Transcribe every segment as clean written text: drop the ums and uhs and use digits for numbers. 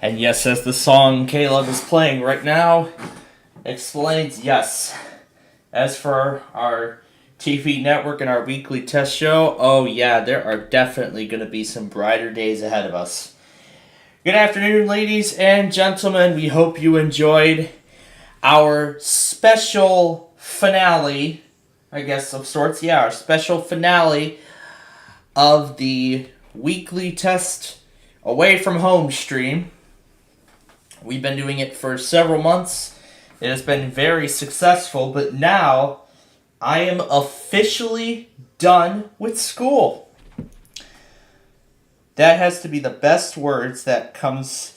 And yes, as the song Caleb is playing right now explains, yes. As for our TV network and our weekly test show, oh yeah, there are definitely going to be some brighter days ahead of us. Good afternoon, ladies and gentlemen. We hope you enjoyed our special finale, I guess, of sorts. Yeah, our special finale of the weekly test away from home stream. We've been doing it for several months. It has been very successful, but now I am officially done with school. That has to be the best words that comes.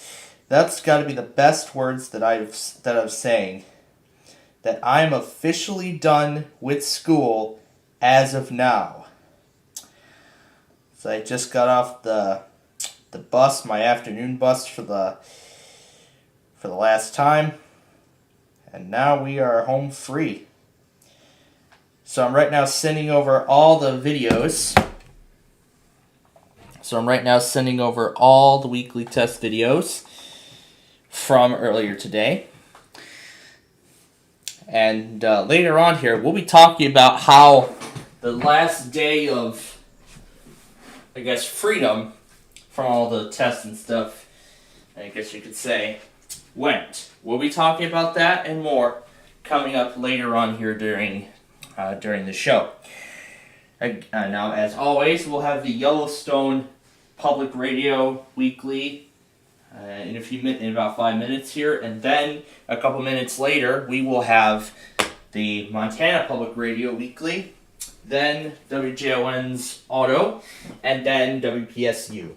That's got to be the best words that I'm saying. That I'm officially done with school as of now. So I just got off the bus, my afternoon bus for the last time, and now we are home free. So I'm right now sending over all the videos. So I'm right now sending over all the weekly test videos from earlier today. And later on here, we'll be talking about how the last day of, I guess, freedom from all the tests and stuff, I guess you could say, went. We'll be talking about that and more coming up later on here during the show. Now, as always, we'll have the Yellowstone Public Radio Weekly in about 5 minutes here, and then a couple minutes later, we will have the Montana Public Radio Weekly, then WJON's Auto, and then WPSU.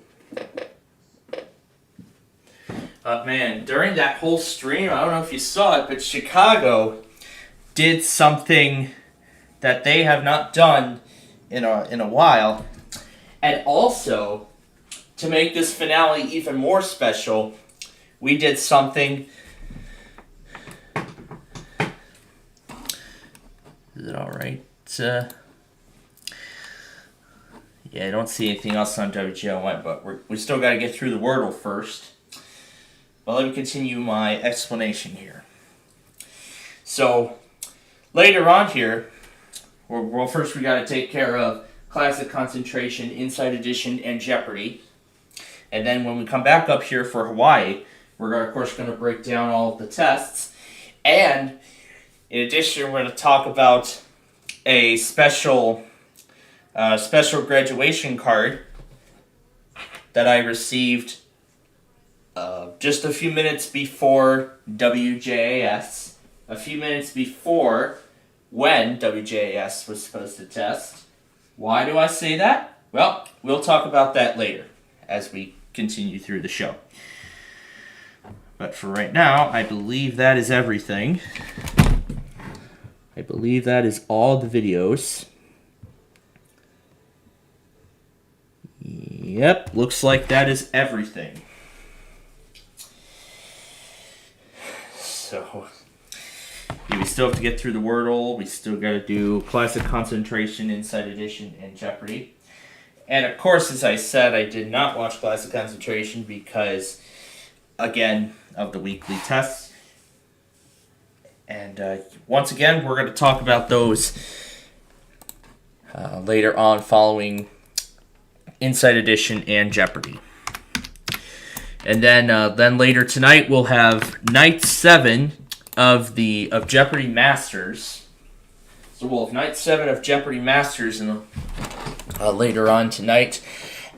Man, during that whole stream, I don't know if you saw it, but Chicago did something that they have not done in a while. And also, to make this finale even more special, we did something. Is it alright? Yeah, I don't see anything else on WGL1, but we still got to get through the Wordle first. But let me continue my explanation here. So, later on here, well, first we got to take care of Classic Concentration, Inside Edition, and Jeopardy. And then when we come back up here for Hawaii, we're of course going to break down all of the tests. And in addition, we're going to talk about a special graduation card that I received just a few minutes before WJAS, a few minutes before when WJAS was supposed to test. Why do I say that? Well, we'll talk about that later as we continue through the show. But for right now, I believe that is everything. I believe that is all the videos. Yep, looks like that is everything. So, we still have to get through the Wordle. We still got to do Classic Concentration, Inside Edition, and Jeopardy. And of course, as I said, I did not watch Classic Concentration because, again, of the weekly tests. And once again, we're going to talk about those later on following Inside Edition and Jeopardy. And then later tonight we'll have night 7 of Jeopardy Masters. So we'll have night 7 of Jeopardy Masters later on tonight.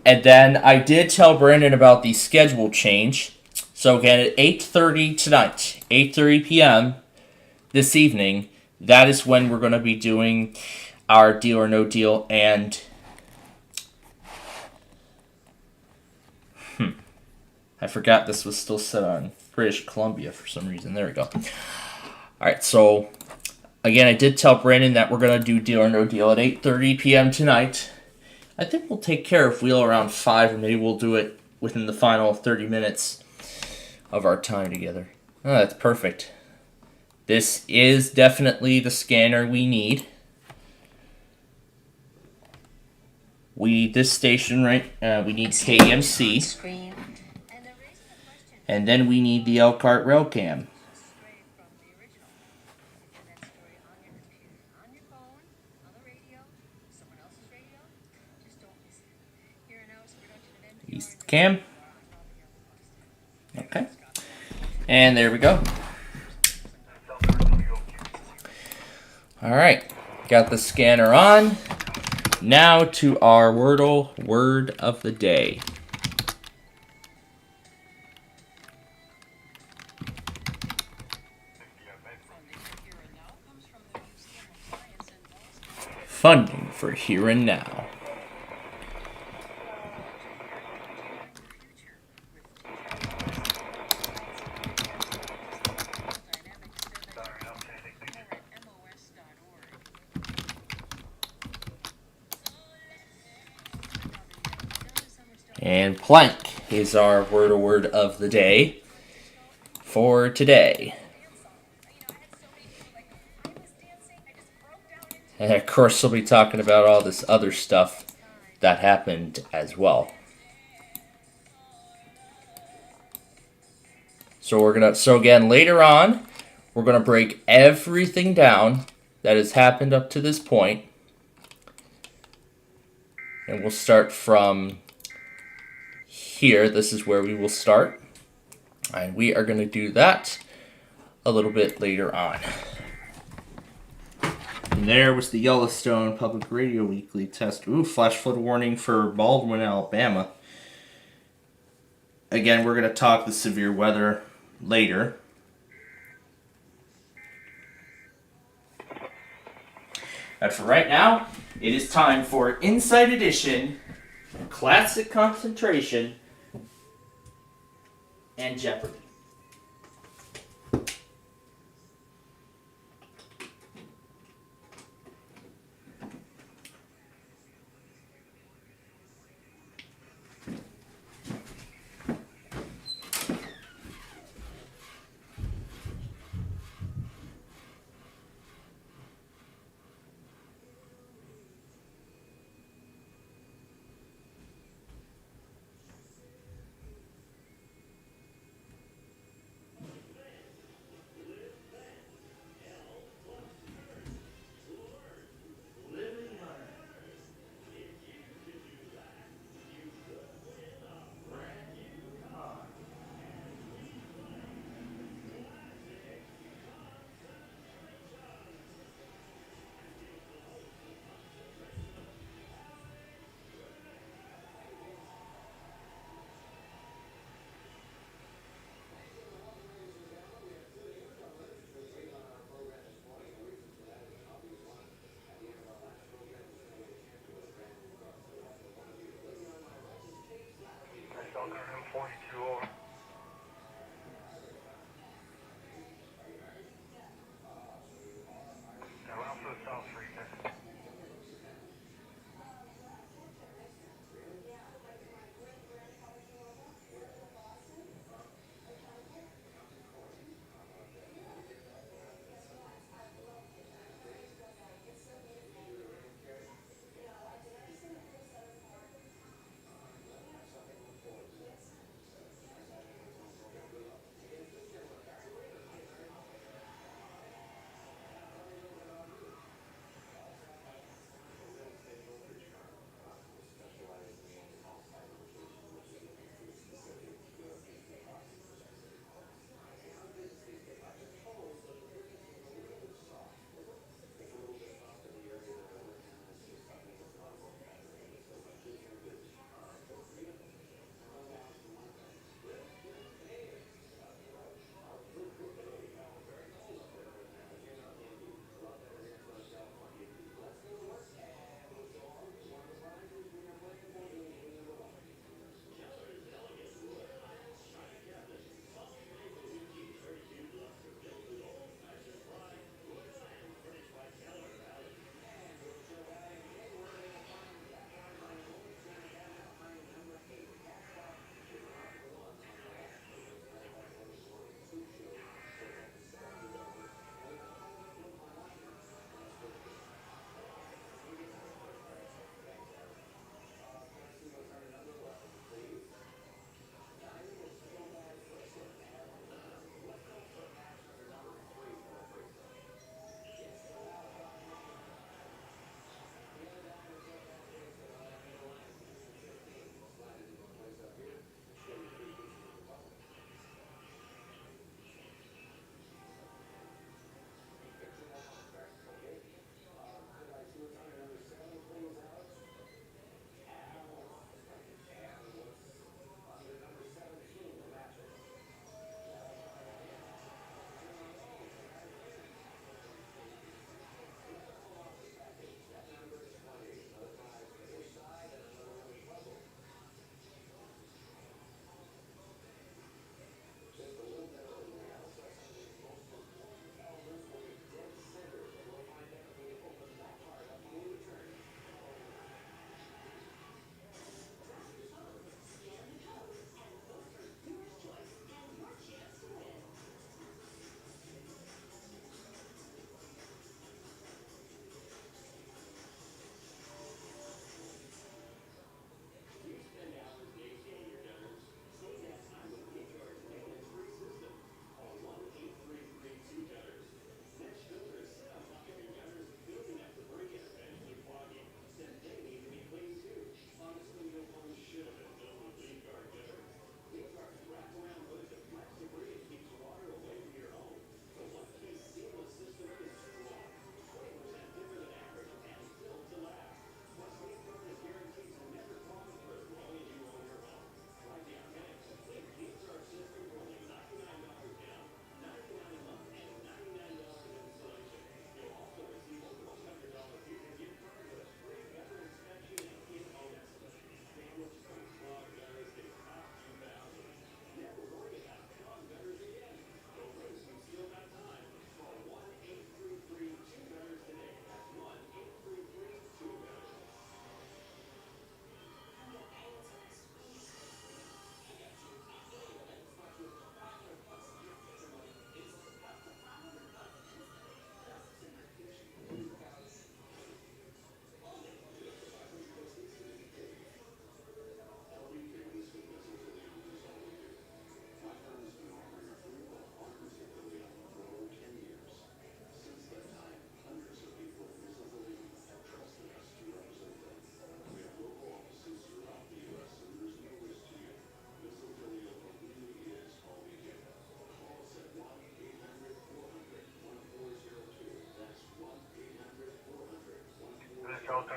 And then I did tell Brandon about the schedule change. So again, at 8:30 tonight, 8:30 p.m. this evening, that is when we're going to be doing our Deal or No Deal and I forgot this was still set on British Columbia for some reason. There we go. Alright, so again, I did tell Brandon that we're going to do Deal or No Deal at 8:30 p.m. tonight. I think we'll take care of Wheel around 5, and maybe we'll do it within the final 30 minutes of our time together. Oh, that's perfect. This is definitely the scanner we need. This station, right? We need KMC. And then we need the Elkhart Rail Cam. East Cam. Okay. And there we go. Alright. Got the scanner on. Now to our Wordle word of the day. Funding for here and now. And plank is our word of the day for today. And of course, we'll be talking about all this other stuff that happened as well. So again, later on, we're gonna break everything down that has happened up to this point. And we'll start from here. This is where we will start. And we are gonna do that a little bit later on. And there was the Yellowstone Public Radio Weekly test. Ooh, flash flood warning for Baldwin, Alabama. Again, we're going to talk the severe weather later. But for right now, it is time for Inside Edition, Classic Concentration, and Jeopardy.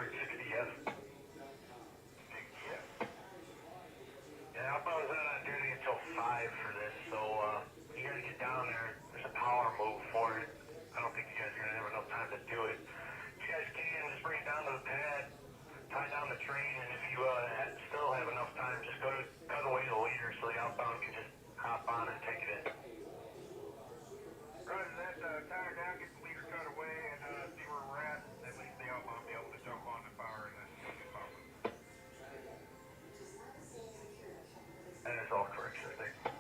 Pittsburgh 60F. 60F. Yeah, I was not on duty until 5 for this, so you gotta get down there. There's a power move for it. I don't think you guys are gonna have enough time to do it. If you guys can, just bring it down to the pad, tie down the train, and if you still have enough time, just go to cut away the leader so the outbound can just hop on and take it in. Roger that, tie her down, get the leader cut away, and see where we're at. At least the outbound will be able to jump on the power and then get power. That is all correct, sir. Thank you.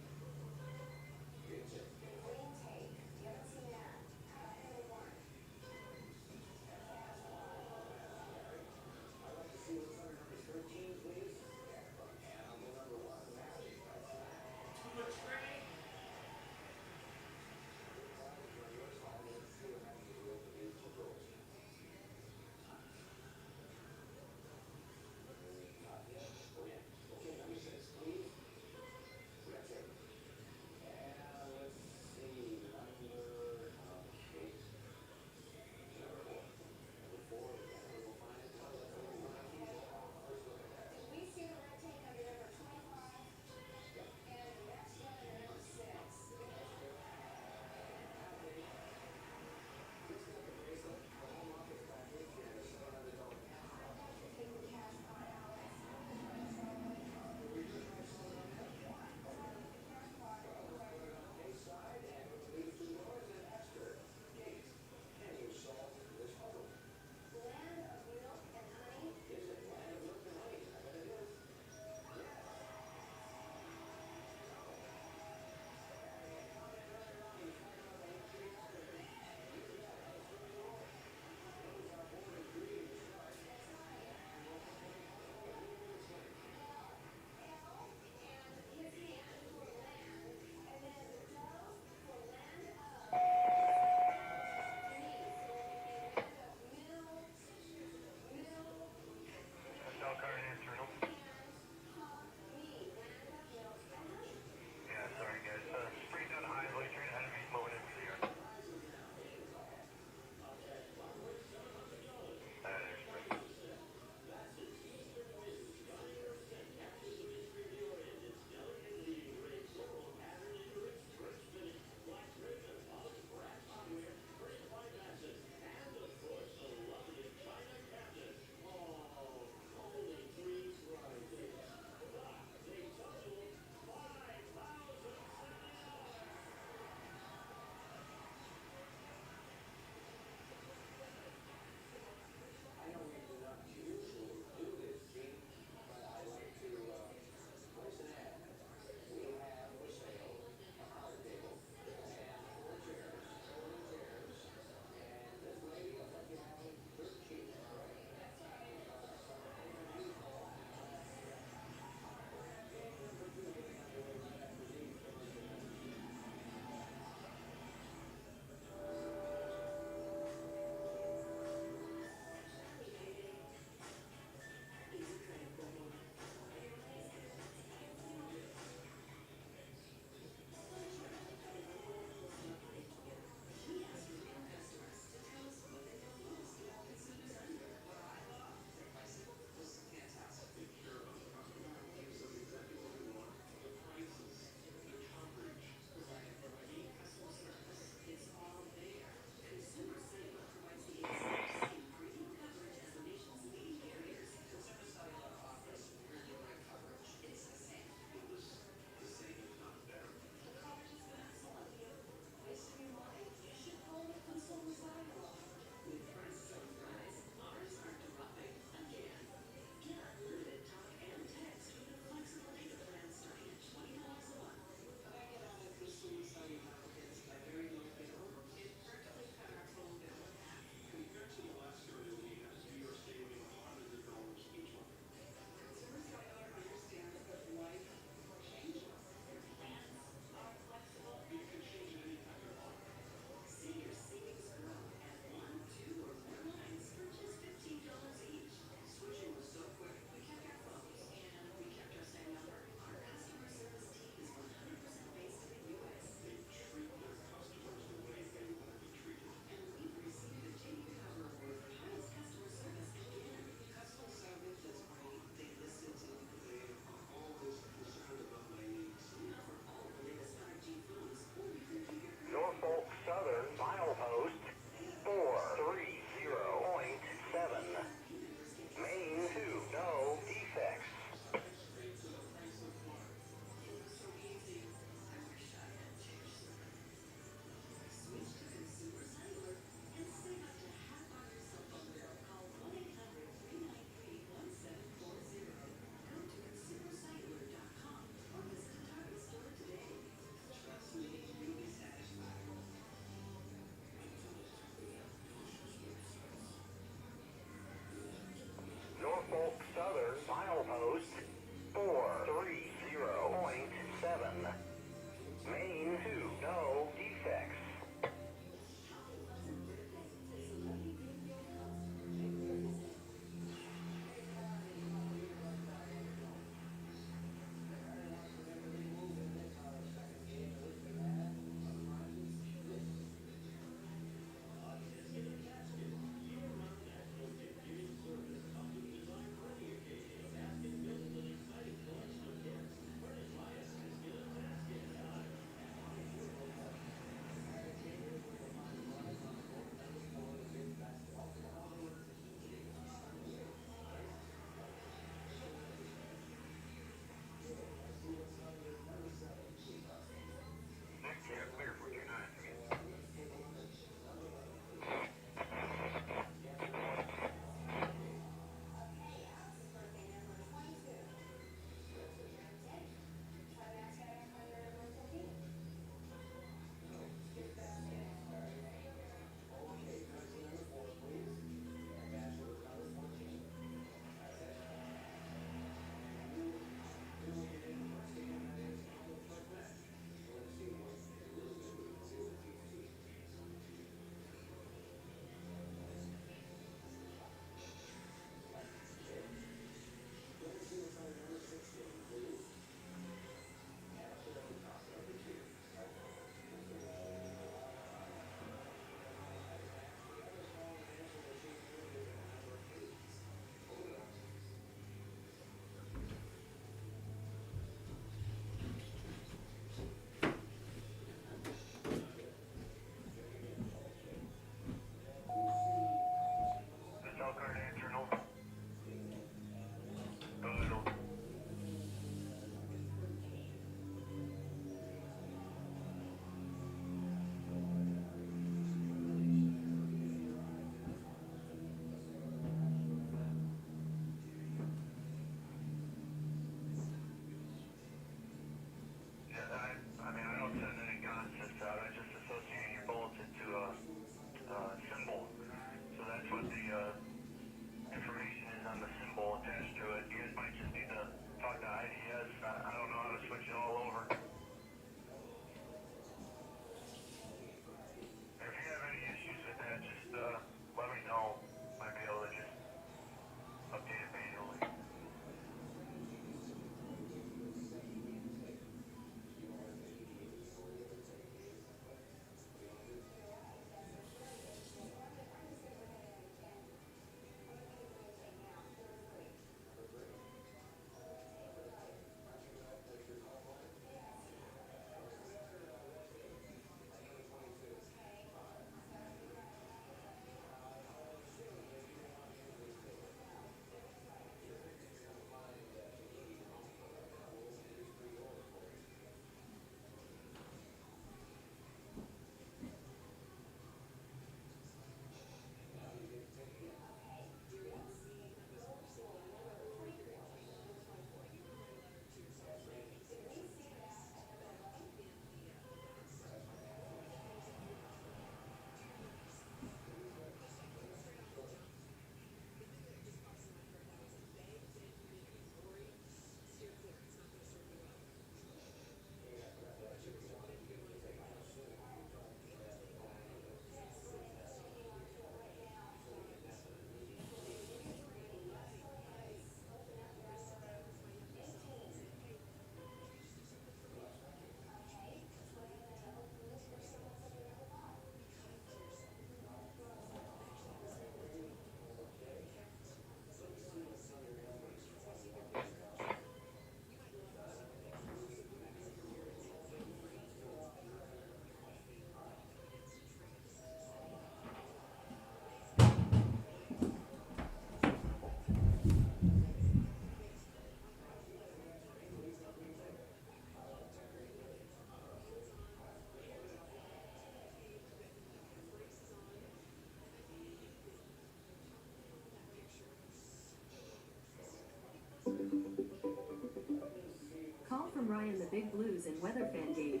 Ryan the Big Blues and weather fan gauge.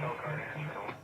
cell card answer.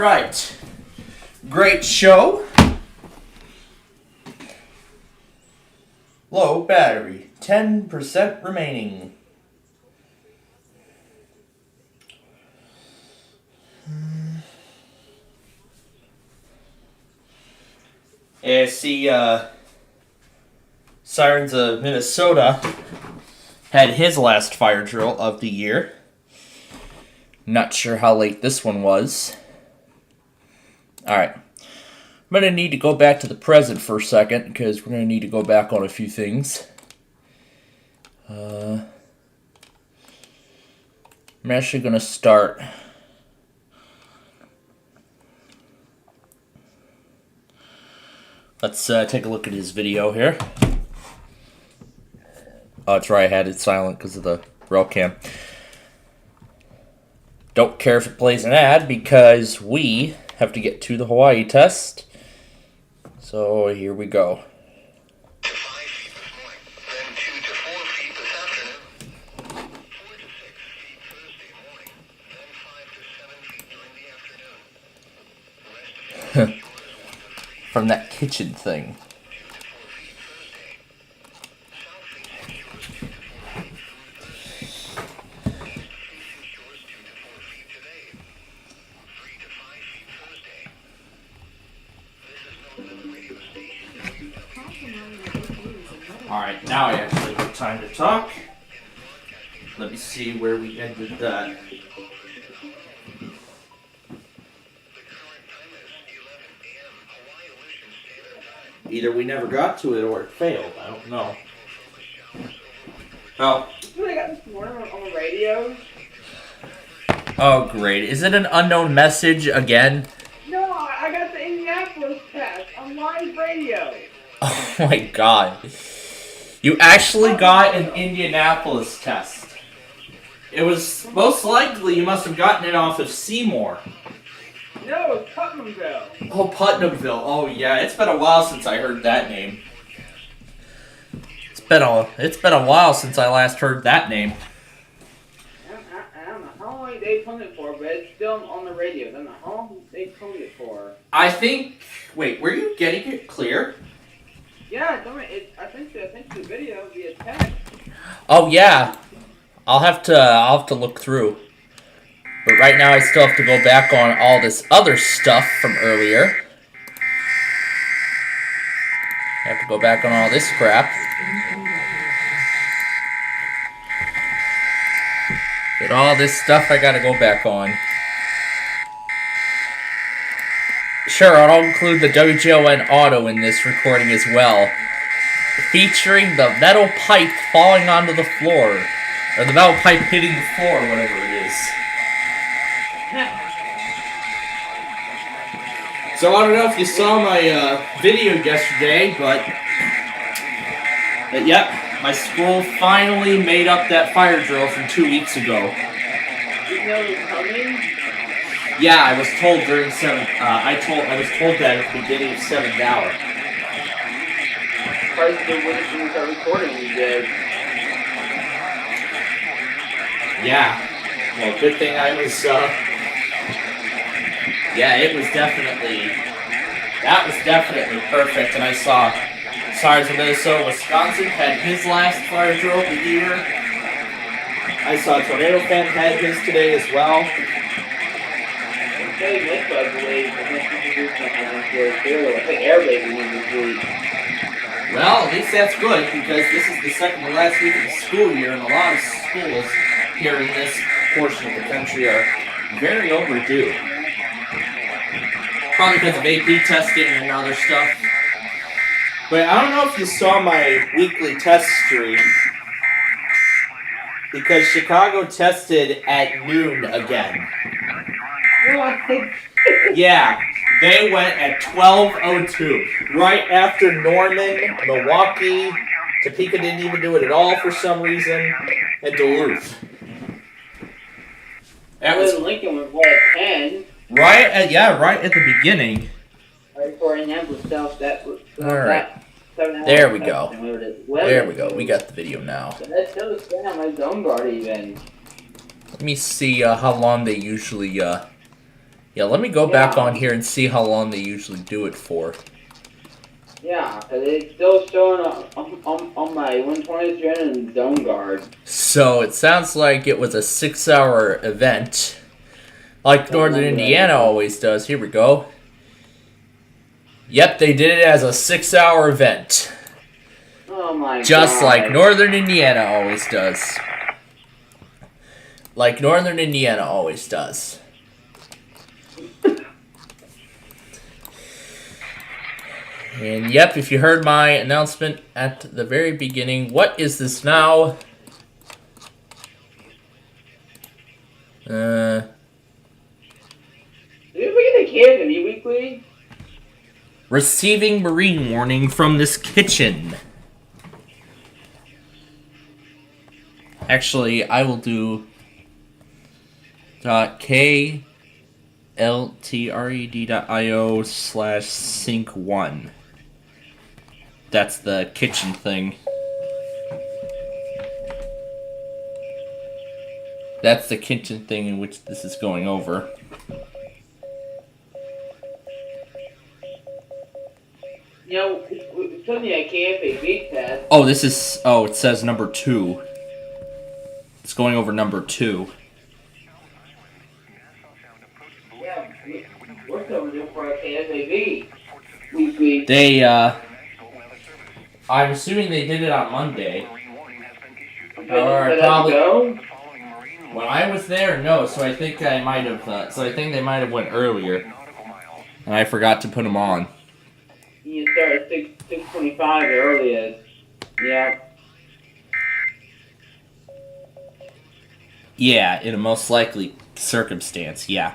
right. Great show. Low battery. 10% remaining. Yeah, see, Sirens of Minnesota had his last fire drill of the year. Not sure how late this one was. Alright. I'm going to need to go back to the present for a second, because we're going to need to go back on a few things. I'm actually going to start... Let's take a look at his video here. Oh, that's right, I had it silent because of the rail cam. Don't care if it plays an ad because we have to get to the Hawaii test. So here we go. To 5 feet this morning, then 2 to 4 feet this afternoon, 4 to 6 feet Thursday morning, then 5 to 7 feet during the afternoon. West of shores 1 to 3 From that kitchen thing. 2 to 4 feet Thursday. South facing shores 2 to 4 feet through Thursday. East facing shores 2 to 4 feet today. 3 to 5 feet Thursday. This is no weather radio station. Alright, now I actually have time to talk. Let me see where we ended that. The current time is 11 a.m. Hawaii Eastern Standard Time. Either we never got to it or it failed. I don't know. Oh. What I got this morning on the radio? Oh, great. Is it an unknown message again? No, I got the Indianapolis test on live radio. Oh my god. You actually got an Indianapolis test. It was most likely you must have gotten it off of Seymour. No, it's Putnamville. Oh, Putnamville. Oh yeah, it's been a while since I heard that name. It's been a while since I last heard that name. I don't know how long they toned it for, but it's still on the radio. I don't know how long they toned it for. I think. Wait, were you getting it clear? Yeah, I think the video via text. Oh yeah. I'll have to look through. But right now I still have to go back on all this other stuff from earlier. I have to go back on all this crap. But all this stuff I gotta go back on. Sure, I'll include the WJON auto in this recording as well. Featuring the metal pipe falling onto the floor. Or the metal pipe hitting the floor, whatever it is. So I don't know if you saw my video yesterday, but yep, my school finally made up that fire drill from 2 weeks ago. You know it's coming? Yeah, I was told during 7th. I was told that at the beginning of 7th hour. Probably when we start recording, we did. Yeah. Well, good thing I was. Yeah, it was definitely. That was definitely perfect, and I saw Sirens of Minnesota, Wisconsin had his last fire drill of the year. I saw Tornado Fan had his today as well. They missed, I believe, and then air baby this week. Well, at least that's good, because this is the second to last week of the school year, and a lot of schools here in this portion of the country are very overdue. Probably because of AP testing and other stuff. But I don't know if you saw my weekly test stream, because Chicago tested at noon again. What? Yeah, they went at 12:02, right after Norman, Milwaukee, Topeka didn't even do it at all for some reason, and Duluth. That was Lincoln was what, at 10? right at the beginning. Right before Indianapolis South, that was. Alright. There we go. There we go. We got the video now. That's still staying on my zone guard even. Let me see how long they usually Yeah, let me go back on here and see how long they usually do it for. Yeah, because it's still showing on my 120 strand and zone guard. So it sounds like it was a 6-hour event, like Northern Indiana always does. Here we go. Yep, they did it as a 6-hour event. Oh my Just God. like Northern Indiana always does. Like Northern Indiana always does. And yep, if you heard my announcement at the very beginning, what is this now? Did we get a kid in weekly? Receiving marine warning from this kitchen. Actually, I will do .kltred.io/sync1. That's the kitchen thing. That's the kitchen thing in which this is going over. You know, it's only a KFAB test. Oh, this is... Oh, it says number 2. It's going over number 2. Yeah, we're coming in for a KFAB weekly. They, I'm assuming they did it on Monday. Or probably... When I was there, no, so I think I might have, they might have went earlier. And I forgot to put them on. You start at 6:25 earliest. Yeah. Yeah, in a most likely circumstance, yeah.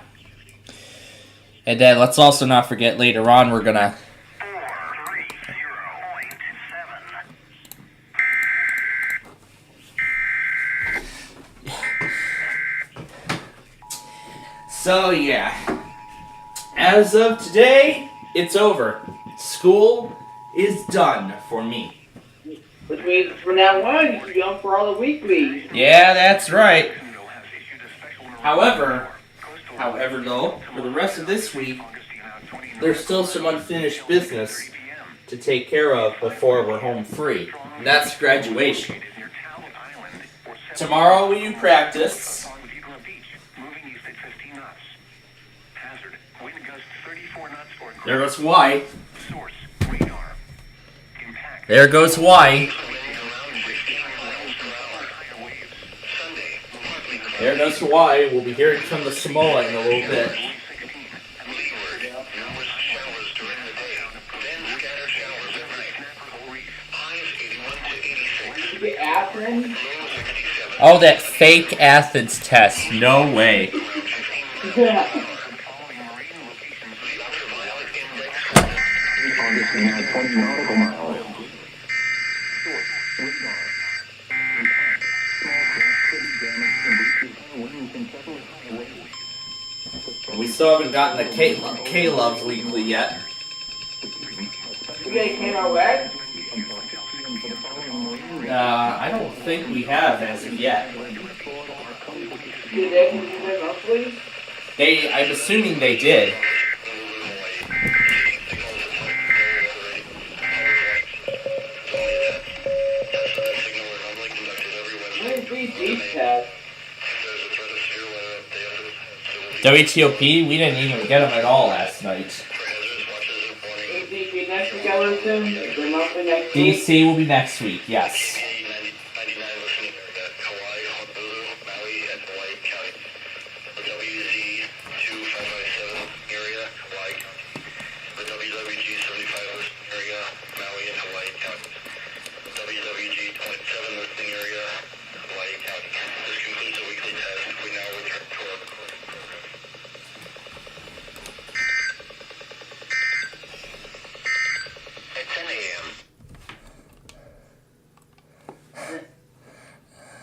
And then let's also not forget later on we're gonna... 430.7. So, yeah. As of today, it's over. School is done for me. Which means from now on, you should be on for all the weeklies. Yeah, that's right. However, though, for the rest of this week, there's still some unfinished business to take care of before we're home free. And that's graduation. Tomorrow we do practice. There goes Hawaii. There goes Hawaii. There goes Hawaii. We'll be hearing from the Samoa in a little bit. Oh, that fake Athens test. No way. We still haven't gotten the K-Love weekly yet. You guys came out west? I don't think we have as of yet. Did they do that monthly? I'm assuming they did. WTOP, we didn't even get them at all last night. DC will be next week, yes.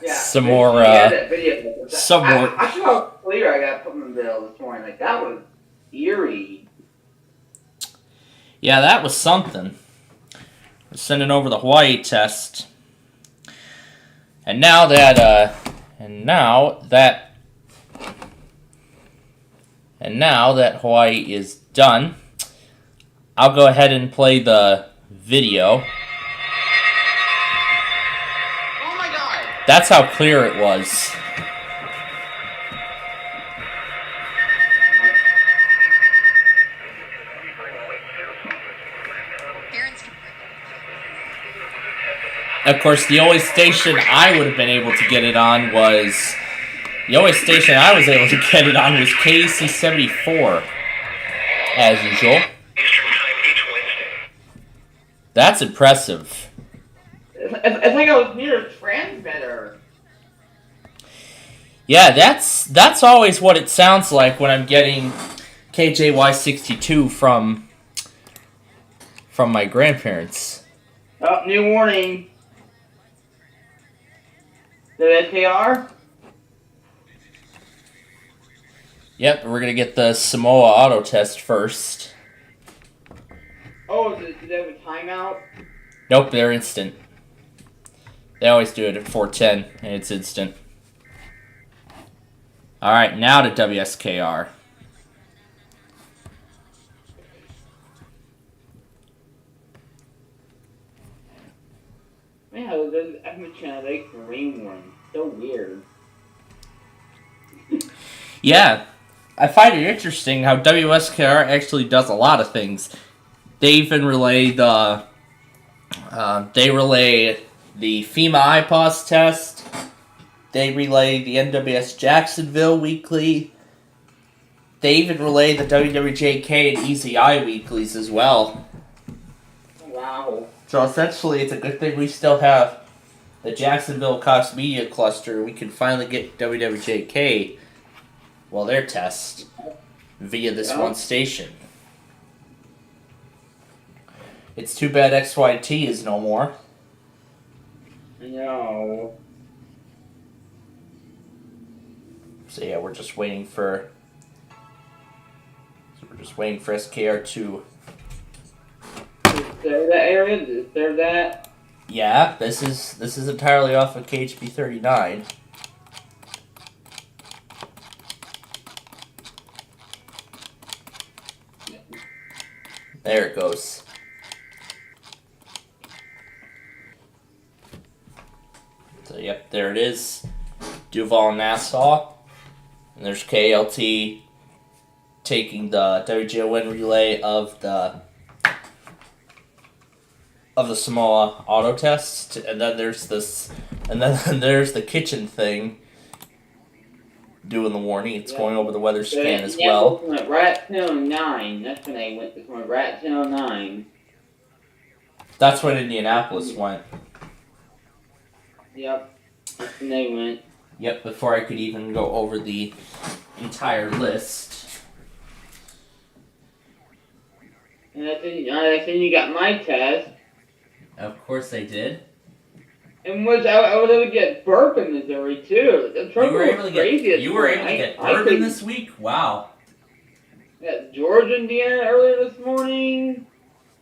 Some more, some more. I saw how clear I got put in the bill this morning. Like, that was eerie. Yeah, that was something. Sending over the Hawaii test. And now that And now that Hawaii is done, I'll go ahead and play the video. Oh my God! That's how clear it was. Of course, the only station I would have been able to get it on was... The only station I was able to get it on was KAC 74, as usual. Eastern Time each Wednesday. That's impressive. It's like I was near a transmitter. Yeah, that's always what it sounds like when I'm getting KJY62 from my grandparents. Oh, new warning. The SKR? Yep, we're gonna get the Samoa auto test first. Oh, did they have a timeout? Nope, they're instant. They always do it at 4:10, and it's instant. Alright, now to WSKR. Man, I've been trying to make the rain one. So weird. Yeah, I find it interesting how WSKR actually does a lot of things. They even relay the FEMA IPOS test. They relay the NWS Jacksonville weekly. They even relay the WWJK and EZI weeklies as well. Wow. So essentially, it's a good thing we still have the Jacksonville Cox Media Cluster. We can finally get WWJK, well, their test via this one station. It's too bad XYT is no more. No. So yeah, we're just waiting for SKR to. Is there that area? Is there that? Yeah, this is entirely off of KHB 39. There it goes. So yep, there it is. Duval, Nassau. And there's KLT taking the WJON relay of the Samoa auto test, and then there's this, and then there's the kitchen thing doing the warning. It's going over the weather scan as well. Went right at 10:09. That's when they went. It went right at 10:09. That's when Indianapolis went. Yep. That's when they went. Yep, before I could even go over the entire list. And that's when you got my test. Of course they did. And I was able to get burp in Missouri too. The You were able to get bourbon this week? Wow. Got Georgia, Indiana earlier this morning.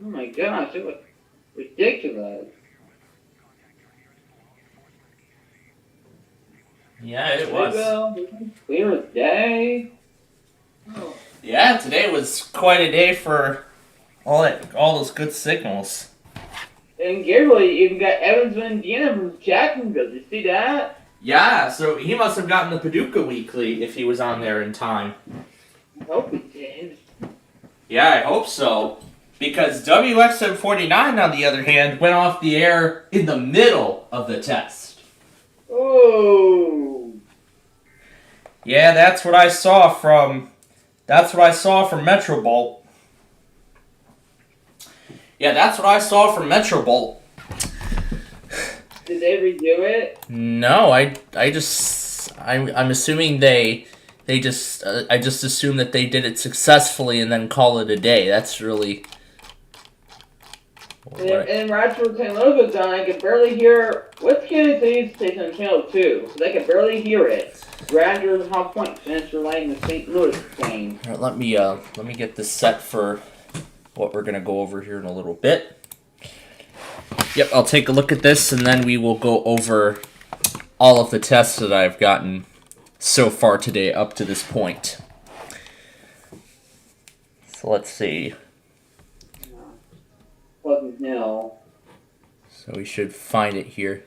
Oh my gosh, it was ridiculous. Yeah, it was. Clear as day. Oh. Yeah, today was quite a day for all those good signals. And Gabriel even got Evansville, Indiana from Jacksonville. Did you see that? Yeah, so he must have gotten the Paducah Weekly if he was on there in time. I hope he did. Yeah, I hope so. Because WXM 49, on the other hand, went off the air in the middle of the test. Oh. Yeah, that's what I saw from Metro Bolt. Yeah, that's what I saw from Metro Bolt. Did they redo it? No, I'm assuming I just assume that they did it successfully and then call it a day. That's really. And Roger St. Louis was on. I could barely hear. What's KNC station on channel 2? So they could barely hear it. Roger and High Point finished relating the St. Louis game. All right, let me get this set for what we're gonna go over here in a little bit. Yep, I'll take a look at this and then we will go over all of the tests that I've gotten so far today up to this point. So let's see. Pleasant Hill. So we should find it here.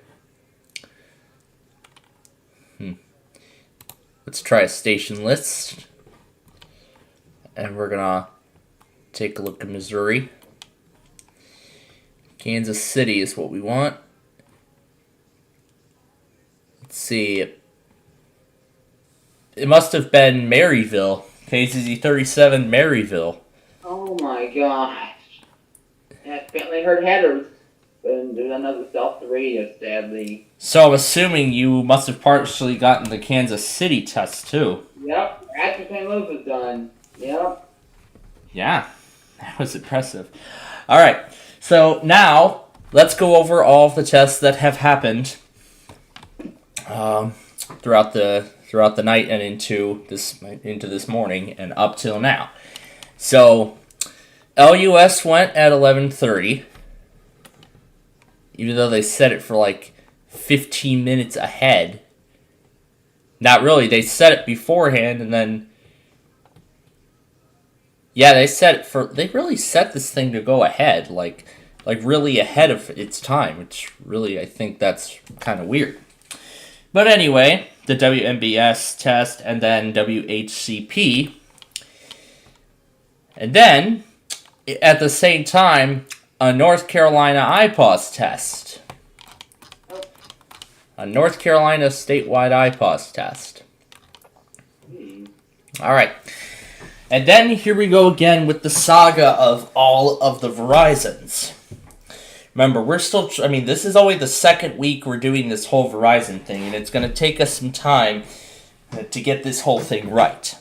Let's try a station list. And we're gonna take a look at Missouri. Kansas City is what we want. Let's see. It must have been Maryville. KZZ 37 Maryville. Oh my gosh. Yeah, Bentley heard headers. And there's another south of the radius, sadly. So I'm assuming you must have partially gotten the Kansas City test too. Yep, after St. Louis was done. Yep. Yeah, that was impressive. Alright, so now let's go over all of the tests that have happened throughout the night and into this morning and up till now. So LUS went at 11:30, even though they set it for like 15 minutes ahead. Not really, they set it beforehand and then yeah, they really set this thing to go ahead, like really ahead of its time, which really I think that's kind of weird. But anyway, the WMBS test and then WHCP. And then, at the same time, a North Carolina IPAWS test. A North Carolina statewide IPAWS test. Alright. And then here we go again with the saga of all of the Verizons. Remember, this is only the second week we're doing this whole Verizon thing, and it's going to take us some time to get this whole thing right.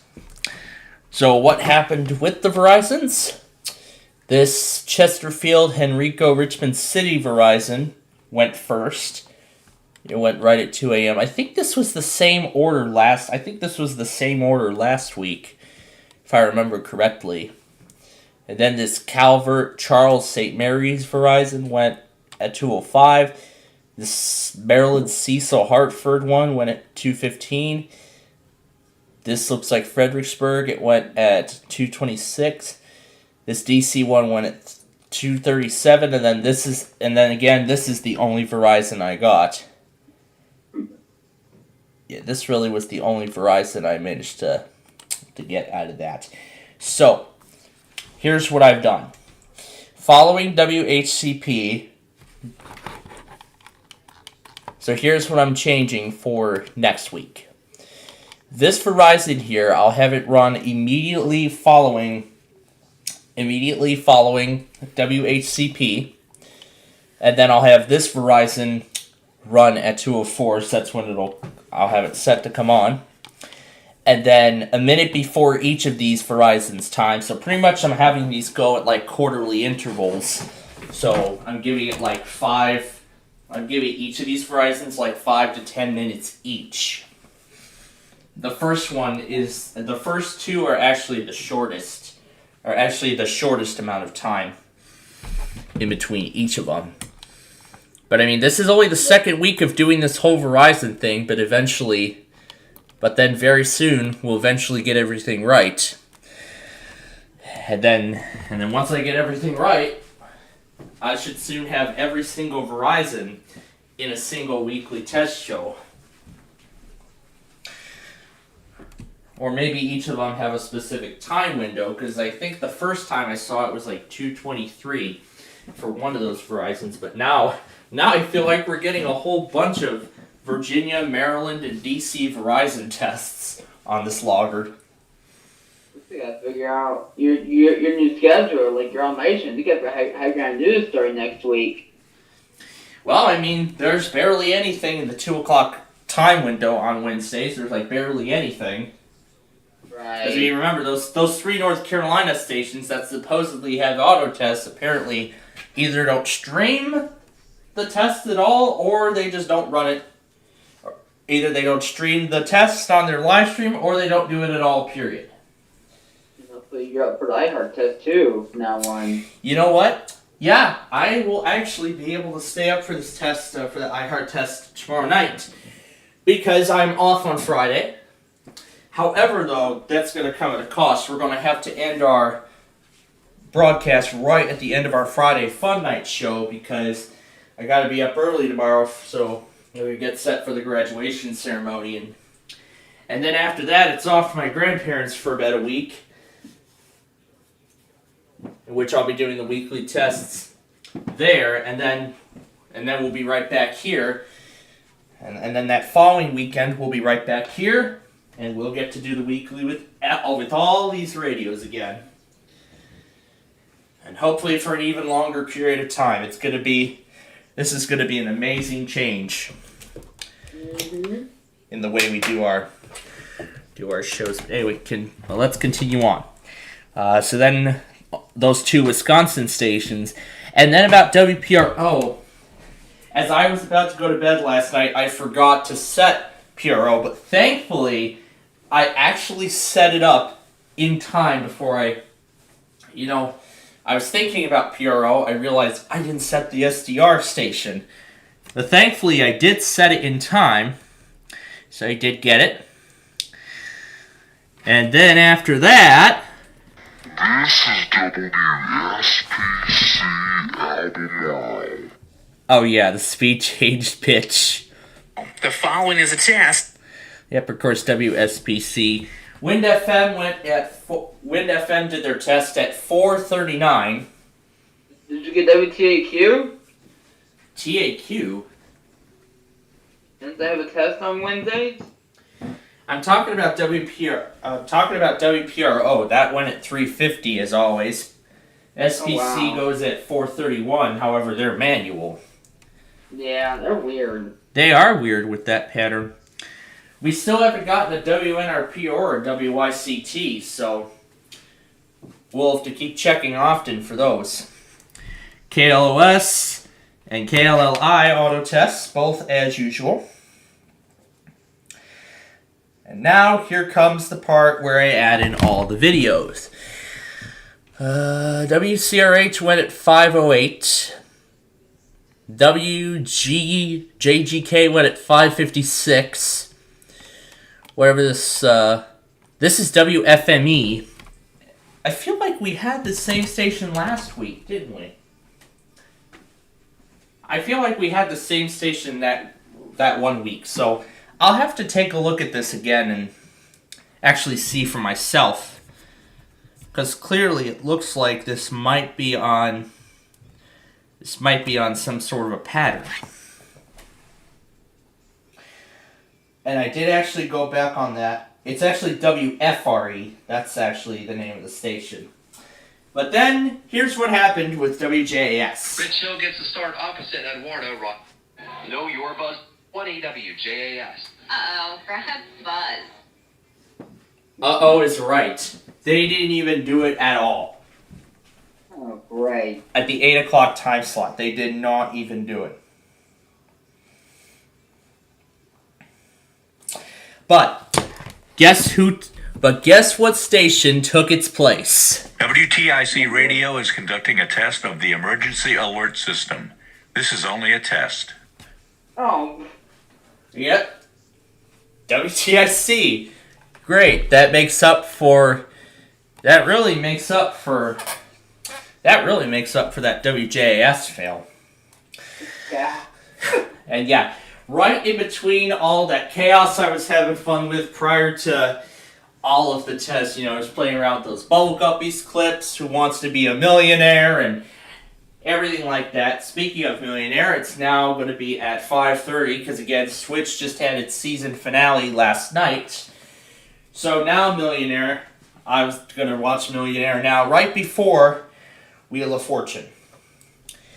So what happened with the Verizons? This Chesterfield, Henrico, Richmond City Verizon went first. It went right at 2 a.m. I think this was the same order last week, if I remember correctly. And then this Calvert, Charles, St. Mary's Verizon went at 2:05. This Maryland, Cecil, Hartford one went at 2:15. This looks like Fredericksburg. It went at 2:26. This DC one went at 2:37, and then this is the only Verizon I got. Yeah, this really was the only Verizon I managed to get out of that. So here's what I've done. Following WHCP, so here's what I'm changing for next week. This Verizon here, I'll have it run immediately following WHCP, and then I'll have this Verizon run at 2:04, so that's when I'll have it set to come on. And then a minute before each of these Verizons' time. So pretty much I'm having these go at like quarterly intervals. So I'm giving it like I'm giving each of these Verizons like 5 to 10 minutes each. The first two are actually the shortest amount of time in between each of them. But I mean, this is only the second week of doing this whole Verizon thing, but then very soon we'll eventually get everything right. And then once I get everything right, I should soon have every single Verizon in a single weekly test show. Or maybe each of them have a specific time window, because I think the first time I saw it was like 2:23 for one of those Verizons, but now I feel like we're getting a whole bunch of Virginia, Maryland, and DC Verizon tests on this logger. You gotta figure out your new schedule, like your automation. You gotta how you're gonna do this starting next week. Well, I mean, there's barely anything in the 2 o'clock time window on Wednesdays. There's like barely anything. Right. Because you remember, those 3 North Carolina stations that supposedly have auto tests apparently either don't stream the test at all, or they just don't run it. Either they don't stream the test on their live stream, or they don't do it at all, period. Hopefully you're up for the iHeart test too from now on. You know what? Yeah, I will actually be able to stay up for this test, for the iHeart test tomorrow night, because I'm off on Friday. However, though, that's going to come at a cost. We're going to have to end our broadcast right at the end of our Friday Fun Night show because I got to be up early tomorrow, so we get set for the graduation ceremony, and then after that, it's off to my grandparents for about a week, in which I'll be doing the weekly tests there, and then we'll be right back here, and then that following weekend we'll be right back here, and we'll get to do the weekly with all these radios again. And hopefully for an even longer period of time. This is going to be an amazing change in the way we do our shows. Anyway, let's continue on. So then those two Wisconsin stations, and then about WPRO. As I was about to go to bed last night, I forgot to set PRO, but thankfully I actually set it up in time before I was thinking about PRO, I realized I didn't set the SDR station. But thankfully, I did set it in time, so I did get it. And then after that... This is WSPCLevatorsEAS. Oh yeah, the speed changed pitch. The following is a test. Yep, of course, WSPC. Wind FM did their test at 4:39. Did you get WTAQ? TAQ? Didn't they have a test on Wednesdays? I'm talking about WPRO. That went at 3:50 as always. SPC goes at 4:31. However, they're manual. Yeah, they're weird. They are weird with that pattern. We still haven't gotten a WNRP or a WYCT, so we'll have to keep checking often for those. KLOS and KLLI auto tests, both as usual. And now here comes the part where I add in all the videos. WCRH went at 5:08. JGK went at 5:56. Whatever this is WFME. I feel like we had the same station last week, didn't we? I feel like we had the same station that 1 week, so I'll have to take a look at this again and actually see for myself. Because clearly it looks like this might be on some sort of a pattern. And I did actually go back on that. It's actually WFRE. That's actually the name of the station. But then, here's what happened with WJAS. Rich Hill gets the start opposite Eduardo Rock. Know your buzz. 20 WJAS. Uh-oh, grab buzz. Uh-oh is right. They didn't even do it at all. Oh, great. At the 8 o'clock time slot. They did not even do it. But guess what station took its place? WTIC Radio is conducting a test of the emergency alert system. This is only a test. Oh. Yep. WTIC. Great. That really makes up for that WJAS fail. Yeah. And yeah, right in between all that chaos I was having fun with prior to all of the tests, I was playing around with those Bubble Guppies clips, Who Wants to Be a Millionaire, and everything like that. Speaking of Millionaire, it's now going to be at 5:30, because again, Switch just had its season finale last night. So now Millionaire, I was going to watch Millionaire now, right before Wheel of Fortune.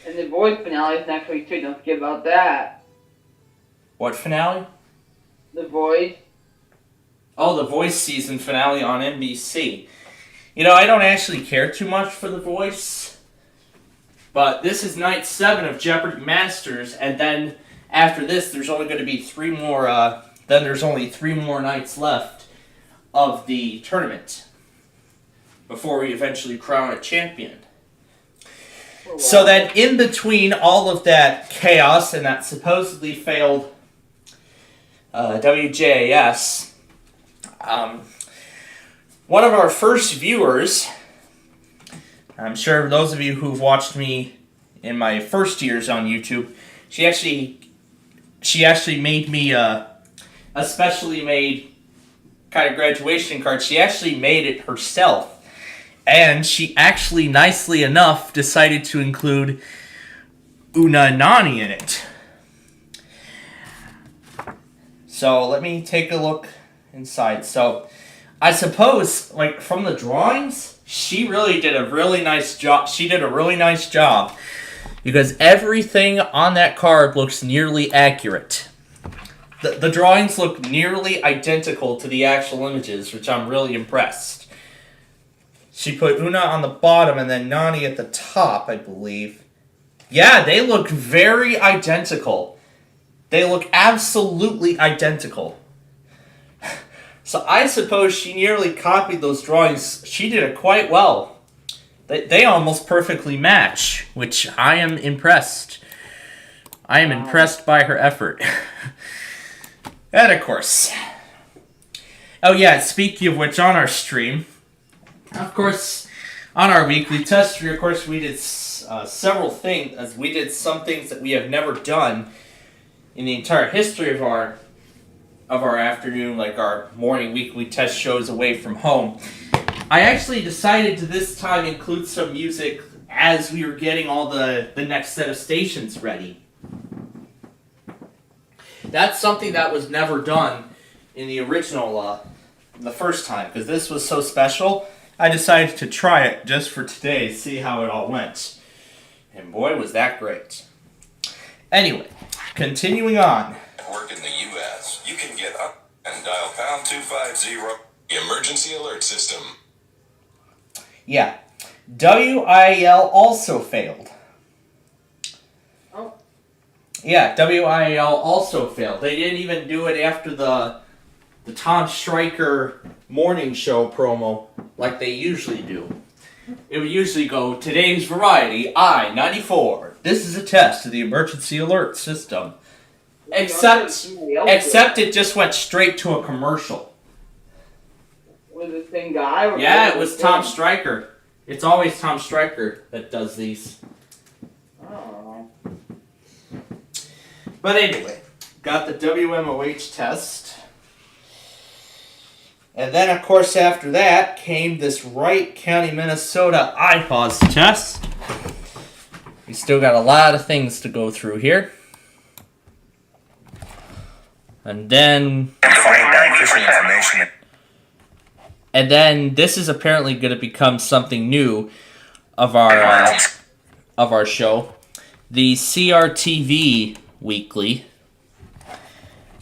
And the Voice finale is next week too, don't forget about that. What finale? The Voice. Oh, The Voice season finale on NBC. I don't actually care too much for The Voice, but this is night 7 of Jeopardy Masters, and then after this, there's only going to be 3 more. Then there's only 3 more nights left of the tournament before we eventually crown a champion. Oh, wow. So then, in between all of that chaos and that supposedly failed WJAS, one of our first viewers I'm sure those of you who've watched me in my first years on YouTube, she actually made me a specially made kind of graduation card. She actually made it herself. And she actually, nicely enough, decided to include Una Nani in it. So let me take a look inside. So I suppose, like, from the drawings, she really did a really nice job. She did a really nice job because everything on that card looks nearly accurate. The drawings look nearly identical to the actual images, which I'm really impressed. She put Una on the bottom and then Nani at the top, I believe. Yeah, they look very identical. They look absolutely identical. So I suppose she nearly copied those drawings. She did it quite well. They almost perfectly match, which I am impressed. I am impressed by her effort. And of course. Oh yeah, speaking of which, on our stream, of course, on our weekly test stream, of course, we did several things. As we did some things that we have never done in the entire history of our afternoon, like our morning weekly test shows away from home. I actually decided to this time include some music as we were getting all the next set of stations ready. That's something that was never done in the original, the first time, because this was so special. I decided to try it just for today, see how it all went. And boy, was that great. Anyway, continuing on. Work in the U.S. You can get up and dial pound 250, the emergency alert system. Yeah. WIAL also failed. Oh. Yeah, WIAL also failed. They didn't even do it after the Tom Stryker morning show promo like they usually do. It would usually go, today's variety, I-94. This is a test of the emergency alert system. Except it just went straight to a commercial. Was the same guy? Or Yeah, it was Tom Stryker. It's always Tom Stryker that does these. Oh. But anyway, got the WMOH test. And then, of course, after that came this Wright County, Minnesota IPAWS test. We still got a lot of things to go through here. And then... And then this is apparently going to become something new of our show. The CRTV Weekly.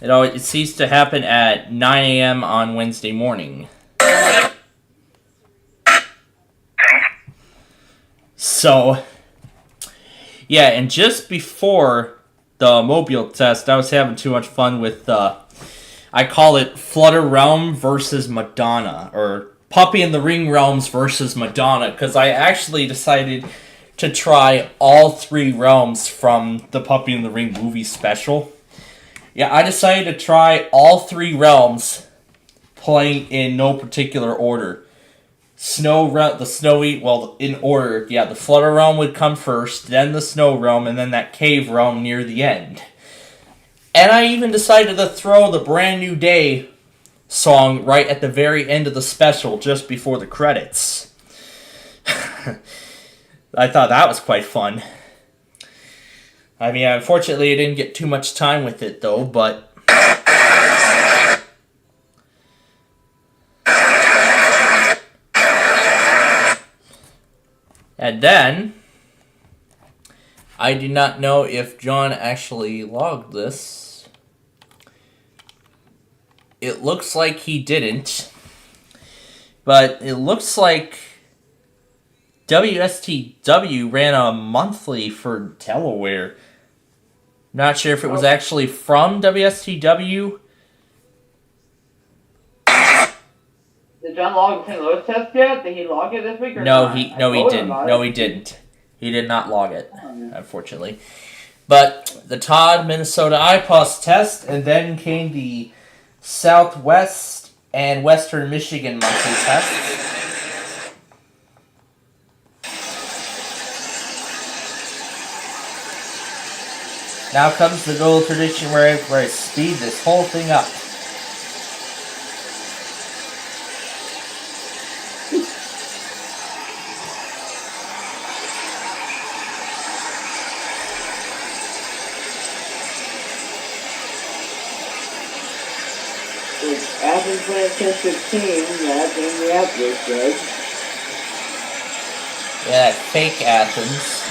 It ceased to happen at 9 a.m. on Wednesday morning. So, yeah, and just before the Mobile test, I was having too much fun with, I call it Flutter Realm versus Madonna, or Puppy in the Ring Realms versus Madonna, because I actually decided to try all three realms from the Puppy in the Ring movie special. Yeah, I decided to try all three realms, playing in no particular order. The snowy, well, in order, yeah, the Flutter Realm would come first, then the Snow Realm, and then that Cave Realm near the end. And I even decided to throw the Brand New Day song right at the very end of the special, just before the credits. I thought that was quite fun. I mean, unfortunately, I didn't get too much time with it, though, but... And then, I do not know if John actually logged this. It looks like he didn't. But it looks like WSTW ran a monthly for Delaware. Not sure if it was actually from WSTW. Did John log the St. Louis test yet? Did he log it this week or No, not? he didn't. No, he didn't. He did not log it, unfortunately. But the Todd, Minnesota IPAWS test, and then came the Southwest and Western Michigan monthly test. Now comes the gold tradition where I speed this whole thing up. Athens playing 10-15, that's Indianapolis, right? Yeah, fake Athens.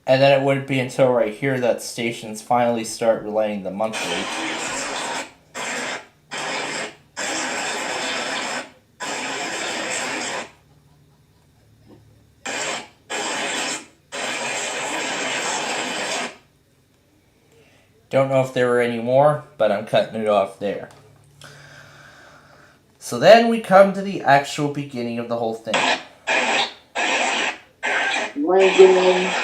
And then it wouldn't be until right here that stations finally start relaying the monthly. Don't know if there were any more, but I'm cutting it off there. So then we come to the actual beginning of the whole thing. Lincoln.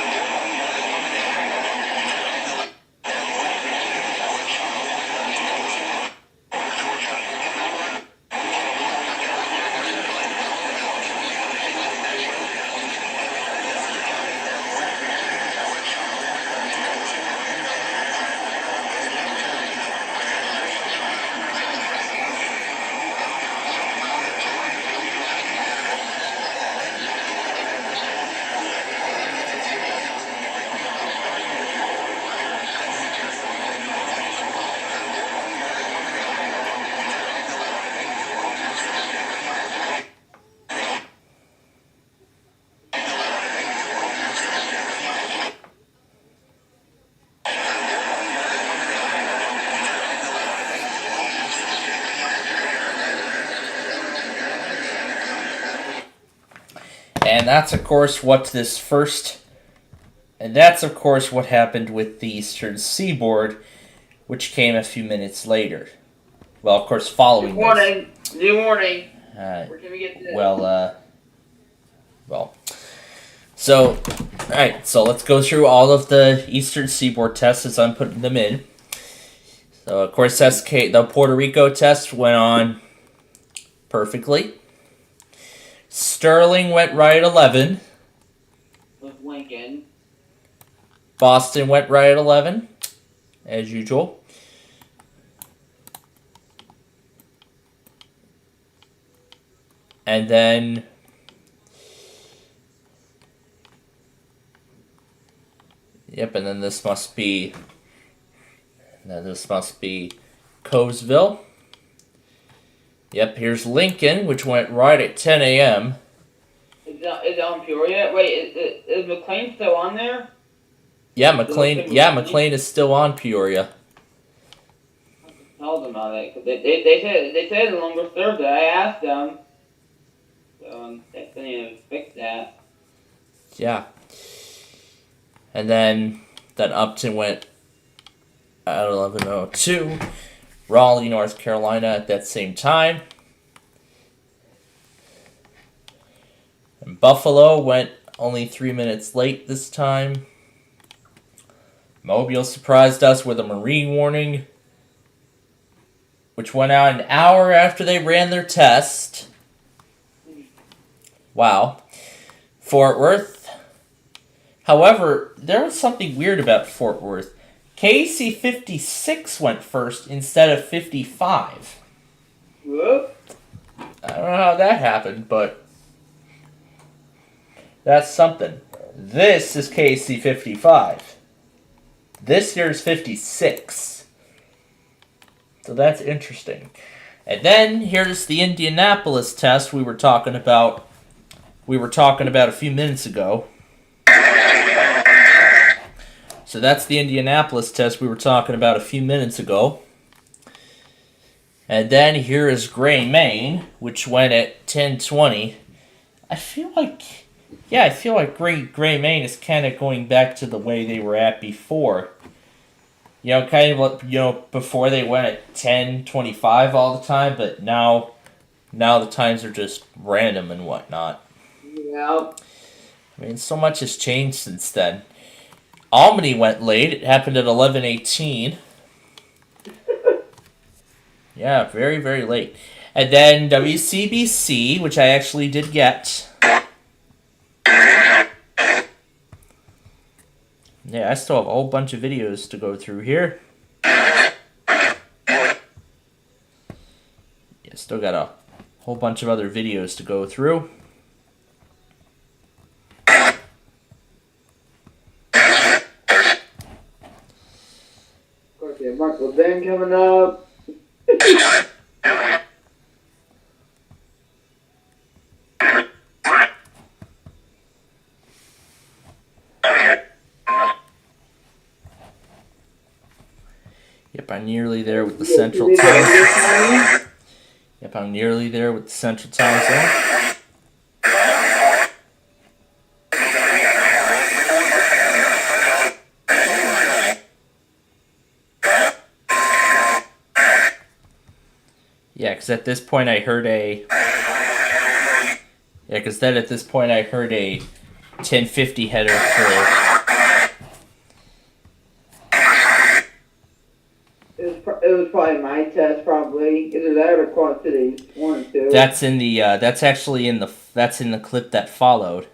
And that's of course what happened with the Eastern Seaboard, which came a few minutes later. Well, of course, following New warning. Where can we get this? So, alright, so let's go through all of the Eastern Seaboard tests as I'm putting them in. So, of course, the Puerto Rico test went on perfectly. Sterling went right at 11. With Lincoln. Boston went right at 11, as usual. And then and then this must be Covesville. Yep, here's Lincoln, which went right at 10 a.m. Is it on Peoria? Wait, is McLean still on there? Yeah, McLean is still on Peoria. Tell them about it, because they said the longer Thursday. I asked them. So they didn't even fix that. Yeah. And then Upton went at 11:02. Raleigh, North Carolina at that same time. And Buffalo went only 3 minutes late this time. Mobile surprised us with a marine warning, which went out an hour after they ran their test. Wow. Fort Worth However, there was something weird about Fort Worth. KC 56 went first instead of 55. Whoop. I don't know how that happened, but that's something. This is KC 55. This year's 56. So that's interesting. And then here's the Indianapolis test we were talking about. A few minutes ago. So that's the Indianapolis test we were talking about a few minutes ago. And then here is Gray, Maine, which went at 10:20. I feel like Gray, Maine is kind of going back to the way they were at before. Before they went at 10:25 all the time, but now the times are just random and whatnot. Yeah. I mean, so much has changed since then. Albany went late. It happened at 11:18. Yeah, very, very late. And then WCBC, which I actually did get. Yeah, I still have a whole bunch of videos to go through here. Yeah, still got a whole bunch of other videos to go through. Okay, Michael Dan coming up. Yep, I'm nearly there with the Central Time. Yep, I'm nearly there with the Central Time Zone. Yeah, because at this point I heard a... Yeah, because then at this point I heard a 1050 header for... It was probably my test, probably. Either that or Quad Cities, 1 and 2. That's in the, that's actually in the, that's in the clip that followed.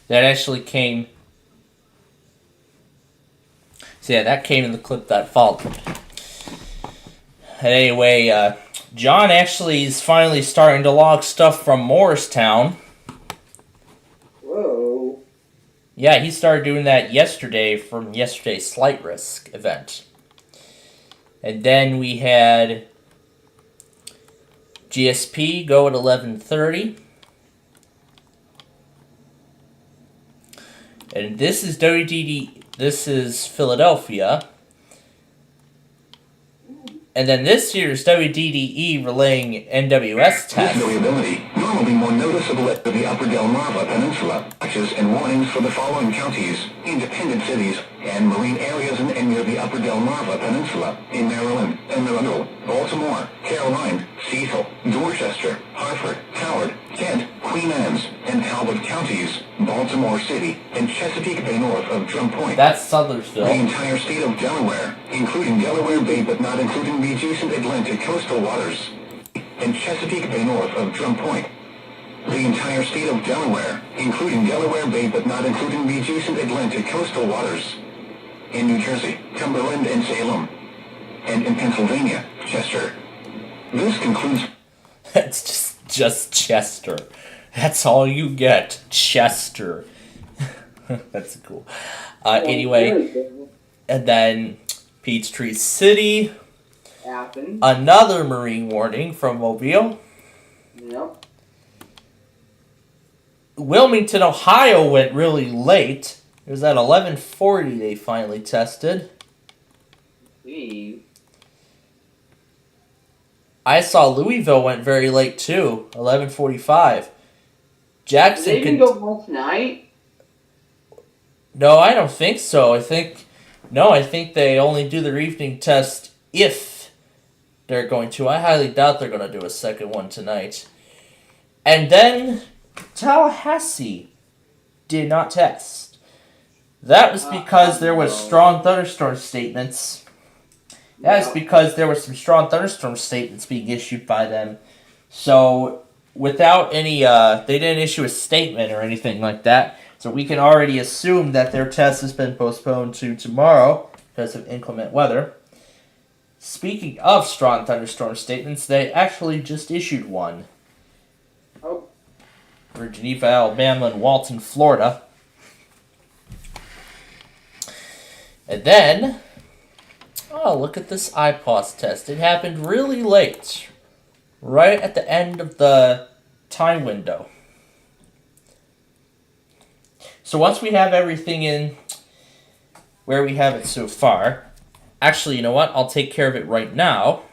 That actually came... So yeah, that came in the clip that followed. Anyway, John actually is finally starting to log stuff from Morristown. Whoa. Yeah, he started doing that yesterday from yesterday's Slight Risk event. And then we had GSP go at 11:30. And this is WDD, this is Philadelphia. And then this year's WDDE relaying NWS test. This variability normally more noticeable at the upper Delmarva Peninsula, patches and warnings for the following counties, independent cities, and marine areas in and near the upper Delmarva Peninsula, in Maryland, Emerald, Baltimore, Caroline, Cecil, Dorchester, Hartford, Howard, Kent, Queen Anne's, and Talbot counties, Baltimore City, and Chesapeake Bay north of Drum Point. That's Sothersville. The entire state of Delaware, including Delaware Bay but not including the adjacent Atlantic coastal waters, and Chesapeake Bay north of Drum Point. The entire state of Delaware, including Delaware Bay but not including the adjacent Atlantic coastal waters. In New Jersey, Cumberland and Salem. And in Pennsylvania, Chester. This concludes... That's just Chester. That's all you get. Chester. That's cool. Anyway, and then Peachtree City. Athens. Another marine warning from Mobile. Yep. Wilmington, Ohio went really late. It was at 11:40 they finally tested. Jeez. I saw Louisville went very late too, 11:45. Jackson Did they even go last night? No, I don't think so. I think they only do their evening test if they're going to. I highly doubt they're going to do a second one tonight. And then Tallahassee did not test. That was because there was strong thunderstorm statements. That is because there were some strong thunderstorm statements being issued by them. So, without any, they didn't issue a statement or anything like that. So we can already assume that their test has been postponed to tomorrow because of inclement weather. Speaking of strong thunderstorm statements, they actually just issued one. Oh. For Geneva, Alabama, and Walton, Florida. And then, oh, look at this IPAWS test. It happened really late. Right at the end of the time window. So once we have everything in where we have it so far, actually, you know what? I'll take care of it right now.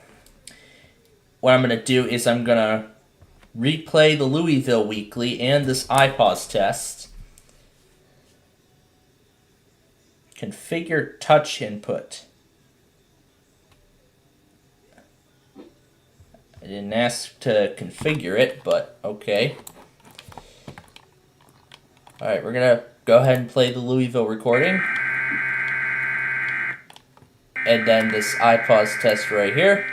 What I'm going to do is I'm going to replay the Louisville Weekly and this IPAWS test. Configure touch input. I didn't ask to configure it, but okay. Alright, we're going to go ahead and play the Louisville recording. And then this IPAWS test right here.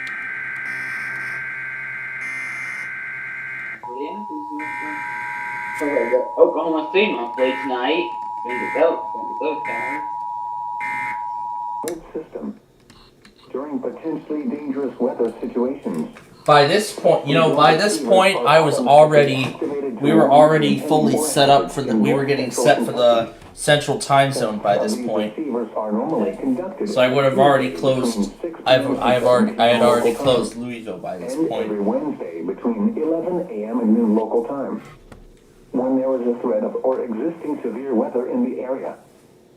Oklahoma State on play tonight. Those guys. Alert system. During potentially dangerous weather situations. By this point, we were already fully set up for we were getting set for the central time zone by this point. So I would have already closed, I had already closed Louisville by this point. Every Wednesday between 11 a.m. and noon local time. When there is a threat of or existing severe weather in the area.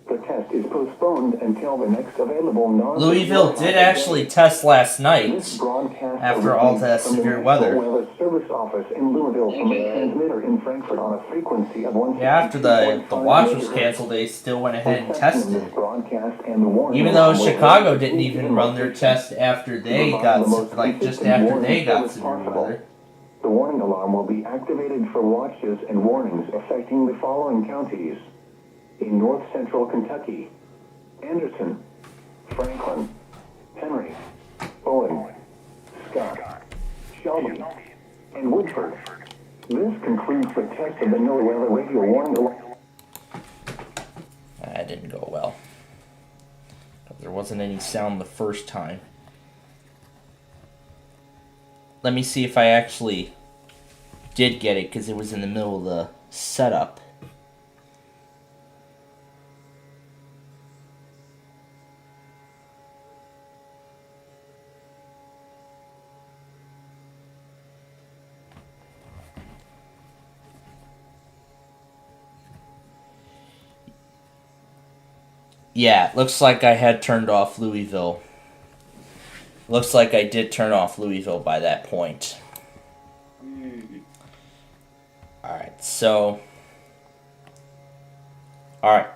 The test is postponed until the next available Louisville did actually test last night after all that severe weather. Service office in Louisville from a transmitter in Frankfurt on a frequency of 1. Yeah, after the watch was canceled, they still went ahead and tested. Even though Chicago didn't even run their test after they got just after they got severe weather. The warning alarm will be activated for watches and warnings affecting the following counties. In north central Kentucky, Anderson, Franklin, Henry, Bowen, Scott, Shelby, and Woodford. This concludes the test of the NOAA radio warning alarm. That didn't go well. There wasn't any sound the first time. Let me see if I actually did get it, because it was in the middle of the setup. Yeah, looks like I had turned off Louisville. Looks like I did turn off Louisville by that point. Alright, so... Alright.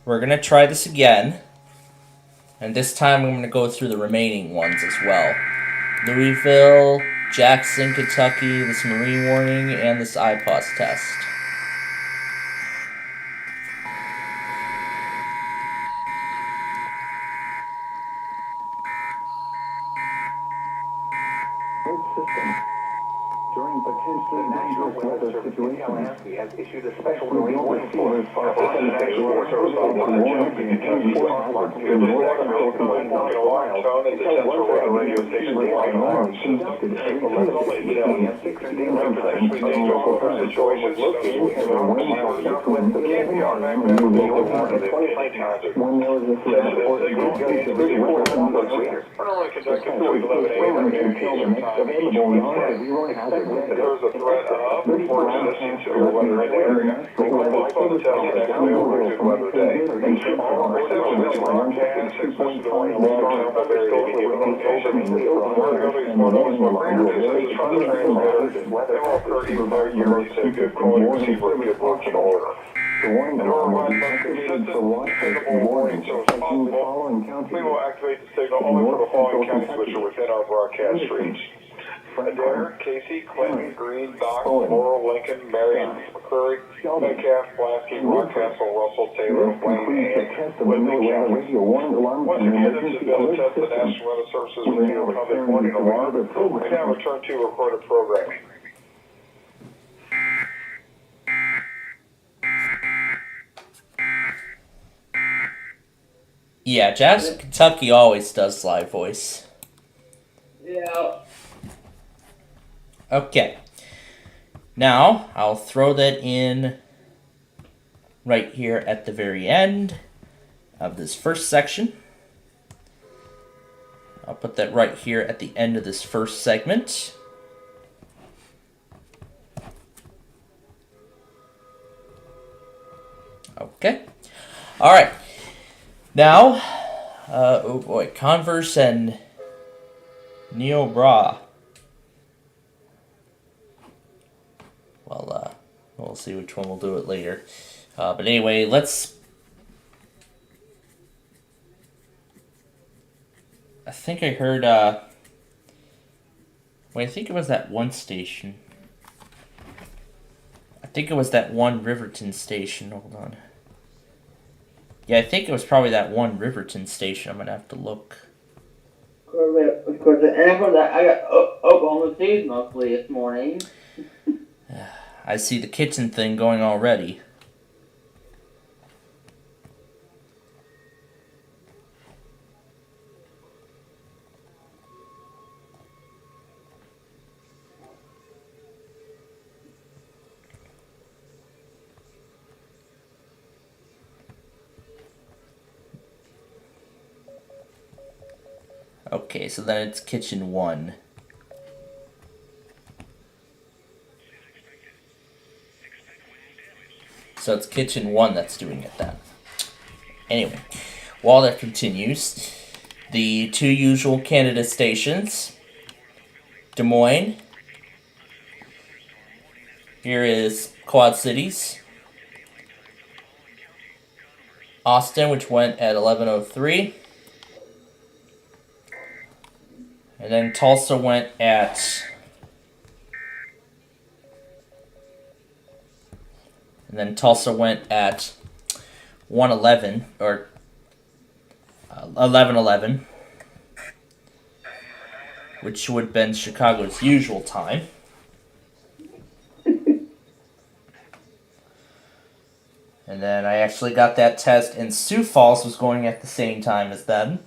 We're going to try this again. And this time I'm going to go through the remaining ones as well. Louisville, Jackson, Kentucky, this marine warning, and this IPAWS test. During potentially dangerous weather situations, has issued a special marine warning for there's a threat of or existing severe weather in the area. We will postpone the test to next weather day. All this broadcast is listed on the long-term very given location. We're going to explore those more practices from the transmitter. They will occur even though you're using good quality receiver with good function order. The warning alarm will be activated for watches and warnings affecting the following counties. We will activate the signal only for the following counties which are within our broadcast reach. Adair, Casey, Clinton, Green, Doc, Laurel, Lincoln, Marion, McCurry, Metcalf, Lasky, Rockcastle, Russell, Taylor, Wayne, and Whitley counties. Once again, this has been a test the National Weather Services radio public warning alarm. We now return to recorded programming. Yeah, Jackson, Kentucky always does live voice. Yeah. Okay. Now, I'll throw that in right here at the very end of this first section. I'll put that right here at the end of this first segment. Okay. All right. Now, oh boy, Converse and Neo Bra. Well, we'll see which one we'll do it later. But anyway, let's... I think I heard, wait, I think it was that one station. I think it was that one Riverton station. Hold on. Yeah, I think it was probably that one Riverton station. I'm going to have to look. Of course, and of course, I got Oklahoma City mostly this morning. I see the kitchen thing going already. Okay, so then it's kitchen 1. So it's kitchen 1 that's doing it then. Anyway, while that continues, the 2 usual candidate stations, Des Moines, here is Quad Cities, Austin, which went at 11:03, and then Tulsa went at... And then Tulsa went at 1:11 or 11:11, which would have been Chicago's usual time. And then I actually got that test, and Sioux Falls was going at the same time as them.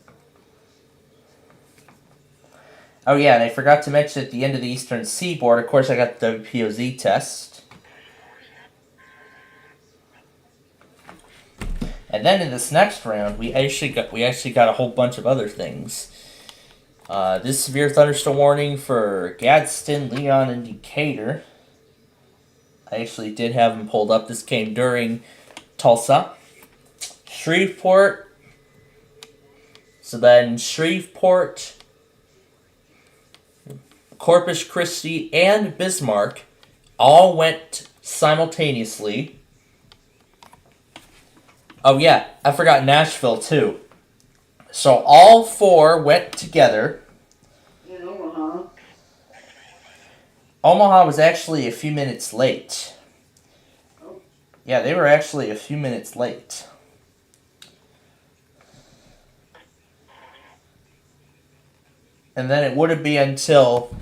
Oh yeah, and I forgot to mention at the end of the Eastern Seaboard, of course, I got the WPOZ test. And then in this next round, we actually got a whole bunch of other things. This severe thunderstorm warning for Gadsden, Leon, and Decatur. I actually did have them pulled up. This came during Tulsa, Shreveport. So then Shreveport, Corpus Christi, and Bismarck all went simultaneously. Oh yeah, I forgot Nashville too. So all 4 went together. In Omaha. Omaha was actually a few minutes late. Oh. Yeah, they were actually a few minutes late. And then it wouldn't be until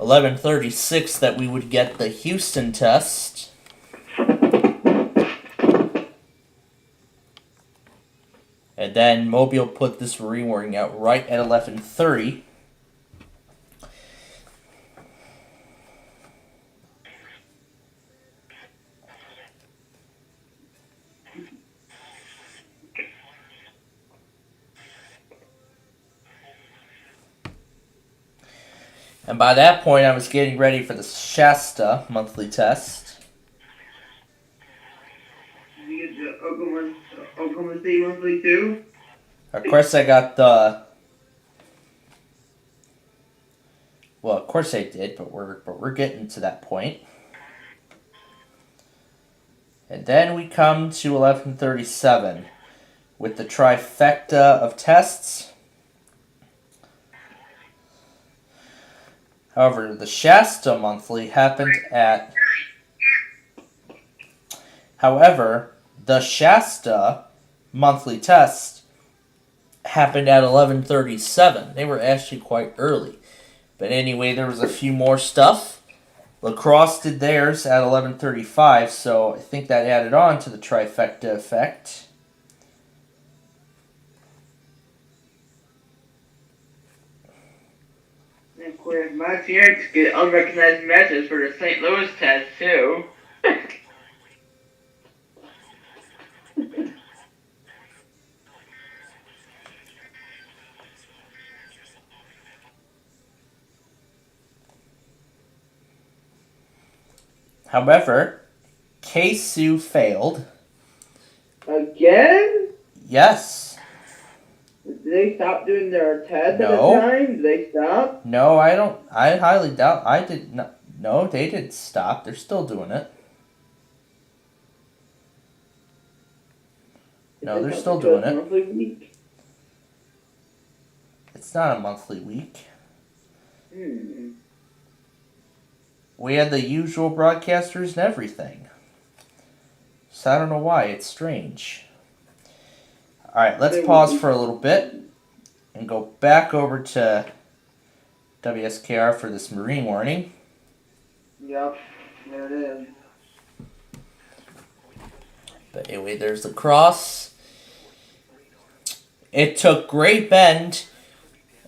11:36 that we would get the Houston test. And then Mobile put this marine warning out right at 11:30. And by that point, I was getting ready for the Shasta monthly test. Did you get the Oklahoma City monthly too? Of course, I got the... Well, of course I did, but we're getting to that point. And then we come to 11:37 with the trifecta of tests. However, the Shasta monthly happened at... However, the Shasta monthly test happened at 11:37. They were actually quite early. But anyway, there was a few more stuff. La Crosse did theirs at 11:35, so I think that added on to the trifecta effect. And of course, my parents get unrecognized matches for the St. Louis test, too. However, K-Sue failed. Again? Yes. Did they stop doing their test at No. the time? Did they stop? No, I don't. I highly doubt. I did not. No, they didn't stop. They're still doing it. No, they're still doing it. Monthly week? It's not a monthly week. Hmm. We had the usual broadcasters and everything. So I don't know why. It's strange. Alright, let's pause for a little bit and go back over to WSKR for this marine warning. Yep, there it is. But anyway, there's the cross. It took Great Bend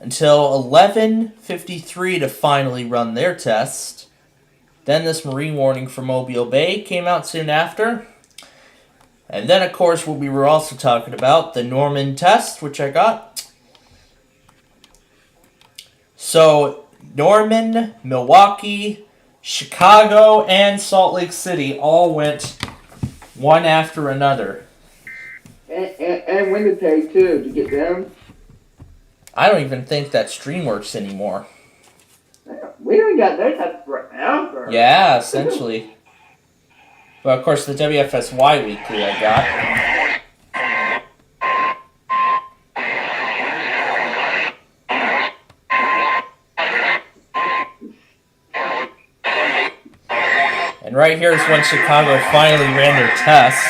until 11:53 to finally run their test. Then this marine warning for Mobile Bay came out soon after. And then, of course, what we were also talking about, the Norman test, which I got. So, Norman, Milwaukee, Chicago, and Salt Lake City all went one after another. And Winnipeg, too, to get them. I don't even think that stream works anymore. We haven't got their test forever. Yeah, essentially. But, of course, the WFSY weekly I got. And right here is when Chicago finally ran their test.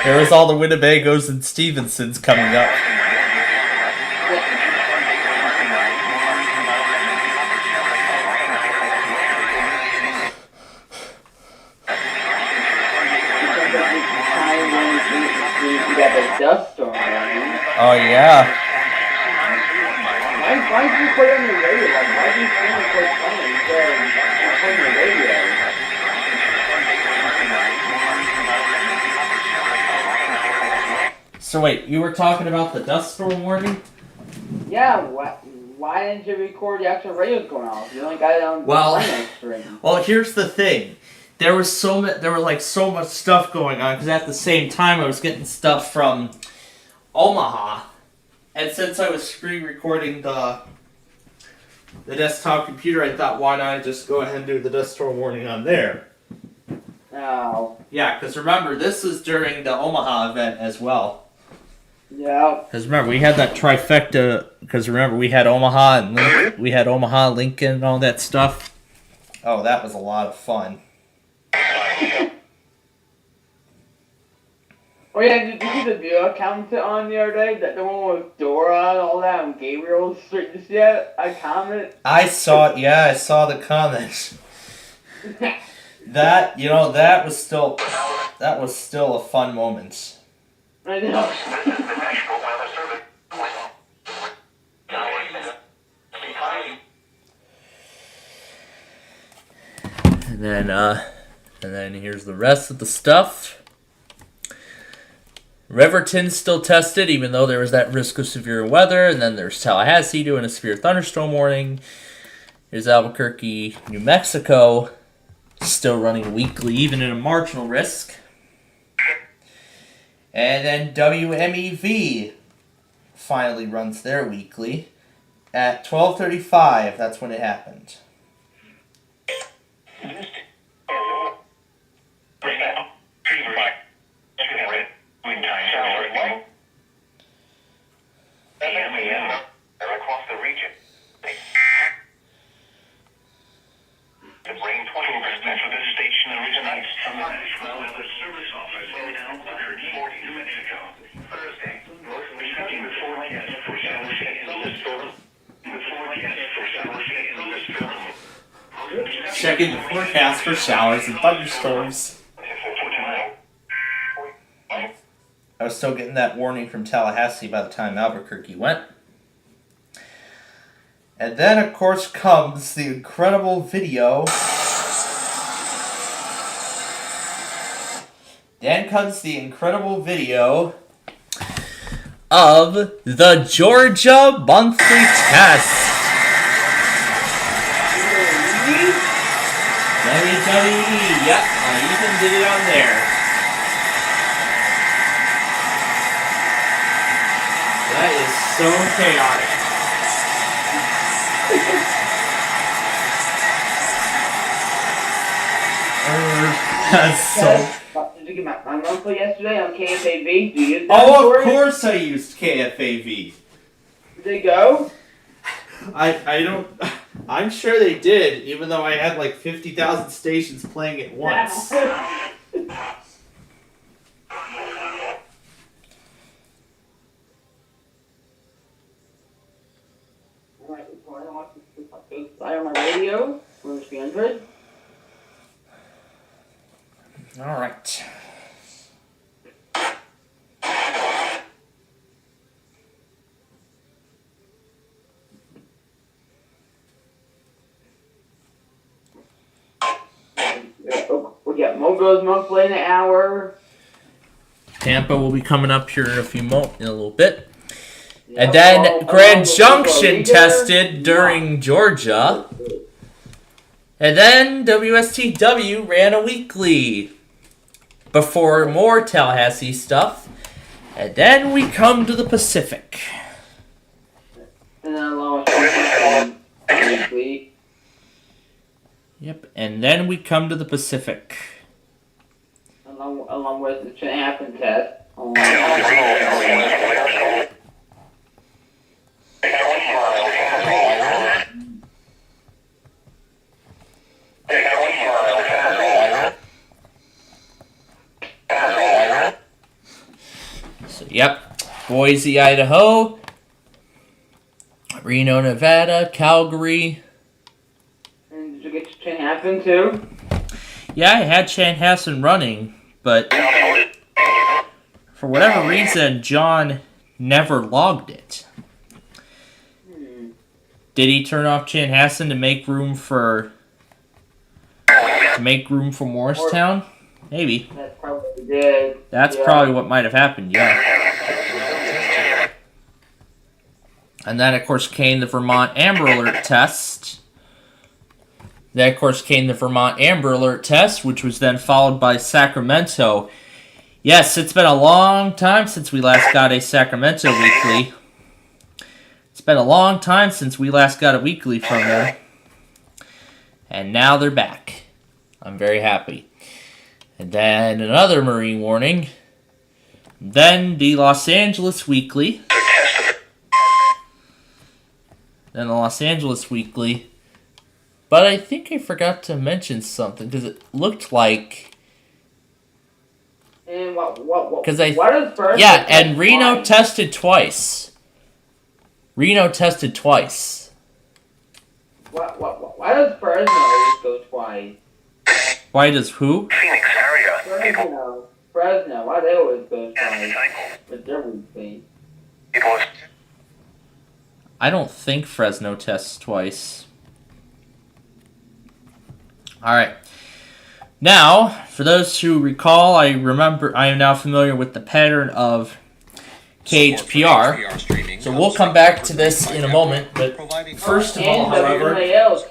There was all the Winnebagos and Stevensons coming up. Dust storm, right? Oh, yeah. Why did you put it on the radio? Like, why did you put it on the radio? So wait, you were talking about the dust storm warning? Yeah, why didn't you record the actual radio's going off? You only got it on the string. Well, here's the thing. There was so much stuff going on because at the same time I was getting stuff from Omaha, and since I was screen recording the desktop computer, I thought, why not just go ahead and do the dust storm warning on there? Oh. Yeah, because remember, this is during the Omaha event as well. Yeah. Because remember, we had that trifecta. Because remember, we had Omaha and Lincoln, and all that stuff. Oh, that was a lot of fun. Oh yeah, did you see the video account on the other day? That the one with Dora and all that and Gabriel just yet? I comment. I saw it. Yeah, I saw the comments. That was still a fun moment. I know. And then here's the rest of the stuff. Riverton's still tested, even though there was that risk of severe weather. And then there's Tallahassee doing a severe thunderstorm warning. Here's Albuquerque, New Mexico, still running weekly, even in a marginal risk. And then WMEV finally runs their weekly at 12:35. That's when it happened. Checking the forecast for showers and thunderstorms. I was still getting that warning from Tallahassee by the time Albuquerque went. And then, of course, comes the incredible video. Then comes the incredible video of the Georgia monthly test. WWE, yep, I even did it on there. That is so chaotic. That's so... Did you get my monthly yesterday on KFAV? Do you use that? Oh, of course I used KFAV. Did they go? I don't... I'm sure they did, even though I had like 50,000 stations playing at once. Alright, before I watch this, fly on my radio. Where's the Android? Alright. We got Mogo's monthly in an hour. Tampa will be coming up here in a little bit. And then Grand Junction tested during Georgia. And then WSTW ran a weekly before more Tallahassee stuff. And then we come to the Pacific. And then along with weekly. Yep, and then we come to the Pacific. Along with the Chanhassen test. So, yep, Boise, Idaho, Reno, Nevada, Calgary. And did you get Chanhassen too? Yeah, I had Chanhassen running, but for whatever reason, John never logged it. Did he turn off Chanhassen to make room for Morristown? Maybe. That's probably what he did. That's probably what might have happened, yeah. And then, of course, came the Vermont Amber Alert test. Then, of course, came the Vermont Amber Alert test, which was then followed by Sacramento. Yes, it's been a long time since we last got a Sacramento weekly. It's been a long time since we last got a weekly from them. And now they're back. I'm very happy. And then another marine warning. Then the Los Angeles weekly. Then the Los Angeles weekly. But I think I forgot to mention something because it looked like. And what is first? Yeah, and Reno tested twice. Reno tested twice. Why does Fresno always go twice? Why does who? Phoenix area. Fresno. Why they always go twice? With their weekly. I don't think Fresno tests twice. Alright. Now, for those who recall, I am now familiar with the pattern of KHPR. So we'll come back to this in a moment, but first of all, however, let's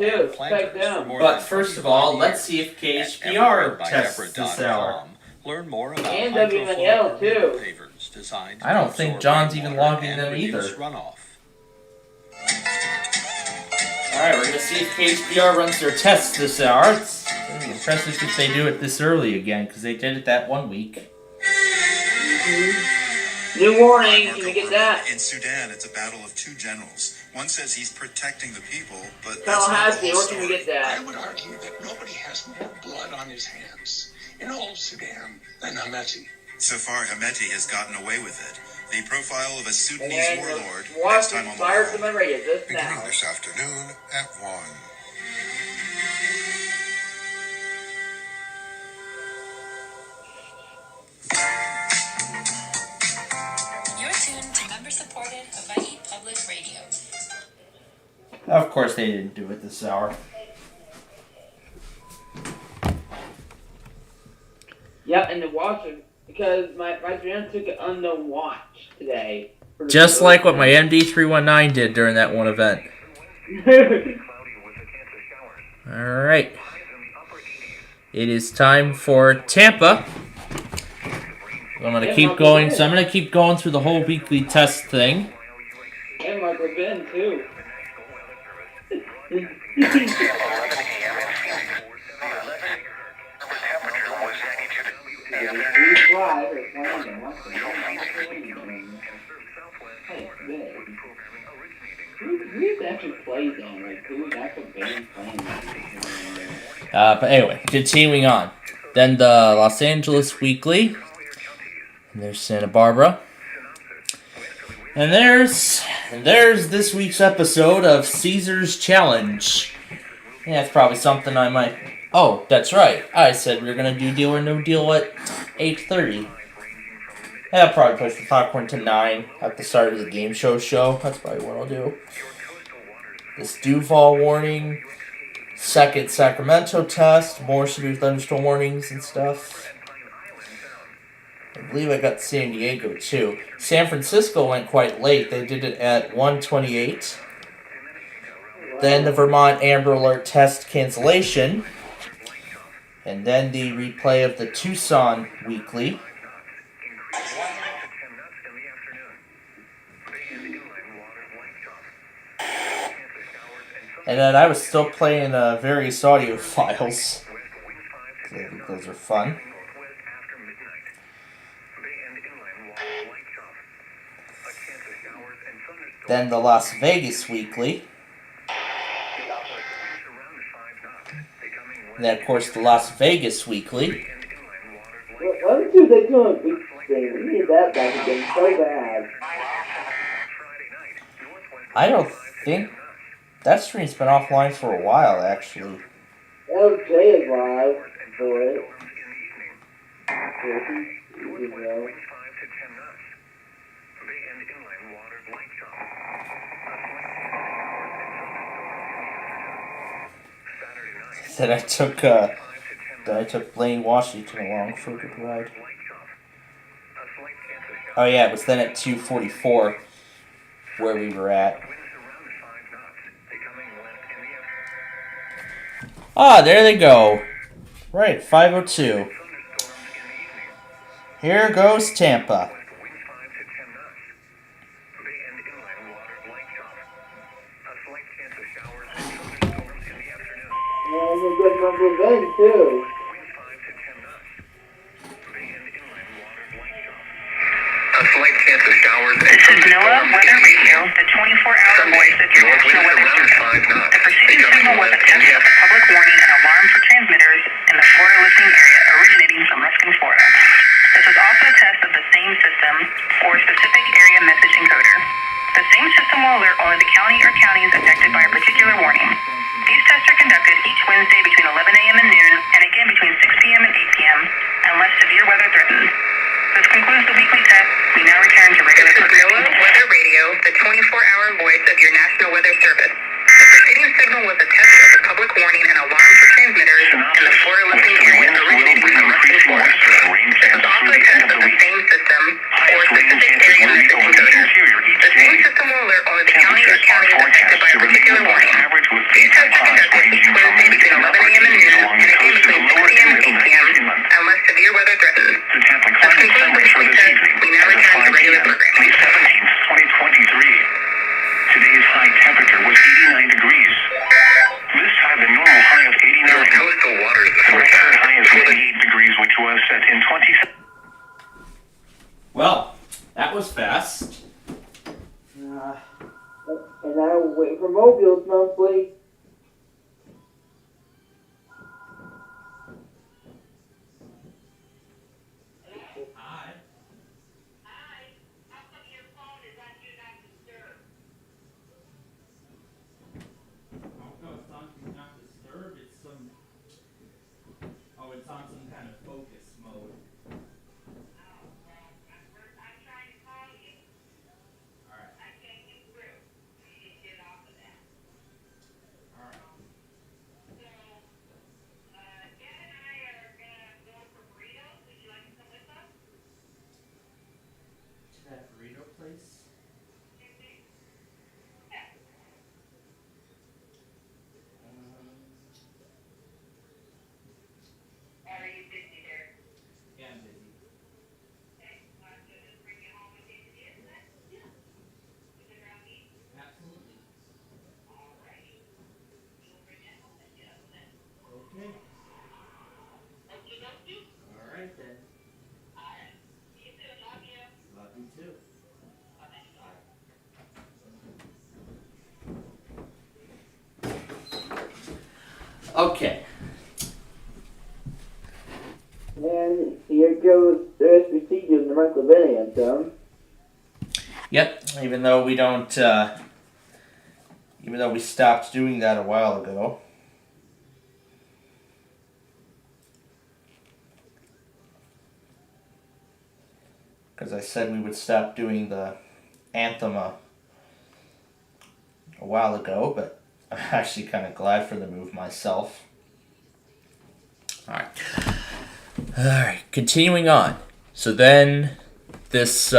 see if KHPR tests this hour. Learn more about and WNL too. I don't think John's even logging them either. Alright, we're going to see if KHPR runs their tests this hour. It's impressive if they do it this early again, because they did it that one week. New warning, can we get that? In Sudan, it's a battle of two generals. One says he's protecting the people, but Tallahassee, where can we get that? I would argue that nobody has more blood on his hands in all Sudan than Hameti. So far, Hameti has gotten away with it. The profile of a Sudanese And warlord watch next time on the fire World. from the radio just now. Beginning this afternoon at 1. Of course, they didn't do it this hour. Yep, and the watcher, because my friend took an unknown watch today. Just like what my MD319 did during that one event. Alright. It is time for Tampa. I'm going to keep going. So I'm going to keep going through the whole weekly test thing. And Marco Ben, too. But anyway, continuing on. Then the Los Angeles Weekly. And there's Santa Barbara. And there's this week's episode of Caesar's Challenge. Yeah, that's probably something I might... Oh, that's right. I said we were going to do Deal or No Deal at 8:30. Yeah, I'll probably push the popcorn to 9 at the start of the game show. That's probably what I'll do. This Duval warning. Second Sacramento test. More severe thunderstorm warnings and stuff. I believe I got San Diego too. San Francisco went quite late. They did it at 1:28. Then the Vermont Amber Alert test cancellation. And then the replay of the Tucson Weekly. And then I was still playing various audio files. I think those are fun. Then the Las Vegas Weekly. And then, of course, the Las Vegas Weekly. Why don't they do a week thing? We need that back again so bad. I don't think... That stream's been offline for a while, actually. LJ is live for it. That I took Blaine Washington along for a good ride. Oh yeah, it was then at 2:44 where we were at. Ah, there they go. Right, 5:02. Here goes Tampa. And a good number of men, too. A slight chance of showers. This is NOAA Weather Radio, the 24-hour voice of your National Weather Service. The preceding signal was a test of the public warning and alarm for transmitters in the Florida listening area originating from Ruskin, Florida. This was also a test of the same system or specific area message encoder. The same system will alert only the county or counties affected by a particular warning. These tests are conducted each Wednesday between 11 a.m. and noon, and again between 6 p.m. and 8 p.m., unless severe weather threatens. This concludes the weekly test. We now return to regular programming. NOAA Weather Radio, the 24-hour voice of your National Weather Service. The preceding signal was a test of the public warning and alarm for transmitters in the Florida listening area originating from Ruskin, Florida. This was also a test of the same system or specific area message encoder. The same system will alert only the county or counties affected by a particular warning. These tests are conducted each Wednesday between 11 a.m. and noon, and again between 6 p.m. and 8 p.m., unless severe weather threatens. This concludes the weekly test. We now return to regular programming. May 17th, 2023. Today's high temperature was 89 degrees. This had the normal high of 89. Coastal waters. The record high is 88 degrees, which was set in 27. Well, that was fast. And now we're waiting for mobiles monthly. It's on some kind of focus mode. Alright. Okay. And here goes the SPC doing the Michael Benny anthem. Yep, even though we don't, even though we stopped doing that a while ago. Because I said we would stop doing the anthem a while ago, but I'm actually kind of glad for the move myself. Alright, continuing on. So then, this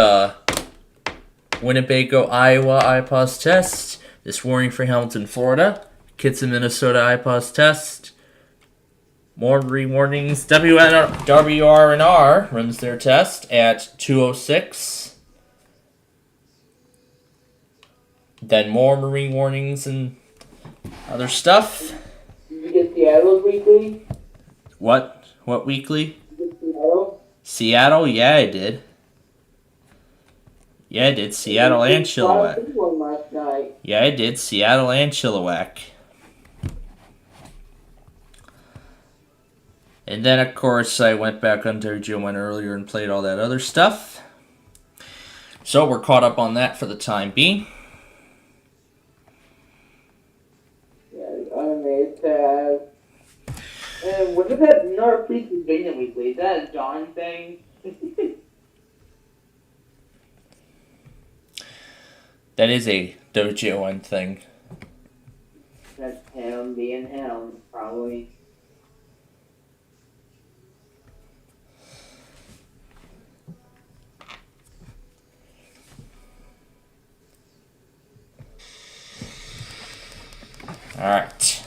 Winnebago, Iowa IPAWS test, this warning for Hamilton, Florida, Kitson, Minnesota IPAWS test, more warnings. WRNR runs their test at 2:06. Then more marine warnings and other stuff. Did you get Seattle's weekly? What? What weekly? Seattle? Seattle? Yeah, I did. Yeah, I did. Seattle and Chilliwack. Last night. Yeah, I did. Seattle and Chilliwack. And then, of course, I went back on WGO1 earlier and played all that other stuff. So we're caught up on that for the time being. Yeah, the automated tab. And what about another Pennsylvania weekly? Is that a John thing? That is a WGO1 thing. That's him being him, probably. Alright.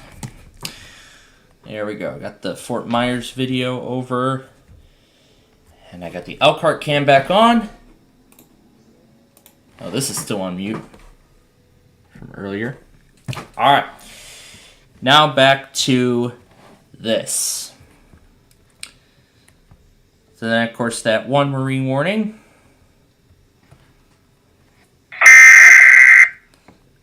There we go. Got the Fort Myers video over. And I got the Elkhart cam back on. Oh, this is still on mute from earlier. Alright. Now back to this. So then, of course, that one marine warning.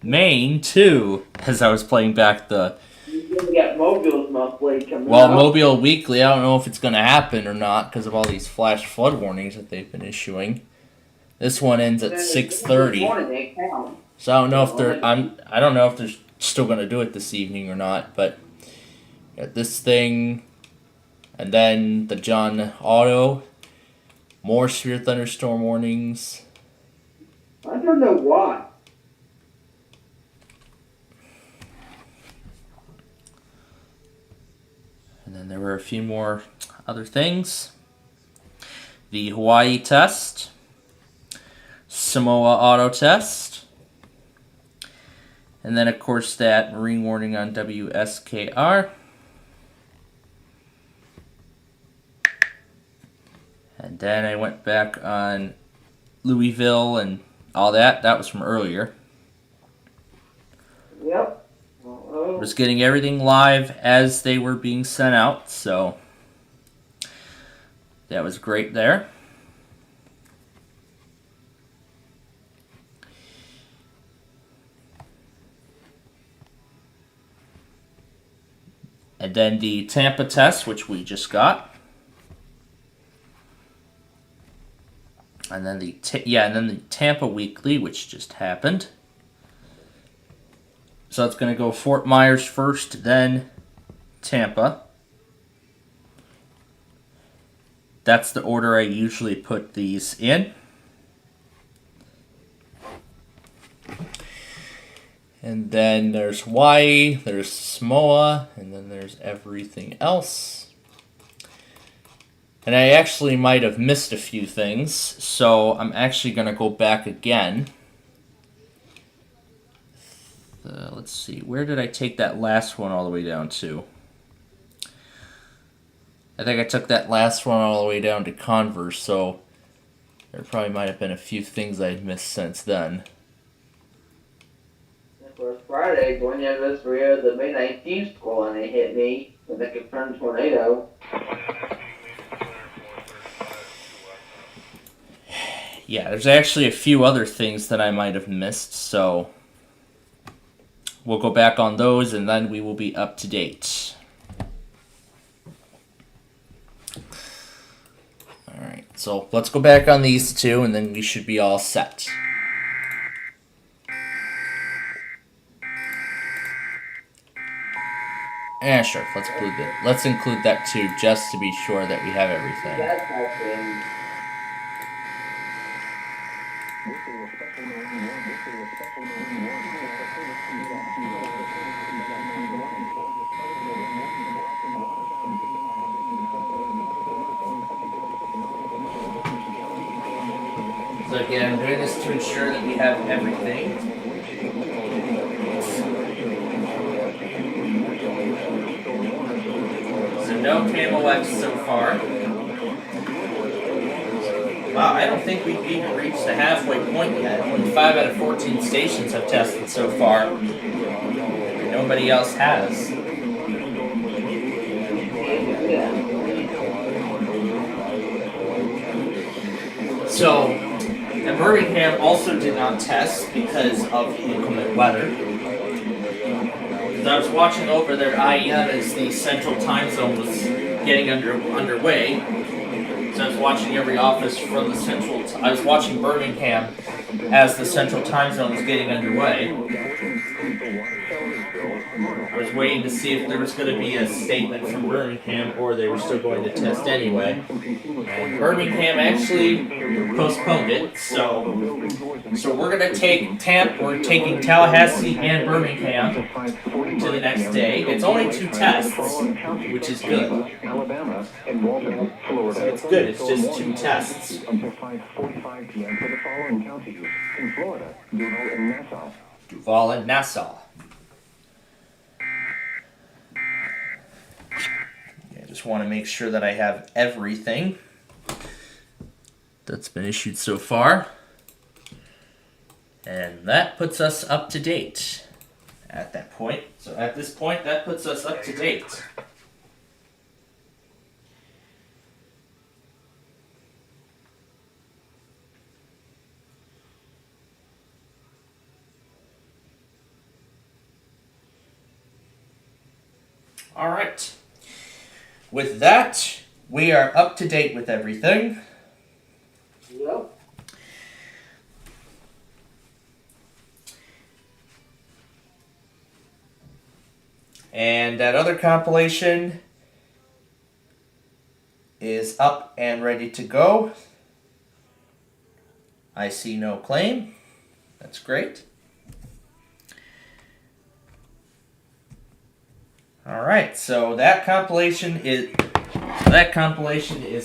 Maine, too, as I was playing back the... We got Mobile's monthly coming Well, out. Mobile Weekly, I don't know if it's going to happen or not because of all these flash flood warnings that they've been issuing. This one ends at 6:30. So I don't know if I don't know if they're still going to do it this evening or not, but got this thing, and then the John Auto, more severe thunderstorm warnings. I don't know why. And then there were a few more other things. The Hawaii test, Samoa auto test, and then of course that marine warning on WSKR. And then I went back on Louisville and all that. That was from earlier. Yep. Was getting everything live as they were being sent out, so that was great there. And then the Tampa test, which we just got. And then the Tampa weekly, which just happened. So it's going to go Fort Myers first, then Tampa. That's the order I usually put these in. And then there's Hawaii, there's Samoa, and then there's everything else. And I actually might have missed a few things, so I'm actually going to go back again. Let's see, where did I take that last one all the way down to? I think I took that last one all the way down to Converse, so there probably might have been a few things I had missed since then. For Friday, going to anniversary of the May 19th squall, and it hit me with a confirmed tornado. Yeah, there's actually a few other things that I might have missed, so we'll go back on those and then we will be up to date. So let's go back on these two, and then we should be all set. Yeah, sure. Let's include that too, just to be sure that we have everything. That's happening. So again, I'm doing this to ensure that we have everything. So no KMOX so far. Wow, I don't think we've even reached the halfway point yet. Only 5 out of 14 stations have tested so far. Nobody else has. So, and Birmingham also did not test because of the inclement weather. As I was watching over their IEM as the central time zone was getting underway. So I was watching every office from the central. I was watching Birmingham as the central time zone was getting underway. I was waiting to see if there was going to be a statement from Birmingham or they were still going to test anyway. And Birmingham actually postponed it, so we're going to take we're taking Tallahassee and Birmingham to the next day. It's only 2 tests, which is good. So it's good, it's just 2 tests. Until 5:45 p.m. for the following counties in Florida, Duval and Nassau. Duval and Nassau. I just want to make sure that I have everything that's been issued so far. And that puts us up to date at that point. So at this point, that puts us up to date. All right. With that, we are up to date with everything. Yep. And that other compilation is up and ready to go. I see no claim. That's great. All right, so that compilation is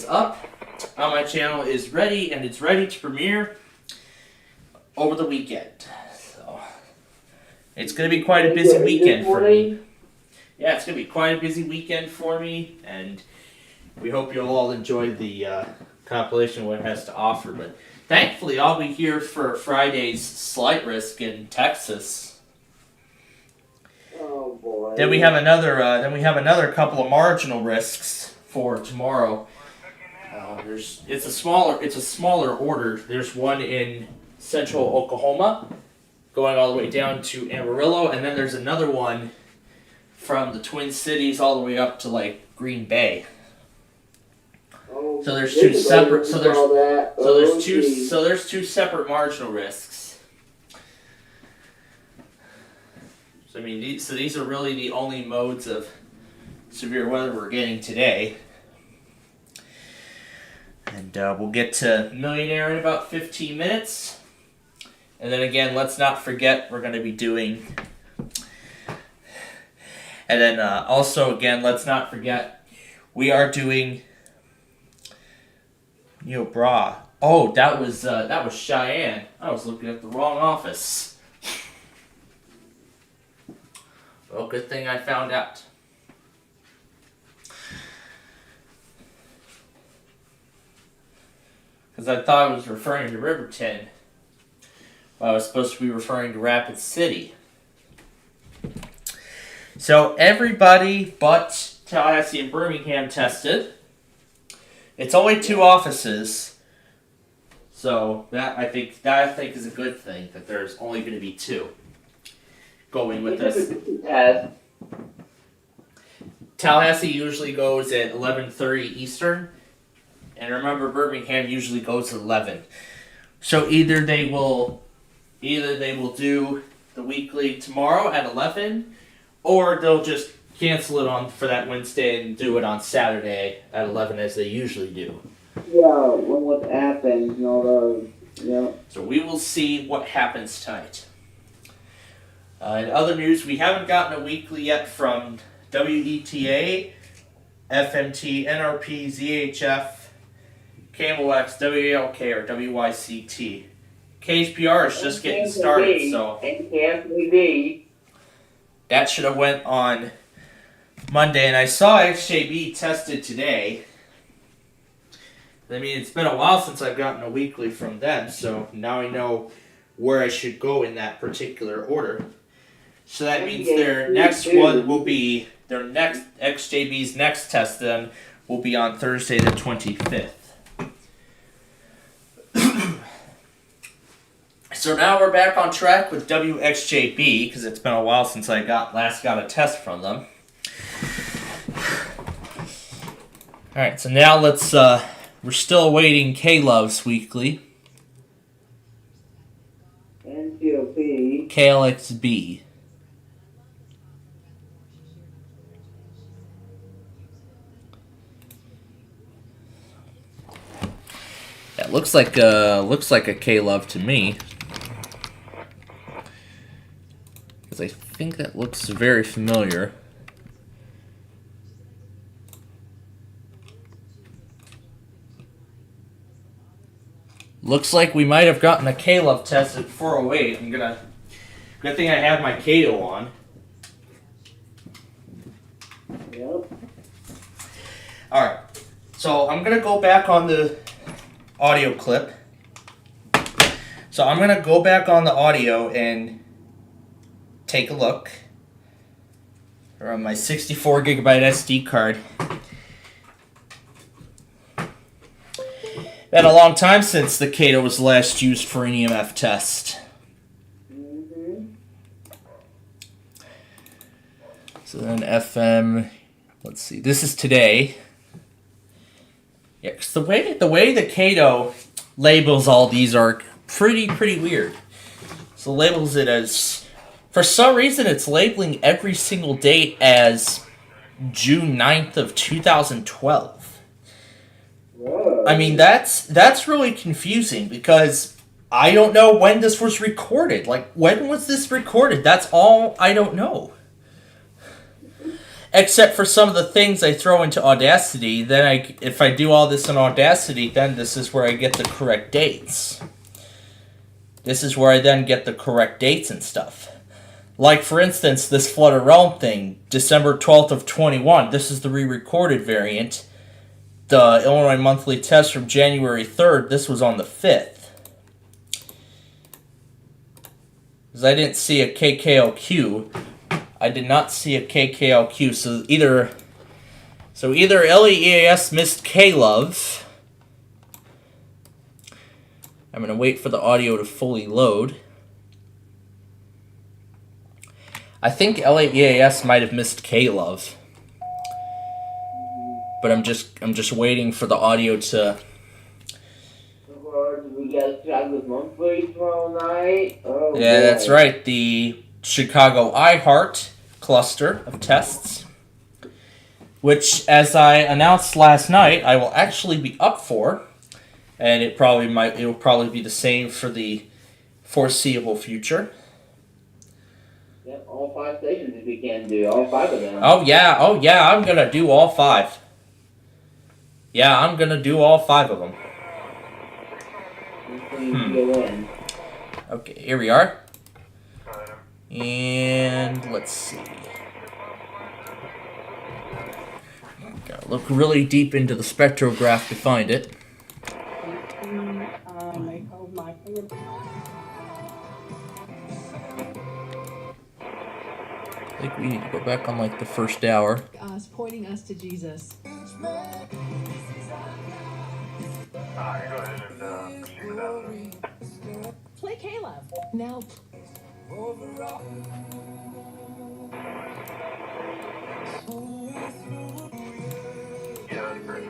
up on my channel, is ready, and it's ready to premiere over the weekend. So it's going to be quite a busy weekend for me. Yeah, it's going to be quite a busy weekend for me, and we hope you'll all enjoy the compilation, what it has to offer. But thankfully, I'll be here for Friday's Slight Risk in Texas. Oh boy. Then we have another couple of marginal risks for tomorrow. It's a smaller order. There's one in central Oklahoma, going all the way down to Amarillo, and then there's another one from the Twin Cities all the way up to like Green Bay. Oh, So there's two separate. So there's two separate marginal risks. So I mean, these are really the only modes of severe weather we're getting today. And we'll get to Millionaire in about 15 minutes. And then again, let's not forget we're going to be doing. And then also again, let's not forget we are doing. Bra. Oh, that was Cheyenne. I was looking at the wrong office. Well, good thing I found out. Because I thought I was referring to Riverton. Well, I was supposed to be referring to Rapid City. So everybody but Tallahassee and Birmingham tested. It's only 2 offices, so that I think is a good thing that there's only going to be 2 going with this. Tallahassee usually goes at 11:30 Eastern, And remember, Birmingham usually goes 11. So either they will do the weekly tomorrow at 11, or they'll just cancel it on for that Wednesday and do it on Saturday at 11 as they usually do. Yeah, what happens, yeah. So we will see what happens tonight. In other news, we haven't gotten a weekly yet from WETA, FMT, NRP, ZHF, KMOX, WALK, or WYCT. KHPR is just getting started, so that should have went on Monday, and I saw XJB tested today. I mean, it's been a while since I've gotten a weekly from them, so now I know where I should go in that particular order. So that means their next one will be, XJB's next test then will be on Thursday the 25th. So now we're back on track with WXJB, because it's been a while since I last got a test from them. Alright, so now let's, we're still awaiting K-Love's weekly. NCOP. KLXB. That looks like a K-Love to me. Because I think that looks very familiar. Looks like we might have gotten a K-Love test at 408. Good thing I have my Kato on. Yep. Alright. So I'm gonna go back on the audio clip. So I'm gonna go back on the audio and take a look. Or on my 64 gigabyte SD card. Been a long time since the Kato was last used for an EMF test. So then FM, let's see, this is today. Yeah, 'cause the way the Kato labels all these are pretty weird. So labels it as, for some reason it's labeling every single date as June 9th of 2012. I mean, that's really confusing because I don't know when this was recorded. Like, when was this recorded? That's all I don't know. Except for some of the things I throw into Audacity, then if I do all this in Audacity, then this is where I get the correct dates. This is where I then get the correct dates and stuff. Like, for instance, this Flooded Realm thing, December 12th of 21. This is the re-recorded variant. The Illinois Monthly Test from January 3rd, this was on the 5th. Because I didn't see a KKLQ. I did not see a KKLQ, so either LEEAS missed K-Love. I'm going to wait for the audio to fully load. I think LEEAS might have missed K-Love. But I'm just waiting for the audio to. We got Chicago's monthly tomorrow night. Oh, yeah, boy. That's right. The Chicago iHeart cluster of tests, which, as I announced last night, I will actually be up for, and it will probably be the same for the foreseeable future. Yep, all 5 stations if we can do all 5 of them. Oh yeah, I'm gonna do all 5. Yeah, I'm gonna do all 5 of them. Okay, here we are. And let's see. Gotta look really deep into the spectrograph to find it. I think we need to go back on like the first hour. Pointing us to Jesus. Go ahead and proceed with that. Play Caleb. Now. Yeah, that's great.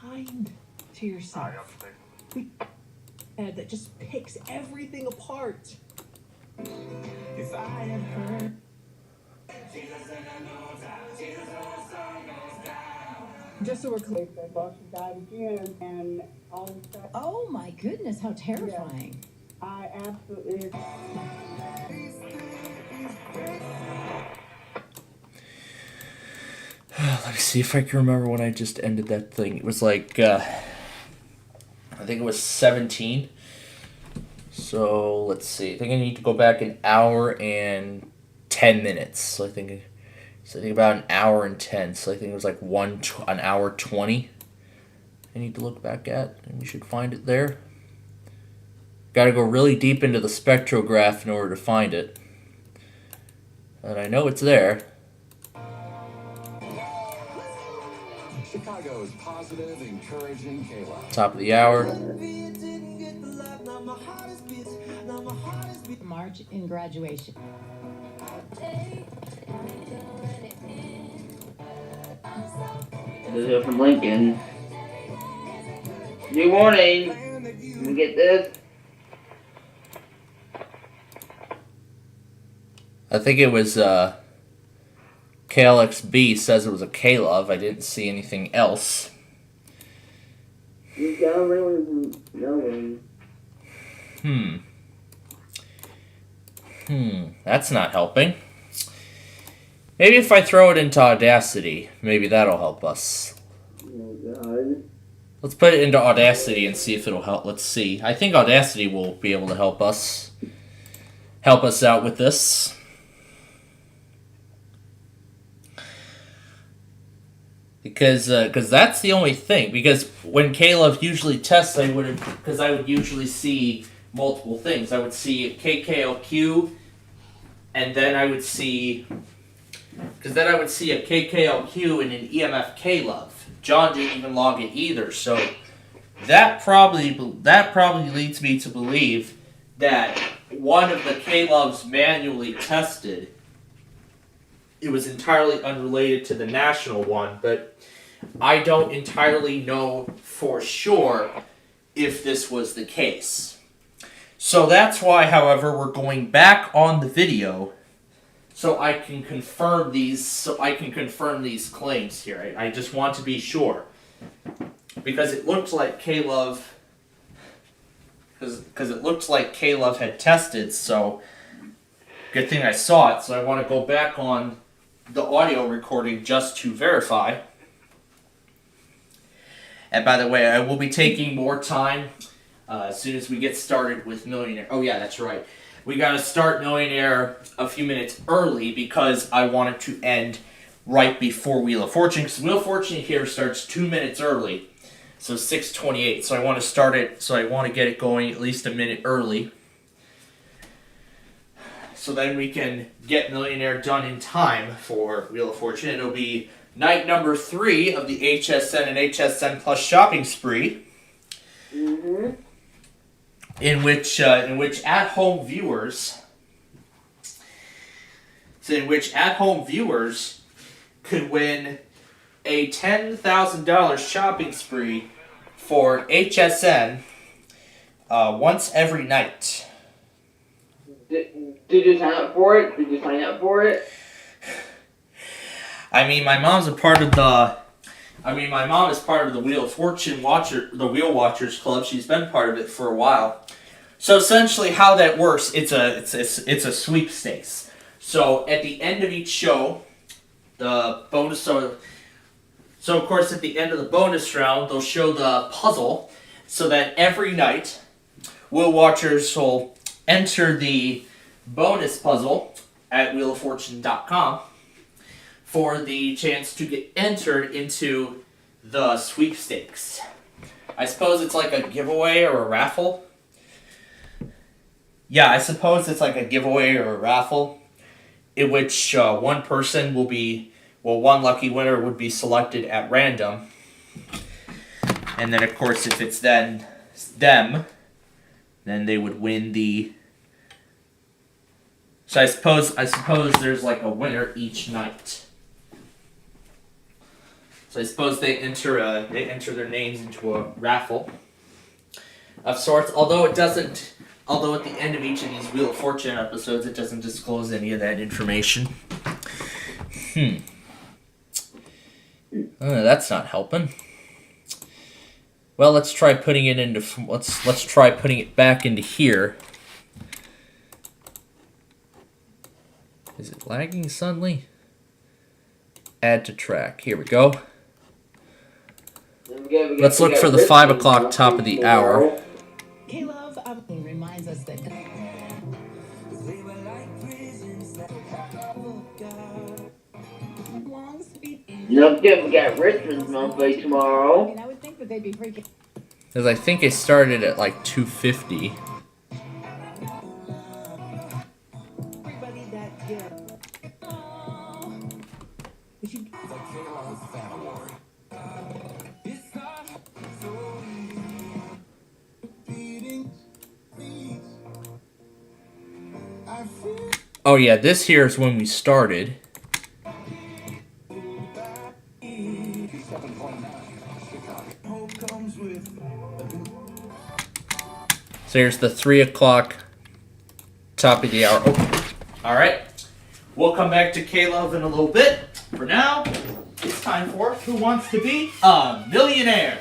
God, kind to yourself. That just picks everything apart. If I had heard. Just so we're clear, the boss died again, and all of a sudden. Oh my goodness, how terrifying. Yeah, I absolutely. Let me see if I can remember when I just ended that thing. It was like, I think it was 17. So, let's see. I think I need to go back an hour and 10 minutes. So I think about an hour and 10. So I think it was like an hour 20. I need to look back at, and we should find it there. Got to go really deep into the spectrograph in order to find it. And I know it's there. Chicago's positive, encouraging Kayla. Top of the hour. March in graduation. This is from Lincoln. Good morning. Can we get this? I think it was, KLXB says it was a K-Love. I didn't see anything else. You got really knowing. That's not helping. Maybe if I throw it into Audacity, maybe that'll help us. Oh, God. Let's put it into Audacity and see if it'll help. Let's see. I think Audacity will be able to help us out with this. Because that's the only thing. Because when Caleb usually tests, I would usually see multiple things. I would see a KKLQ, and then I would see a KKLQ and an EMF K-Love. John didn't even log it either, so that probably leads me to believe that one of the K-Loves manually tested. It was entirely unrelated to the national one, but I don't entirely know for sure if this was the case. So that's why, however, we're going back on the video so I can confirm these claims here. I just want to be sure. Because it looked like K-Love had tested, so good thing I saw it, so I want to go back on the audio recording just to verify. And by the way, I will be taking more time as soon as we get started with Millionaire. Oh yeah, that's right. We got to start Millionaire a few minutes early because I wanted to end right before Wheel of Fortune. Because Wheel of Fortune here starts 2 minutes early, so 6:28. So I want to start it. So I want to get it going at least a minute early. So then we can get Millionaire done in time for Wheel of Fortune. It'll be night number 3 of the HSN and HSN Plus shopping spree. Mm-hmm. In which at-home viewers could win a $10,000 shopping spree for HSN once every night. Did you sign up for it? I mean, my mom is part of the Wheel of Fortune the Wheel Watchers Club. She's been part of it for a while. So essentially, how that works, it's a sweepstakes. So at the end of each show, the bonus. So of course, at the end of the bonus round, they'll show the puzzle, so that every night, Wheel Watchers will enter the bonus puzzle at wheeloffortune.com for the chance to get entered into the sweepstakes. I suppose it's like a giveaway or a raffle. Yeah, I suppose it's like a giveaway or a raffle in which one lucky winner would be selected at random. And then, of course, if it's then them, then they would win the... So I suppose there's like a winner each night. So I suppose they enter their names into a raffle of sorts. Although at the end of each of these Wheel of Fortune episodes, it doesn't disclose any of that information. That's not helping. Well, let's try putting it into. Let's try putting it back into here. Is it lagging suddenly? Add to track. Here we go. Let's look for the 5 o'clock top of the hour. K-Love reminds us that. Don't forget we got Richmond's monthly tomorrow. I would think that they'd be freaking. Because I think I started at like 250. Oh yeah, this here is when we started. So here's the 3 o'clock top of the hour. Oh. Alright. We'll come back to K-Love in a little bit. For now, it's time for Who Wants to Be a Millionaire?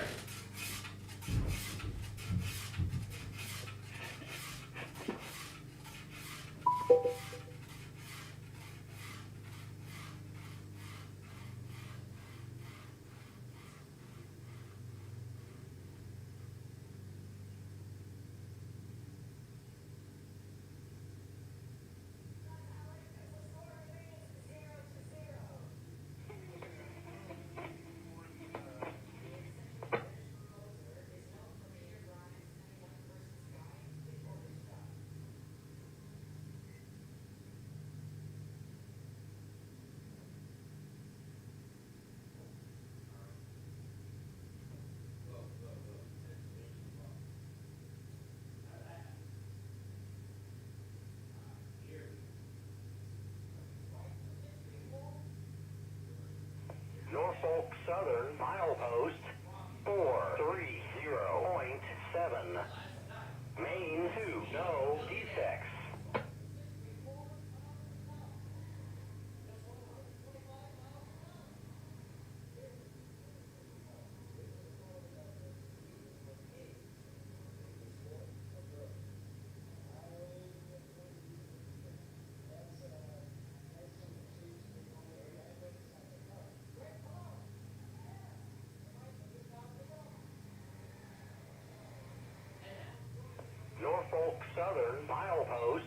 Norfolk Southern milepost 430.7. Main 2, no defects. Norfolk Southern milepost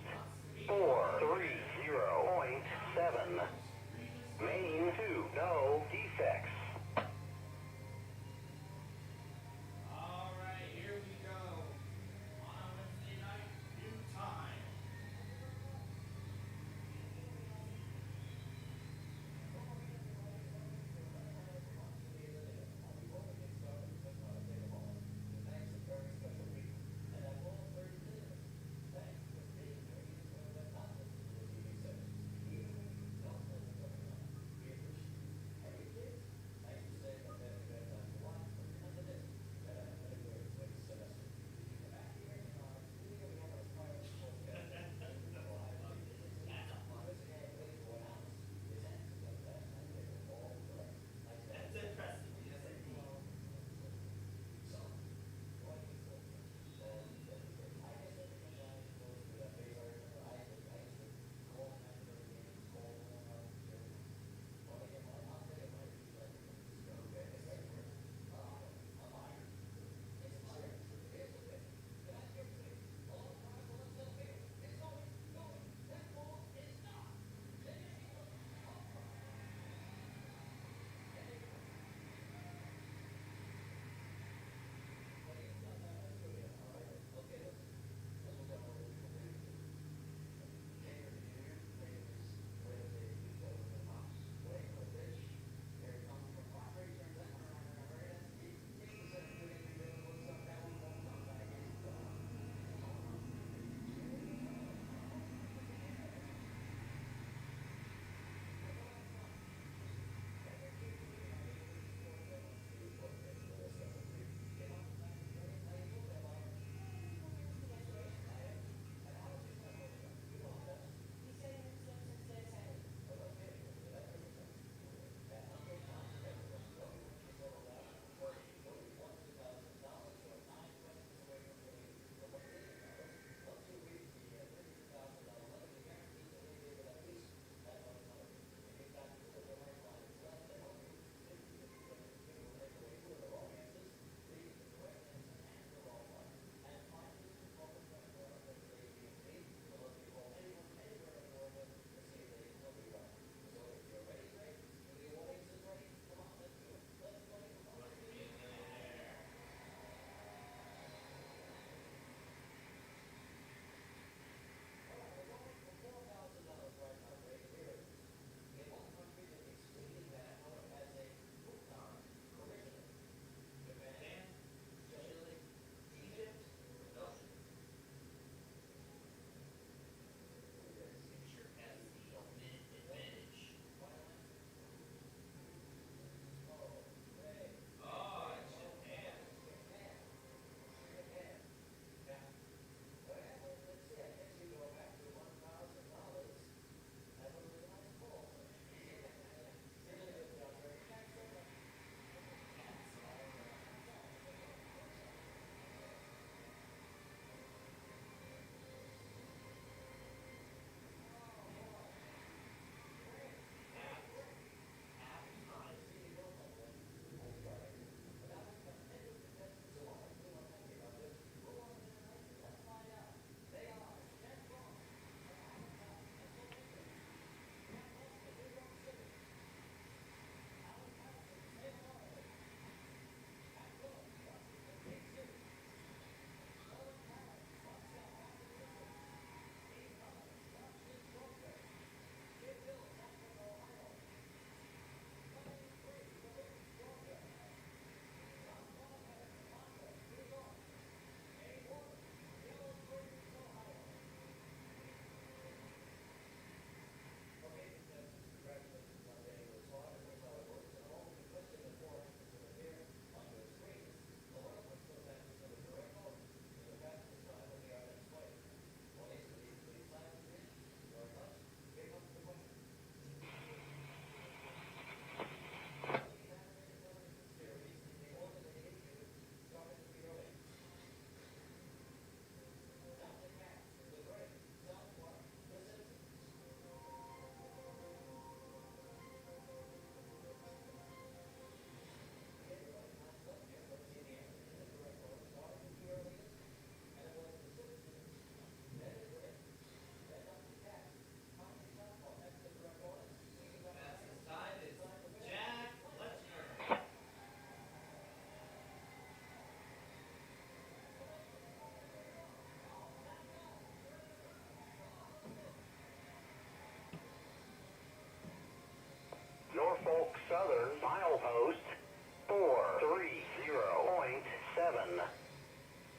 430.7. Main 2, no defects. Alright, here we go. On a Wednesday night, new time. Thanks, a very special week. And that will 30 minutes. Thanks for being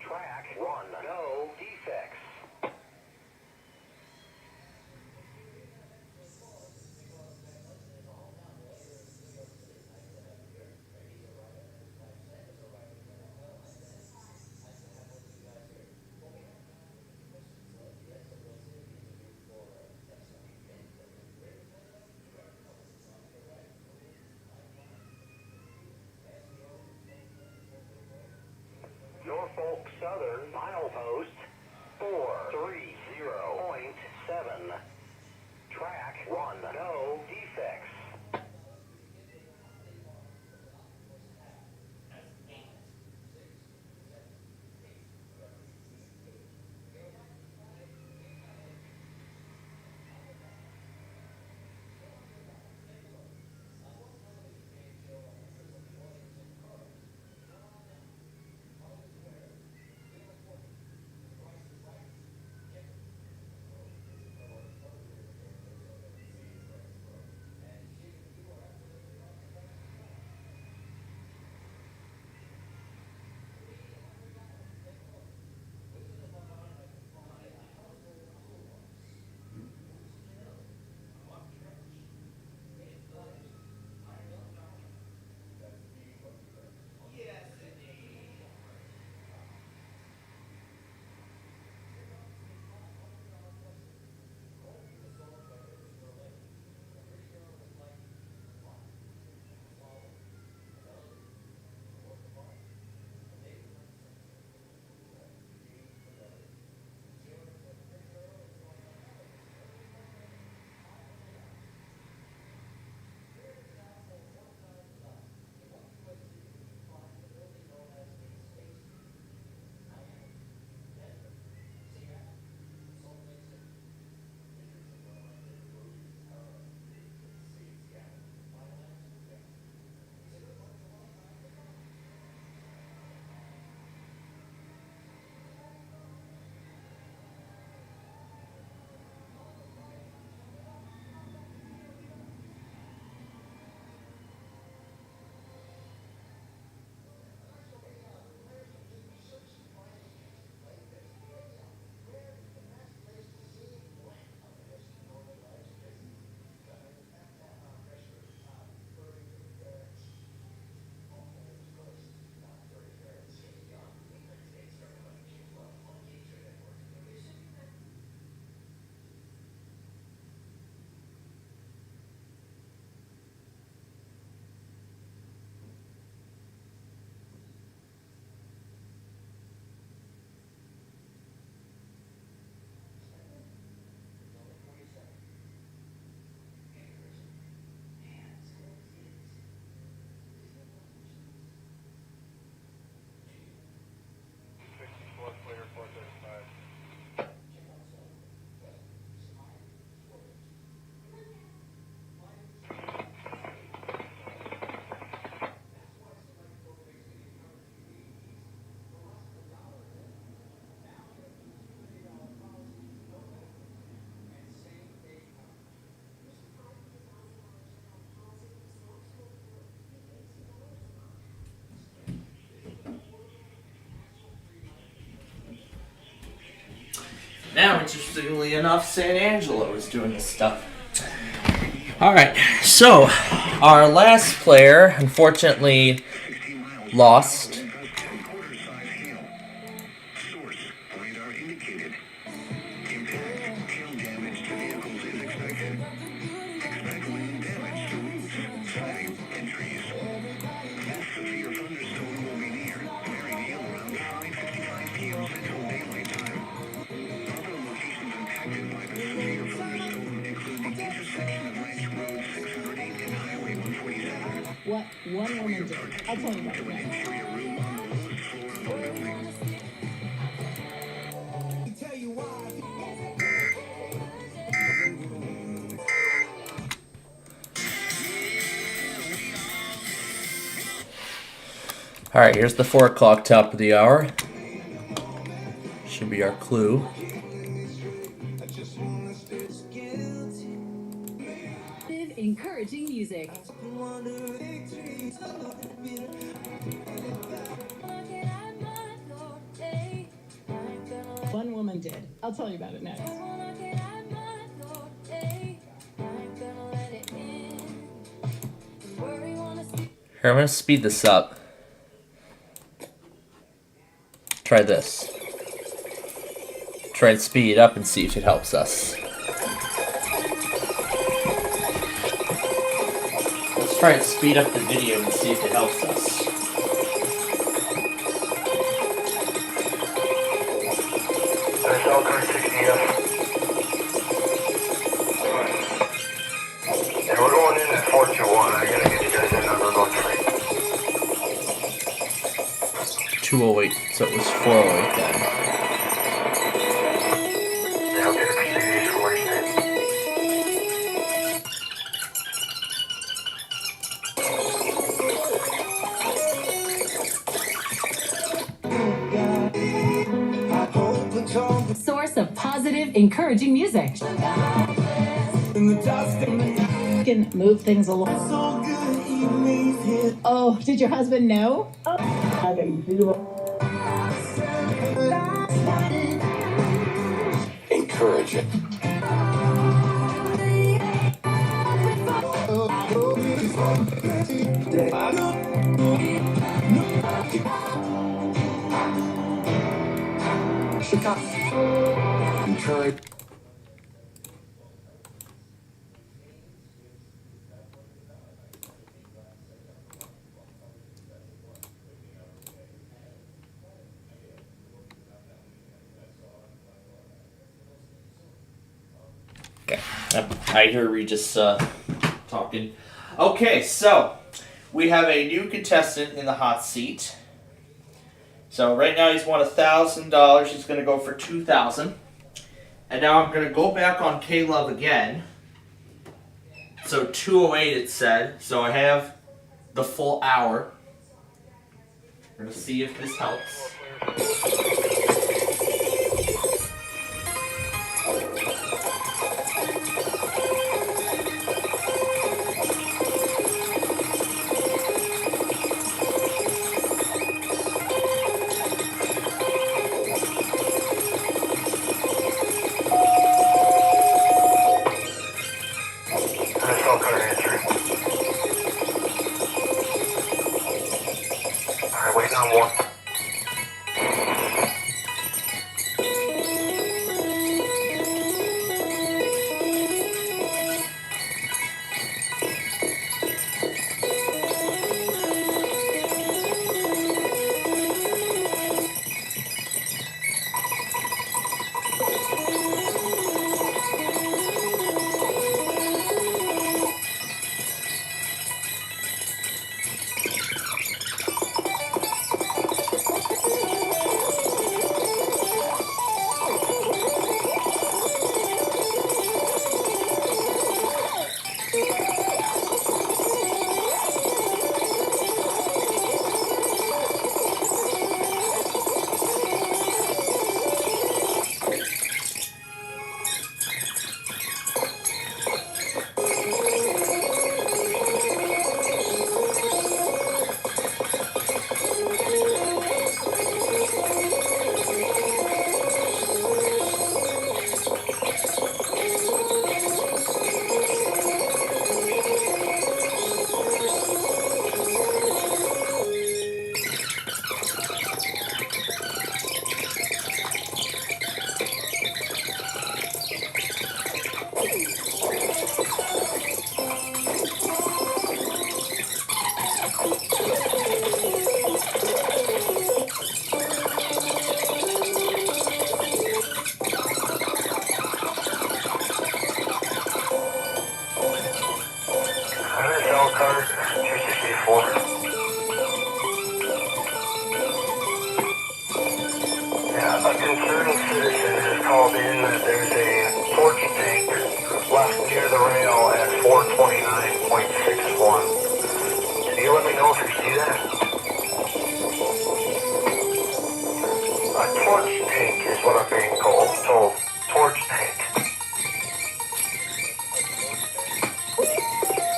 Track 1, no defects. Norfolk Southern milepost 430.7. Track 1, no defects. Now, interestingly enough, San Angelo is doing this stuff. Alright, so our last player unfortunately lost. What one woman did. I'll tell you about it. Alright, here's the 4 o'clock top of the hour. Should be our clue. Encouraging music. one did. I'll tell you about it next. Here, I'm gonna speed this up. Try this. Try and speed it up and see if it helps us. Let's try and speed up the video and see if it helps us. There's all current 60F. And we're going in at 421. I gotta get you guys in number going straight. 208, so it was 408 then. Yeah, I'll get a procedures for where you stand. Source of positive, encouraging music. Can move things along. Oh, did your husband know? Encourage it. Encourage. Okay, I hear Regis talking. Okay, so we have a new contestant in the hot seat. So right now he's won $1,000. He's going to go for $2,000. And now I'm going to go back on K-Love again. So 208 it said. So I have the full hour. We're going to see if this helps. A concerned citizen has called in that there's a torch tank left near the rail at 429.61. Can you let me know if you see that? A torch tank is what I'm being told. Torch tank.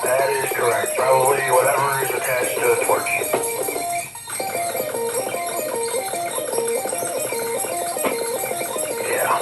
That is correct. Probably whatever is attached to the torch. Yeah.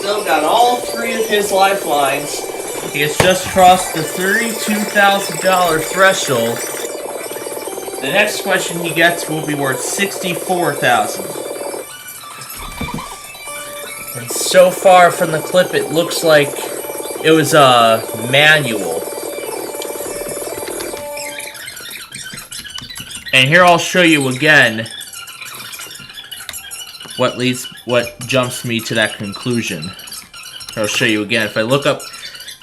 still got all 3 of his lifelines. He has just crossed the $32,000 threshold. The next question he gets will be worth $64,000. And so far from the clip, it looks like it was a manual. And here I'll show you again what jumps me to that conclusion. I'll show you again. If I look up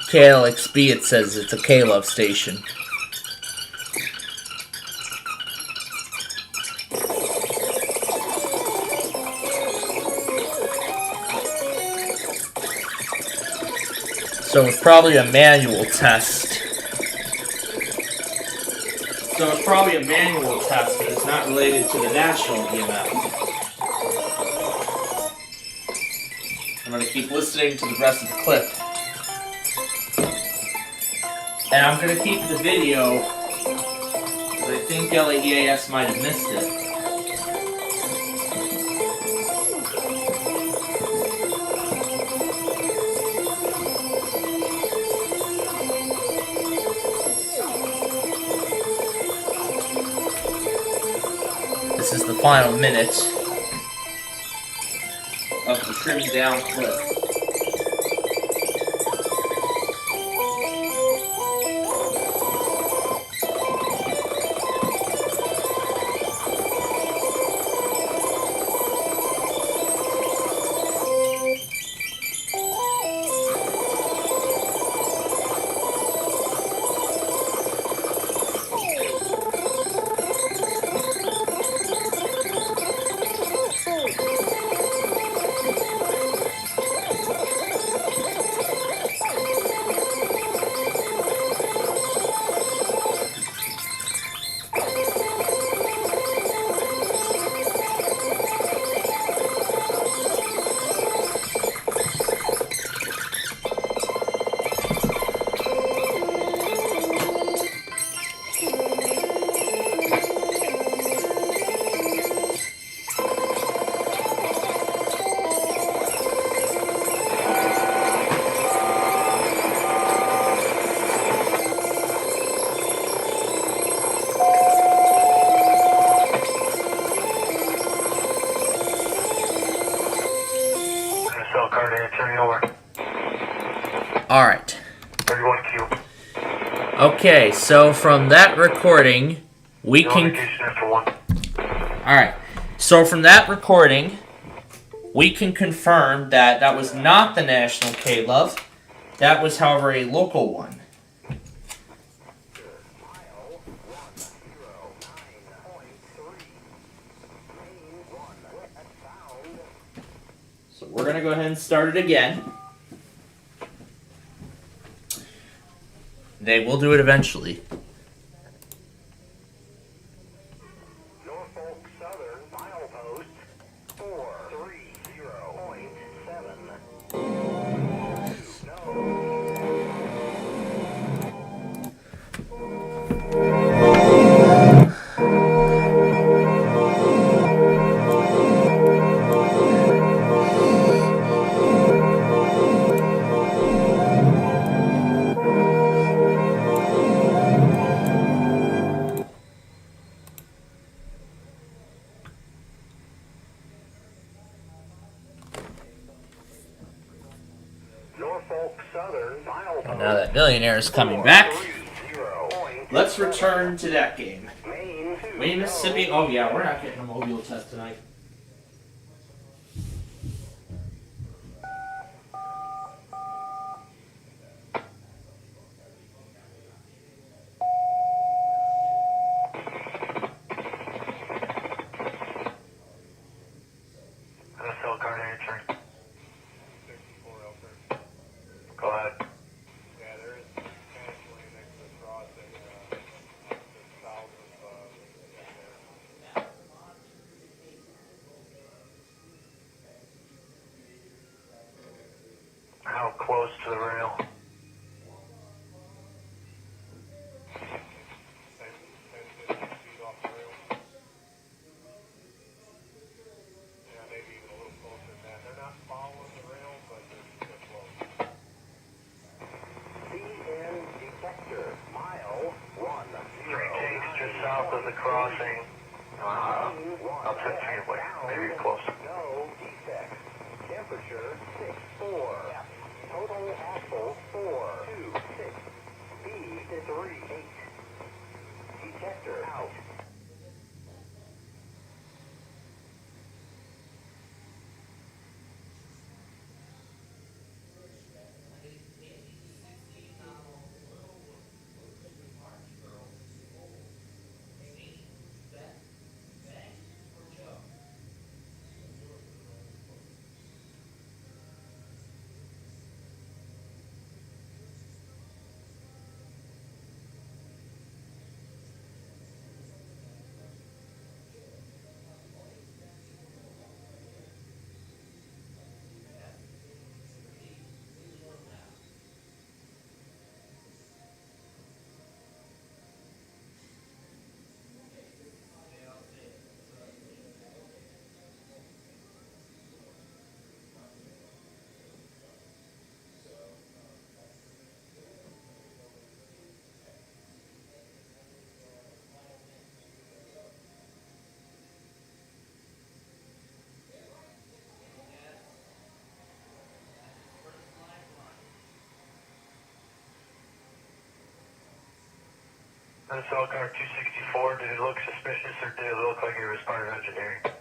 KLXB, it says it's a K-Love station. So it's probably a manual test. So it's probably a manual test, but it's not related to the national EMF. I'm going to keep listening to the rest of the clip. And I'm going to keep the video, because I think LAEAS might have missed it. This is the final minute of the trimmed down clip. Alright. Okay, so from that recording, we can... Alright, so from that recording, we can confirm that that was not the national K-Love. That was, however, a local one. So we're going to go ahead and start it again. They will do it eventually. Norfolk Southern milepost 430.7. Now that millionaire is coming back, let's return to that game. Maine, Mississippi. Oh yeah, we're not getting a mobile test tonight. Go ahead. How close to the rail? crossing up 10 feet away. Maybe you're close. No defects. Temperature 6.4. Total axle 4.26. Speed 3.8. Detector out. This cell car 264, did it look suspicious or did it look like it was part of engineering?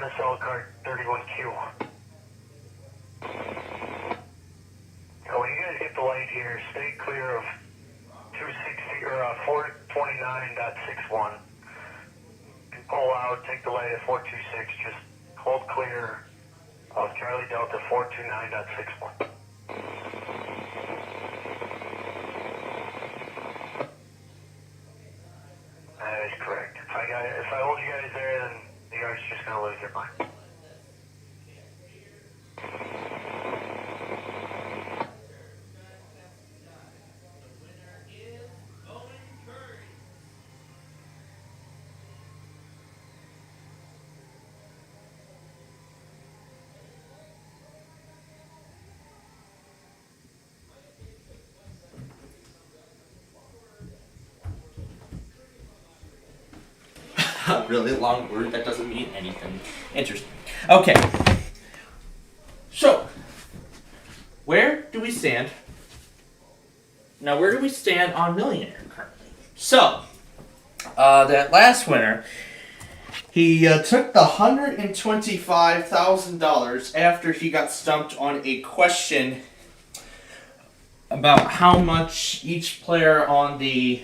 MSL card 31Q. Now, when you guys get the light here, stay clear of 260 or 429.61. Pull out, take the light at 426. Just hold clear of Charlie Delta 429.61. That is correct. If I hold you guys there, then the yard's just gonna lose their mind. A really long word that doesn't mean anything. Interesting. Okay. So, where do we stand? Now, where do we stand on Millionaire currently? So, that last winner, he took the $125,000 after he got stumped on a question about how much each player on the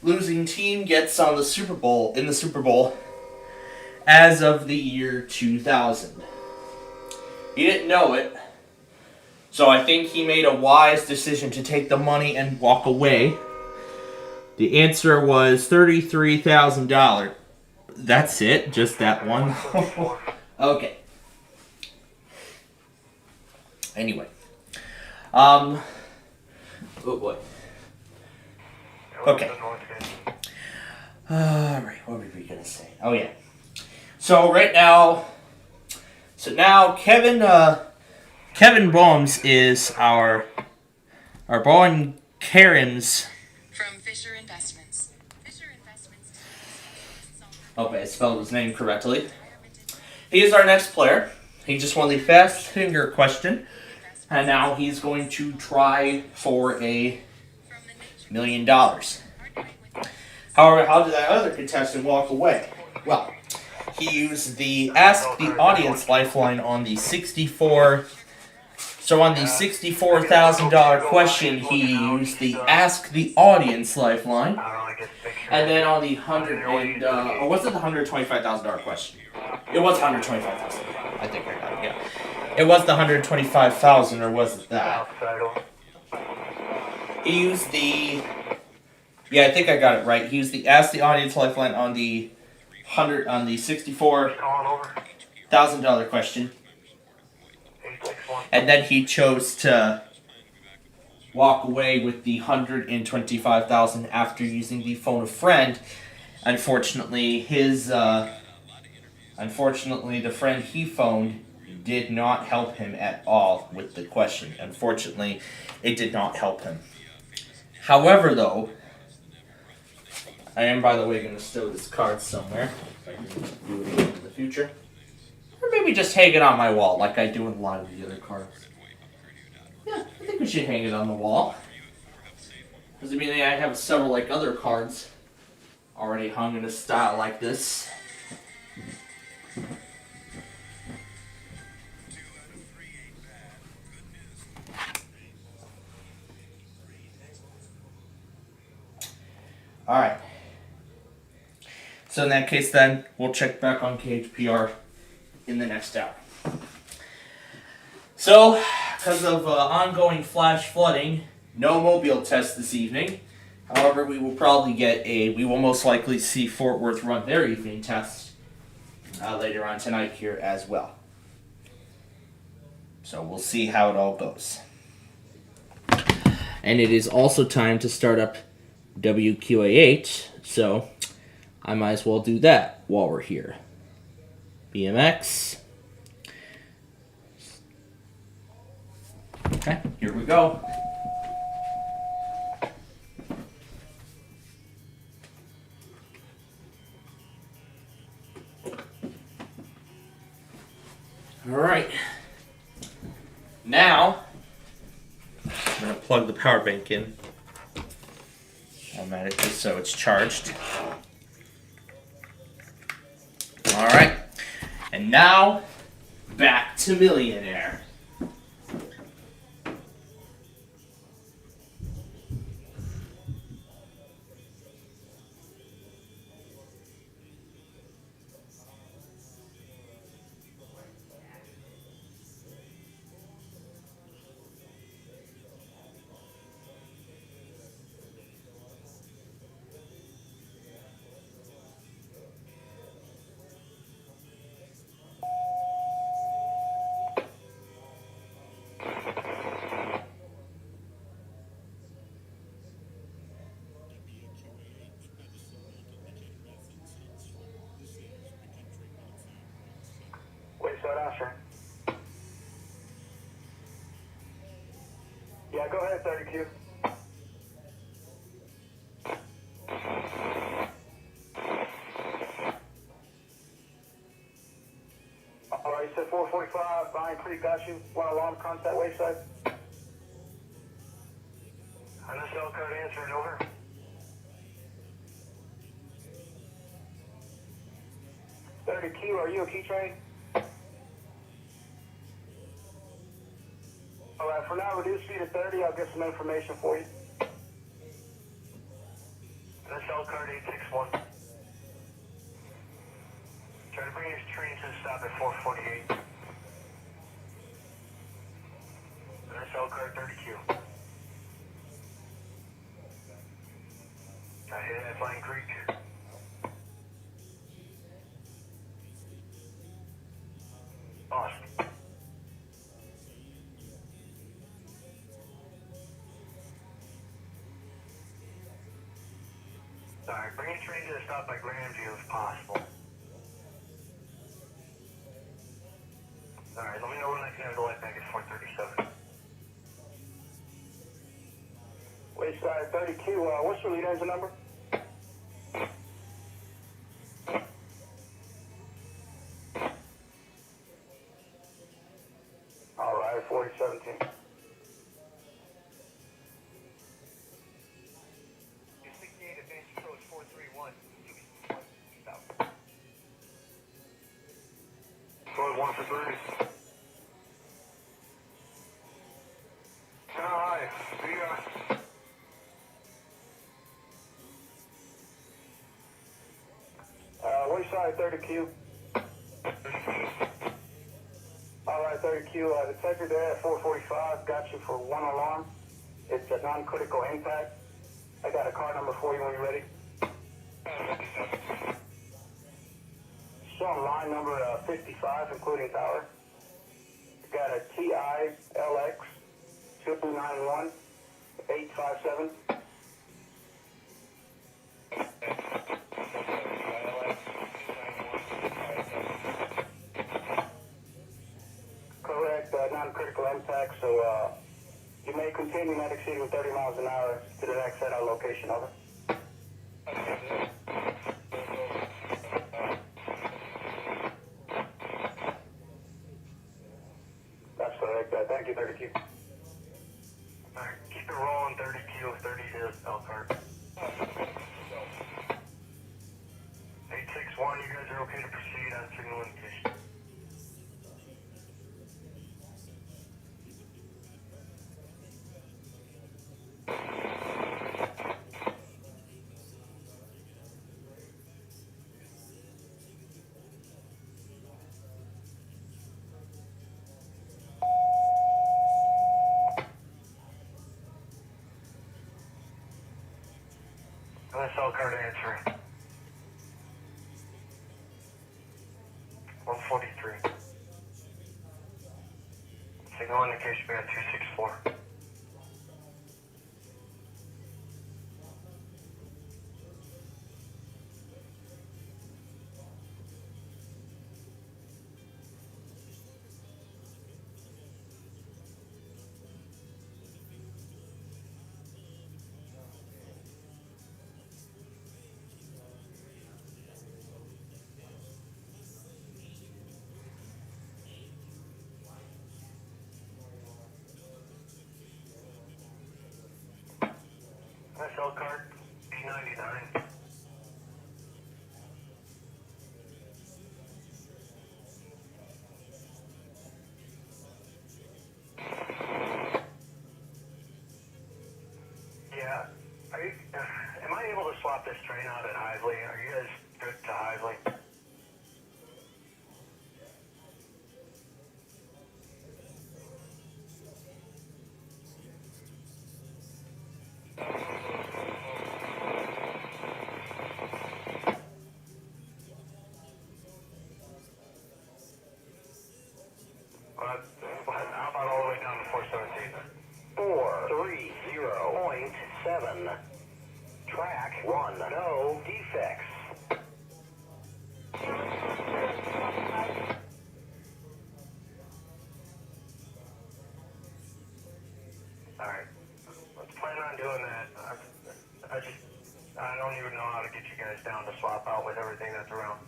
losing team gets on the Super Bowl as of the year 2000. He didn't know it, so I think he made a wise decision to take the money and walk away. The answer was $33,000. That's it, just that one. Okay. Anyway, oh boy. Okay. Alright, what were we gonna say? Oh yeah. So now Kevin Bohms is our Bowen Karens. From Fisher Investments. Okay, I spelled his name correctly. He is our next player. He just won the fast finger question, and now he's going to try for $1 million. However, how did that other contestant walk away? Well, he used the Ask the Audience lifeline on the $64,000 question. He used the Ask the Audience lifeline, and then on the or was it the $125,000 question? It was $125,000. I think I got it. Yeah, it was the $125,000, or was it that? He used the. Yeah, I think I got it right. He used the Ask the Audience lifeline on the $64,000 question, and then he chose to walk away with the $125,000 after using the phone a friend. Unfortunately, the friend he phoned did not help him at all with the question. Unfortunately, it did not help him. However, though, I am, by the way, going to stow this card somewhere. If I can do it again in the future. Or maybe just hang it on my wall like I do with a lot of the other cards. Yeah, I think we should hang it on the wall. Because, I mean, I have several, other cards already hung in a style like this. Alright. So in that case then, we'll check back on KHPR in the next hour. So, because of ongoing flash flooding, no mobile test this evening. However, we will most likely see Fort Worth run their evening test later on tonight here as well. So we'll see how it all goes. And it is also time to start up WQAH, so I might as well do that while we're here. BMX. Okay, here we go. Alright. Now, I'm going to plug the power bank in automatically so it's charged. Alright. And now, back to Millionaire. Wayside Asher. Yeah, go ahead, 30Q. Alright, you said 445, Brian Creek, got you. One alarm, contact Wayside. On the cell code answering, over. Q, are you a key train? Alright, for now, reduce speed to 30. I'll get some information for you. The cell card 861. Try to bring his train to a stop at 448. The cell card 30Q. I hit that Flying Creek. Awesome. Alright, bring your train to a stop by Grandview if possible. Alright, let me know when I can have the light back at 437. Wayside 30Q, what's your lead engine number? Alright, 4017. Code 1 for 3. Hi, Wayside 30Q. Alright, 30Q, detector there at 445, got you for one alarm. It's a non-critical impact. I got a car number for you when you're ready. Show line number 55, including power. Got a TI LX 291 857. Correct, non-critical impact, so you may continue not exceeding 30 miles an hour to the next set-out location, over. That's correct, thank you, 30Q. Alright, keep it rolling, 30Q, 30 is Elkhart. 861, you guys are okay to proceed on signal indication. That's Elkhart answering. 143. Signal indication be at 264. That's Elkhart, B99. Am I able to swap this train out at Hisley? Are you guys good to Hisley? How about all the way down to 417? 430.7. Track 1. No defects. Alright. Let's plan on doing that. I don't even know how to get you guys down to swap out with everything that's around.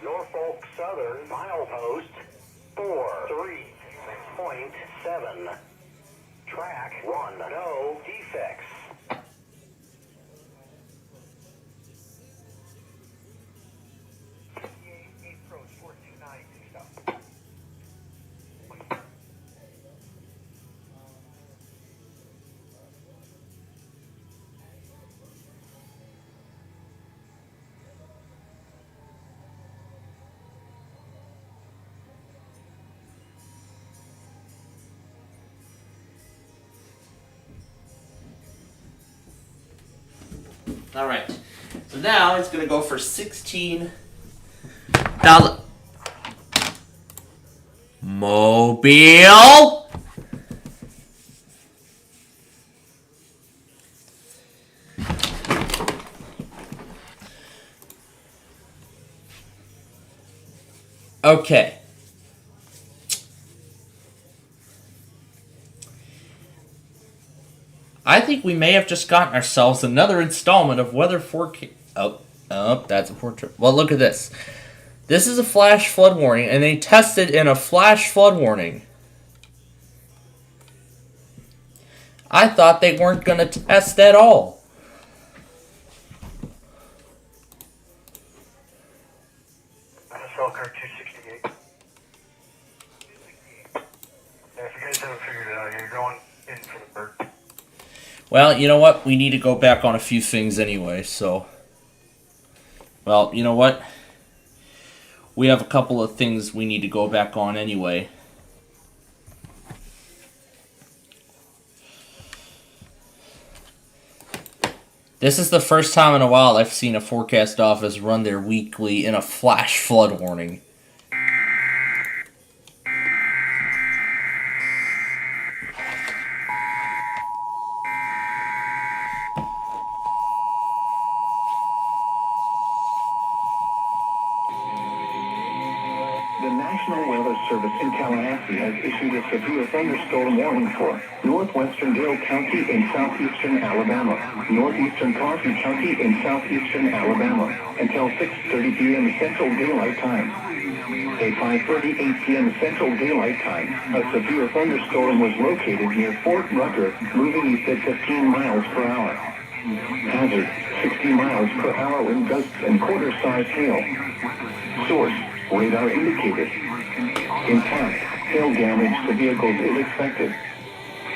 Norfolk Southern milepost 436.7. Track 1. No defects. Approach 429. Stop. All right. So now it's going to go for 16. Mobile. Okay. I think we may have just gotten ourselves another installment of weather forecast. Oh, that's a portrait. Well, look at this. This is a flash flood warning, and they tested in a flash flood warning. I thought they weren't going to test at all. NFL car 268. Yeah, if you guys haven't figured it out, you're going in for the bird. Well, you know what? We need to go back on a few things anyway, so... Well, you know what? We have a couple of things we need to go back on anyway. This is the first time in a while I've seen a forecast office run their weekly in a flash flood warning. The National Weather Service in Tallahassee has issued a severe thunderstorm warning for northwestern Dale County in southeastern Alabama, northeastern Coffee County in southeastern Alabama, until 6:30 p.m. Central Daylight Time. At 5:38 p.m. Central Daylight Time, a severe thunderstorm was located near Fort Rucker, moving east at 15 miles per hour. Hazard, 60 miles per hour wind gusts and quarter-size hail. Source, radar indicated. Impact, hail damage to vehicles is expected.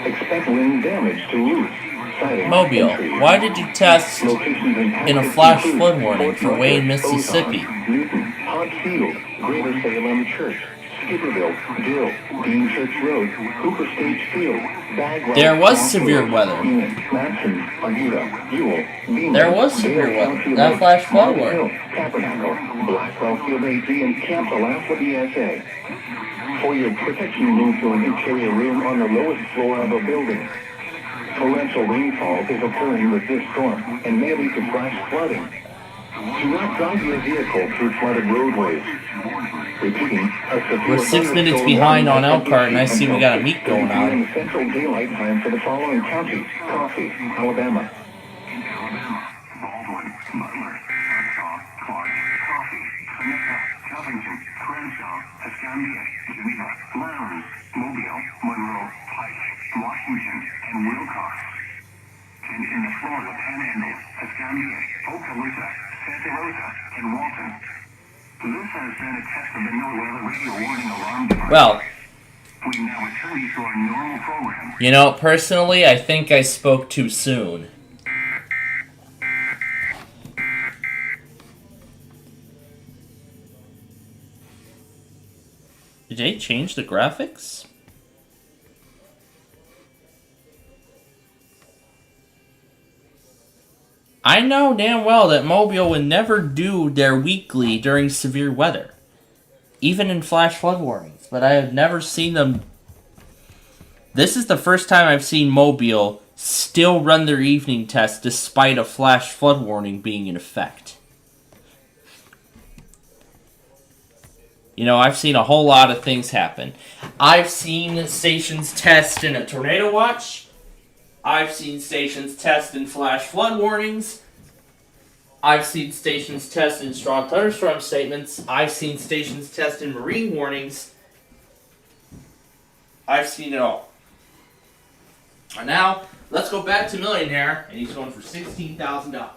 Expect wind damage to roofs, siding, Mobile, entry. why did you test in a flash flood warning for Wayne, Mississippi? Newton, Hot Field, Greater Salem Church, Skipperville, Dill, Dean Church Road, Hooper Stage Field, Bagwell, There was severe weather. Matson, Arguta, Ewell, Beamer, There was severe Dale weather. County That Road, flash flood Mont warning. Hill, Tabernacle, Blackwell Field AG, and Camp Alaska ESA. For your protection, move to an interior room on the lowest floor of a building. Torrential rainfall is occurring with this storm and may lead to flash flooding. Do not drive your vehicle through flooded roadways. Repeating, a severe We're 6 minutes thunderstorm behind on warning Elkhart, and I see we got a meet going on. in Central Daylight Time for the following counties: Coffee, Alabama. Baldwin, Butler, Arkansas, Clark, Coffee, Sonata, Covington, Crenshaw, Escambia, Geneva, Lowndes, Mobile, Monroe, Pike, Washington, and Wilcox. And in the Florida Panhandle, Escambia, Okaloosa, Santa Rosa, and Walton. This has been a test of the NOAA radio warning alarm device. Well, We now return you to our normal program. you know, personally, I think I spoke too soon. Did they change the graphics? I know damn well that Mobile would never do their weekly during severe weather, even in flash flood warnings, but I have never seen them. This is the first time I've seen Mobile still run their evening test despite a flash flood warning being in effect. You know, I've seen a whole lot of things happen. I've seen stations test in a tornado watch. I've seen stations test in flash flood warnings. I've seen stations test in strong thunderstorm statements. I've seen stations test in marine warnings. I've seen it all. And now, let's go back to Millionaire, and he's going for $16,000.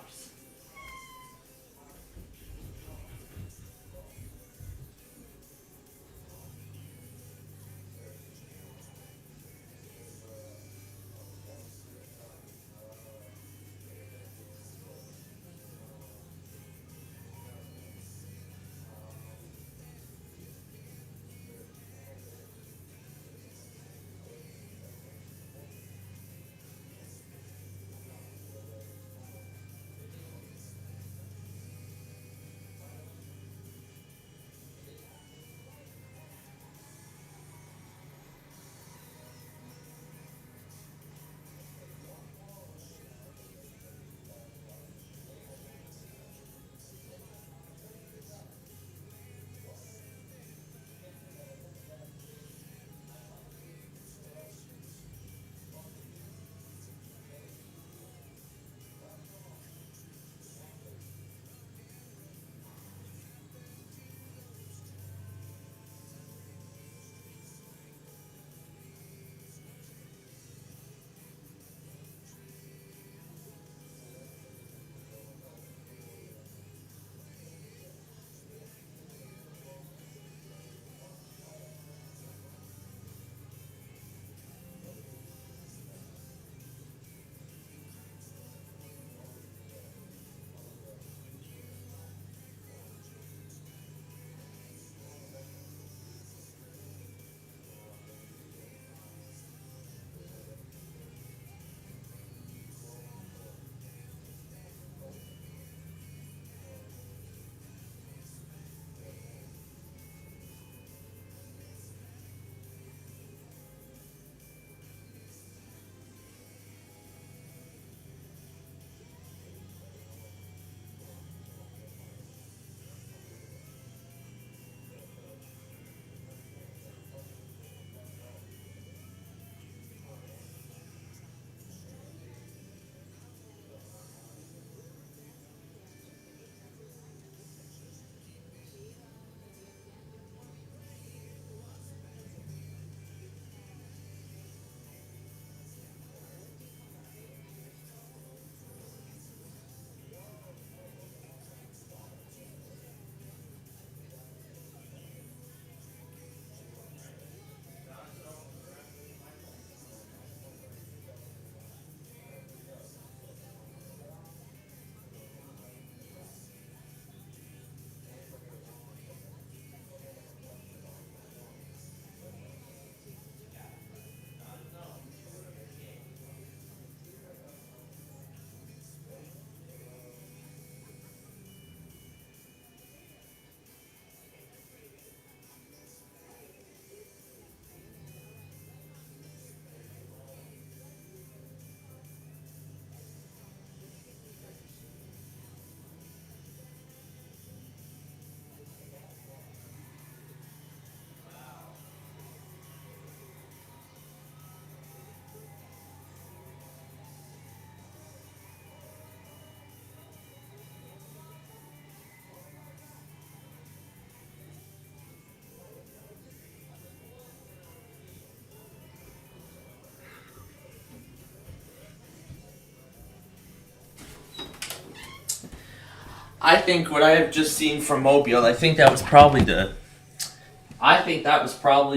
I think what I have just seen from Mobile, I think that was probably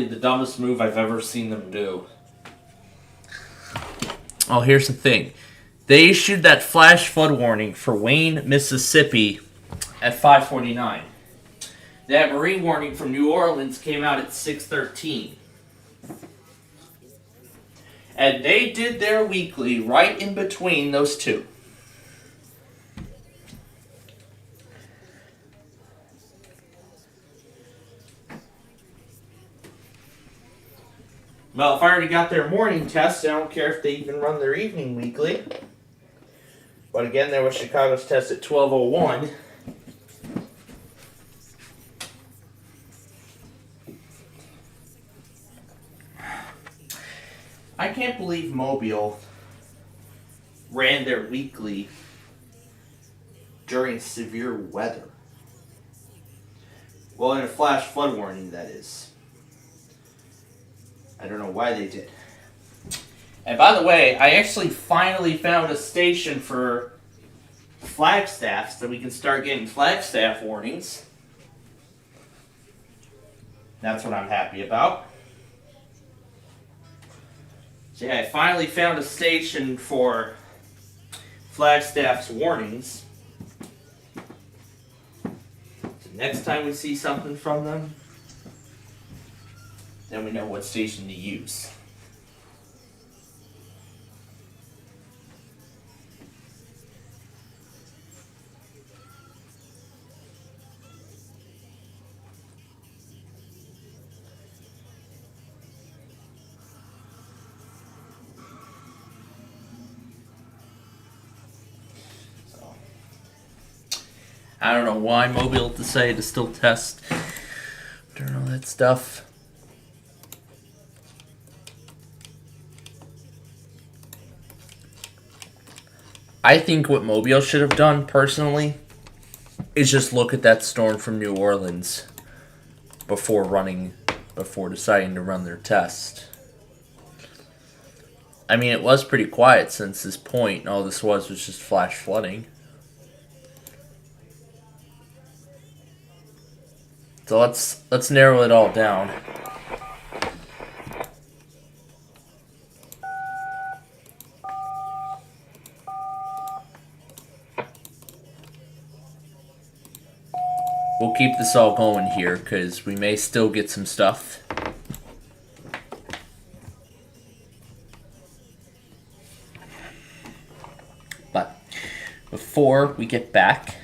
the dumbest move I've ever seen them do. Oh, here's the thing. They issued that flash flood warning for Wayne, Mississippi at 5:49. that marine warning from New Orleans came out at 6:13. And they did their weekly right in between those two. Well, if I already got their morning test, I don't care if they even run their evening weekly. But again, there was Chicago's test at 12:01. I can't believe Mobile ran their weekly during severe weather. Well, in a flash flood warning, that is. I don't know why they did. And by the way, I actually finally found a station for Flagstaff so we can start getting Flagstaff warnings. That's what I'm happy about. So yeah, I finally found a station for Flagstaff's warnings. So next time we see something from them, then we know what station to use. I don't know why Mobile decided to still test during all that stuff. I think what Mobile should have done, personally, is just look at that storm from New Orleans before deciding to run their test. I mean, it was pretty quiet since this point, and all this was just flash flooding. So let's narrow it all down. We'll keep this all going here because we may still get some stuff. But before we get back,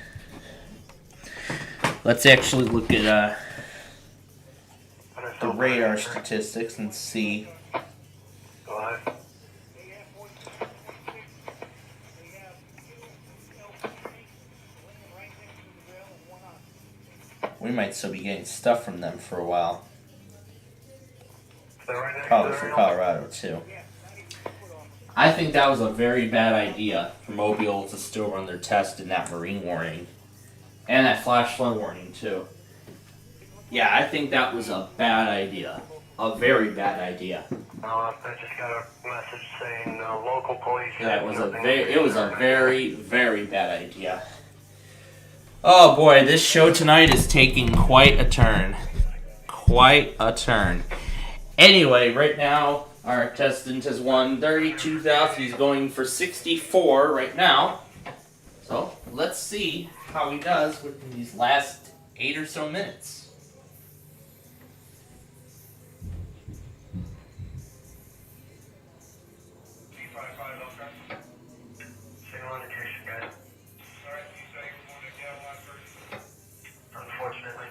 let's actually look at the radar statistics and see. Go ahead. We might still be getting stuff from them for a while. Probably for Colorado too. I think that was a very bad idea for Mobile to still run their test in that marine warning. And that flash flood warning too. Yeah, I think that was a bad idea. A very bad idea. I just got a message saying local police. That was it was a very, very bad idea. Oh boy, this show tonight is taking quite a turn. Quite a turn. Anyway, right now, our contestant has won 32,000. He's going for 64 right now. So, let's see how he does within these last 8 or so minutes. Unfortunately.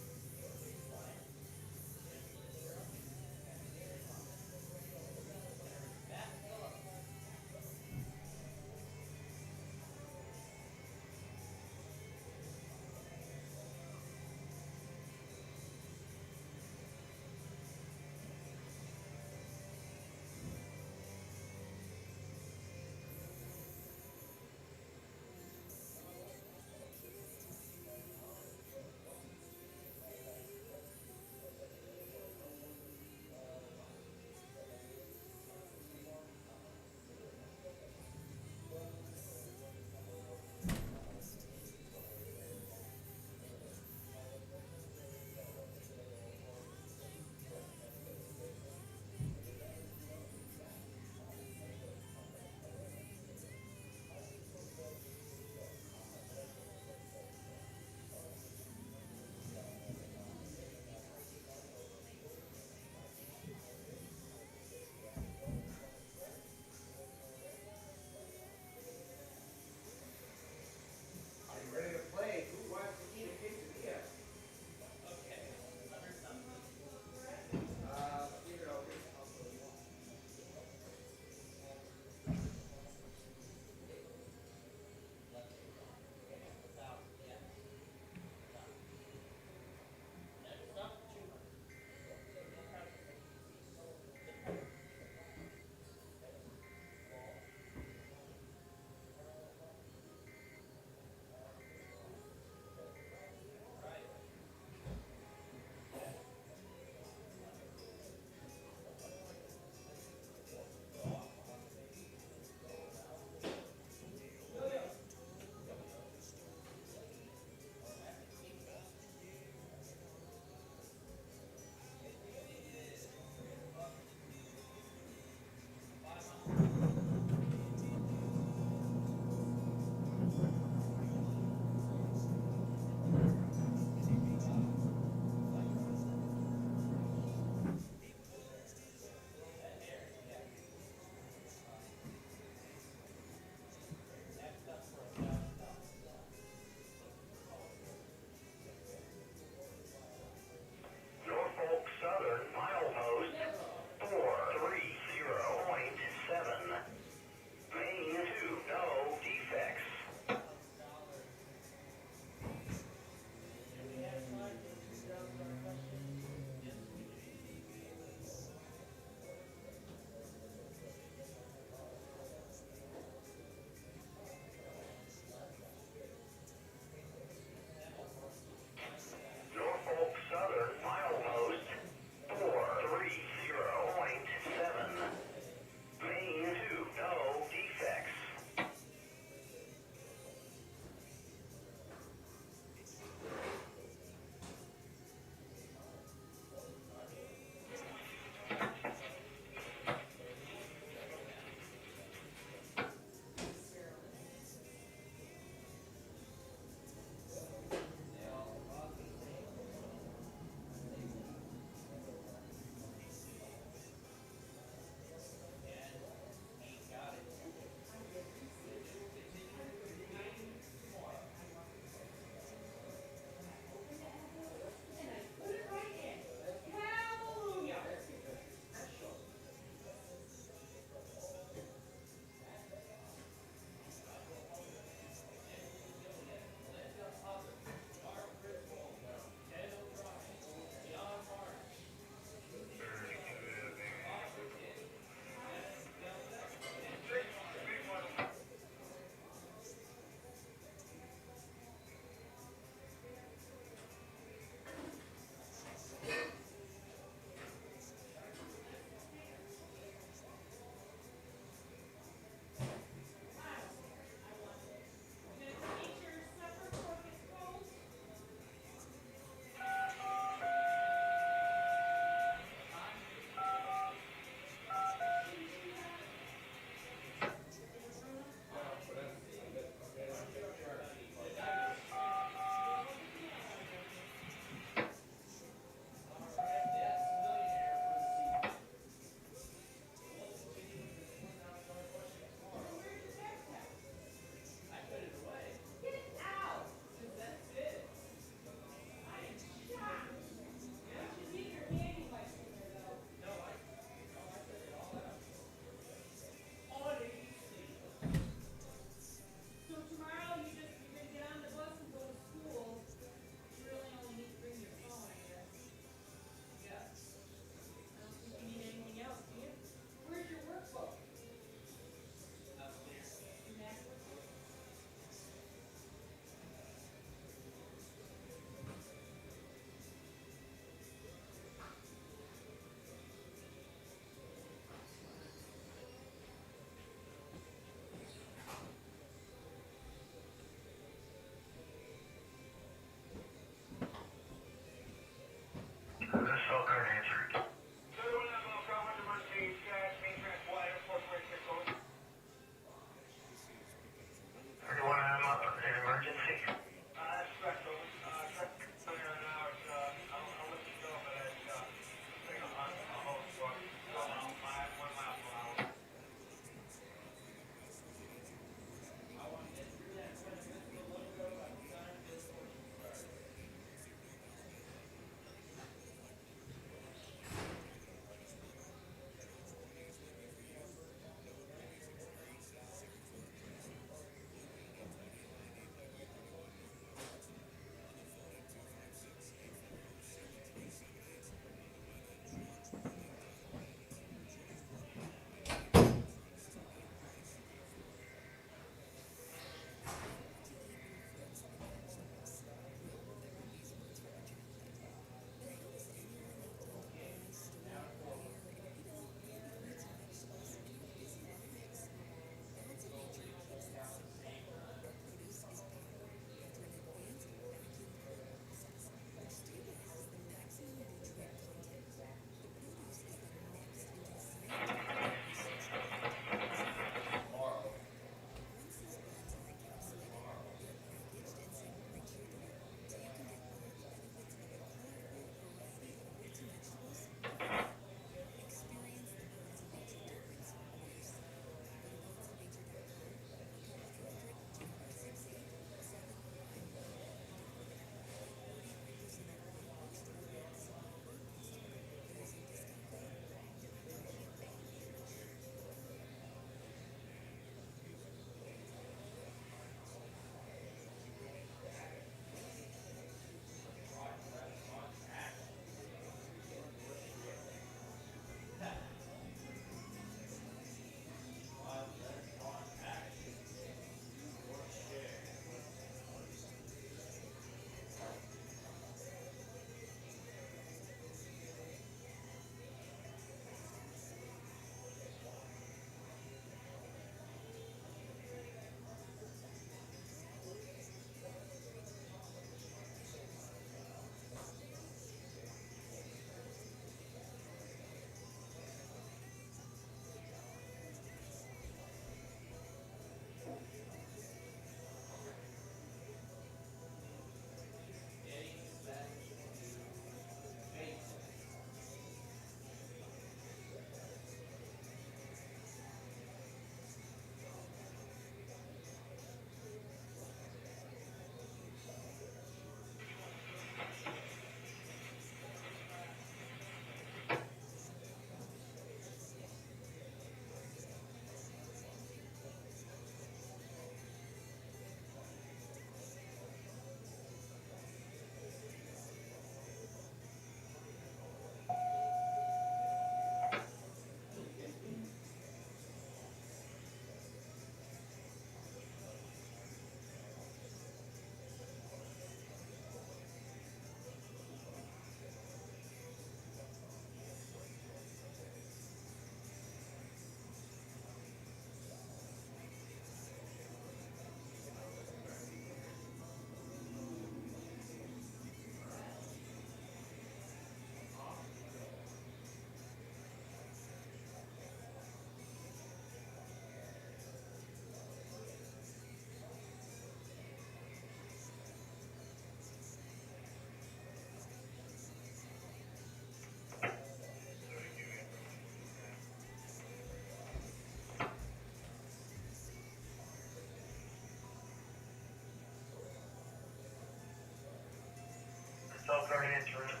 start answering it.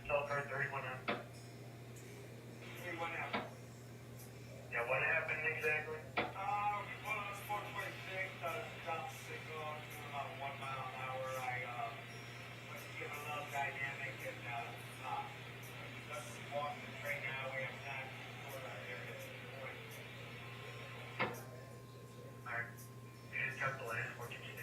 Cell card 31M. 31M. Yeah, what happened exactly? Well, on 426, stop signal, I was doing about 1 mile an hour. I went to give a little dynamic and let's walk the train now. We have time to go to our area at this point. Alright. You just cut the last 426.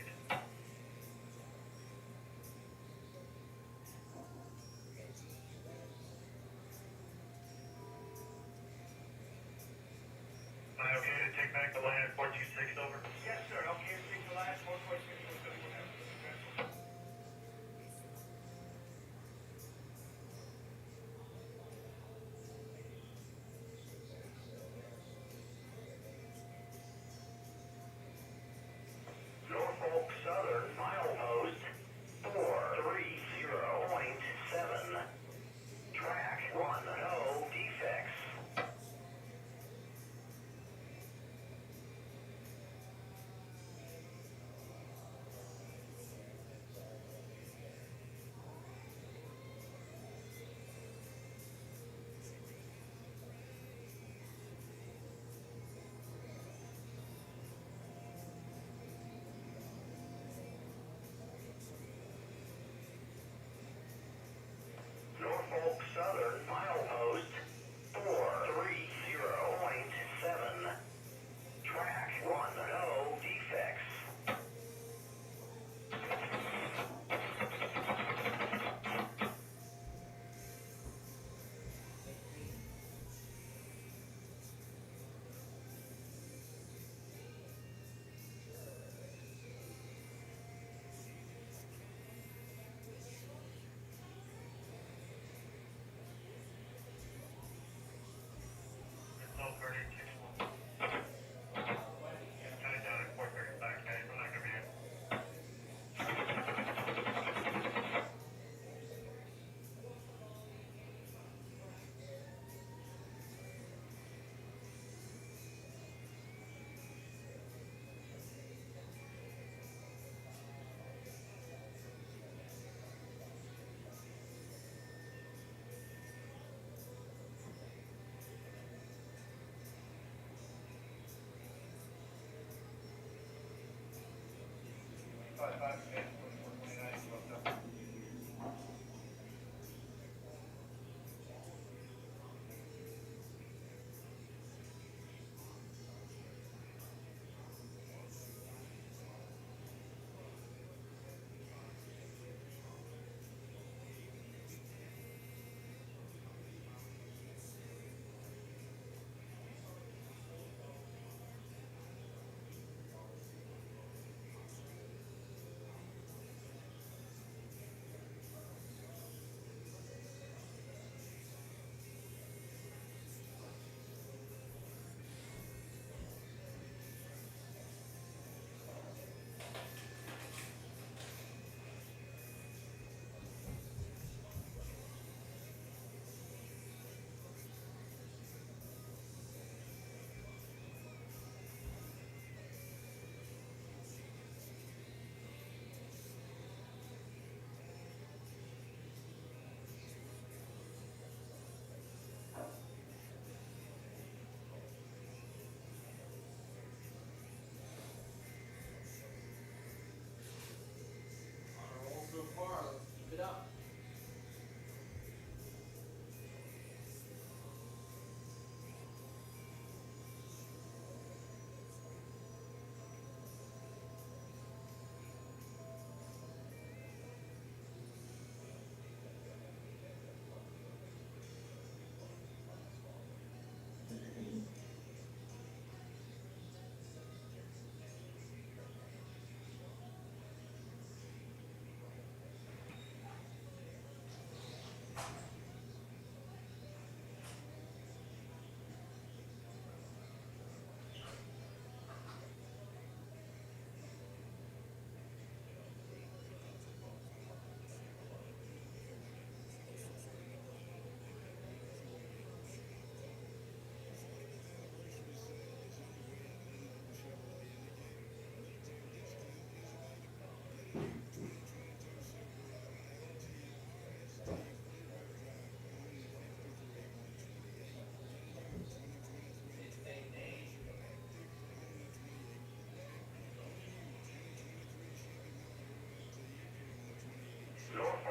Am I okay to take back the line at 426 over? Yes, sir. Okay to take the line at 426 over. Norfolk Southern milepost 430.7. Track 1, no defects. Norfolk Southern milepost 430.7. Track 1, no defects. No, 36. Cut it down at 435, guys. I'm not gonna be here.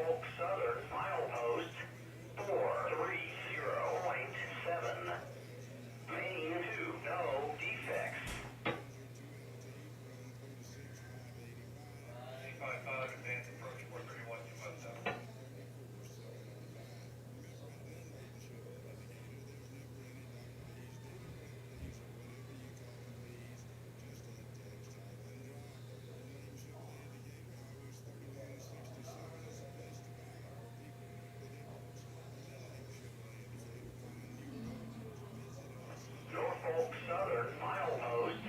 Norfolk Southern milepost 430.7. Main 2, no defects. 855 advance approach 431 217. Norfolk Southern milepost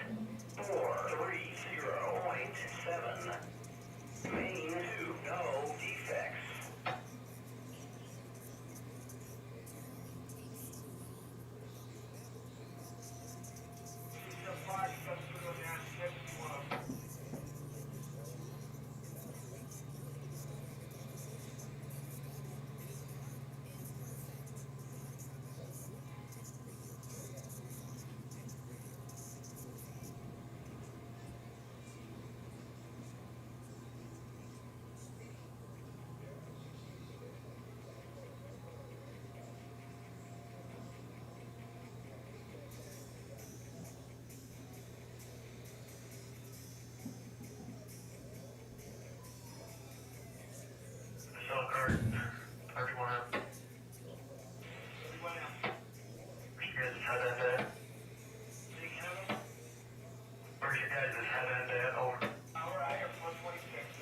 430.7. Main 2, no defects. Cell card, everyone out. Everyone out. Where's your guys' head end at? Where's your guys' head end at? Over. We're out here 126.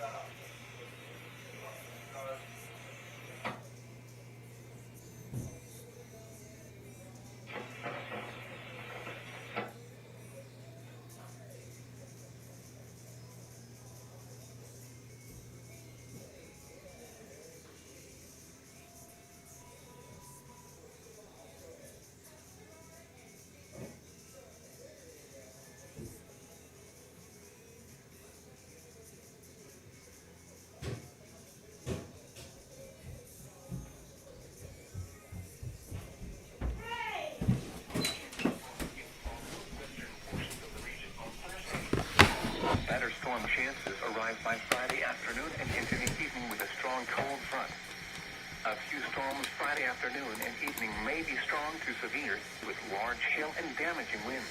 Thunderstorm chances arrive by Friday afternoon and into the evening with a strong cold front. A few storms Friday afternoon and evening may be strong to severe with large hail and damaging winds.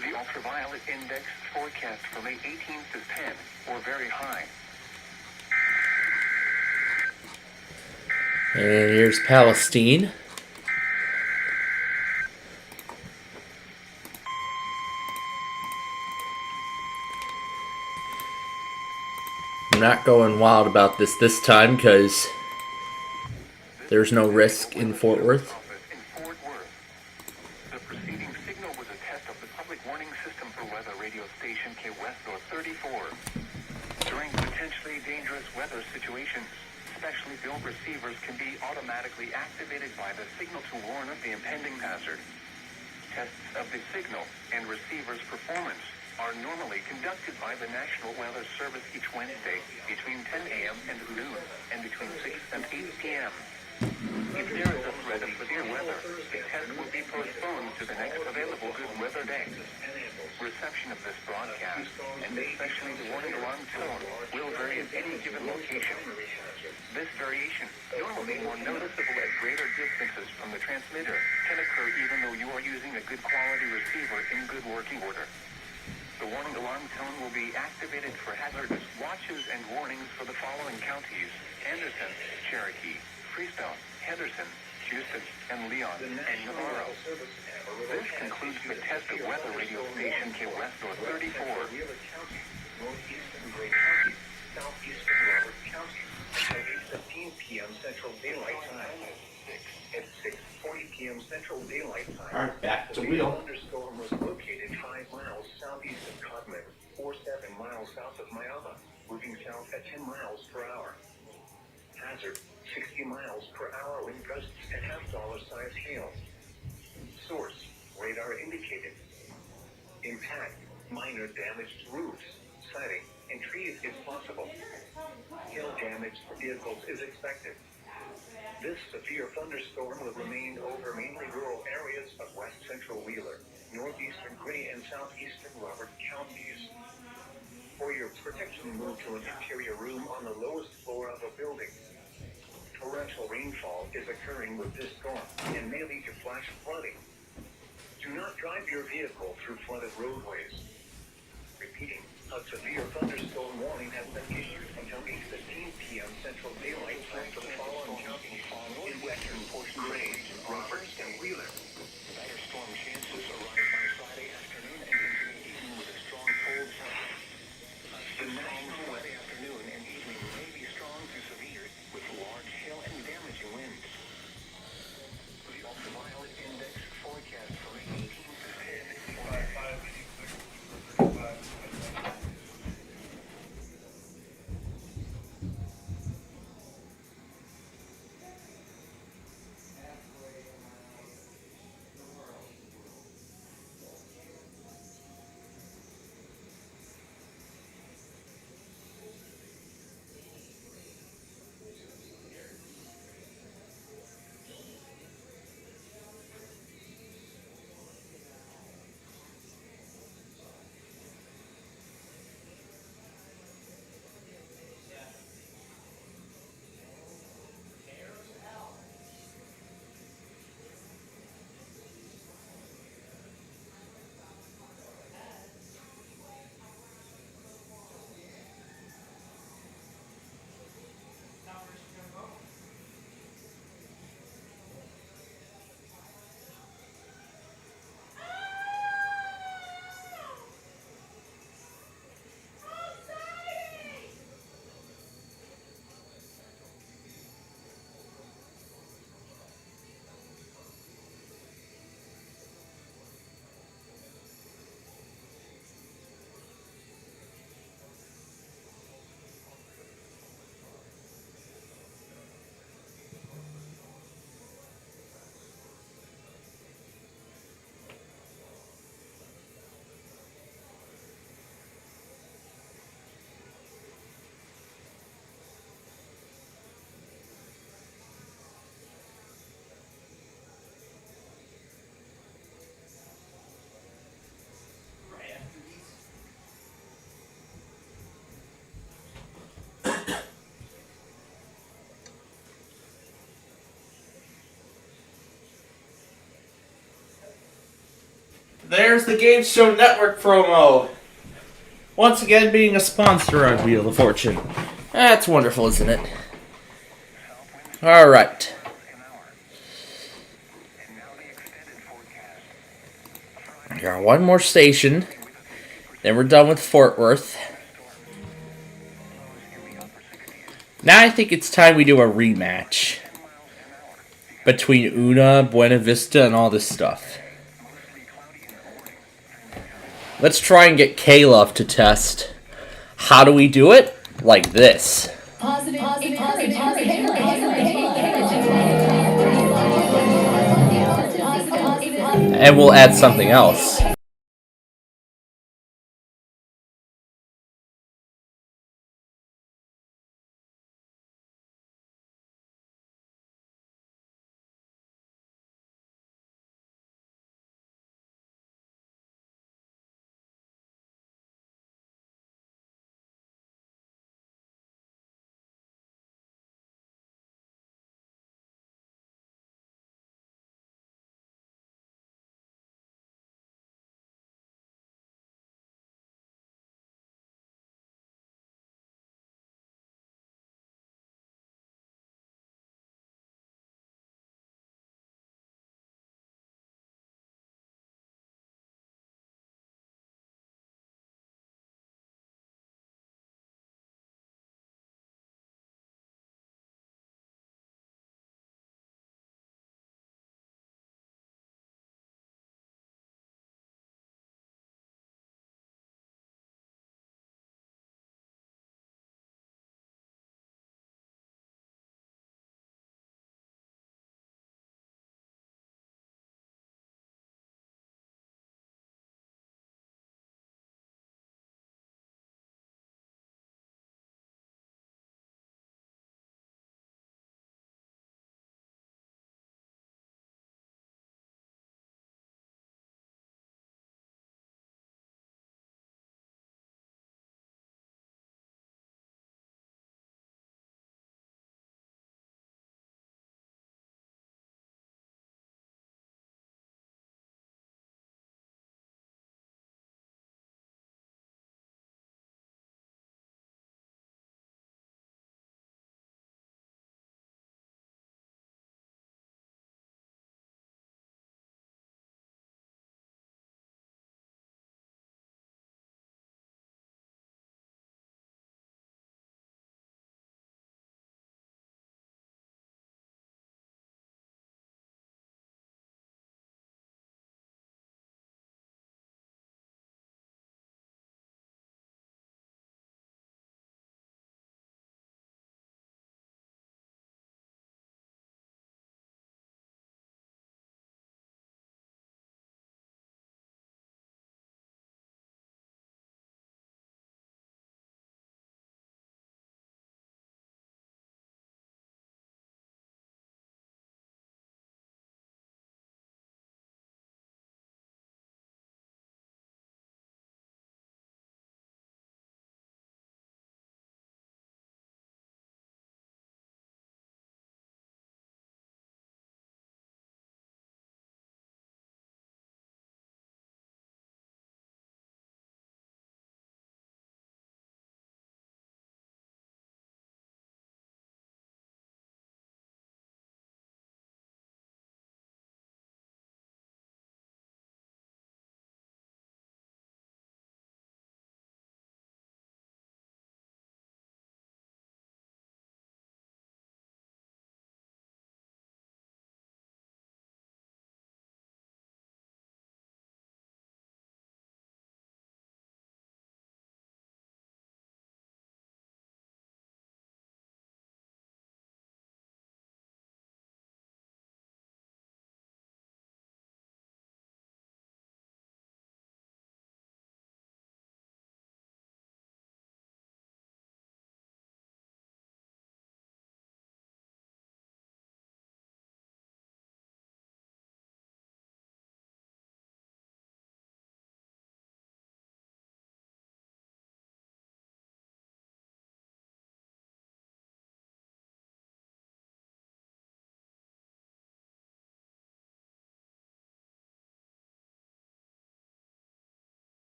The ultraviolet index forecast for May 18th is 10 or very high. And here's Palestine. I'm not going wild about this time because there's no risk in Fort Worth. The preceding signal was a test of the public warning system for weather radio station KWEST 34. During potentially dangerous weather situations, specially built receivers can be automatically activated by the signal to warn of the impending hazard. Tests of the signal and receiver's performance are normally conducted by the National Weather Service each Wednesday between 10 a.m. and noon and between 6 and 8 p.m. If there is a threat of severe weather, the test will be postponed to the next available good weather day. Reception of this broadcast, and especially the warning alarm tone, will vary at any given location. This variation, normally more noticeable at greater distances from the transmitter, can occur even though you are using a good quality receiver in good working order. The warning alarm tone will be activated for hazardous watches and warnings for the following counties: Anderson, Cherokee, Freestone, Henderson, Houston, and Leon, and Navarro. This concludes the test of weather radio station KWEST 34. Northeastern Gray County, southeastern Robert County, at 8:15 p.m. Central Daylight Time. At 6:40 p.m. Central Daylight Time, All right, back to the wheel. thunderstorm was located 5 miles southeast of Codman, or 7 miles south of Mayava, moving south at 10 miles per hour. Hazard, 60 miles per hour wind gusts and half-dollar size hail. Source, radar indicated. Impact, minor damage to roofs, siding, and trees is possible. Hail damage to vehicles is expected. This severe thunderstorm will remain over mainly rural areas of west central Wheeler, northeastern Gwinnett, and southeastern Robert counties. or your protection moved to an interior room on the lowest floor of a building. Torrential rainfall is occurring with this storm and may lead to flash flooding. Do not drive your vehicle through flooded roadways. Repeating, a severe thunderstorm warning has been issued until 8:15 p.m. Central Daylight Time for the following counties in western portion range, Roberts and Wheeler. Thunderstorm chances arise by Friday afternoon and into the evening with a strong cold front. The national Friday afternoon and evening may be strong to severe with large hail and damaging winds. The ultraviolet index forecast for 18 to 10. There's the Game Show Network promo. Once again being a sponsor on Wheel of Fortune. That's wonderful, isn't it? Alright. We got one more station. Then we're done with Fort Worth. Now I think it's time we do a rematch between Una, Buena Vista, and all this stuff. Let's try and get Caleb to test. How do we do it? Like this. And we'll add something else.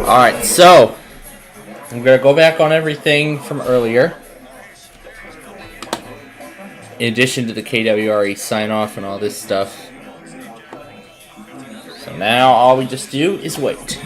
Alright, so I'm going to go back on everything from earlier. In addition to the KWRE sign off and all this stuff. So now all we just do is wait.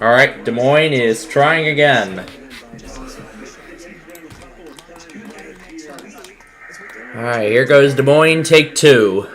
Alright, Des Moines is trying again. Alright, here goes Des Moines, take 2.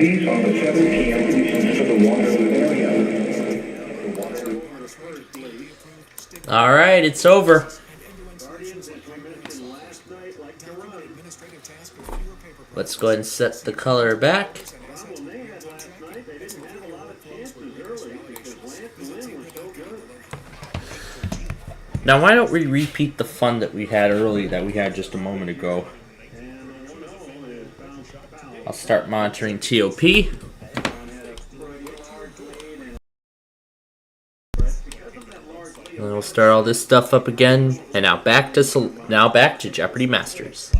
These are the 7 p.m. conditions for the Waterloo area. Alright, it's over. Let's go ahead and set the color back. Now, why don't we repeat the fun that we had early, that we had just a moment ago? I'll start monitoring TOP. And we'll start all this stuff up again. And now back to Jeopardy Masters.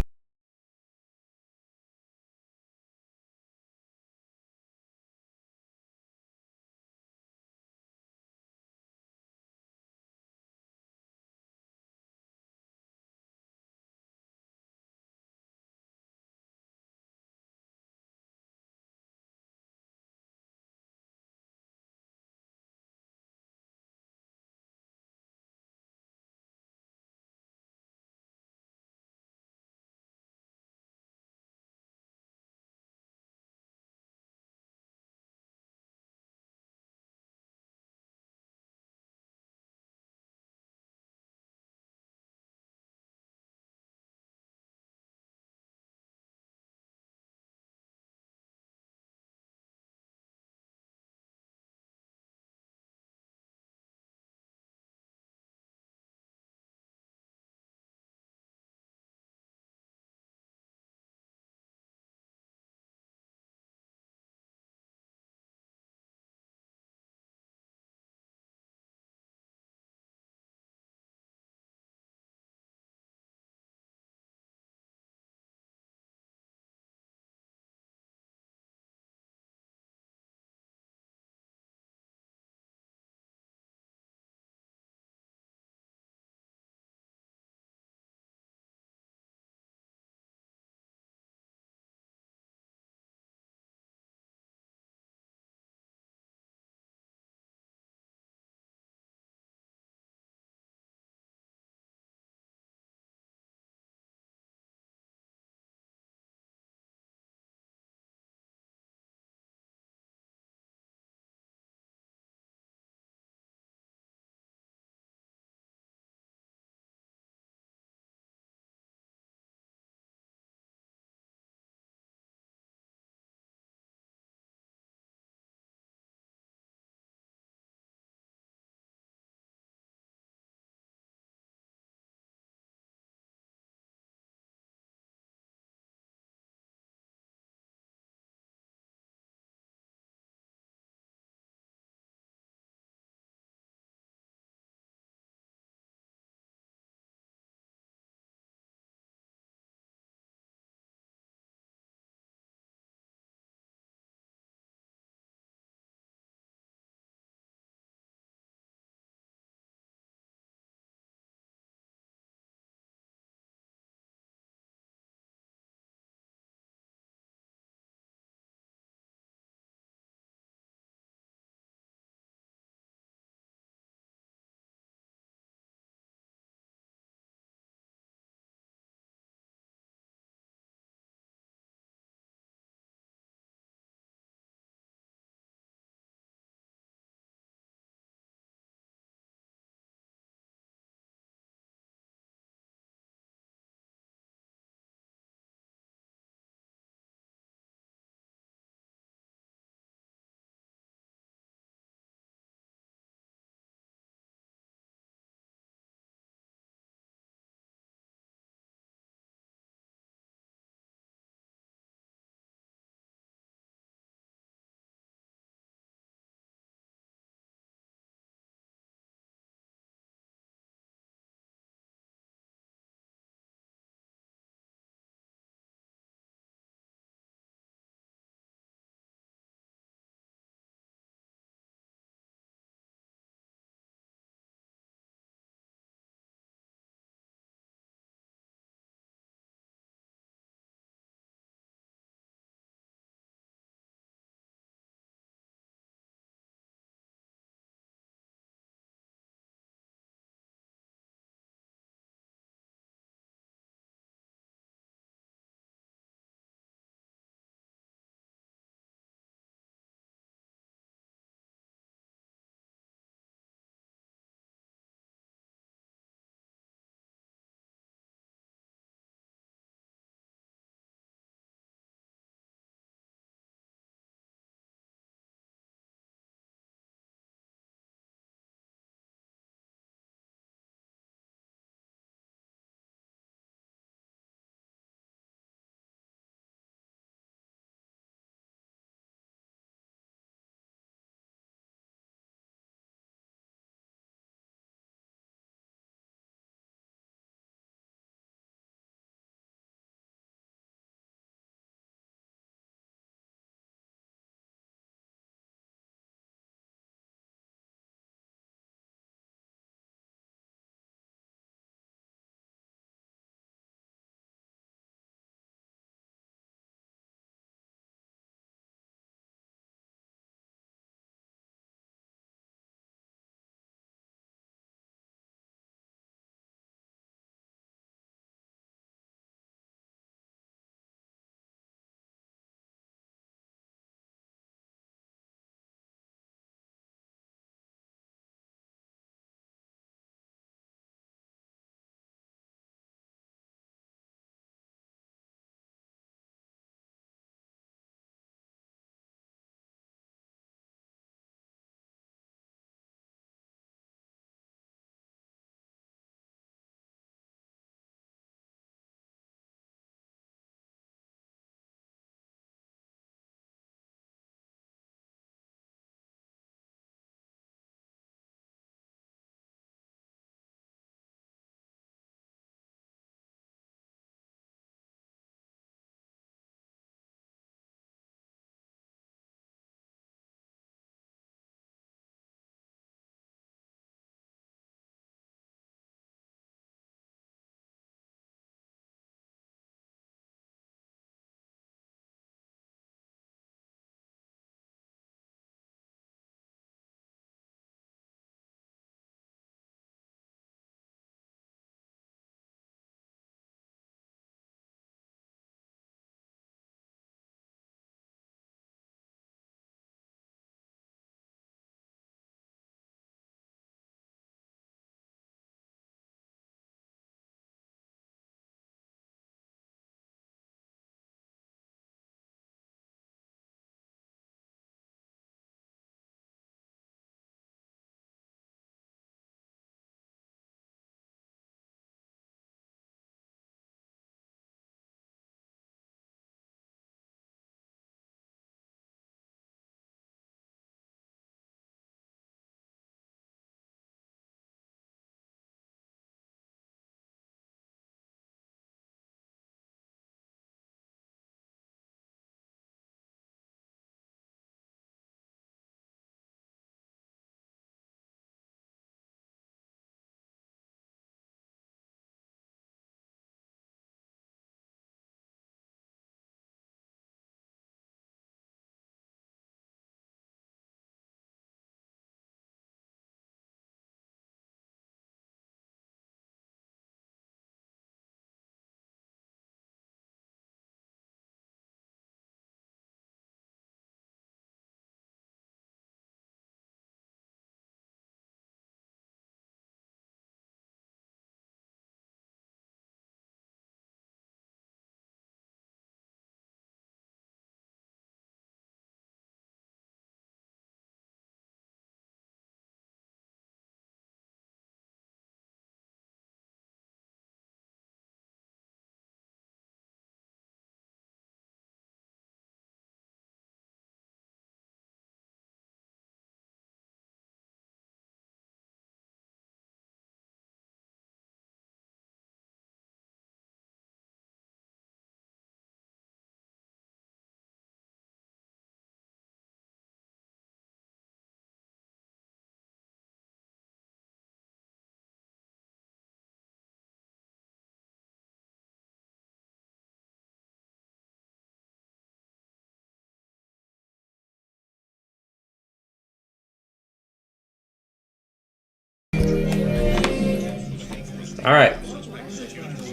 Alright.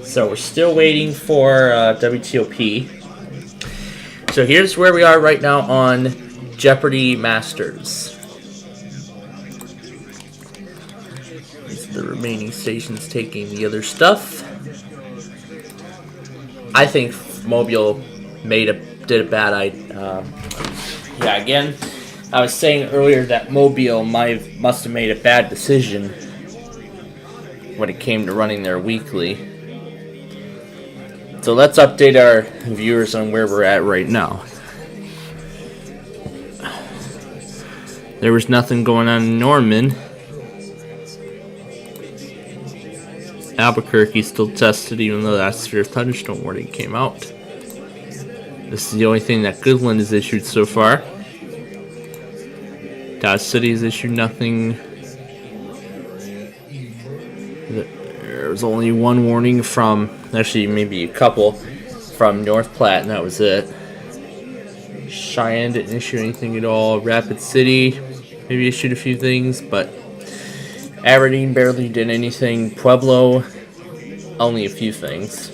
So we're still waiting for WTOP. So here's where we are right now on Jeopardy Masters. These are the remaining stations taking the other stuff. I think Mobile did a bad idea. Yeah, again, I was saying earlier that Mobile must have made a bad decision when it came to running their weekly. So let's update our viewers on where we're at right now. There was nothing going on in Norman. Albuquerque still tested, even though that severe thunderstorm warning came out. This is the only thing that Goodland has issued so far. Dodge City has issued nothing. There was only one warning from, actually maybe a couple, from North Platte, and that was it. Cheyenne didn't issue anything at all. Rapid City maybe issued a few things, but Aberdeen barely did anything. Pueblo, only a few things.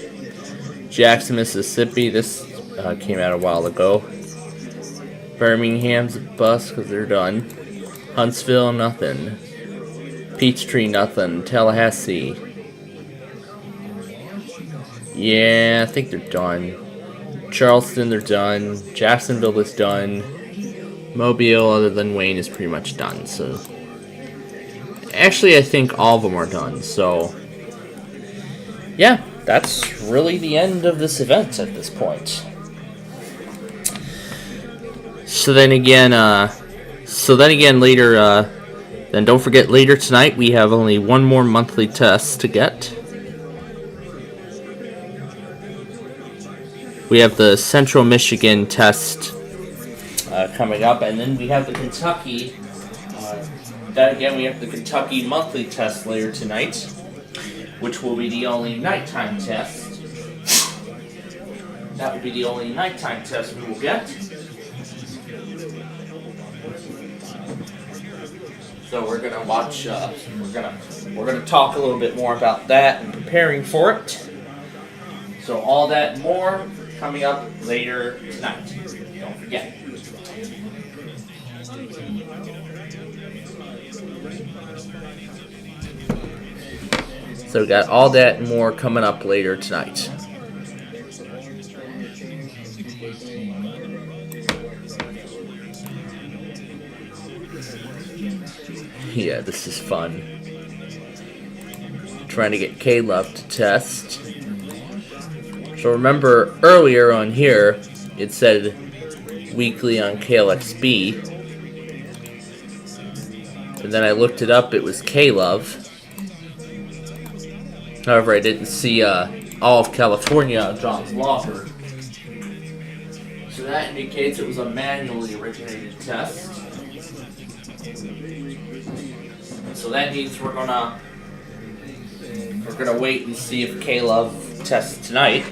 Jackson, Mississippi, this came out a while ago. Birmingham's a bust because they're done. Huntsville, nothing. Peachtree, nothing. Tallahassee. Yeah, I think they're done. Charleston, they're done. Jacksonville is done. Mobile, other than Wayne, is pretty much done. So, actually, I think all of them are done. So, yeah, that's really the end of this event at this point. So then again, later, then don't forget later tonight we have only one more monthly test to get. We have the Central Michigan test coming up, and then we have the Kentucky. Then again, we have the Kentucky monthly test later tonight, which will be the only nighttime test. That will be the only nighttime test we will get. So we're gonna watch. We're gonna talk a little bit more about that and preparing for it. So all that and more coming up later tonight. Don't forget. So we got all that and more coming up later tonight. Yeah, this is fun. Trying to get Caleb to test. So remember earlier on here, it said weekly on KLXB. And then I looked it up, it was K-Love. However, I didn't see all of California on John's Loffer. So that indicates it was a manually originated test. So that means we're gonna wait and see if K-Love tests tonight.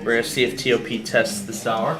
We're gonna see if TOP tests this hour.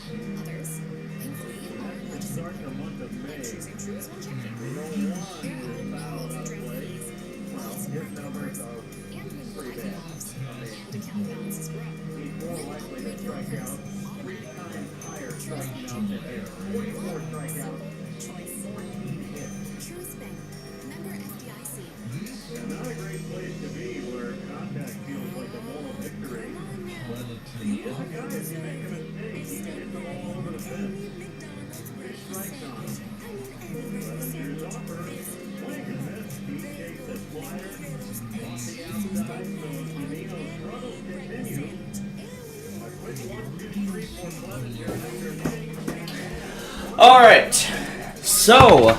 Others, thankfully, are purchasing and choosing Truist while checking. There are no overdraft fees, lots of great offers, and when your life evolves and account balances grow, Gwinnett reprograms automatically. Simple choice. Truist Bank, member FDIC. Not a great place to be where contact feels like a moral victory. But he is a guy, if you make a mistake, he can hit the ball over the fence. Three strikes on him. 11 years offer. Swing and miss. He takes the slider off the outside, so Danino's struggles continue. A quick 1, 2, 3 for Clemens here after hitting. All right, so.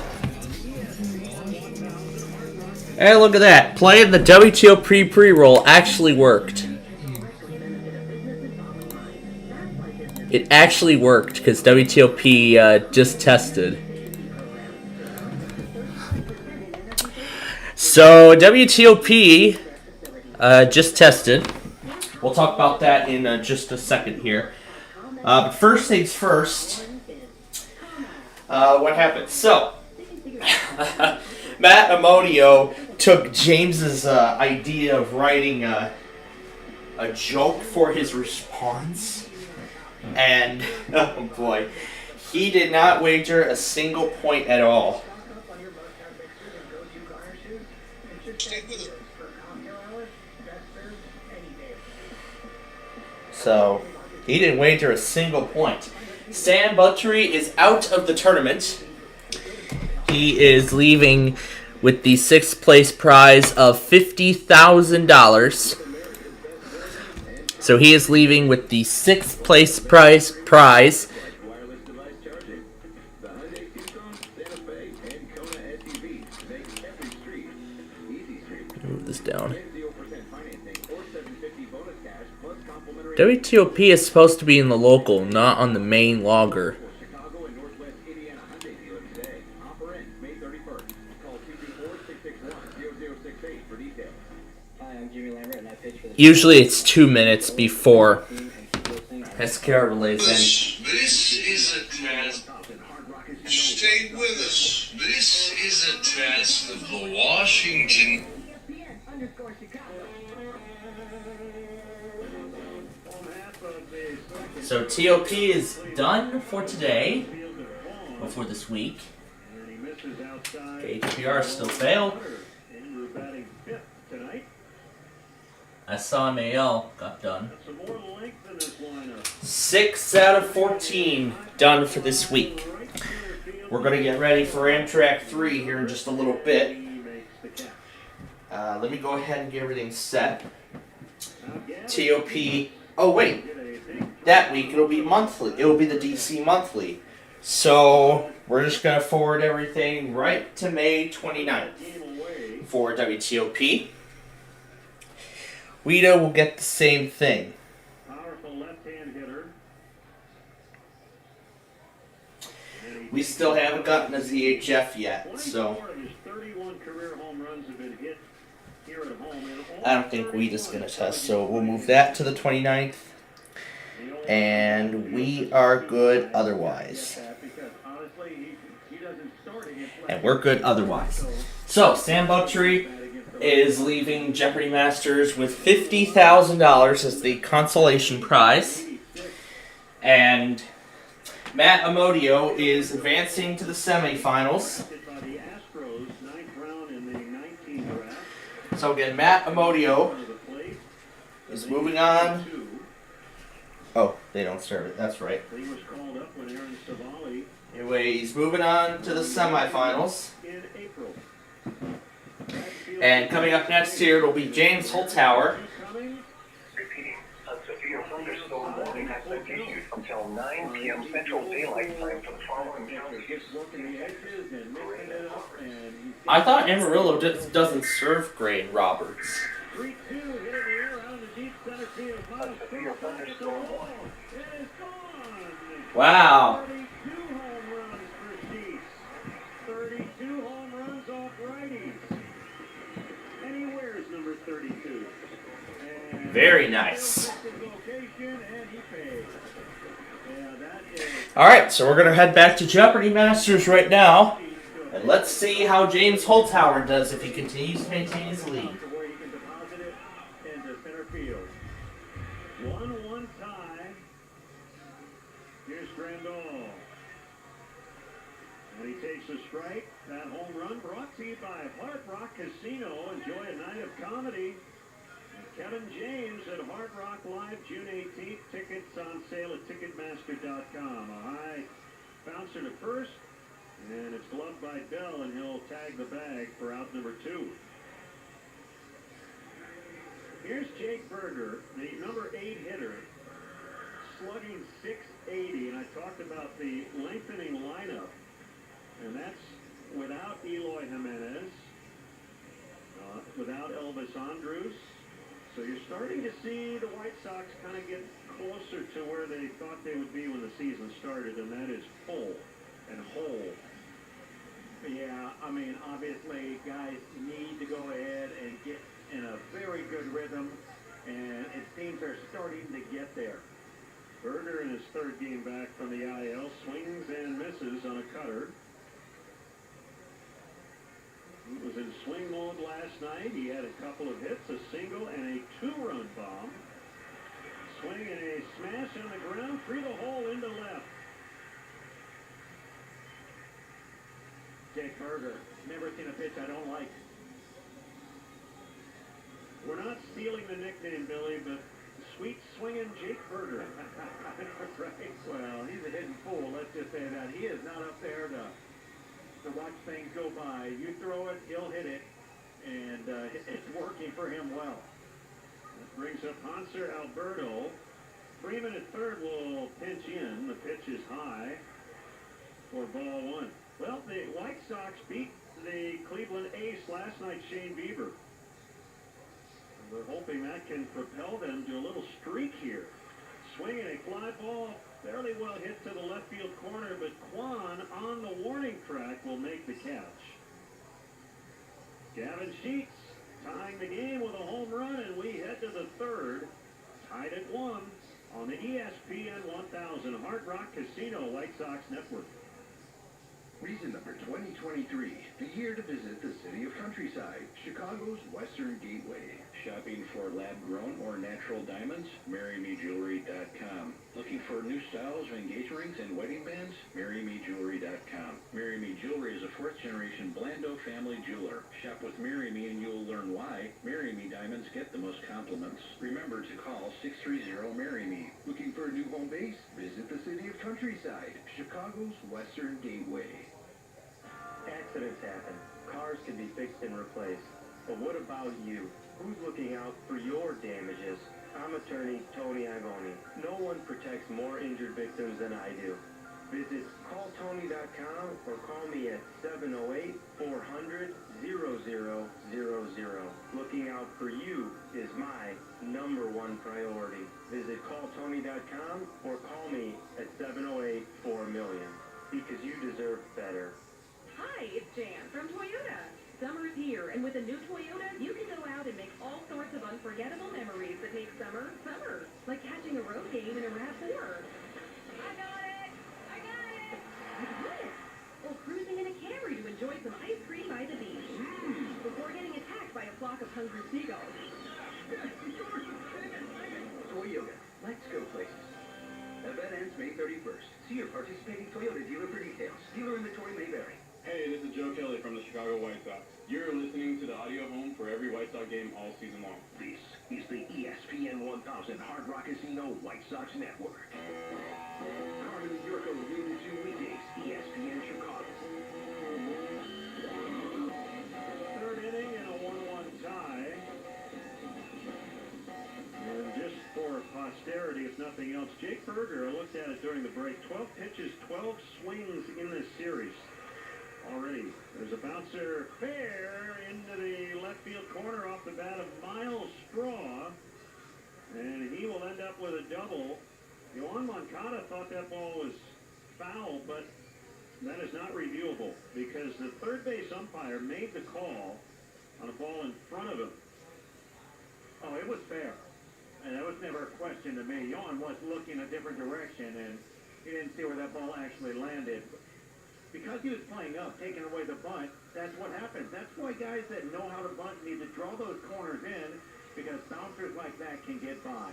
Hey, look at that. Playing the WTOP pre-roll actually worked. It actually worked because WTOP just tested. So, WTOP just tested. We'll talk about that in just a second here. But first things first, what happened? So, Matt Amodio took James's idea of writing a joke for his response, and oh boy, he did not wager a single point at all. So, he didn't wager a single point. Sam Buttery is out of the tournament. He is leaving with the 6th place prize of $50,000. So he is leaving with the 6th place prize. Move this down. WTOP is supposed to be in the local, not on the main logger. Usually it's 2 minutes before SKR relays in. This is a test. Stay with us. This is a test of the Washington. So TOP is done for today, or for this week. HPR still failed. SOMAL got done. 6 out of 14 done for this week. We're going to get ready for Amtrak 3 here in just a little bit. Let me go ahead and get everything set. TOP. Oh, wait. That week it'll be monthly. It'll be the DC monthly. So we're just going to forward everything right to May 29th for WTOP. WIDA will get the same thing. We still haven't gotten a ZHF yet, so I don't think WIDA's going to test, so we'll move that to the 29th, and we are good otherwise. And we're good otherwise. So, Sam Buttery is leaving Jeopardy Masters with $50,000 as the consolation prize. And Matt Amodio is advancing to the semifinals. So again, Matt Amodio is moving on. Oh, they don't serve it. That's right. Anyway, he's moving on to the semifinals. And coming up next here will be James Holtauer. Until 9 p.m. Central Daylight Time for the following counties. I thought Amarillo just doesn't serve grain, Roberts. Wow. 32 home runs off righties. And he wears number 32. Very nice. Alright, so we're going to head back to Jeopardy Masters right now. And let's see how James Holzhauer does if he continues to maintain his lead. Where he can deposit it into center field. 1-1 tie. Here's Grandal. And he takes a strike. That home run brought to you by Hard Rock Casino. Enjoy a night of comedy. Kevin James at Hard Rock Live, June 18th. Tickets on sale at Ticketmaster.com. A high bouncer to first. And it's gloved by Bell, and he'll tag the bag for out number 2. Here's Jake Berger, the number 8 hitter, slugging .680, and I talked about the lengthening lineup, and that's without Eloy Jimenez, without Elvis Andrus. So you're starting to see the White Sox kind of get closer to where they thought they would be when the season started, and that is full and whole. Yeah, I mean, obviously, guys need to go ahead and get in a very good rhythm, and it seems they're starting to get there. Berger in his 3rd game back from the IL swings and misses on a cutter. He was in swing mode last night. He had a couple of hits, a single and a 2-run bomb. Swing and a smash on the ground through the hole into left. Jake Berger, never seen a pitch I don't like. We're not stealing the nickname, Billy, but sweet swinging Jake Berger. Right. Well, he's a hidden fool. Let's just say that. He is not up there to watch things go by. You throw it, he'll hit it, and it's working for him well. That brings up Hanser Alberto. Freeman at 3rd will pinch in. The pitch is high for ball 1. Well, the White Sox beat the Cleveland Ace last night, Shane Bieber. We're hoping that can propel them to a little streak here. Swinging a fly ball, fairly well hit to the left field corner, but Kwan on the warning track will make the catch. Gavin Sheets tying the game with a home run, and we head to the 3rd. Tied at 1 on the ESPN 1000 Hard Rock Casino White Sox Network. Reason number 2023, the year to visit the city of Countryside, Chicago's Western Gateway. Shopping for lab-grown or natural diamonds? MarryMeJewelry.com. Looking for new styles of engagement rings and wedding bands? MarryMeJewelry.com. Marry Me Jewelry is a 4th-generation Blando family jeweler. Shop with Marry Me and you'll learn why Marry Me diamonds get the most compliments. Remember to call 630-MARRY-ME. Looking for a new home base? Visit the city of Countryside, Chicago's Western Gateway. Accidents happen. Cars can be fixed and replaced. But what about you? Who's looking out for your damages? I'm attorney Tony Ivoni. No one protects more injured victims than I do. Visit calltony.com or call me at 708-400-0000. Looking out for you is my #1 priority. Visit calltony.com or call me at 708-4-million. Because you deserve better. Hi, it's Jan from Toyota. Summer's here, and with a new Toyota, you can go out and make all sorts of unforgettable memories that make summer, summer. Like catching a road game in a RAV4. I got it! I got it! I got it! Or cruising in a Camry to enjoy some ice cream by the beach. Before getting attacked by a flock of hungry seagulls. Toyota. Let's go places. Event ends May 31st. See your participating Toyota dealer for details. Dealer inventory may vary. Hey, this is Joe Kelly from the Chicago White Sox. You're listening to the audio home for every White Sox game all season long. This is the ESPN 1000 Hard Rock Casino White Sox Network. Carmen and Yurko noon to weekdays, ESPN Chicago. 3rd inning and a 1-1 tie. And just for posterity, if nothing else, Jake Berger, I looked at it during the break, 12 pitches, 12 swings in this series. Already, there's a bouncer fair into the left field corner off the bat of Miles Straw, and he will end up with a double. Yohan Moncada thought that ball was foul, but that is not reviewable because the 3rd base umpire made the call on a ball in front of him. Oh, it was fair. And that was never a question to me. Yohan was looking a different direction, and He didn't see where that ball actually landed. Because he was playing up, taking away the bunt, that's what happens. That's why guys that know how to bunt need to draw those corners in, because bouncers like that can get by.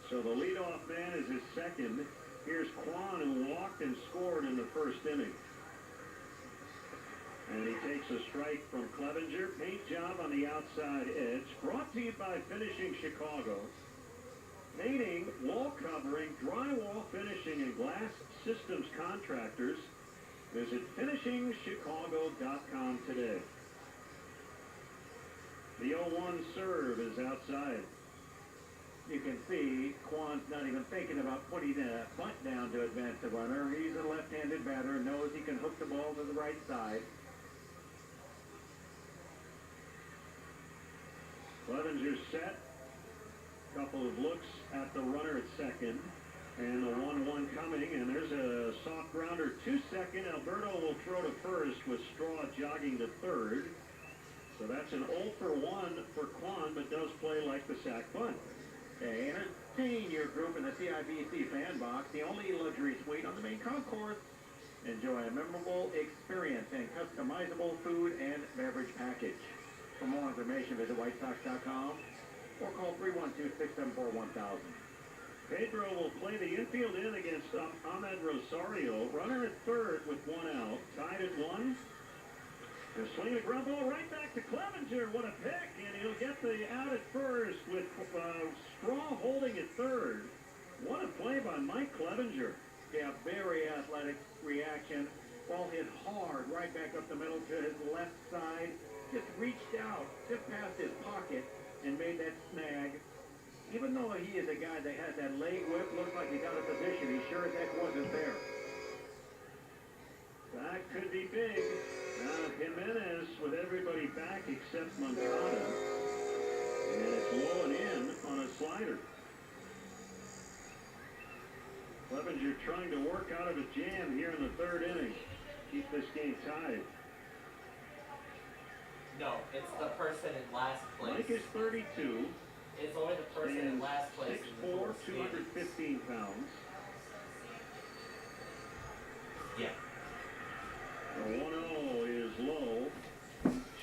So the leadoff man is his second. Here's Quan, who walked and scored in the first inning. And he takes a strike from Clevenger. Paint job on the outside edge. Brought to you by Finishing Chicago. Painting, wall covering, drywall finishing, and glass systems contractors. Visit finishingchicago.com today. The 0-1 serve is outside. You can see Quan's not even thinking about putting the bunt down to advance the runner. He's a left-handed batter, knows he can hook the ball to the right side. Clevenger's set. Couple of looks at the runner at second. And the 1-1 coming, and there's a soft grounder to second. Alberto will throw to first with Straw jogging to third. So that's an 0 for 1 for Quan, but does play like the sack bunt. Okay, entertain your group in the CIBC fan box, the only luxury suite on the main concourse. Enjoy a memorable experience and customizable food and beverage package. For more information, visit whitesox.com or call 312-674-1000. Pedro will play the infield in against Ahmed Rosario. Runner at third with 1 out. Tied at 1. He'll swing the ground ball right back to Clevenger. What a pick. And he'll get the out at first with Straw holding at third. What a play by Mike Clevenger. Yeah, very athletic reaction. Ball hit hard right back up the middle to his left side. Just reached out, just past his pocket, and made that snag. Even though he is a guy that has that leg whip, looks like he's out of position, he sure as heck wasn't there. That could be big. Now Jimenez with everybody back except Moncada. And it's low and in on a slider. Clevenger trying to work out of a jam here in the third inning. Keep this game tied. No, it's the person in last place. Mike is 32. It's only the person in last place. 6'4", 215 pounds. Yeah. The 1-0 is low.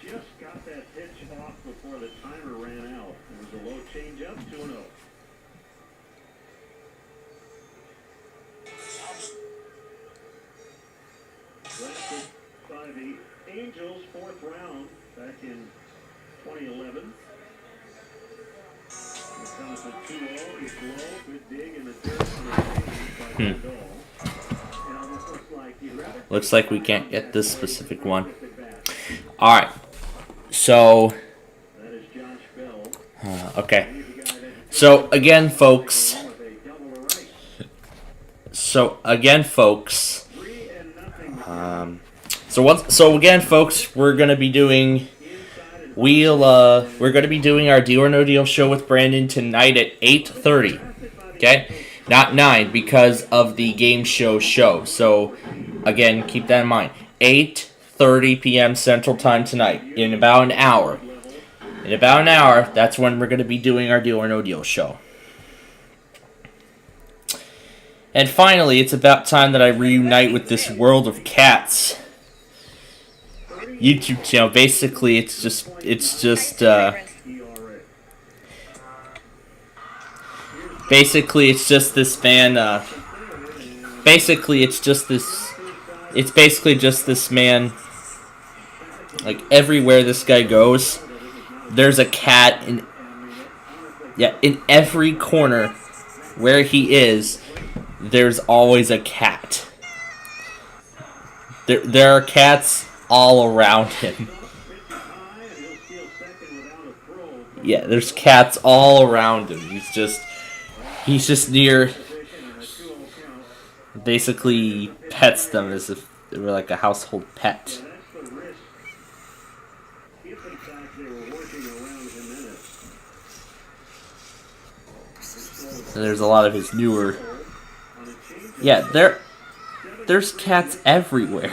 Just got that pitch off before the timer ran out. It was a low changeup, 2-0. Drafted by the Angels, 4th round, back in 2011. It comes with 2-0. It's low. Good dig in the dirt on the change by Vidal. It almost looks like he'd rather... Looks like we can't get this specific one. Alright. So... okay. So, again, folks... So again, folks, we're gonna be doing we're gonna be doing our Deal or No Deal show with Brandon tonight at 8:30. Okay, not 9 because of the game show. So again, keep that in mind. 8:30 p.m. Central Time tonight. In about an hour. That's when we're gonna be doing our Deal or No Deal show. And finally, it's about time that I reunite with this world of cats YouTube channel. Basically, it's just this man. It's basically just this man. Like everywhere this guy goes, there's a cat in every corner where he is. There's always a cat. There are cats all around him. Yeah, there's cats all around him. He's just near. Basically, pets them as if they were like a household pet. And there's a lot of his newer. Yeah, there's cats everywhere.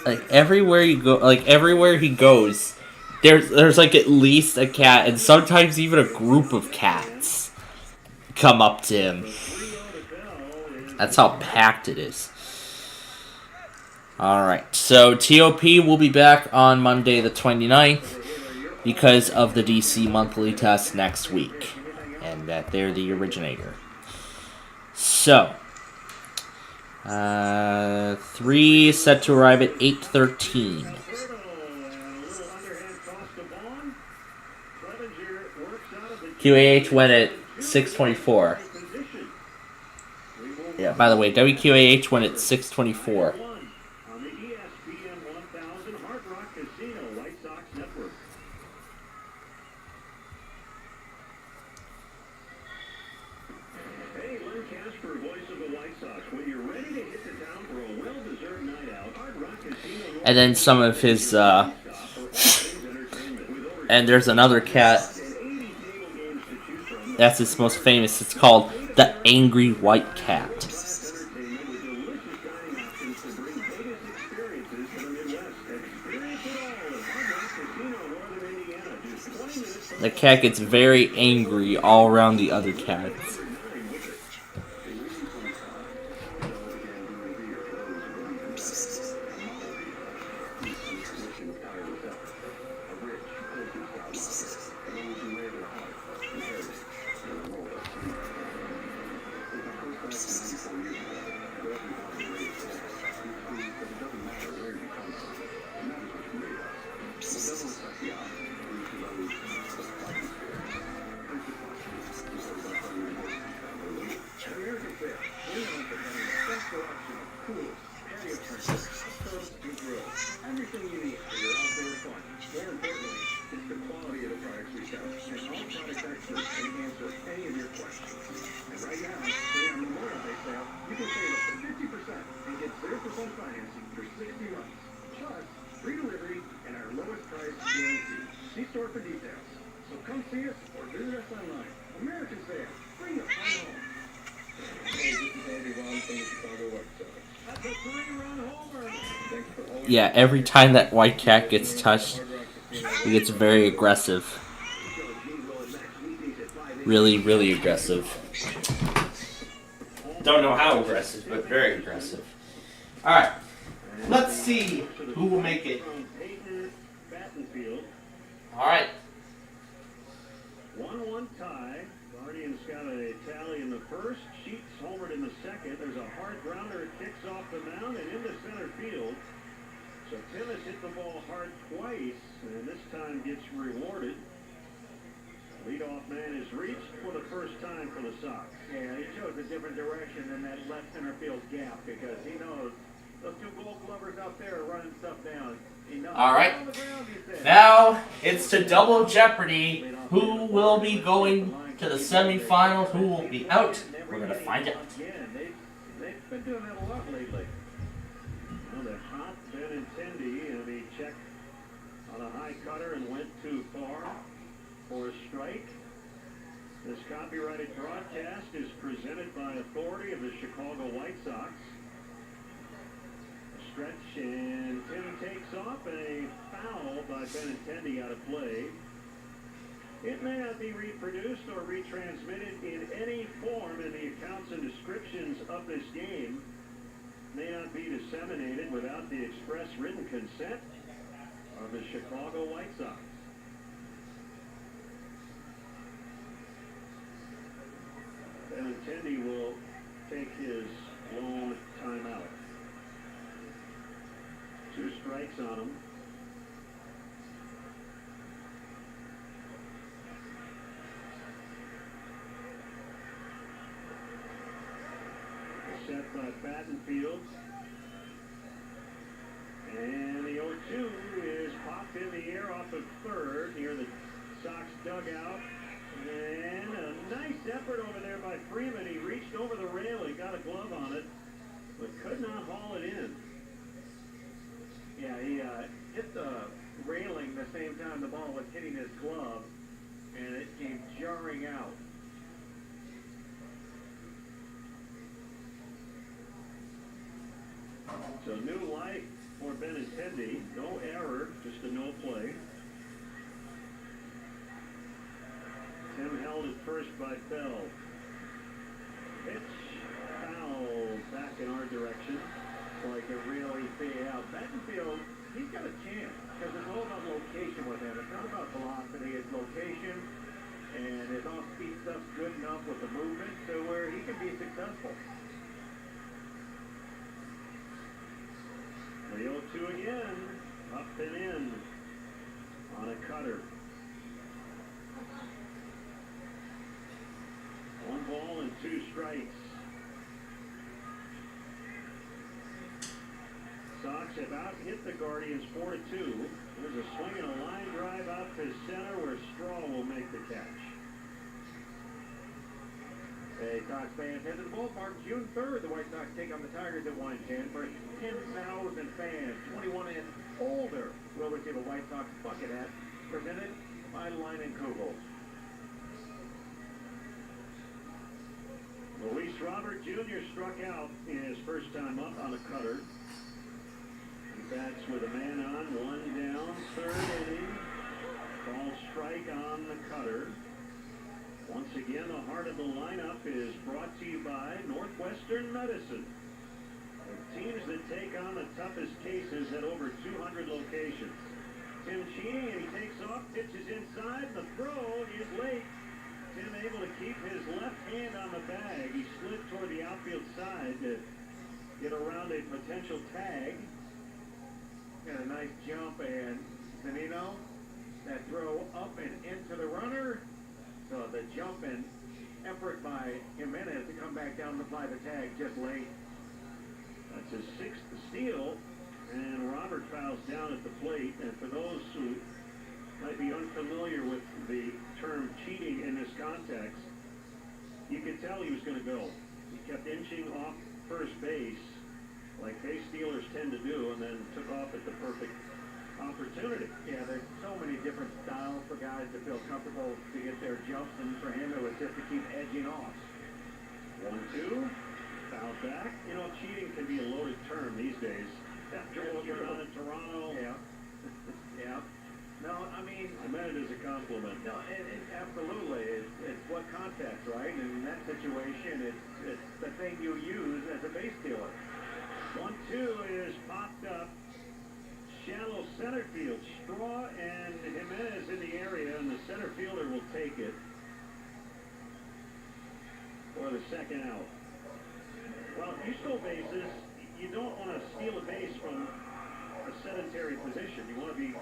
Like everywhere you go, like everywhere he goes, there's like at least a cat, and sometimes even a group of cats. come up to him. That's how packed it is. Alright, so TOP will be back on Monday the 29th because of the DC monthly test next week. And that they're the originator. So, 3 set to arrive at 8:13. QAH went at 6:24. Yeah, by the way, WQAH went at 6:24. And then some of his, and there's another cat. That's his most famous. It's called the Angry White Cat. The cat gets very angry all around the other cats. Yeah, every time that white cat gets touched, he gets very aggressive. Really, really aggressive. Don't know how aggressive, but very aggressive. Alright, let's see who will make it. Alright. 1-1 tie. Guardians got a tally in the first. Sheets homered in the second. There's a hard grounder. It kicks off the mound and into center field. So Tim has hit the ball hard twice, and this time gets rewarded. Leadoff man is reached for the first time for the Sox. Yeah, he chose a different direction than that left center field gap because he knows those two Gold Glovers out there are running stuff down. Alright, now it's to double jeopardy. Who will be going to the semifinals? Who will be out? We're going to find out. They've been doing that a lot lately. Well, the hot Benintendi, and he checked on a high cutter and went too far for a strike. This copyrighted broadcast is presented by authority of the Chicago White Sox. A stretch, and Tim takes off, and a foul by Benintendi out of play. It may not be reproduced or retransmitted in any form in the accounts and descriptions of this game. May not be disseminated without the express written consent of the Chicago White Sox. Benintendi will take his lone timeout. 2 strikes on him. Set by Battenfield. And the 0-2 is popped in the air off of third near the Sox dugout. And a nice effort over there by Freeman. He reached over the rail. He got a glove on it, but could not haul it in. Yeah, he hit the railing the same time the ball was hitting his glove, and it came jarring out. So new life for Benintendi. No error, just a no play. Tim held at first by Bell. pitch. Foul back in our direction. Like a really big out. Battenfield, he's got a chance because it's all about location with him. It's not about velocity, it's location. And his off-speed stuff's good enough with the movement to where he can be successful. 3-0-2 again. Up and in on a cutter. 1 ball and 2 strikes. Sox about hit the Guardians 4-2. There's a swing and a line drive out to center where Straw will make the catch. Hey, Sox fans, head to the ballpark June 3rd. The White Sox take on the Tigers at 1:10 for 10,000 fans, 21 and older, will receive a White Sox bucket hat presented by Line and Kugel. Luis Robert Jr. struck out in his first time up on a cutter. He bats with a man on, 1 down, 3rd inning. Ball strike on the cutter. Once again, the heart of the lineup is brought to you by Northwestern Medicine. The teams that take on the toughest cases at over 200 locations. Tim cheating, and he takes off, pitches inside. The throw is late. Tim able to keep his left hand on the bag. He slid toward the outfield side to get around a potential tag. Got a nice jump, and Zanino, that throw up and into the runner. So the jump and effort by Jimenez to come back down and apply the tag just late. That's his 6th steal, and Robert fouls down at the plate. And for those who might be unfamiliar with the term cheating in this context, you could tell he was going to go. He kept inching off first base, like base stealers tend to do, and then took off at the perfect opportunity. Yeah, there's so many different styles for guys to feel comfortable to get their jumps, and for him it was just to keep edging off. 1-2, foul back. You know, cheating can be a loaded term these days. Joel, you're on in Toronto. Yeah. Yeah. No, I mean, I meant it as a compliment. No, it absolutely. It's what context, right? And in that situation, it's the thing you use as a base stealer. 1-2 is popped up. Shallow center field. Straw and Jimenez in the area, and the center fielder will take it for the second out. Well, you stole bases. You don't want to steal a base from a sedentary position. You want to be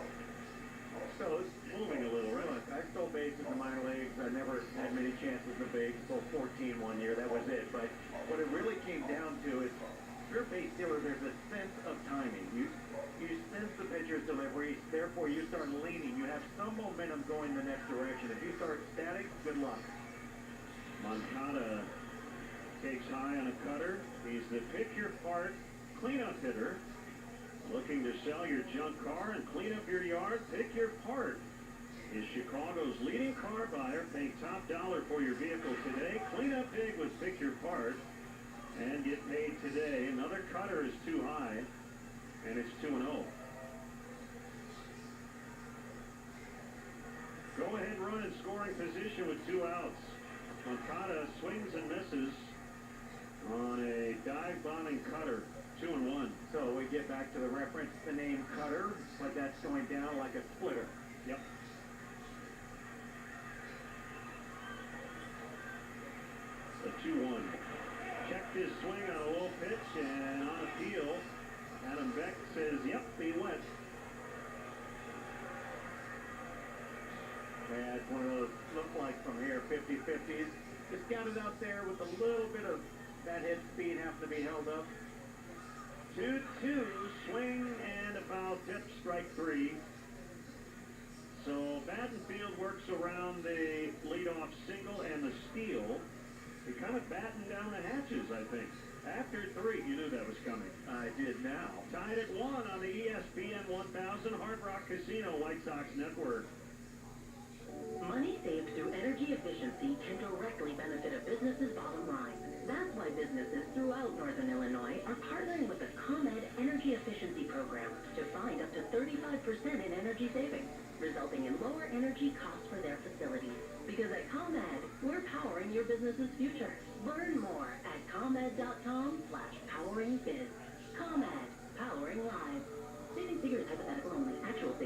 moving a little, right? I stole bases in the minor leagues. I never had many chances to base. Stole 14 one year. That was it. But what it really came down to is, if you're a base stealer, there's a sense of timing. You sense the pitcher's delivery, therefore you start leaning. You have some momentum going the next direction. If you start static, good luck. MontCoEAS takes high on a cutter. He's the pick-your-part cleanup hitter. Looking to sell your junk car and clean up your yard? Pick your part. Is Chicago's leading car buyer. Pay top dollar for your vehicle today. Clean up big with Pick Your Part and get paid today. Another cutter is too high, and it's 2-0. Go ahead run in scoring position with 2 outs. MontCoEAS swings and misses on a dive-bombing cutter. 2-1. So we get back to the reference, the name cutter, but that's going down like a splitter. Yep. A 2-1. Checked his swing on a low pitch, and on appeal, Adam Beck says, yep, he went. Yeah, it's one of those, look like from here, 50-50s. Just got it out there with a little bit of that head speed having to be held up. 2-2, swing and a foul tip, strike 3. So Battenfield works around the leadoff single and the steal. He kind of battened down the hatches, I think. After 3, you knew that was coming. I did now. Tied at 1 on the ESPN 1000 Hard Rock Casino White Sox Network. Money saved through energy efficiency can directly benefit a business's bottom line. That's why businesses throughout Northern Illinois are partnering with the ComEd Energy Efficiency Program to find up to 35% in energy savings, resulting in lower energy costs for their facilities. Because at ComEd, we're powering your business's future. Learn more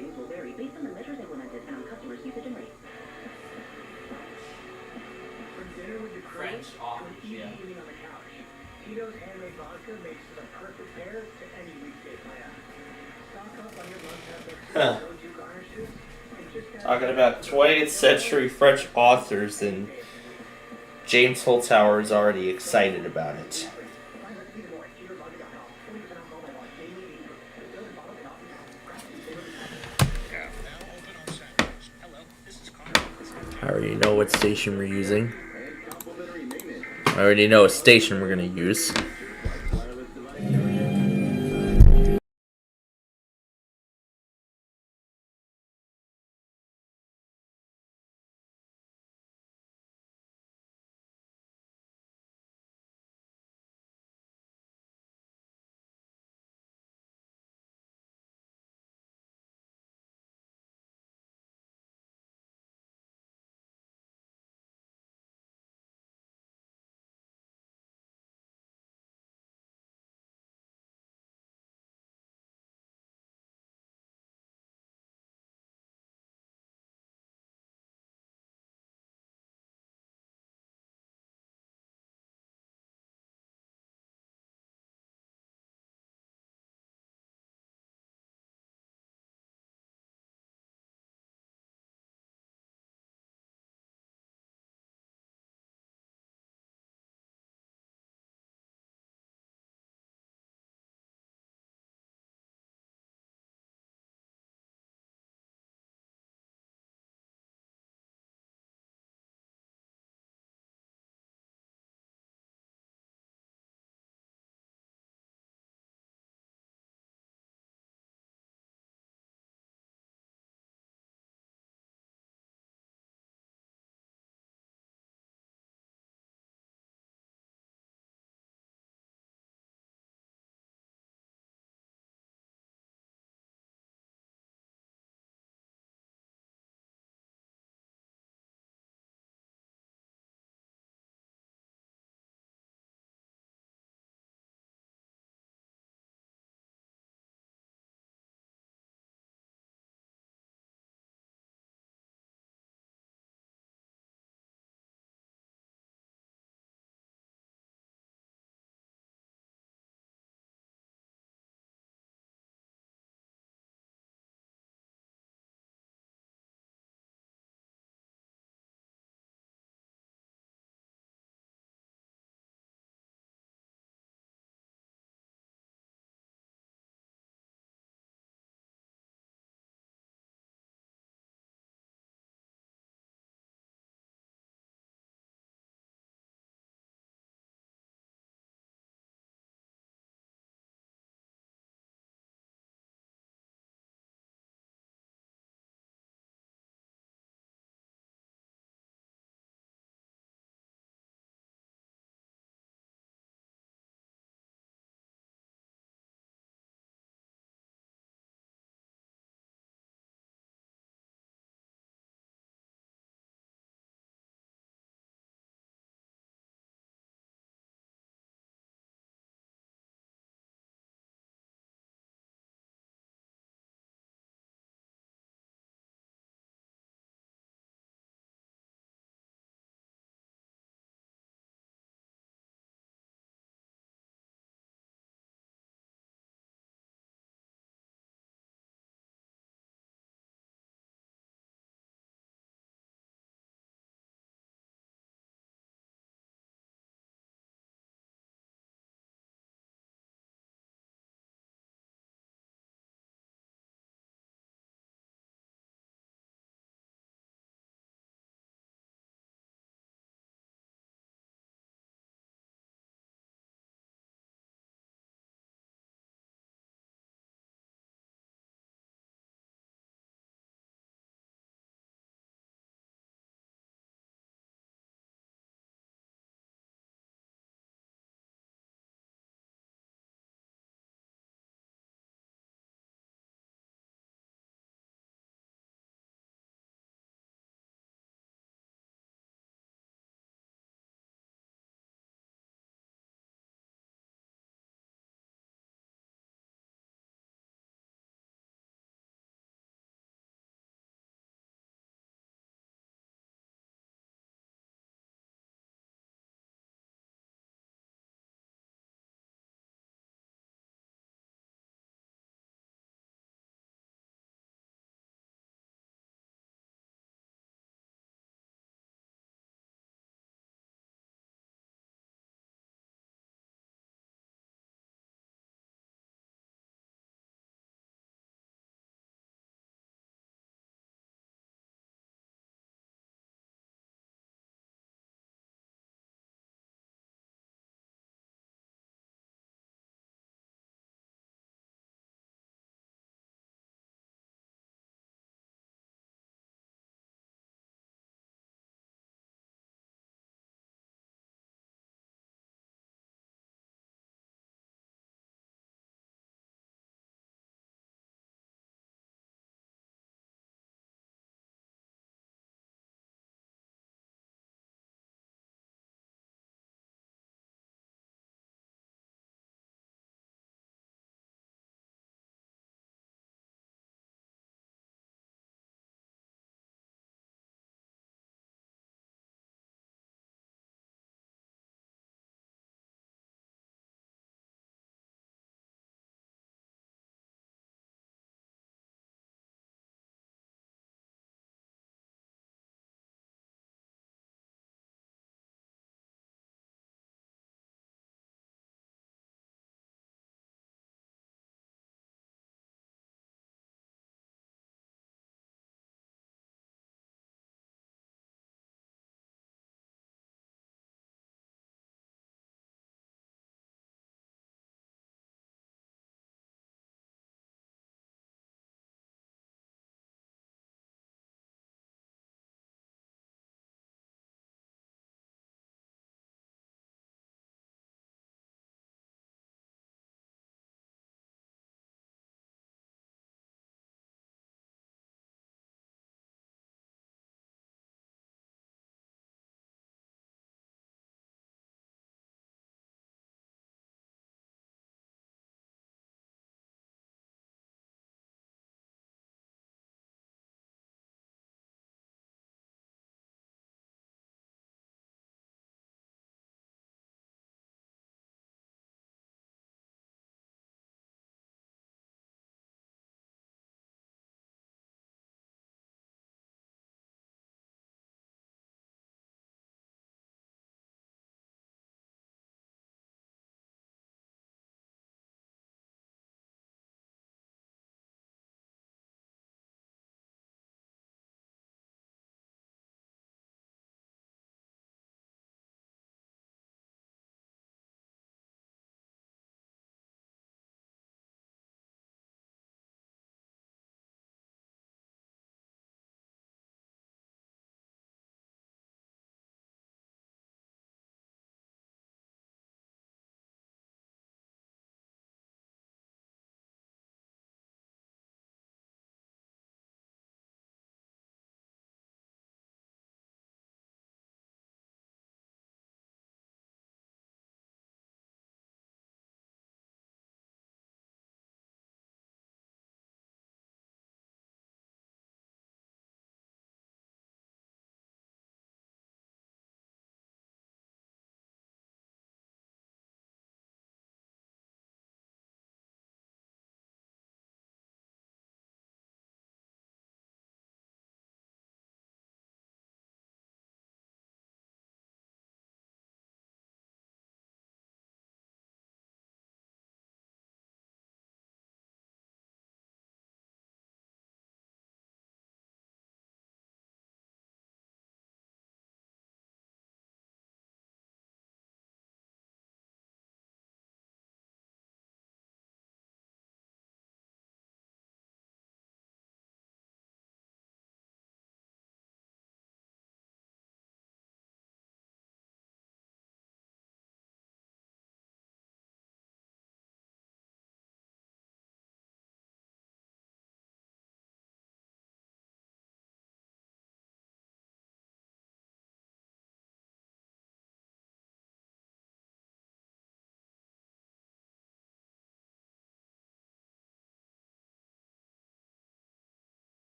savings will vary based on the measures implemented and on customers' usage and rates. From dinner with the crew to an easy evening on the couch, Tito's handmade vodka makes it a perfect pair to any weekday plan. Stock up on your must-have go-to garnishes. Talking about 20th century French authors, and James Holzhauer is already excited about it. I already know what station we're using. I already know what station we're going to use.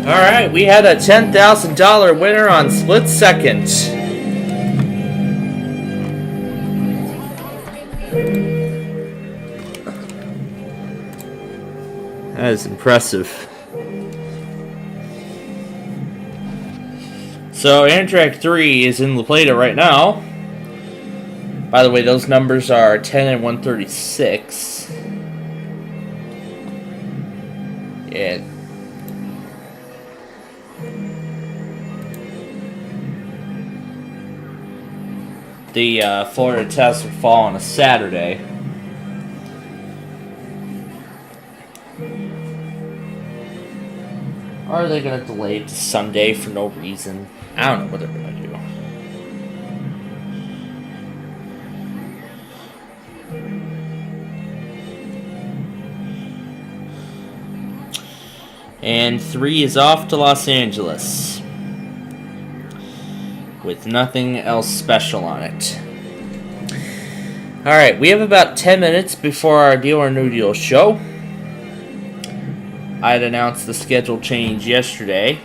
Alright, we had a $10,000 winner on split second. That is impressive. So, Amtrak 3 is in La Plata right now. By the way, those numbers are 10 and 136. Yeah. The Florida test will fall on a Saturday. Or are they going to delay it to Sunday for no reason? I don't know what they're going to do. And 3 is off to Los Angeles with nothing else special on it. Alright, we have about 10 minutes before our Deal or No Deal show. I had announced the schedule change yesterday.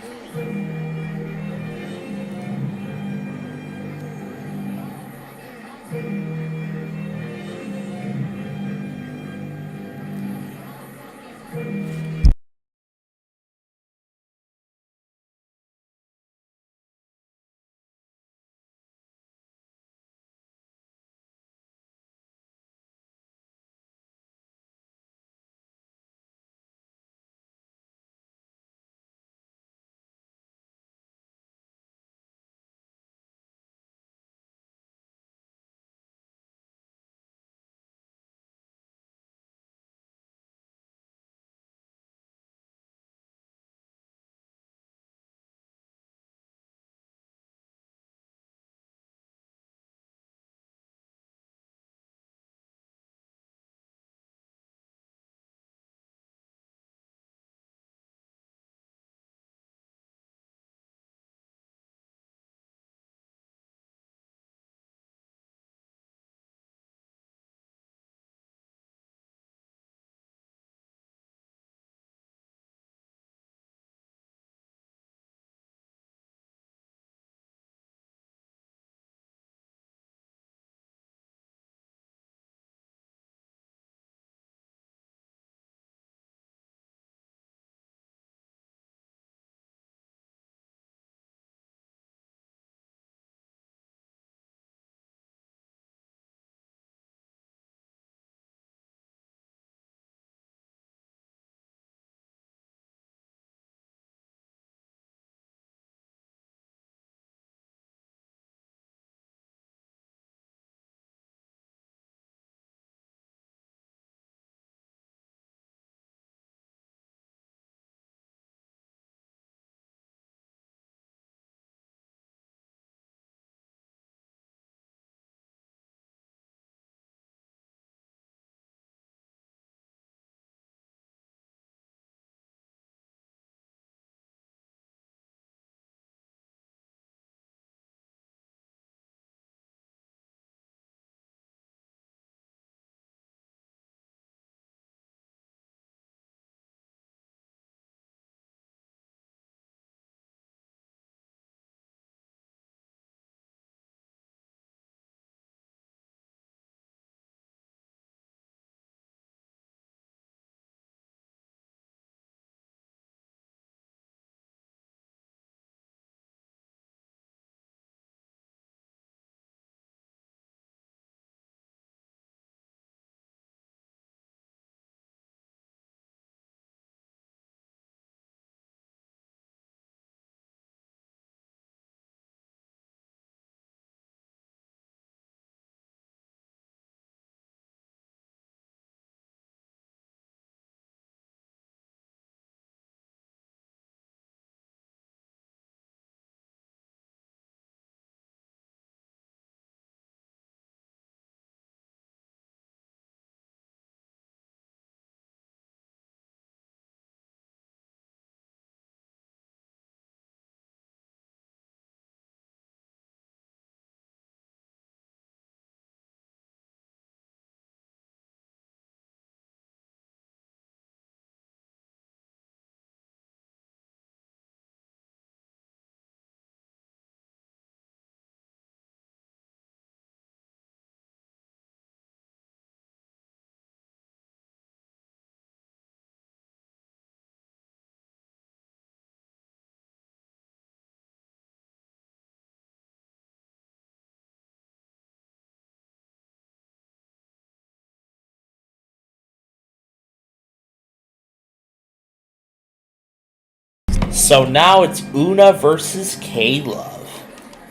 So now it's Una versus K-Love.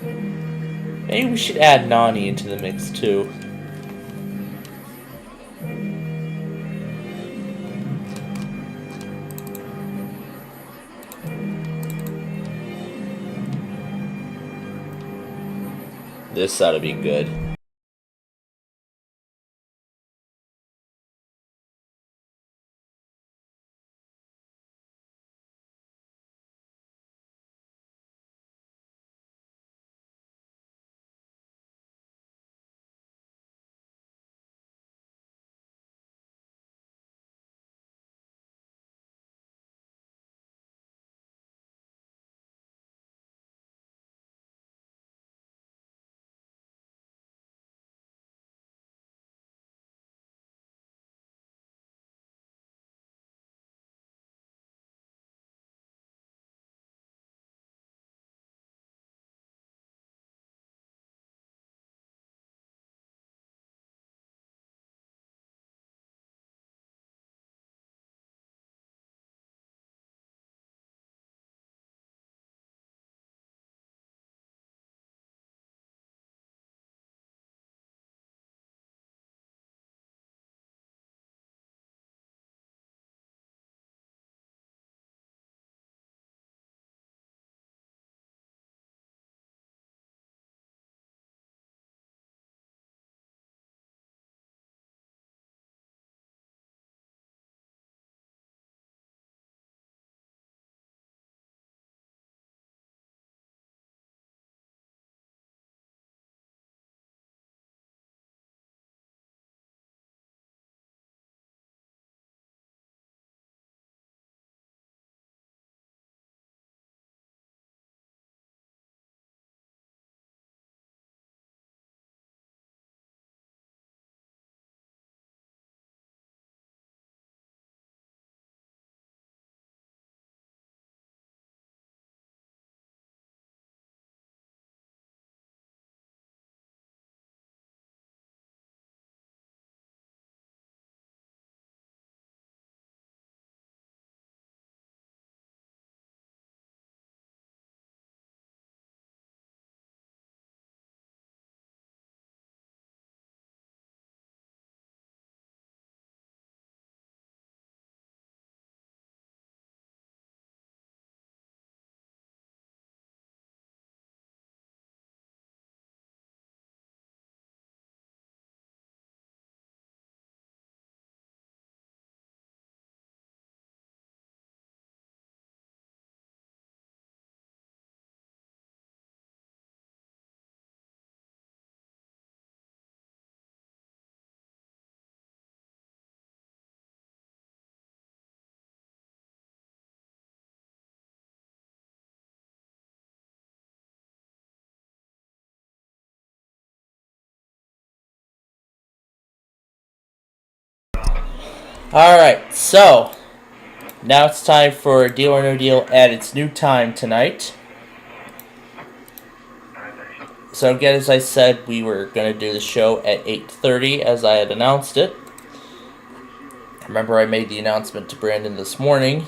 Maybe we should add Nani into the mix too. This ought to be good. Alright, so now it's time for Deal or No Deal at its new time tonight. So again, as I said, we were going to do the show at 8:30 as I had announced it. Remember, I made the announcement to Brandon this morning.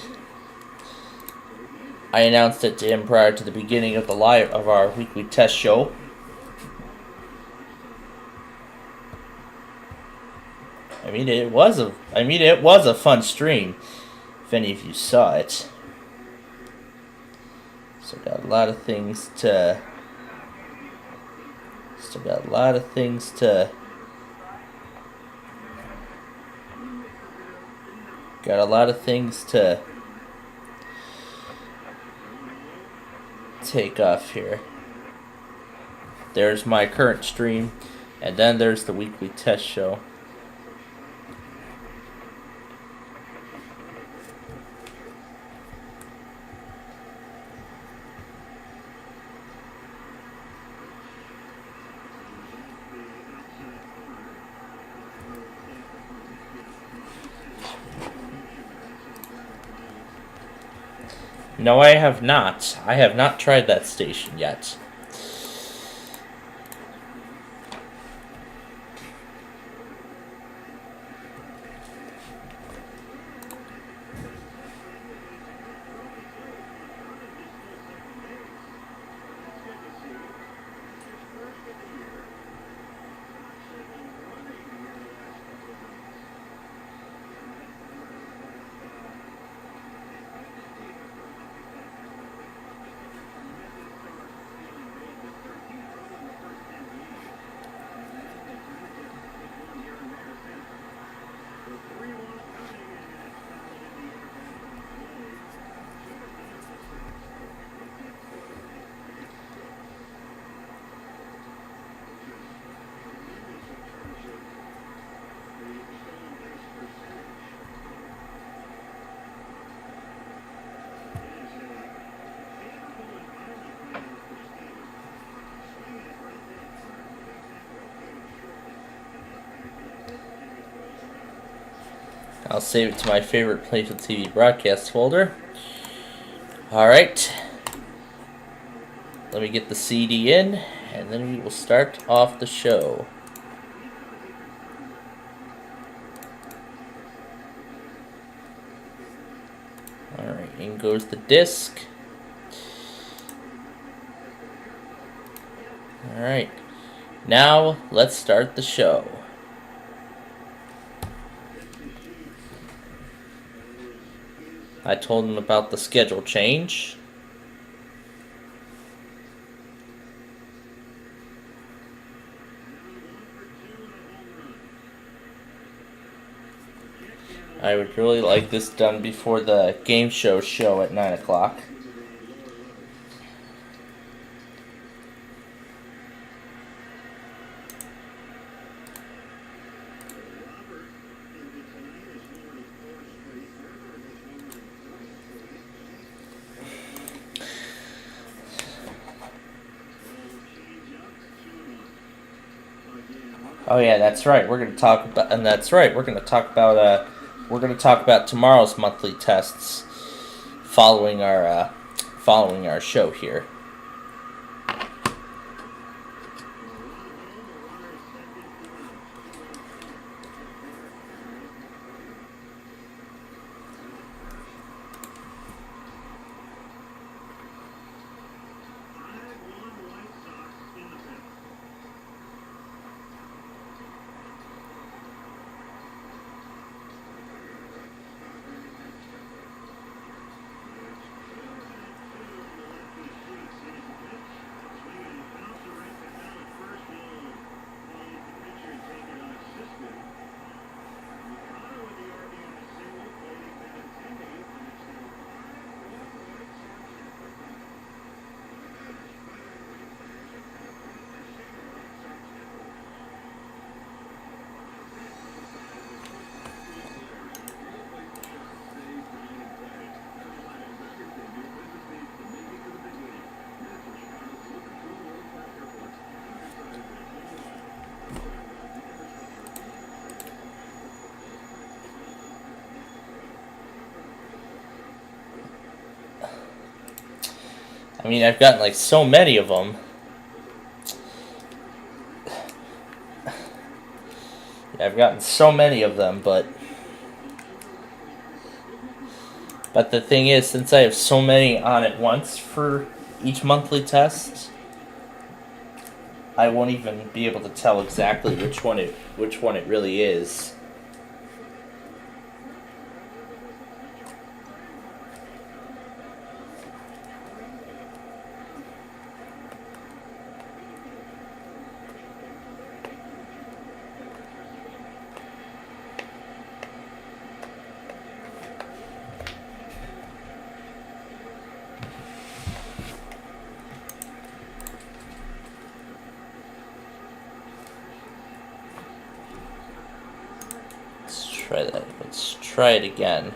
I announced it to him prior to the beginning of our weekly test show. I mean, it was a fun stream, if any of you saw it. So got a lot of things to take off here. There's my current stream, and then there's the weekly test show. No, I have not. I have not tried that station yet. I'll save it to my favorite Plainfield TV broadcast folder. Alright. Let me get the CD in, and then we will start off the show. Alright, in goes the disc. Alright, now let's start the show. I told him about the schedule change. I would really like this done before the game show at 9 o'clock. Oh yeah, that's right. We're going to talk about, and that's right. We're going to talk about tomorrow's monthly tests following our show here. I mean, I've gotten like so many of them. I've gotten so many of them, but the thing is, since I have so many on at once for each monthly test, I won't even be able to tell exactly which one it really is. Try that. Let's try it again.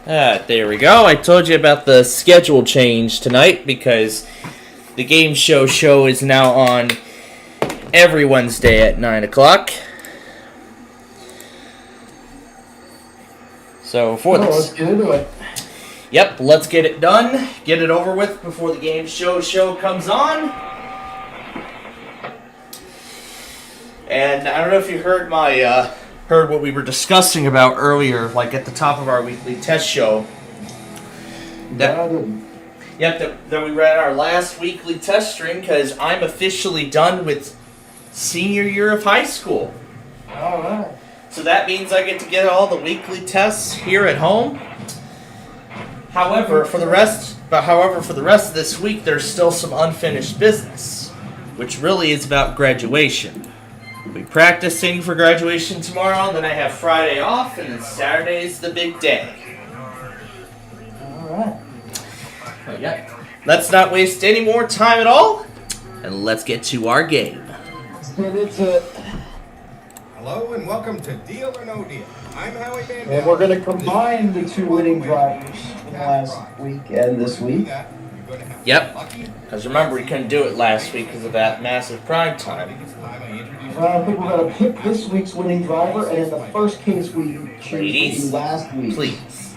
There we go. I told you about the schedule change tonight because the game show is now on every Wednesday at 9 o'clock. So for this, let's get into it. Yep, let's get it done. Get it over with before the game show comes on. And I don't know if you heard heard what we were discussing about earlier, like at the top of our weekly test show. That we ran our last weekly test stream because I'm officially done with senior year of high school. All right. So that means I get to get all the weekly tests here at home. However, for the rest of this week, there's still some unfinished business, which really is about graduation. We'll be practicing for graduation tomorrow, then I have Friday off, and then Saturday is the big day. Alright. But yeah, let's not waste any more time at all, and let's get to our game. Let's get into it. Hello and welcome to Deal or No Deal. I'm Howie Van Dam. And we're going to combine the two winning drivers from last week and this week. Yep. Because remember, we couldn't do it last week because of that massive prime time. I think we're going to pick this week's winning driver, and in the first case we choose last week. Please.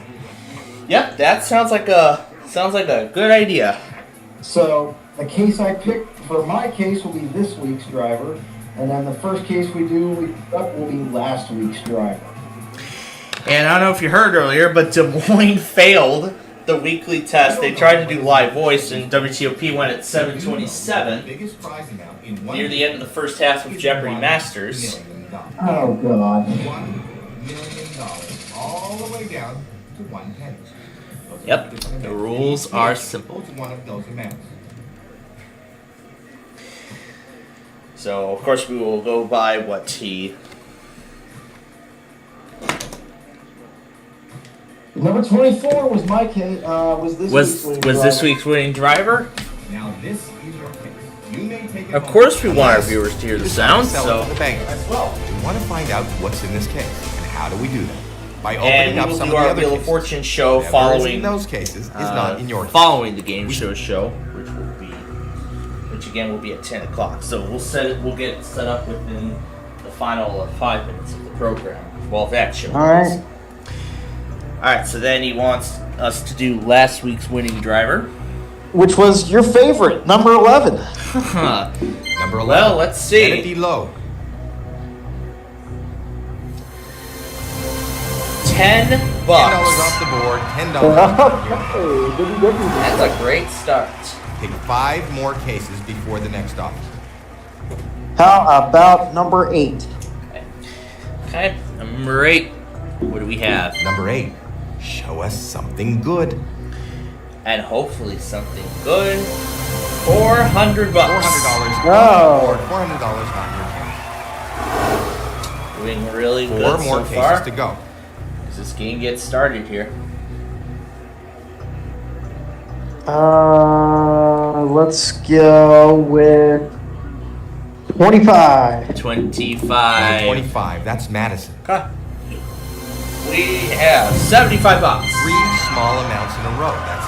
Yep, that sounds like a good idea. So the case I picked for my case will be this week's driver, and then the first case we do will be last week's driver. And I don't know if you heard earlier, but Des Moines failed the weekly test. They tried to do live voice, and WTOP went at 7:27 near the end of the first half of Jeopardy Masters. Oh, God. $1 million, all the way down to 1 penny. Yep, the rules are simple. One of those amounts. So, of course, we will go by what he... Number 24 was my case. Was this week's winning driver? Now this is your case. You may take it Of course, we want our viewers to hear the sound. So, the bank as well. We want to find out what's in this case and how do we do that? By and opening we up will some do of the our other Wheel of cases. Fortune show Whatever is following in those cases is not in your case. following the game show, which again will be at 10 o'clock. So we'll get set up within the final 5 minutes of the program. Well, that show. All right. All right. So then he wants us to do last week's winning driver, which was your favorite, number 11. Number 11. Well, let's see. Kennedy Lowe. $10. $10 off the board. $10 off the board. That's a great start. Pick 5 more cases before the next offer. How about number 8? Okay, number 8. What do we have? Number 8. Show us something good. And hopefully something good. $400. $400 Oh. $400 off your Doing really cash. good 4 more so cases far. to go. As this game gets started here. Let's go with 25. 25. 25. That's Madison. Okay. We have $75. 3 small amounts in a row. That's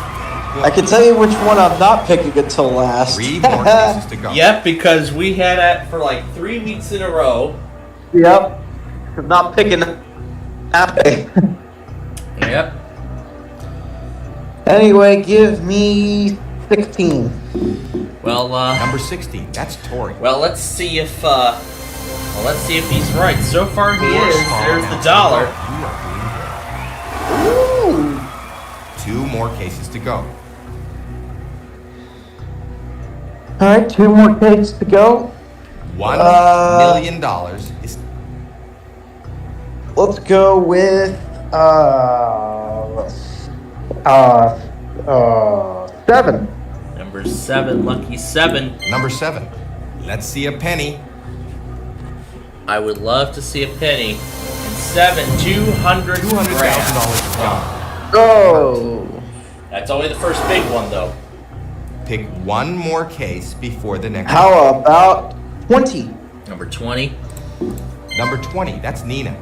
good. I can tell you which one I'm not picking until last. 3 more cases to go. Yep, because we had it for like 3 weeks in a row. Yep. I'm not picking happy. Yep. Anyway, give me 16. Well, number 16. That's Tori. Well, let's see if he's right. So far, he is. There's the dollar. Ooh. 2 more cases to go. All right, 2 more cases to go. $1 million is. Let's go with 7. Number 7, lucky 7. Number 7. Let's see a penny. I would love to see a penny. And 7, $200,000. Oh. That's only the first big one, though. Pick 1 more case before the next. How about 20? Number 20. Number 20. That's Nina.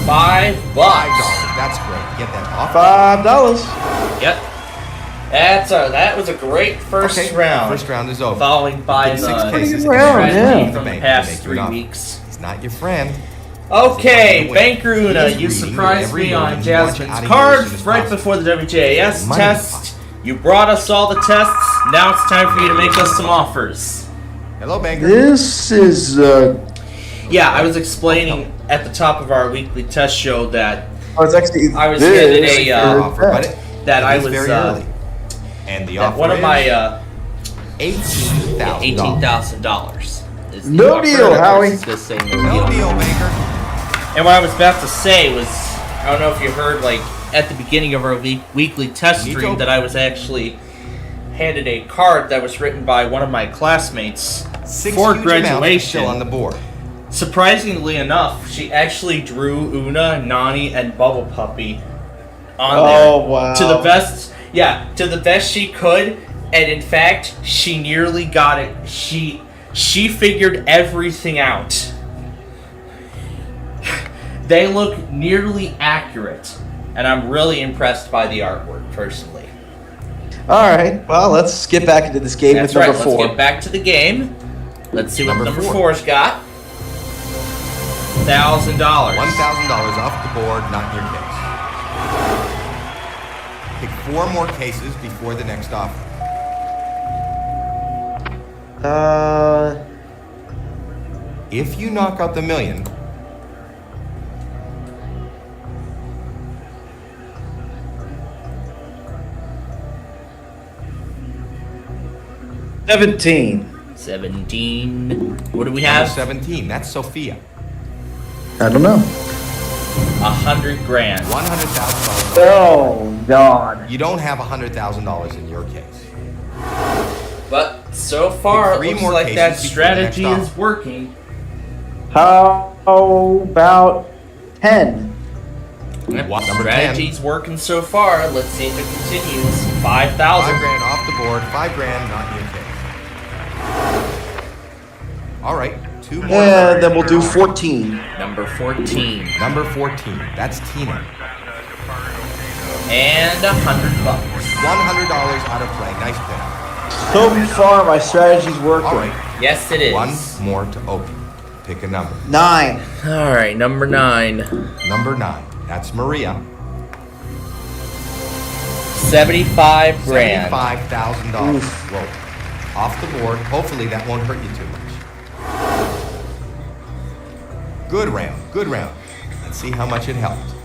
$5. That's great. Get that off. $5. Yep. That was a great first round. First round is over. Following by Pick 6 the cases tragedy from the bank past to make 3 it up. weeks. He's not your friend. Okay, Banker Una, He's you reading surprised every me word on and you want you Jasmine's out of here as card soon as right possible. before the WJAS Money test. You brought us all the tests. Now it's time for you to make us some offers. Hello, Banker. This is Yeah, I was explaining at the top of our weekly test show that I was handed a offer, but that I was very early. And the offer one of is my $18,000. is the No offer. deal, Of course, Howie. it's gonna say No deal, Banker. And what I was about to say was, I don't know if you heard, like, at the beginning of our weekly test stream, that I was actually handed a card that was written by one of my classmates 6 for huge amounts graduation. still on the board. Surprisingly enough, she actually drew Una, Nani, and Bubble Puppy on there. Oh, wow. To the best she could, and in fact, she nearly got it. She figured everything out. They look nearly accurate, and I'm really impressed by the artwork, personally. All right. Well, let's get back into this game That's with right. number 4. Let's get back to the game. Let's see what number 4's got. $1,000. $1,000 off the board, not in your case. Pick 4 more cases before the next offer. If you knock out the million, $17. 17. What do we have? Number 17. That's Sophia. I don't know. $100,000. $100,000. Oh God. You don't have $100,000 in your case. But so far, it Pick 3 looks more like that cases before the next strategy is offer. working. How about 10? Yep, What, number strategy's working so far. Let's see if it continues. 5,000. $5,000 off the board. $5,000 not in your case. All right, 2 more. And then we'll do 14. Number 14. Number 14. That's Tina. And $100. $100 out of play. Nice pick. So far, my strategy's working. All right. Yes, it is. 1 more to open. Pick a number. 9. All right, number 9. Number 9. That's Maria. $75,000. $75,000. Whoa. Off the board. Hopefully that won't hurt you too much. Good round. Good round. Let's see how much it helped.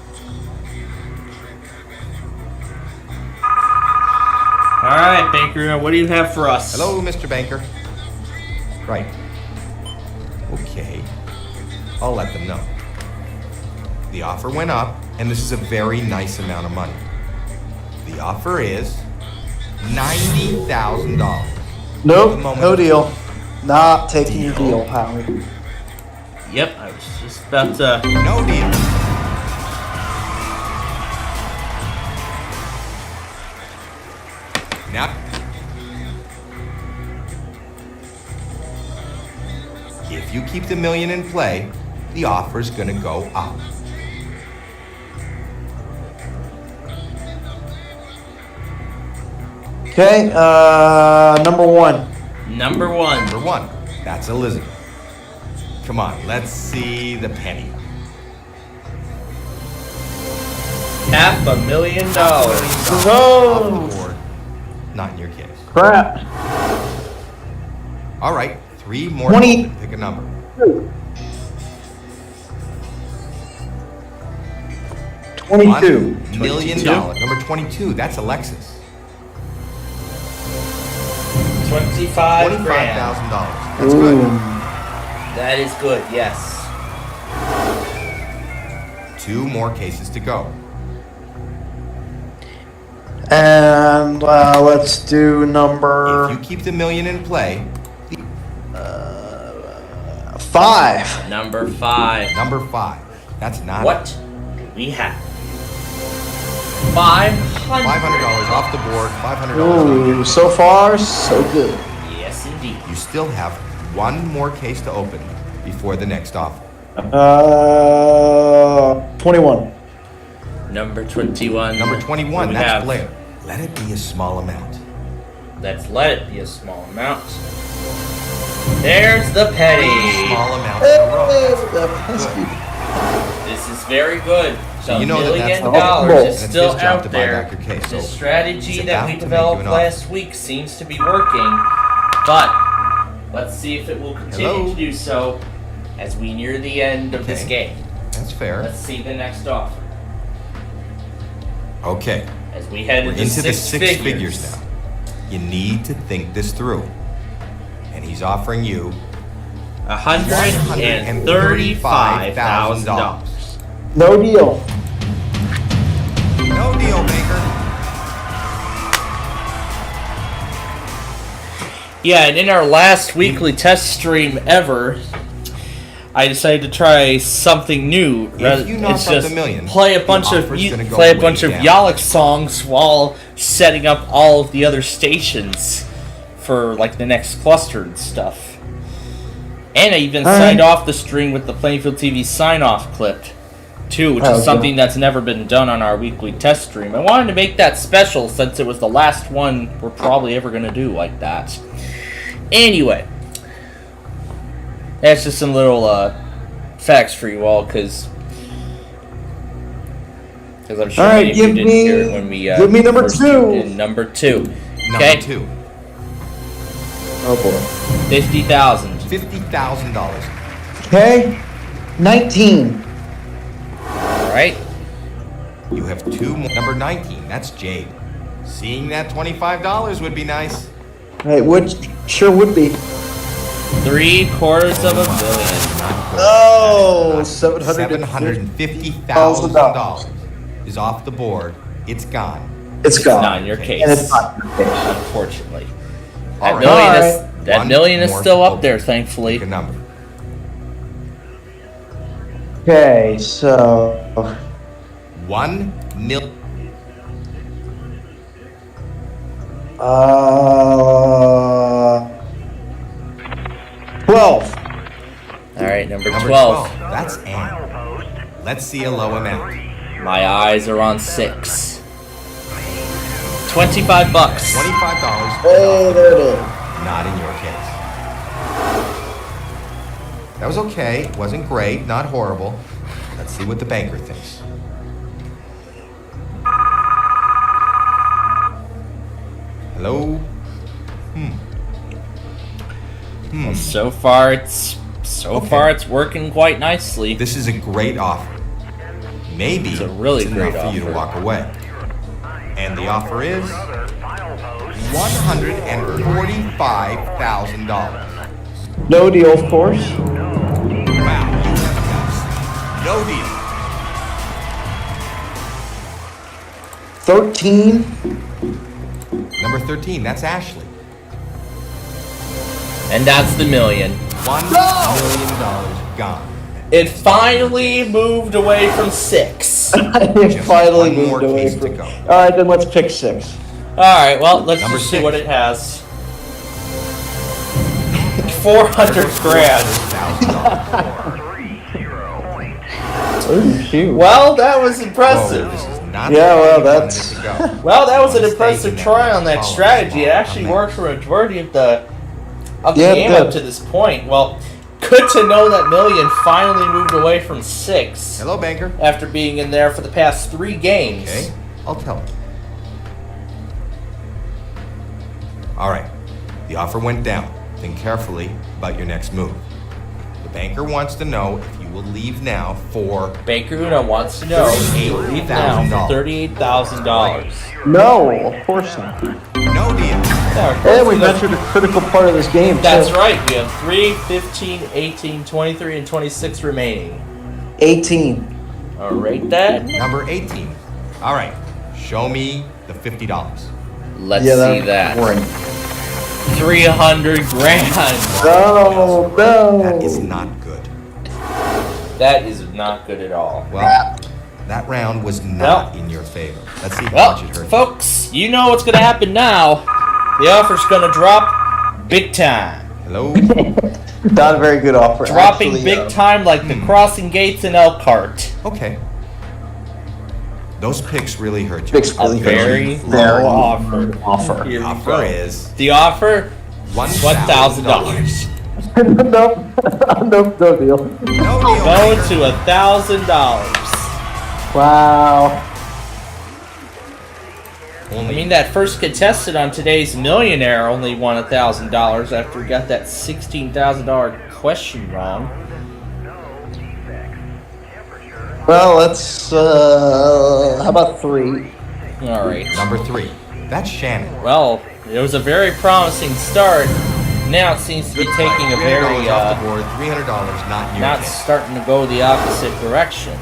All right, Banker, what do you have for us? Hello, Mr. Banker. Right. Okay. I'll let them know. The offer went up, and this is a very nice amount of money. The offer is $90,000. Nope, no deal. Not taking your deal, Howie. Yep, I was just about to... No deal. Now, if you keep the million in play, the offer's gonna go up. Okay, number 1. Number 1. Number 1. That's Elizabeth. Come on, let's see the penny. $500,000. Off No! the board. Not in your case. Crap. All right, 3 more. 20. Pick a number. 22. $1 million. Number 22. That's Alexis. $25,000. That's good. That is good, yes. 2 more cases to go. And let's do number... If you keep the million in play, 5. Number 5. Number 5. That's not What do we have? $500. $500 off the board. $500. Ooh, so far, so good. Yes, indeed. You still have 1 more case to open before the next offer. 21. Number 21. Number 21. We That's have- Blair. Let it be a small amount. Let's let it be a small amount. There's the penny. Small amount in a row. The pesky. This is very good. So $1 you know that million that's the dollars and is it's still his job out to buy there. back your case. The So strategy he's that about we to make you developed an offer. last week seems to be working, but let's see if it will continue Hello? to do so as we near the end of this Okay. game. That's fair. Let's see the next offer Okay. as we head We're into into the six six figures now. You need to think this through. And he's offering you $135,000. No deal. No deal, Baker. Yeah, and in our last weekly test stream ever, I decided to try something new. If you knock It's out just the million, play a the bunch of offer's gonna go play a way bunch of down. Yalek songs while setting up all of the other stations for like the next cluster and stuff. And I even signed off the stream with the Plainfield TV sign-off clip. too, which is something that's never been done on our weekly test stream. I wanted to make that special since it was the last one we're probably ever going to do like that. Anyway, that's just some little facts for you all, because I'm sure many of you didn't hear it when we give me number first 2. tuned in. Number 2. Okay. Number 2. Oh boy. $50,000. $50,000. Okay. 19. Alright. You have 2 more. Number 19. That's Jade. Seeing that $25 would be nice. Hey, sure would be. $750,000. Oh, $750,000 is off the board. It's gone. It's gone. Not in your case. And it's not in your case. Unfortunately. All That million is still up there, thankfully. Good number. Okay, so 1 million. 12. Alright, number 12. That's Ann. Let's see a low amount. My eyes are on 6. $25. $25. Hey, there it is. Not in your case. That was okay. It wasn't great. Not horrible. Let's see what the banker thinks. Hello? Well, so far it's working quite nicely. This is a great offer. Maybe it's a really great enough for you to offer. walk away. And the offer is $145,000. No deal, of course. Wow, no deal. 13. Number 13, that's Ashley. And that's the million. $1 million gone. It finally moved away from 6. It finally moved away from. All right, then let's pick 6. All right, well, let's just see what it has. 400 grand. Oh, shoot. Well, that was impressive. Well, that was an impressive try on that strategy. It actually worked for a majority of the game up to this point. Well, good to know that million finally moved away from 6. Hello, banker. After being in there for the past 3 games. Okay, I'll tell you. All right, the offer went down. Think carefully about your next move. The banker wants to know if you will leave now for... Banker Uno wants to know if you will leave now for $38,000. No, of course not. No deal. And we ventured a critical part of this game. That's right. We have 3, 15, 18, 23, and 26 remaining. 18. All right, that. Number 18. All right, show me the $50. Let's see that. 300 grand. No. That is not good. That is not good at all. Well, that round was not in your favor. Let's see how much it hurt. Folks, you know what's going to happen now. The offer's going to drop big time. Hello? Not a very good offer. Dropping actually, big time like the crossing gates in Elkhart. Okay. Those picks really hurt you. Picks really hurt Very you. low offer. The offer is... The offer? $1,000. No deal. Going to $1,000. Wow. I mean, that first contestant on today's Millionaire only won $1,000 after he got that $16,000 question wrong. Well, let's, how about 3? All right. Number 3. That's Shannon. Well, it was a very promising start. Now it seems to be taking a very, off the board, $300, not in your not case. starting to go the opposite direction.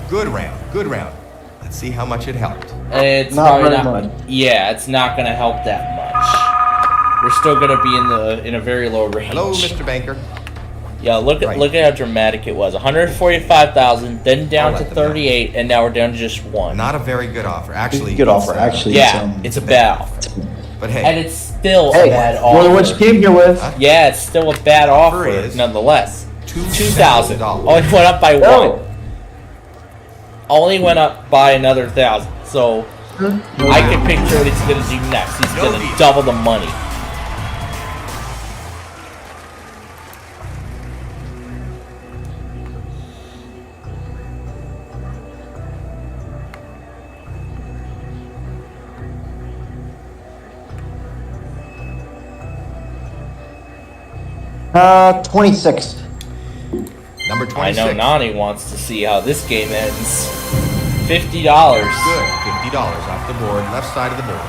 Good round. Good round. Let's see how much it helped. It's Not probably very not. much. Yeah, it's not going to help that much. We're still going to be in a very low range. Hello, Mr. Banker. Yeah, look at how dramatic it was. 145,000, then down to 38, and now we're down to just 1. Not a very good offer. Actually, Good offer, actually. Yeah, it's a bad offer. But hey, And it's still a Hey, bad more than what you offer. came here with. Yeah, it's still a bad offer, is nonetheless. $2,000. Only went up by 1. only went up by another 1,000. So I can picture what he's going to do next. He's going to double the money. $26. Number 26. I know Nani wants to see how this game ends. $50. Good. $50 off the board, left side of the board.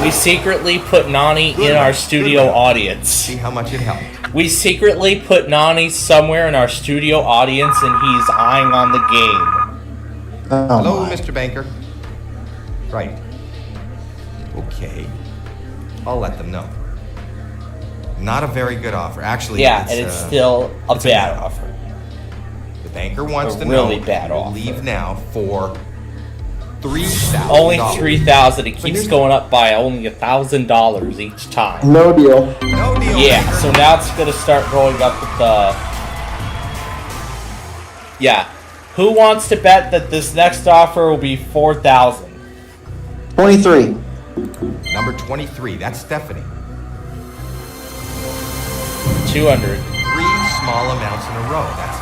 We secretly put Nani in our studio audience. See how much it helped. We secretly put Nani somewhere in our studio audience, and he's eyeing on the game. Hello, Mr. Banker. Right. Okay. I'll let them know. Not a very good offer. Actually, yeah, and it's still a bad offer. The banker wants to really know. Bad offer. Leave now for $3,000. Only $3,000. It keeps going up by only $1,000 each time. No deal. No deal. Yeah, so now it's gonna start going up with the. Yeah, who wants to bet that this next offer will be $4,000? 23. Number 23. That's Stephanie. 200. 3 small amounts in a row. That's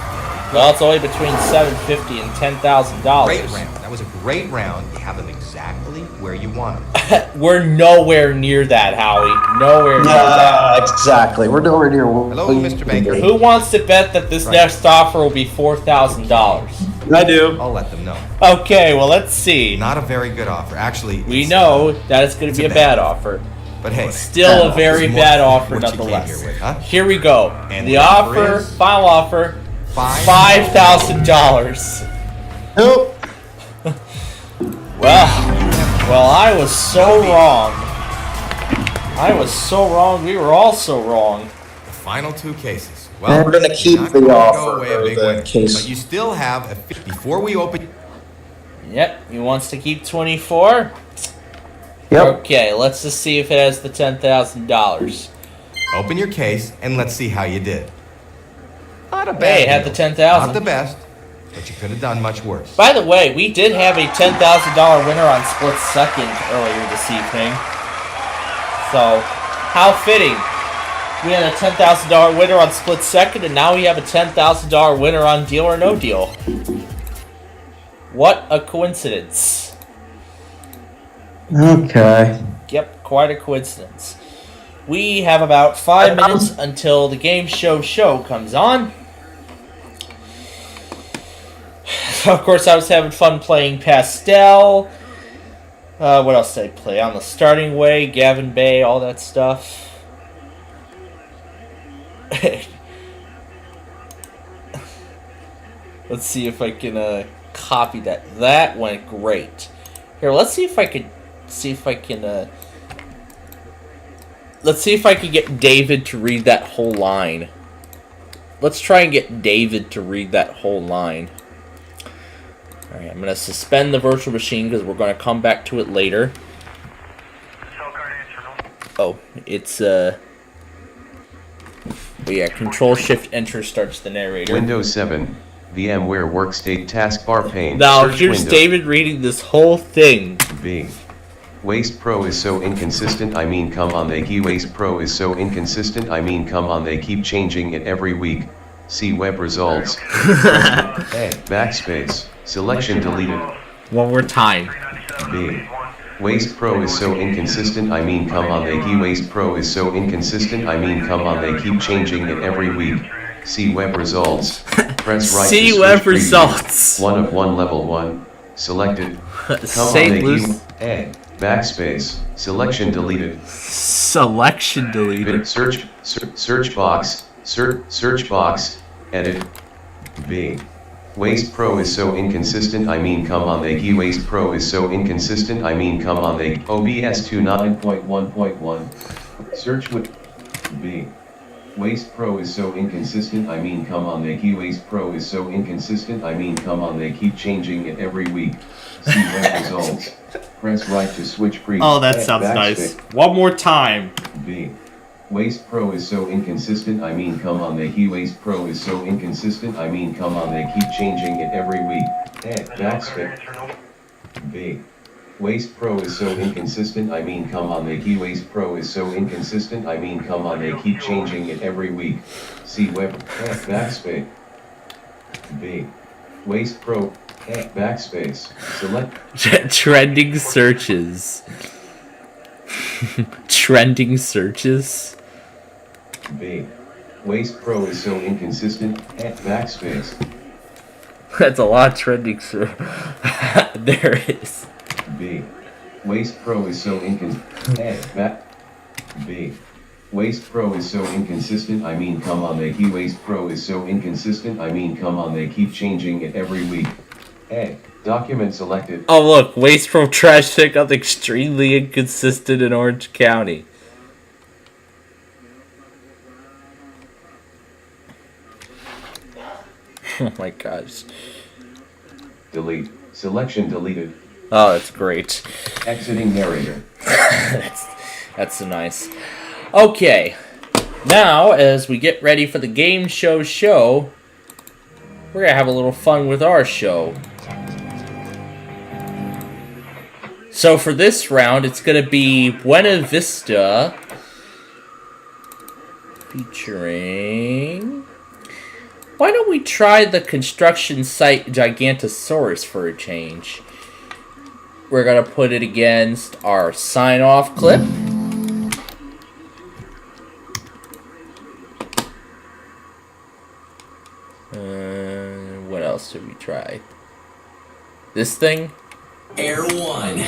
well, it's only between $750 and $10,000. Great round. That was a great round. You have them exactly where you want them. We're nowhere near that, Howie. Nowhere near that. Exactly. We're nowhere near. Hello, Mr. Banker. Who wants to bet that this next offer will be $4,000? I do. I'll let them know. Okay, well, let's see. Not a very good offer. Actually, we know that it's going to be a bad offer. But hey, still a very bad offer nonetheless. Here we go. And the offer, final offer, $5,000. Nope. Well, I was so wrong. I was so wrong. We were all so wrong. The final 2 cases. Well, we're going to keep the offer or the case. But you still have a before we open. Yep, he wants to keep 24. Yep. Okay, let's just see if it has the $10,000. Open your case and let's see how you did. Not a bad. Hey, it had the $10,000. Not the best, but you could have done much worse. By the way, we did have a $10,000 winner on Split Second earlier this evening. So, how fitting. We had a $10,000 winner on Split Second, and now we have a $10,000 winner on Deal or No Deal. What a coincidence. Okay. Yep, quite a coincidence. We have about 5 minutes until the game show comes on. Of course, I was having fun playing Pastel. What else did I play? On the Starting Way, Gavin Bay, all that stuff. Let's see if I can copy that. That went great. Here, let's see if I can. Let's see if I can get David to read that whole line. Let's try and get David to read that whole line. Alright, I'm going to suspend the virtual machine because we're going to come back to it later. Oh, it's, but yeah, Control-Shift-Enter starts the narrator. Windows 7, VMware Workstate Taskbar pane. Now, here's David reading this whole thing. B. Waste Pro is so inconsistent, I mean come on, they keep Waste Pro is so inconsistent, I mean come on, they keep changing it every week. See web results. Backspace. Selection deleted. One more time. B. Waste Pro is so inconsistent, I mean come on, they keep Waste Pro is so inconsistent, I mean come on, they keep changing it every week. See web results. Press right See to web switch results. 1 of 1 level 1. Selected. Come on, they keep backspace. Selection deleted. Selection deleted. Search box. Search box. Edit. B. Waste Pro is so inconsistent, I mean come on, they keep Waste Pro is so inconsistent, I mean come on, they OBS 29.1.1. Search with B. Waste Pro is so inconsistent, I mean come on, they keep Waste Pro is so inconsistent, I mean come on, they keep changing it every week. See web results. Press right to switch pre. Oh, that sounds nice. One more time. B. Waste Pro is so inconsistent, I mean come on Waste Pro is so inconsistent, I mean come on, they keep changing it every week. Backspin. B. Waste Pro is so inconsistent, I mean come on, Waste Pro is so inconsistent, I mean come on, they keep changing it every week. See web, backspace. B. Waste Pro, backspace, select. Trending searches. Trending searches. B. Waste Pro is so inconsistent, backspace. That's a lot of trending there is. B. Waste Pro is so inconsistent, B. Waste Pro is so inconsistent, I mean come on, Waste Pro is so inconsistent, I mean come on, they keep changing it every week. A. Document selected. Oh look, Waste Pro trash pickup extremely inconsistent in Orange County. Oh my gosh. Delete. Selection deleted. Oh, that's great. Exiting narrator. That's so nice. Okay. Now, as we get ready for the game show, we're going to have a little fun with our show. So for this round, it's going to be Buena Vista featuring... Why don't we try the construction site Gigantosaurus for a change? We're going to put it against our sign-off clip. What else should we try? This thing? Air 1.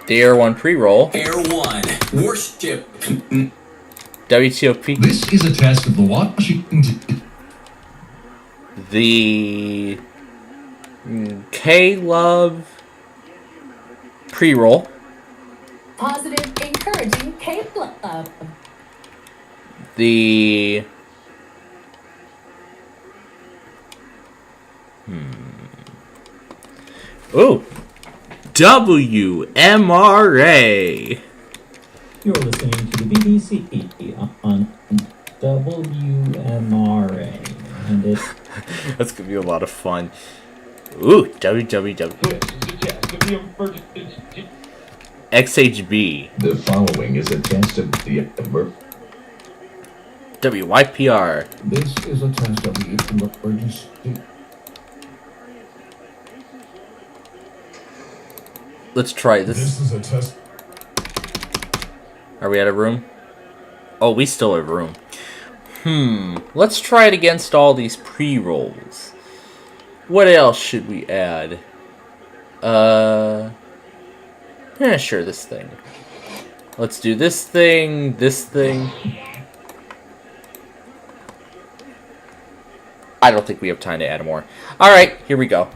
The Air 1 pre-roll. Air 1. Warship. WTOP. This is a test of the Washington. The K-Love pre-roll. Positive, encouraging K-Love. The Ooh, WMRA. You're listening to the BBC on WMRA, and it's that's gonna be a lot of fun. Ooh, WWW. XHB. The following is a test of the WYPR. This is a test of the emergency. Let's try this. This is a test. Are we out of room? Oh, we still have room. Let's try it against all these pre-rolls. What else should we add? Yeah, sure, this thing. Let's do this thing, this thing. I don't think we have time to add more. Alright, here we go.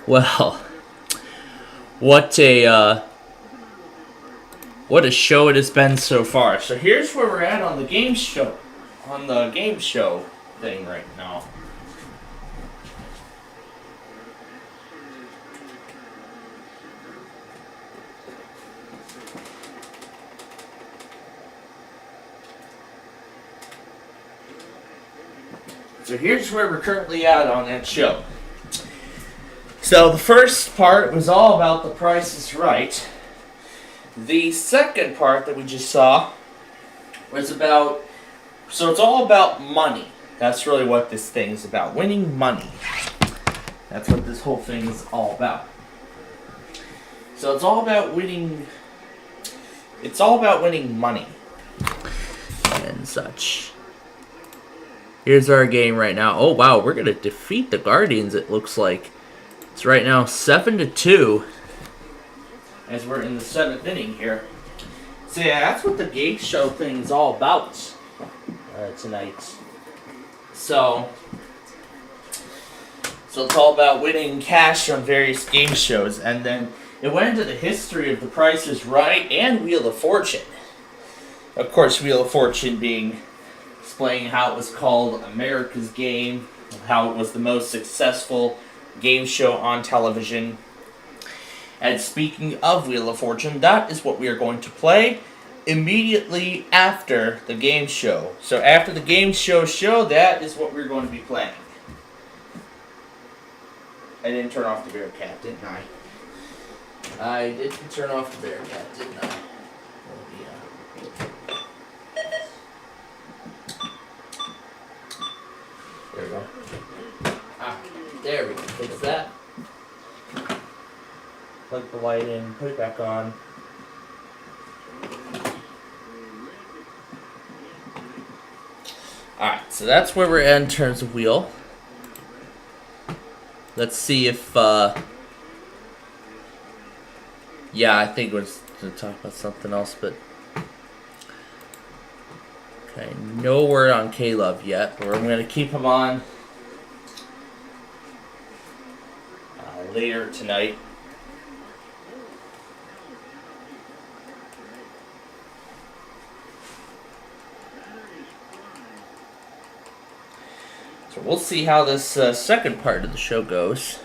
Well, what a show it has been so far. So here's where we're at on the game show thing right now. So here's where we're currently at on that show. So the first part was all about The Price is Right. The second part that we just saw was about, so it's all about money. That's really what this thing is about, winning money. That's what this whole thing is all about. So it's all about winning money and such. Here's our game right now. Oh wow, we're gonna defeat the Guardians, it looks like. It's right now 7-2 as we're in the 7th inning here. So yeah, that's what the game show thing is all about tonight. So it's all about winning cash on various game shows, and then it went into the history of The Price is Right and Wheel of Fortune. Of course, Wheel of Fortune being explaining how it was called America's Game, how it was the most successful game show on television. And speaking of Wheel of Fortune, that is what we are going to play immediately after the game show. So after the game show, that is what we're going to be playing. I didn't turn off the Bearcat, didn't I? I didn't turn off the Bearcat, didn't I? There we go. There we go. Fix that. Plug the light in, put it back on. Alright, so that's where we're at in terms of wheel. Let's see if, yeah, I think we're just going to talk about something else, but... Okay, no word on K-Love yet, but we're going to keep him on later tonight. So we'll see how this second part of the show goes.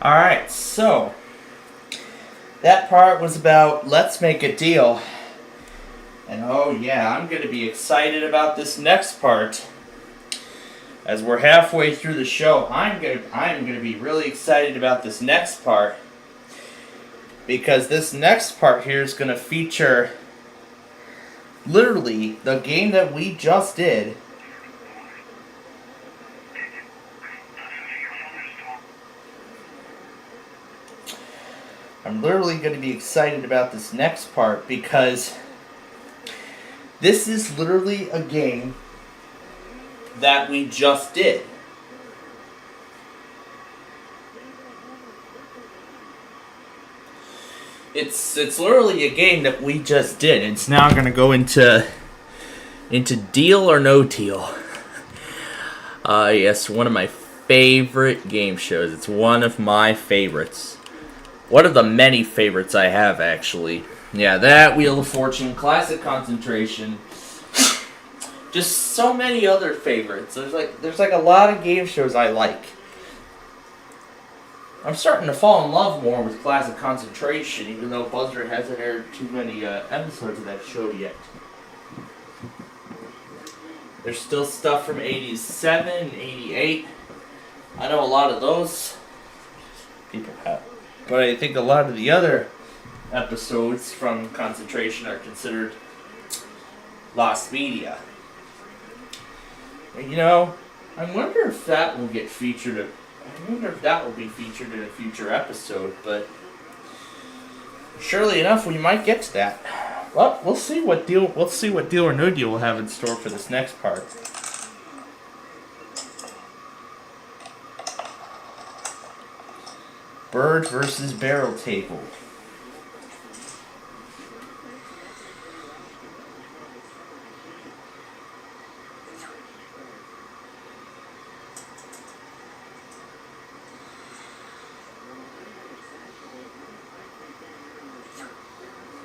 Alright, so that part was about let's make a deal. And oh yeah, I'm going to be excited about this next part. As we're halfway through the show, I'm going to be really excited about this next part. Because this next part here is going to feature literally the game that we just did. I'm literally going to be excited about this next part because this is literally a game that we just did. It's literally a game that we just did. It's now going to go into Deal or No Deal. Yes, one of my favorite game shows. It's one of my favorites. One of the many favorites I have, actually. Yeah, that, Wheel of Fortune, Classic Concentration. Just so many other favorites. There's like a lot of game shows I like. I'm starting to fall in love more with Classic Concentration, even though Buzzard hasn't aired too many episodes of that show yet. There's still stuff from 87 and 88. I know a lot of those people have. But I think a lot of the other episodes from Concentration are considered lost media. And, you know, I wonder if that will get featured. I wonder if that will be featured in a future episode. But surely enough, we might get to that. Well, we'll see what deal. We'll see what Deal or No Deal we'll have in store for this next part. Bird versus barrel table.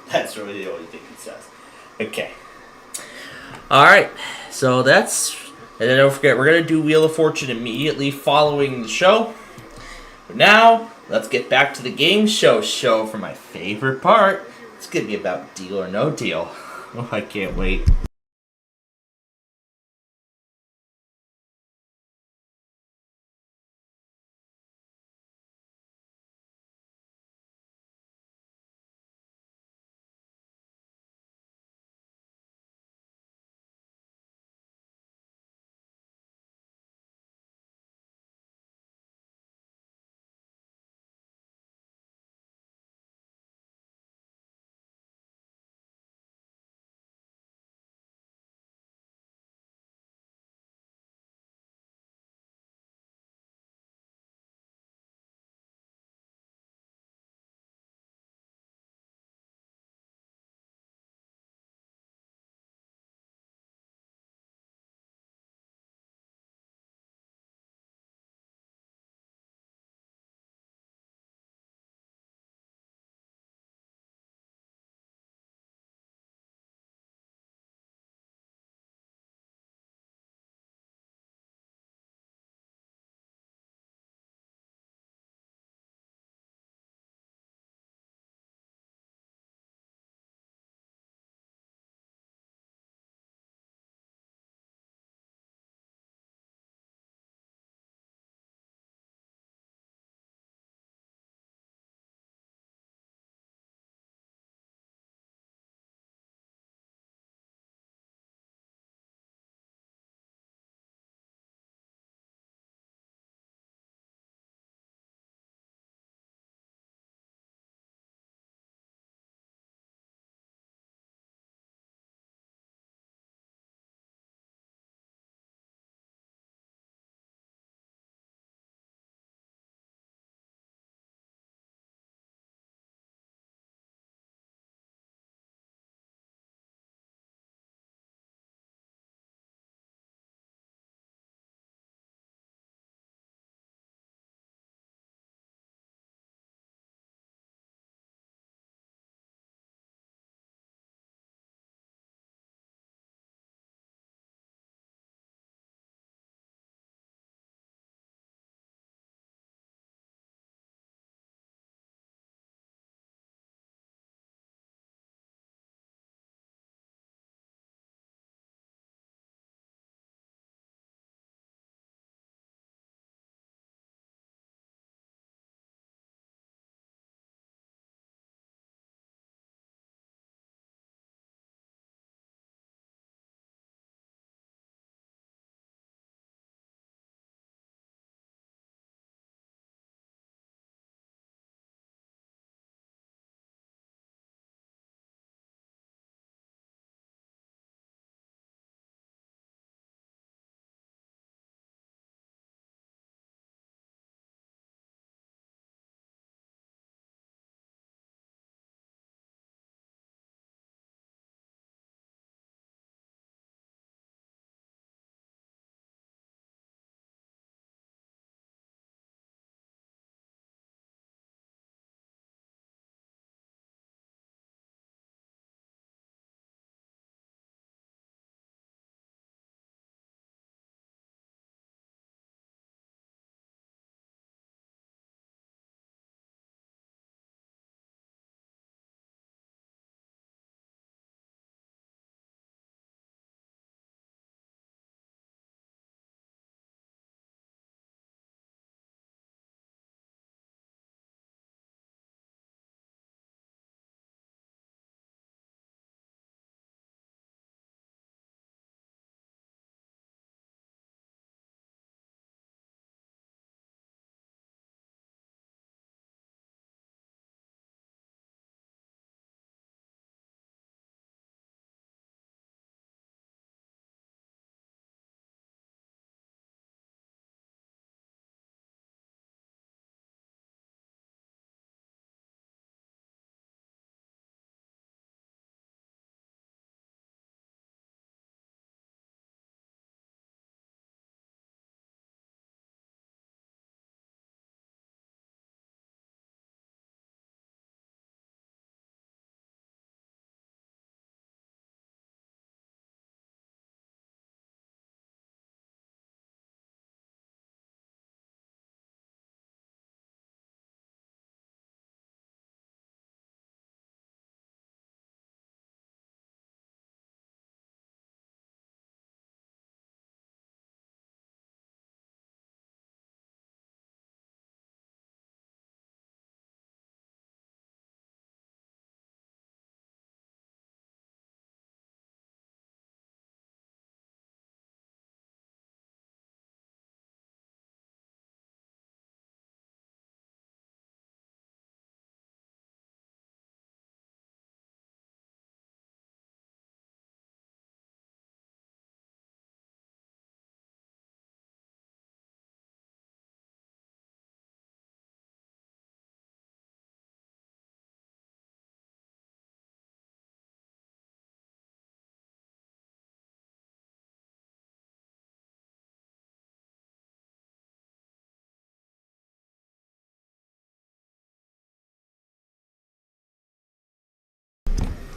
That's really the only thing it says. Okay. Alright, so that's... And then don't forget, we're going to do Wheel of Fortune immediately following the show. But now, let's get back to the game show for my favorite part. It's going to be about Deal or No Deal. Oh, I can't wait.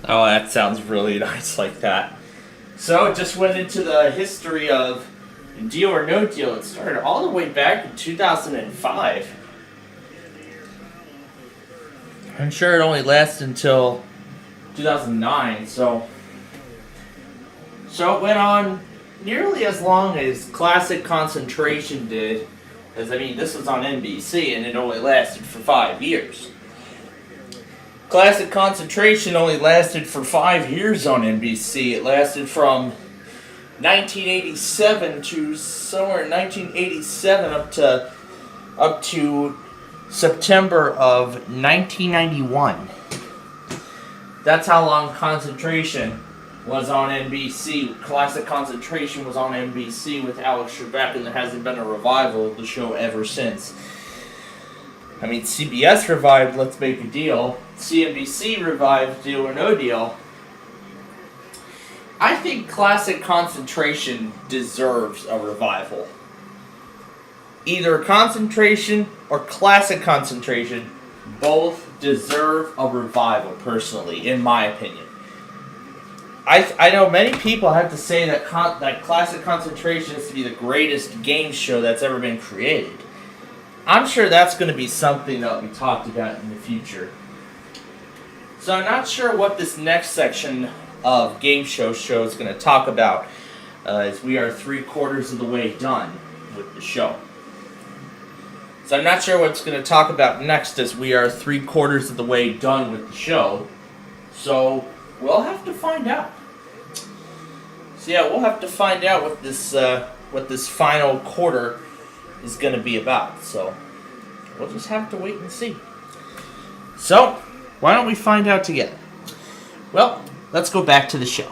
Oh, that sounds really nice like that. So it just went into the history of Deal or No Deal. It started all the way back in 2005. I'm sure it only lasted until 2009, so it went on nearly as long as Classic Concentration did. Because, I mean, this was on NBC and it only lasted for 5 years. Classic Concentration only lasted for 5 years on NBC. It lasted from 1987 to somewhere in 1987 up to September of 1991. That's how long Concentration was on NBC. Classic Concentration was on NBC with Alex Trebek, and there hasn't been a revival of the show ever since. I mean, CBS revived Let's Make a Deal. CNBC revived Deal or No Deal. I think Classic Concentration deserves a revival. Either Concentration or Classic Concentration both deserve a revival, personally, in my opinion. I know many people have to say that Classic Concentration is to be the greatest game show that's ever been created. I'm sure that's going to be something that will be talked about in the future. So I'm not sure what this next section of game show is going to talk about, as we are 3/4 of the way done with the show. So I'm not sure what it's going to talk about next, as we are 3/4 of the way done with the show. So we'll have to find out. So yeah, we'll have to find out what this final quarter is going to be about. So we'll just have to wait and see. So why don't we find out together? Well, let's go back to the show.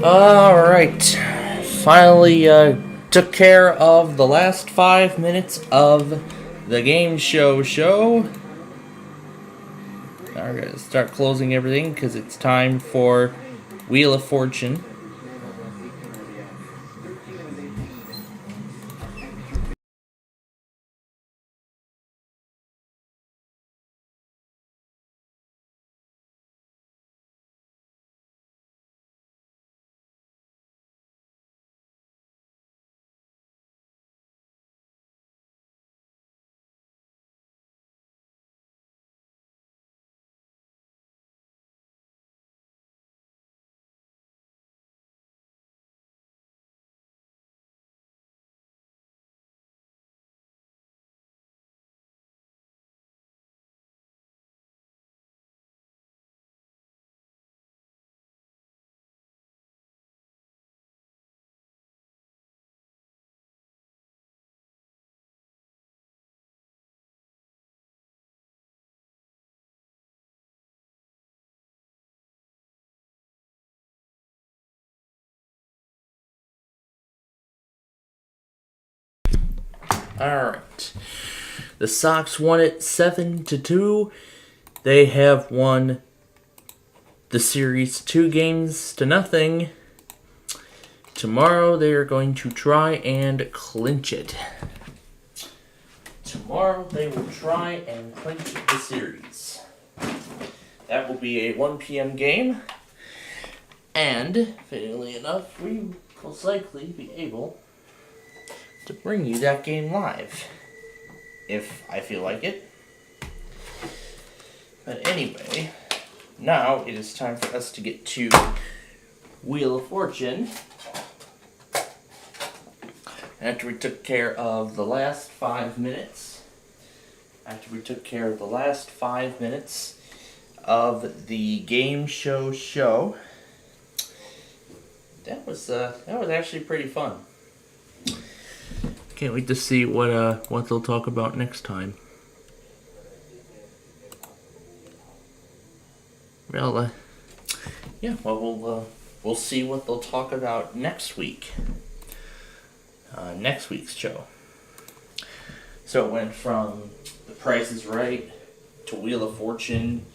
Alright. Finally took care of the last 5 minutes of the game show. Now we're going to start closing everything because it's time for Wheel of Fortune. Alright. The Sox won it 7-2. They have won the series 2-0. Tomorrow they are going to try and clinch it. Tomorrow they will try and clinch the series. That will be a 1 p.m. game. And, fittingly enough, we will most likely be able to bring you that game live, if I feel like it. But anyway, now it is time for us to get to Wheel of Fortune. After we took care of the last 5 minutes, of the game show, that was actually pretty fun. Can't wait to see what they'll talk about next time. Well, we'll see what they'll talk about next week. Next week's show. So it went from The Price is Right to Wheel of Fortune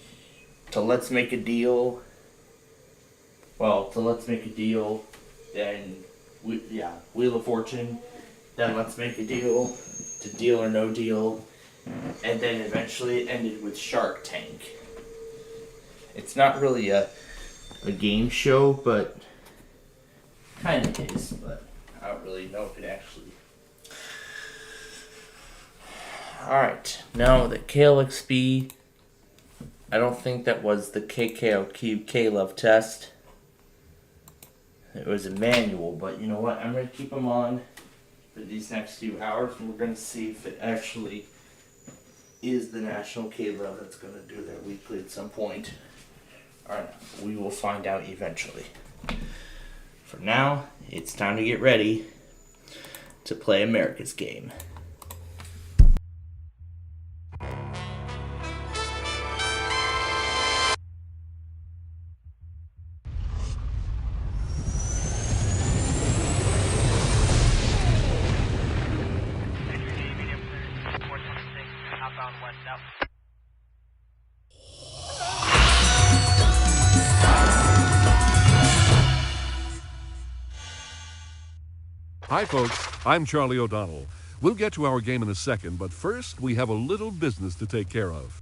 to Let's Make a Deal. Well, to Let's Make a Deal, then Wheel of Fortune. Then Let's Make a Deal, to Deal or No Deal, and then eventually it ended with Shark Tank. It's not really a game show, but kind of is, but I don't really know if it actually... Alright, now the KLXB, I don't think that was the KKOQ K-Love test. It was a manual, but you know what, I'm going to keep them on for these next few hours, and we're going to see if it actually is the National K-Love that's going to do that weekly at some point. Alright, we will find out eventually. For now, it's time to get ready to play America's game. Hi, folks. I'm Charlie O'Donnell. We'll get to our game in a second, but first, we have a little business to take care of.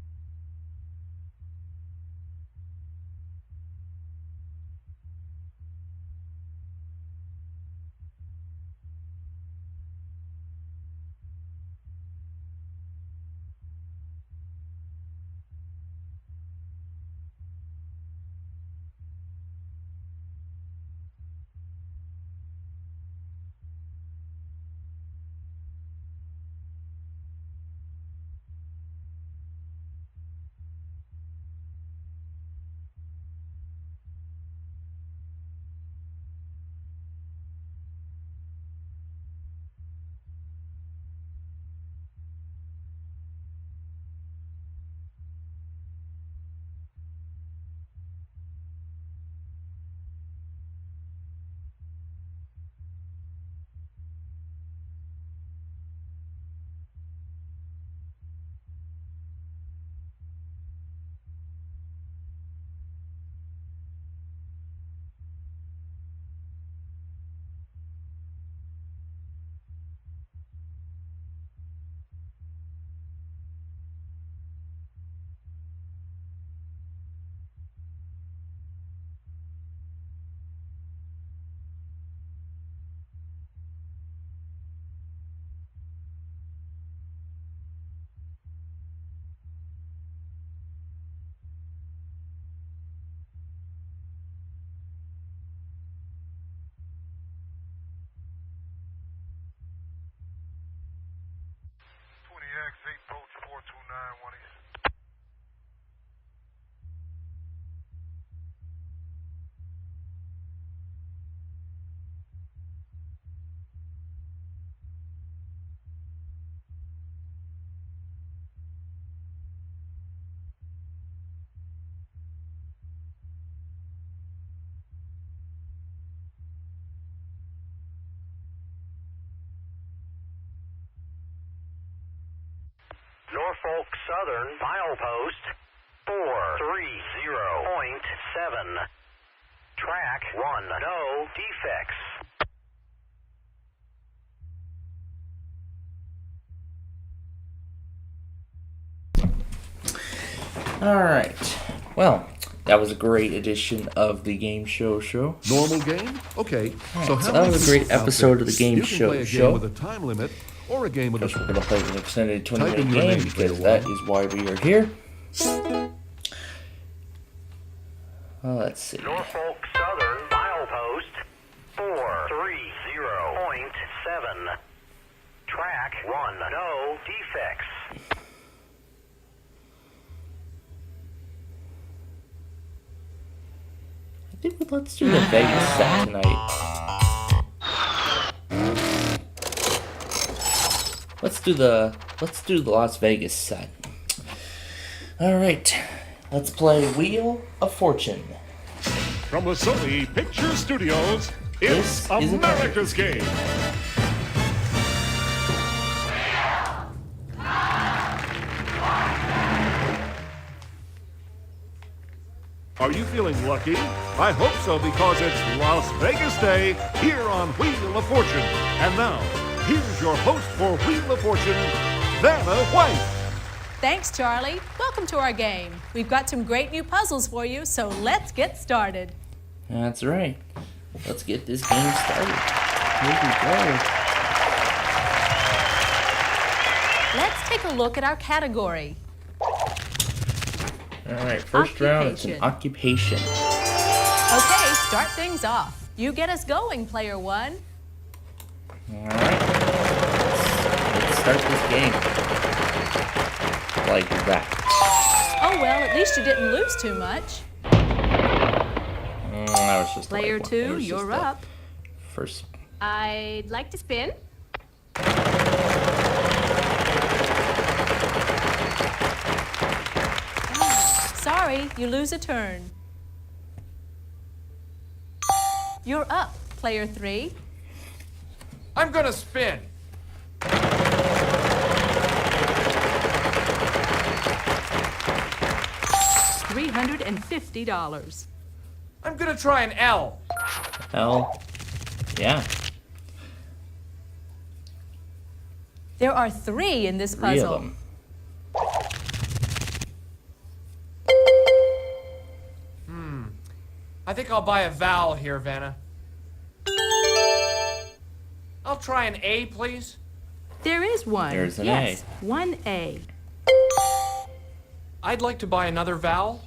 Norfolk Southern milepost 430.7. Track 1, no defects. Alright. Well, that was a great edition of the Game Show. Normal game? Okay. So how that many was a great people out episode there? of the Game You can Show. play a game with a time limit or a game with Because a... we're going to play an extended 20-minute Type in your game name, because player that one. is why we are here. Let's see. Norfolk Southern milepost 430.7. Track 1, no defects. I think let's do the Vegas set tonight. Let's do the Las Vegas set. All right, let's play Wheel of Fortune. From the Sony Picture Studios, it's This is America's Game. Are you feeling lucky? I hope so, because it's Las Vegas Day here on Wheel of Fortune. And now, here's your host for Wheel of Fortune, Vanna White. Thanks, Charlie. Welcome to our game. We've got some great new puzzles for you, so let's get started. That's right. Let's get this game started. Here we go. Let's take a look at our category. All right, first round, it's an occupation. Okay, start things off. You get us going, player one. All right, let's start this game like that. Oh, well, at least you didn't lose too much. That was just Player like two, you're up. First. I'd like to spin. Sorry, you lose a turn. You're up, player three. I'm gonna spin. $350. I'm gonna try an L. L. Yeah. There are three in this puzzle. Three of them. I think I'll buy a vowel here, Vanna. I'll try an A, please. There is one. There's an yes, one A. I'd like to buy another vowel.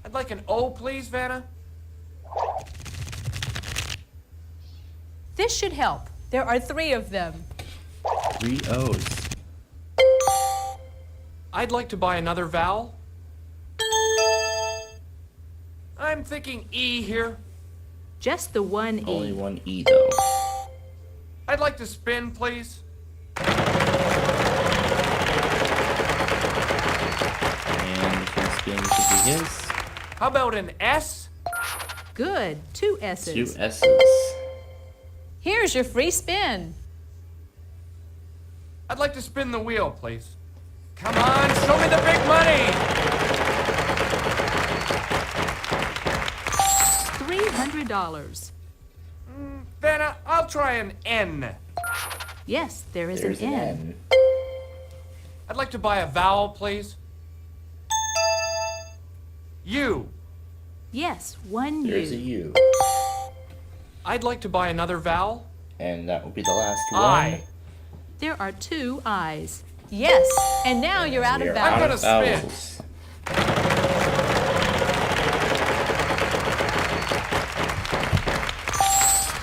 I'd like an O, please, Vanna. This should help. There are three of them. 3 O's. I'd like to buy another vowel. I'm thinking E here. Just the one E. Only one E, though. I'd like to spin, please. And the first spin should be his. How about an S? Good. 2 S's. 2 S's. Here's your free spin. I'd like to spin the wheel, please. Come on, show me the big money! $300. Vanna, I'll try an N. Yes, there's an N. I'd like to buy a vowel, please. U. Yes, one There's a U. U. I'd like to buy another vowel. And that will be the last I. one. There are 2 I's. Yes, and now you're out of We're bounds. I'm gonna spin. vowels.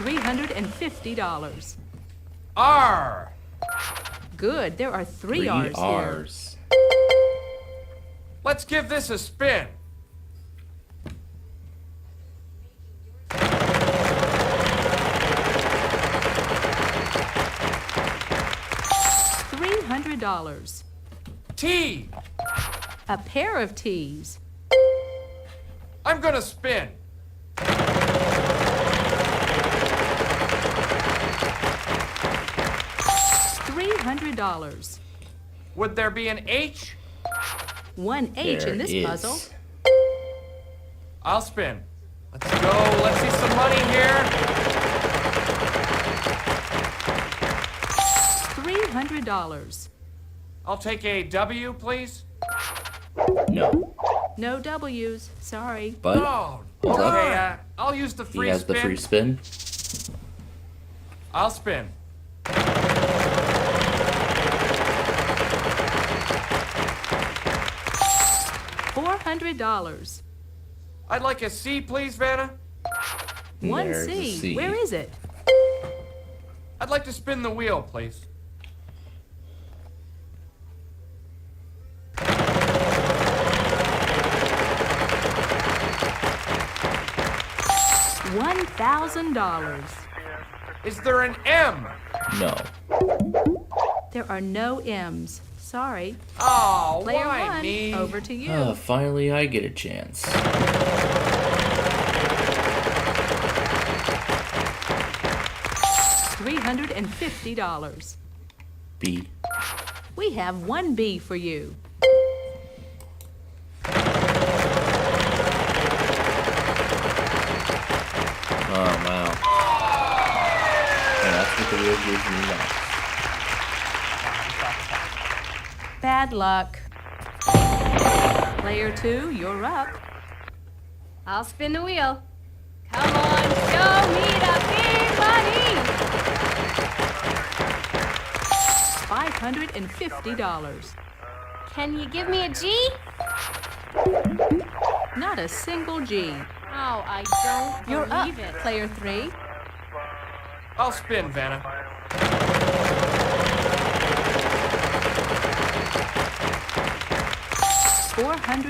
$350. R. good. There are three R's R's. Let's give this a spin. $300. T. A pair of T's. I'm gonna spin. $300. Would there be an H? One H in this puzzle. I'll spin. Let's go. Let's see some money here. $300. I'll take a W, please. No. No W's. Sorry. But Oh, hold up. okay. I'll use the He free has spin. the free spin. I'll spin. $400. I'd like a C, please, Vanna. One There's a C. C. Where is it? I'd like to spin the wheel, please. $1,000. Is there an M? No. There are no M's. Sorry. Oh, Player why one, me? over to you. Finally I get a chance. $350. B. We have one B for you. Oh, wow. Yeah, that's what the wheel gives me now. Bad luck. Player two, you're up. I'll spin the wheel. Come on, show me the big money! $550. Can you give me a G? Not a single G. Oh, I don't You're up, believe it. player three. I'll spin, Vanna.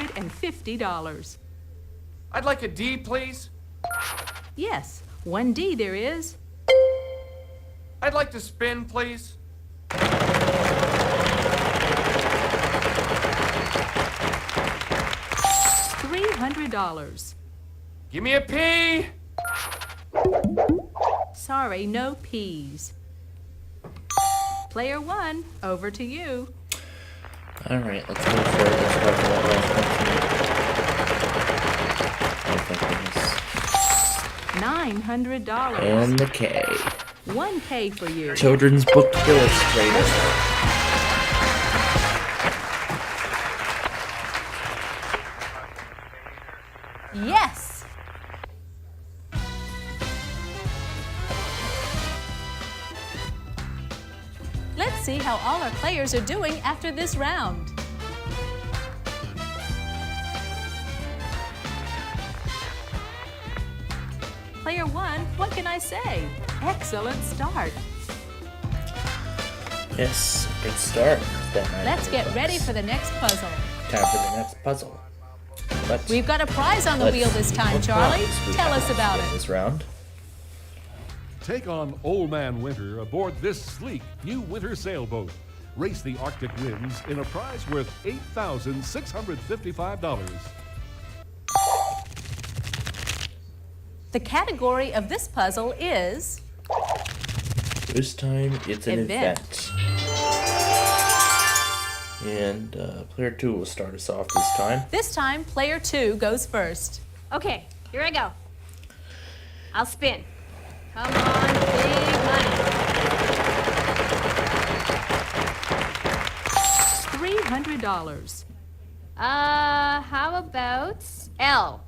$450. I'd like a D, please. Yes, one D there is. I'd like to spin, please. $300. Give me a P. Sorry, no P's. Player one, over to you. Alright, let's go for it. Let's try for that last one. Oh, thank goodness. $900. And the K. 1K for you. Children's Book Illustrated. Yes! Let's see how all our players are doing after this round. Player one, what can I say? Excellent start. Yes, good start. Let's get ready for the next puzzle. Time for the next puzzle. We've got a prize on the wheel this time, Charlie. Tell us about it. This round. Take on Old Man Winter aboard this sleek new winter sailboat. Race the Arctic winds in a prize worth $8,655. The category of this puzzle is... This time it's an event. And player two will start us off this time. This time, player two goes first. Okay, here I go. I'll spin. Come on, big money. $300. How about L?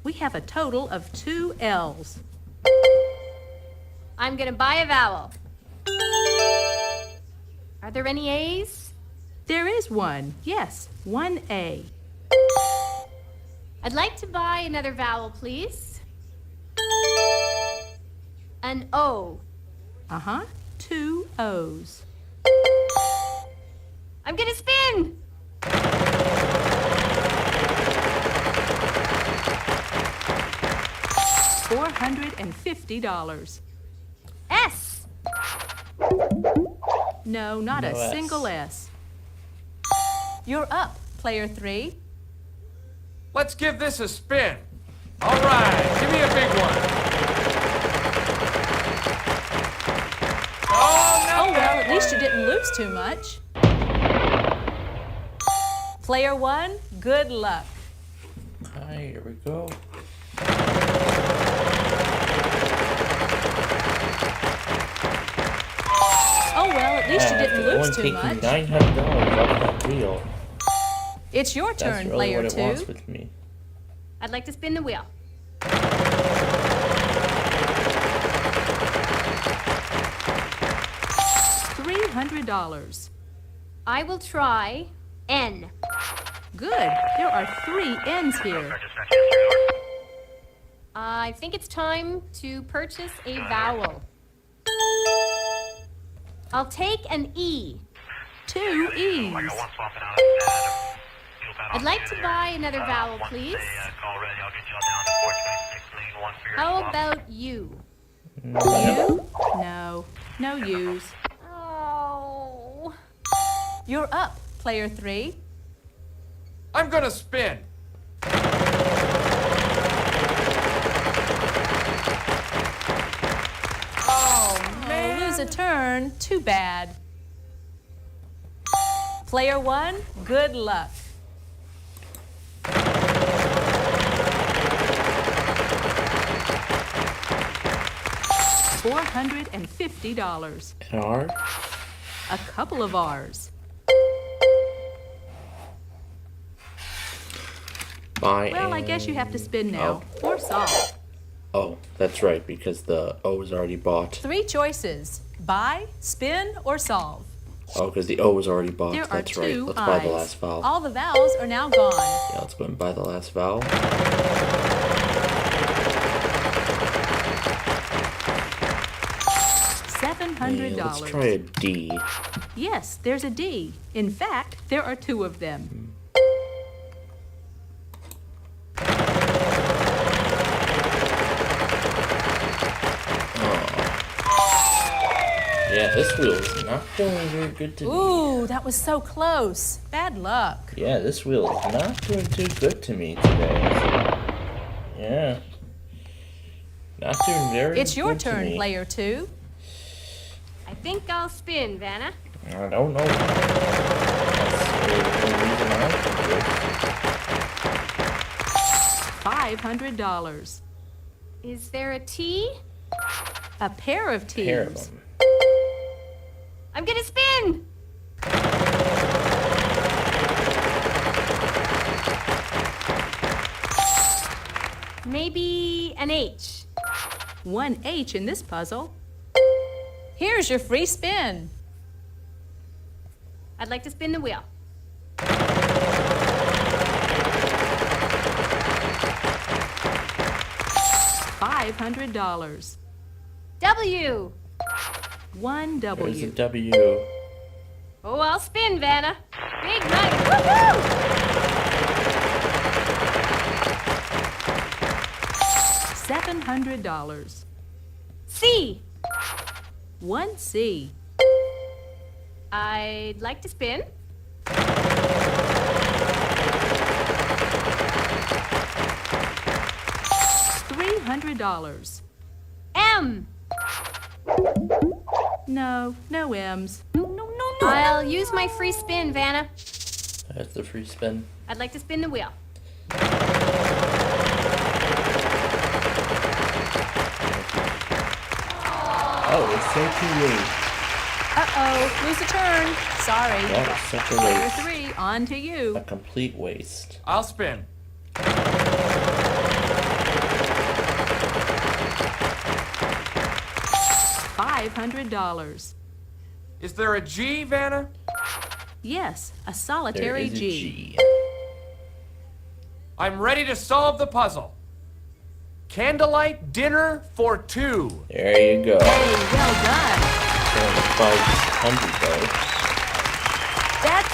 We have a total of 2 L's. I'm gonna buy a vowel. Are there any A's? There is one. Yes, 1A. I'd like to buy another vowel, please. An O. 2 O's. I'm gonna spin! $450. S! No, not No a S. single S. You're up, player 3. Let's give this a spin. All right, give me a big one. Oh, well, at least you didn't lose too much. Player 1, good luck. Alright, here we go. Oh, well, at least you didn't lose too much. $900 off that wheel. It's your That's turn, really player what it 2. wants with me. I'd like to spin the wheel. $300. I will try N. Good. There are 3 N's here. I think it's time to purchase a vowel. I'll take an E. 2 E's. I'd like to buy another vowel, please. How about you? You? No. No U's. Oh. You're up, player 3. I'm gonna spin. Oh, man. Lose a turn. Too bad. Player 1, good luck. $450. An R? A couple of R's. Buy Well, I guess you have to spin now. Or solve. Oh, that's right, because the O is already bought. 3 choices. Buy, spin, or solve. Oh, because the O is already bought. There are That's right. 2 Let's buy the I's. last vowel. All the vowels are now gone. Yeah, let's go and buy the last vowel. $700. Yeah, let's try a D. Yes, there's a D. In fact, there are 2 of them. Yeah, this wheel is not doing very good today. Ooh, that was so close. Bad luck. Yeah, this wheel is not doing too good to me today. Yeah. Not doing very good. It's your to turn, me. player 2. I think I'll spin, Vanna. I don't know. That's the only reason I can do. $500. Is there a T? A pair of T's. Pair of them. I'm gonna spin! Maybe an H. 1 H in this puzzle. Here's your free spin. I'd like to spin the wheel. $500. W. 1 W. There's a W. Oh, I'll spin, Vanna. Big money. Woohoo! $700. C. 1 C. I'd like to spin. $300. M. No, no M's. I'll use my free spin, Vanna. That's the free spin. I'd like to spin the wheel. Oh, it's 38. Uh-oh, lose a turn. Sorry. That was such a Player waste. 3, on to you. A complete waste. I'll spin. $500. Is there a G, Vanna? Yes, a There solitary is a G. G. I'm ready to solve the puzzle. Candlelight dinner for 2. There you go. Hey, well done. $500 though. That's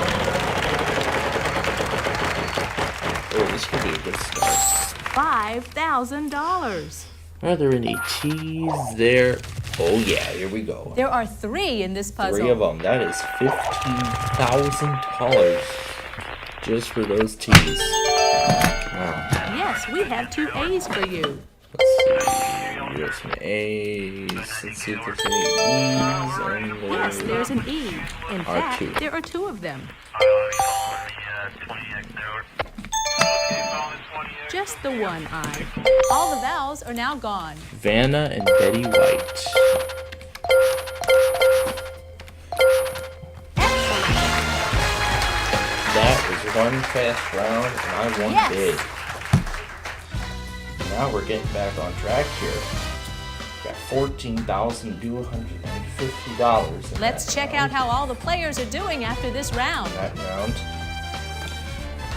Oh, this could be a good start. $5,000. Are there any T's there? Oh yeah, here we go. There are 3 in this puzzle. 3 of them. That is $15,000 just for those T's. Wow. Yes, we have 2 A's for you. Let's see. There's some A's. Let's see if there's any E's. And Yes, there's an E. In fact, 2. there are 2 of them. Just the one I. All the vowels are now gone. Vanna and Betty White. That was one fast round, and I won big. Now we're getting back on track here. Got $14,250. Let's check out how all the players are doing after this round. That round.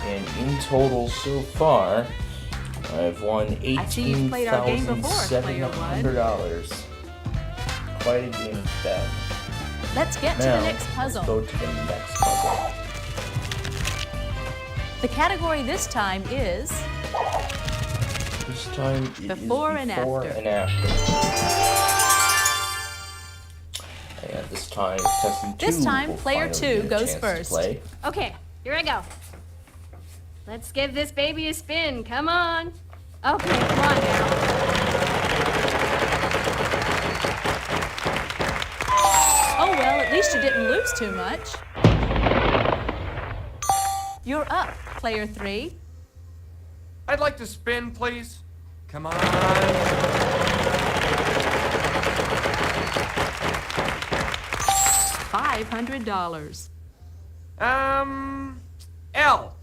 And in total so far, I've won $18,700. Quite a game of bet. Let's get to the next puzzle. Let's go to the next puzzle. The category this time is before and after. And this time, contestant 2 This time, will player finally 2 get a goes chance to first. play. Okay, here I go. Let's give this baby a spin. Come on. Okay, come on now. Oh well, at least you didn't lose too much. You're up, player 3. I'd like to spin, please. Come on. $500. L.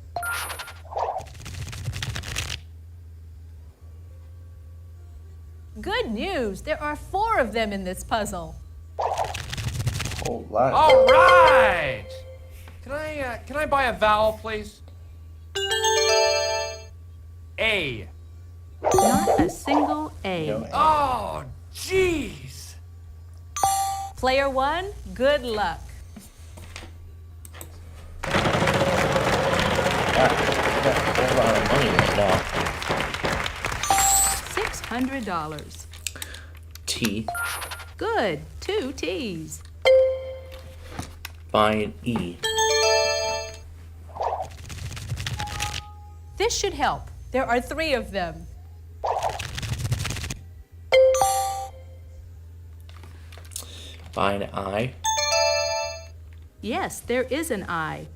Good news. There are 4 of them in this puzzle. Whole lot. All right. Can I buy a vowel, please? A. Not a single A. No A. Oh, jeez. Player 1, good luck. Got a whole lot of money right now. $600. T. Good. 2 T's. Find E. This should help. There are 3 of them. Find I. Yes, there is an I.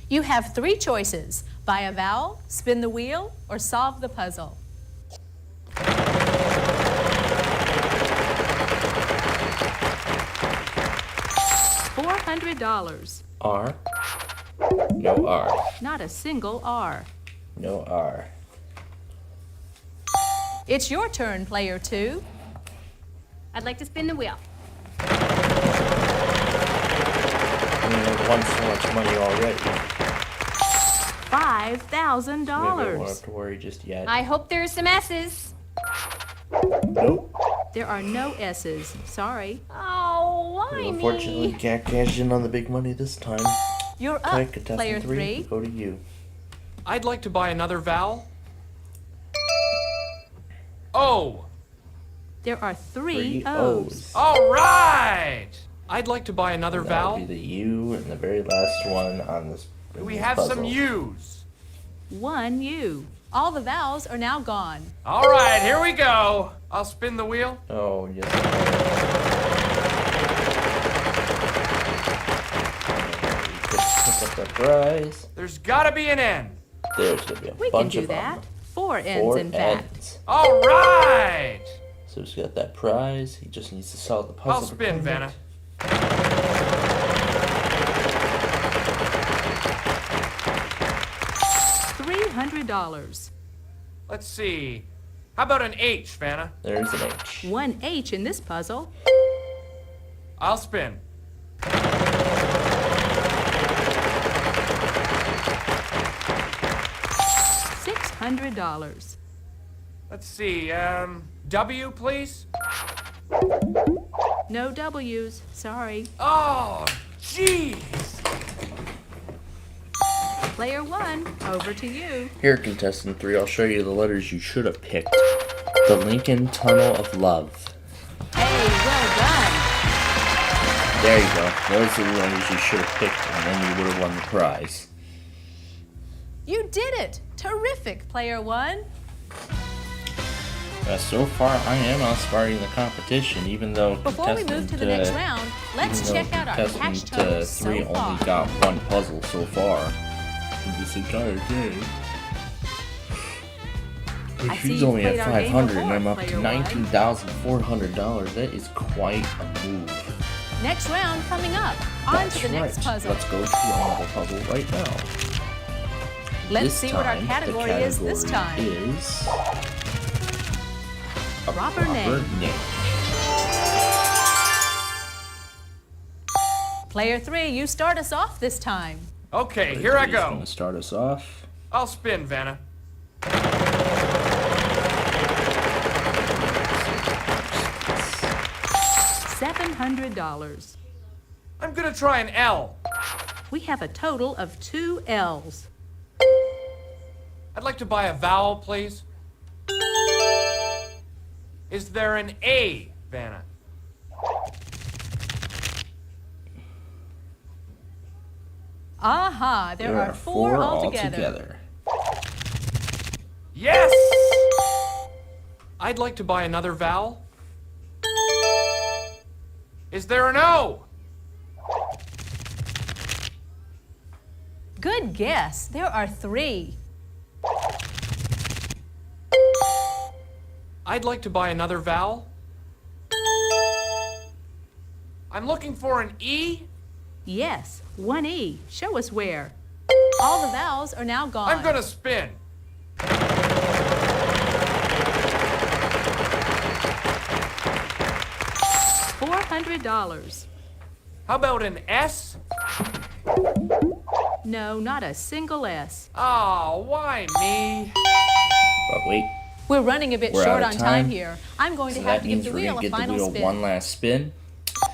You have 3 choices. Buy a vowel, spin the wheel, or solve the puzzle. $400. R. No R. Not a single R. No R. It's your turn, player 2. I'd like to spin the wheel. I've won so much money already. $5,000. Maybe I won't have to worry just yet. I hope there's some S's. Nope. There are no S's. Sorry. Oh, why We me? unfortunately can't cash in on the big money this time. You're Okay, up, contestant player 3. 3. Go to you. I'd like to buy another vowel. O. There are 3 3 O's. O's. All right. I'd like to buy another And that'll vowel. be the U and the very last one on this. Do we this have some puzzle. U's? 1 U. All the vowels are now gone. All right, here we go. I'll spin the wheel. Oh, yes. Pick up that prize. There's gotta be an N. There's gonna be a We can bunch do of that. them. 4 N's, 4 in fact. N's. All right. So he's got that prize. He just needs to solve the puzzle. I'll to spin, claim Vanna. it. $300. Let's see. How about an H, Vanna? There's an H. 1 H in this puzzle. I'll spin. $600. Let's see. W, please. No W's. Sorry. Oh, jeez. Player 1, over to you. Here, contestant 3, I'll show you the letters you should have picked. The Lincoln Tunnel of Love. Hey, well done. There you go. Those are the letters you should have picked, and then you would have won the prize. You did it. Terrific, Player 1. So far, I am outsmarting the competition, even though Before we move to the next round, let's check out our cash totals so 3 far. only got one puzzle so far in this entire day. I see She's you only at played our game 500 and I'm before, up to Player 1. $19,400. That is quite a move. Next round coming up. On to the next puzzle. Let's go to another puzzle right now. Let's This see what our time, category the is this time. category is a Proper name. Player 3, you start us off this time. Okay, here I He's go. gonna start us off. I'll spin, Vanna. $700. I'm gonna try an L. We have a total of 2 L's. I'd like to buy a vowel, please. Is there an A, Vanna? Aha, there are 4 altogether. Yes! I'd like to buy another vowel. Is there an O? Good guess. There are 3. I'd like to buy another vowel. I'm looking for an E. Yes, 1 E. Show us where. All the vowels are now gone. I'm gonna spin. $400. How about an S? No, not a single S. Oh, why me? But wait. We're running a bit We're short out on of time time. here. I'm going So to have that to give means the we're wheel gonna a give the final wheel spin. one last spin.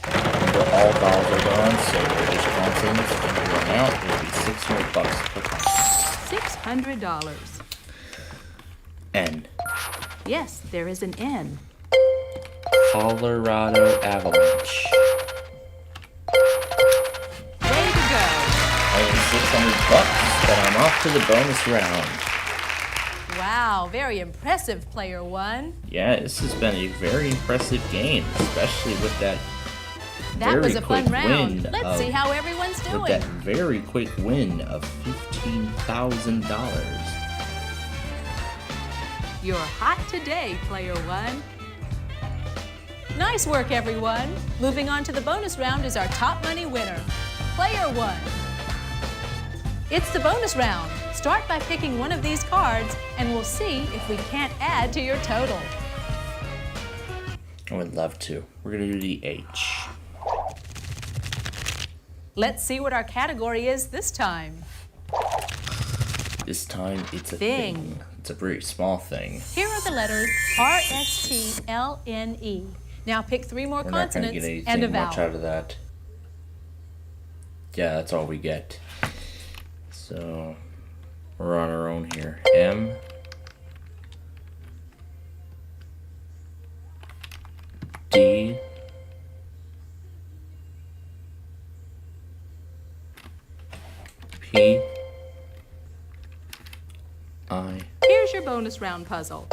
Remember, all vowels are gone, so they're just consonants. When we run out, it'll be $600 per consonant. $600. N. Yes, there is an N. Colorado Avalanche. Way to go. Only $600, but I'm off to the bonus round. Wow, very impressive, Player 1. Yeah, this has been a very impressive game, especially with that That very was a fun quick round. win Let's of- see how everyone's with doing. that very quick win of $15,000. You're hot today, Player 1. Nice work, everyone. Moving on to the bonus round is our top money winner, Player 1. It's the bonus round. Start by picking one of these cards, and we'll see if we can't add to your total. I would love to. We're going to do the H. Let's see what our category is this time. This time it's a Thing. thing. It's a very small thing. Here are the letters R-S-T-L-N-E. Now pick 3 more We're not going to consonants get and a anything vowel. much out of that. Yeah, that's all we get. So, we're on our own here. M. D. P. I. Here's your bonus round puzzle.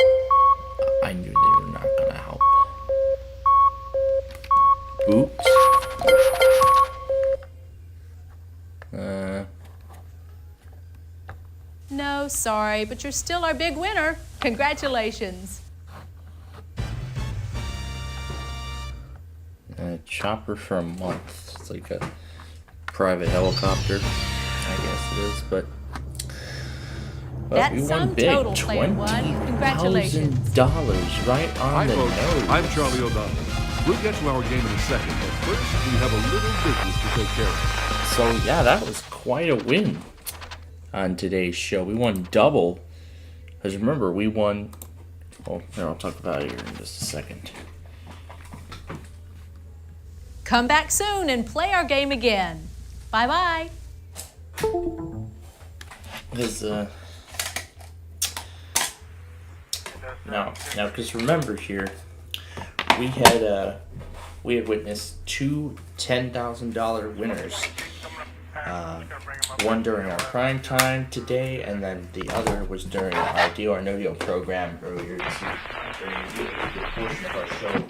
I knew they were not gonna help. Oops. No, sorry, but you're still our big winner. Congratulations. Chopper for a month. It's like a private helicopter, I guess it is, but That we sum won big. total, Player 1. Congratulations. $20,000 right on Hi, the folks. nose. I'm Charlie O'Donnell. We'll get to our game in a second, but first we have a little business to take care of. So yeah, that was quite a win on today's show. We won double. Because remember, we won... Oh, here, I'll talk about it here in just a second. Come back soon and play our game again. Bye-bye. Now, because remember here, we had witnessed two $10,000 winners. One during our prime time today, and then the other was during our Deal or No Deal program earlier this week, during the portion of our show.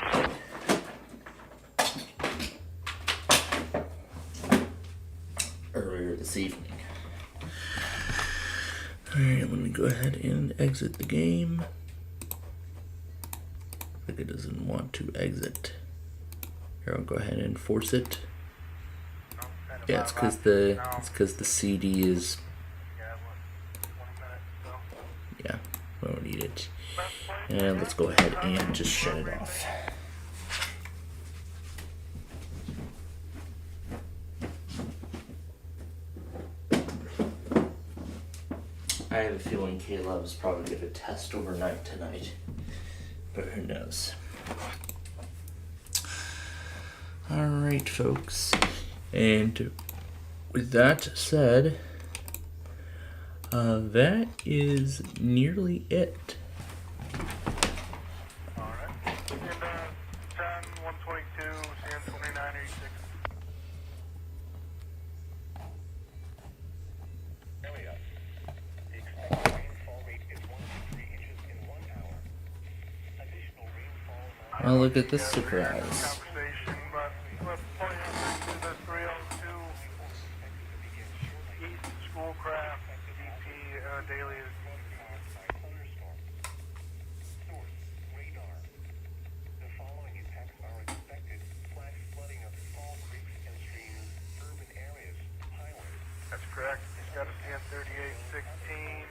Earlier this evening. Alright, let me go ahead and exit the game. I think it doesn't want to exit. Here, I'll go ahead and force it. Yeah, it's because the CD is. Yeah, we don't need it. And let's go ahead and just shut it off. I have a feeling Caleb is probably going to test overnight tonight, but who knows. Alright, folks, and with that said, that is nearly it. Alright, and 10, 122, CN 2986. Oh, look at this surprise. That's correct. He's got a CN 3816.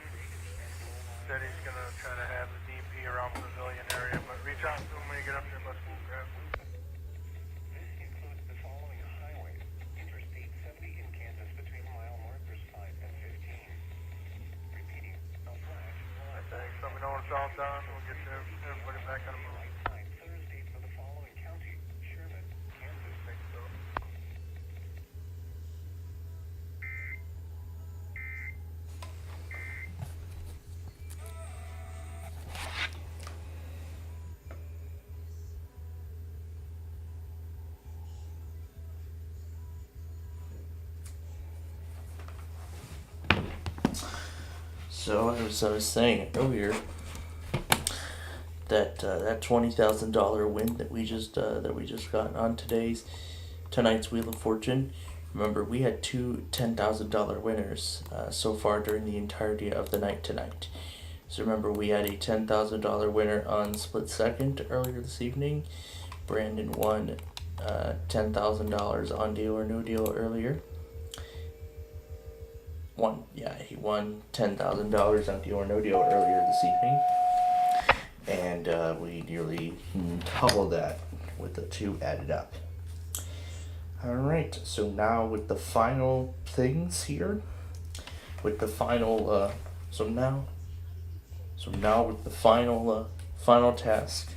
Said he's going to try to have the DP around the pavilion area, but reach out to him when you get up there, bus school crap. This includes the following highways. Interstate 70 in Kansas between mile markers 5 and 15. Repeating, a flash. Thanks. Let me know when it's all done. We'll get everybody back on the move. Thursday for the following county. Sherman, Kansas. Thanks, so. So as I was saying earlier, that $20,000 win that we just got on tonight's Wheel of Fortune. Remember, we had two $10,000 winners so far during the entirety of the night tonight. So remember, we had a $10,000 winner on split second earlier this evening. Brandon won $10,000 on Deal or No Deal earlier. He won $10,000 on Deal or No Deal earlier this evening, and we nearly doubled that with the two added up. All right, so now with the final things here, with the final final task,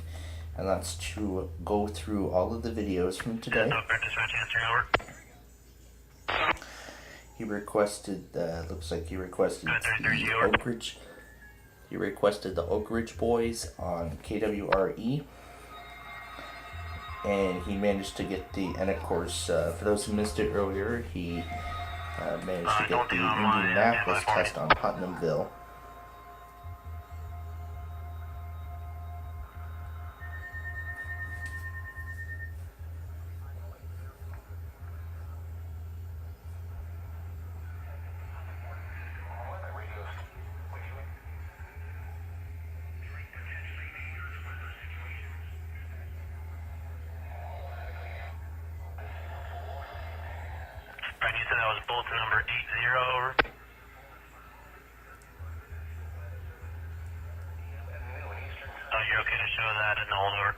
and that's to go through all of the videos from today. He requested, looks like he requested the Oak Ridge. He requested the Oak Ridge Boys on KWRE. And he managed to get and of course, for those who missed it earlier, he managed to get the Indianapolis test on Putnamville. You said that was bulletin number 80, over. Oh, you're okay to show that in the holdover?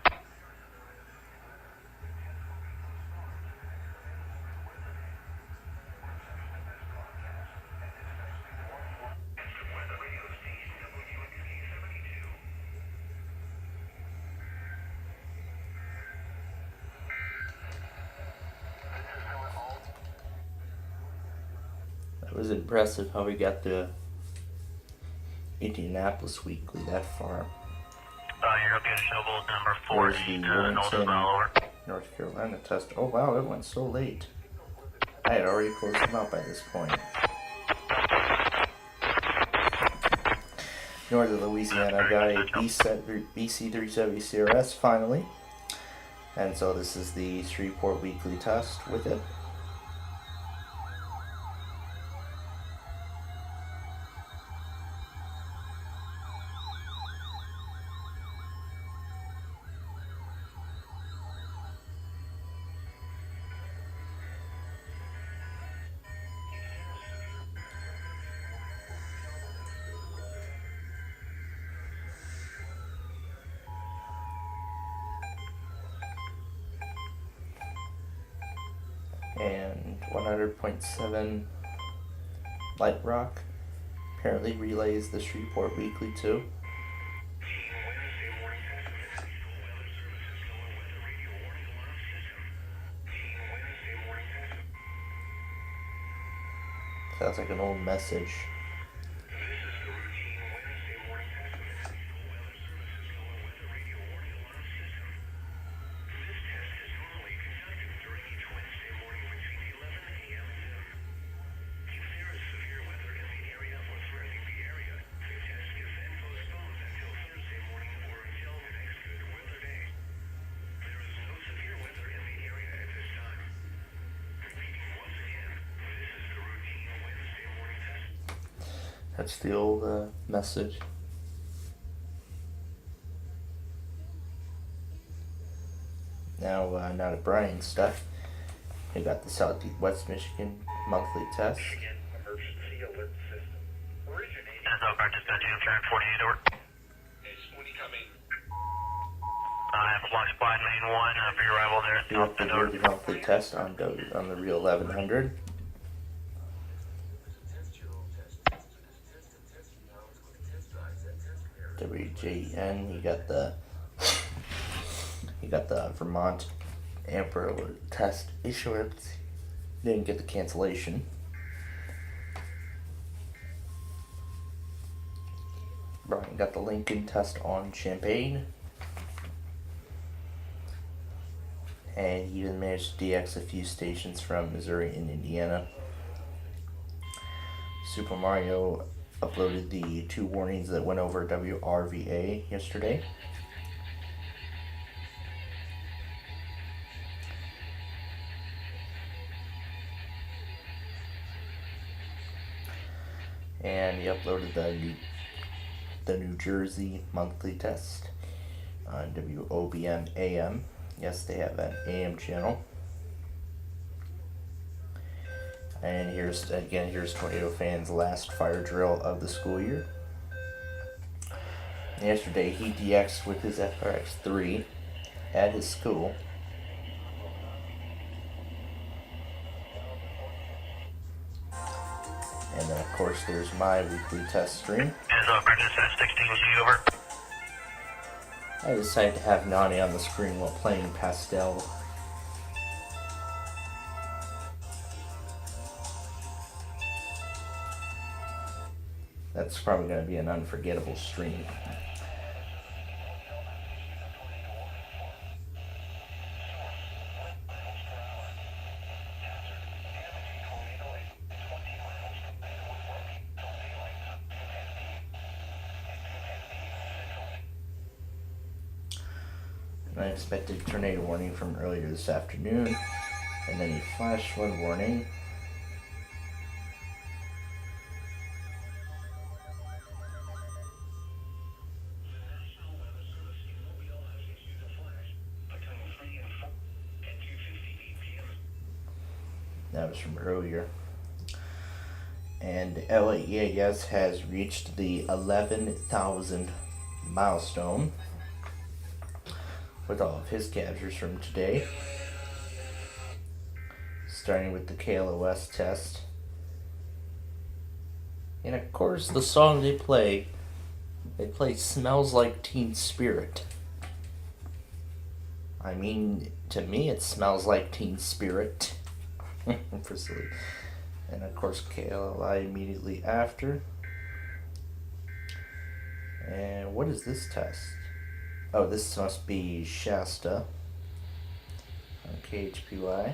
was impressive how we got the Indianapolis Weekly that far. You're looking at showboat number 4 Where's the Wilmington, North Carolina test? Oh wow, it went so late. I had already closed them out by this point. Northern Louisiana got a BC370 CRS finally. And so this is the Shreveport Weekly test with it. And 100.7 Light Rock apparently relays the Shreveport Weekly too. Sounds like an old message. That's the old message. Now to Brian's stuff. We got the Southwest Michigan monthly test. Emergency alert system. Originating. Dispatch Jam turn 48 over. I have a block supply lane 1 for your arrival there. We have the monthly test on the Real 1100. WJN, you got the Vermont Amber Alert test issuance. Didn't get the cancellation. Brian got the Lincoln test on Champaign. And he even managed to DX a few stations from Missouri and Indiana. Super Mario uploaded the 2 warnings that went over WRVA yesterday. And he uploaded the New Jersey monthly test on WOBM AM. Yes, they have an AM channel. And here's Tornado Fan's last fire drill of the school year. Yesterday he DX'd with his FRX3 at his school. And then of course there's my weekly test stream. I decided to have Nani on the screen while playing Pastel. That's probably going to be an unforgettable stream. An unexpected tornado warning from earlier this afternoon, and then a flash flood warning. That was from earlier. And LA EAS has reached the 11,000 milestone with all of his captures from today. Starting with the KLOS test. And of course the song they play Smells Like Teen Spirit. I mean, to me it smells like Teen Spirit. And of course KLI immediately after. And what is this test? Oh, this must be Shasta on KHPY.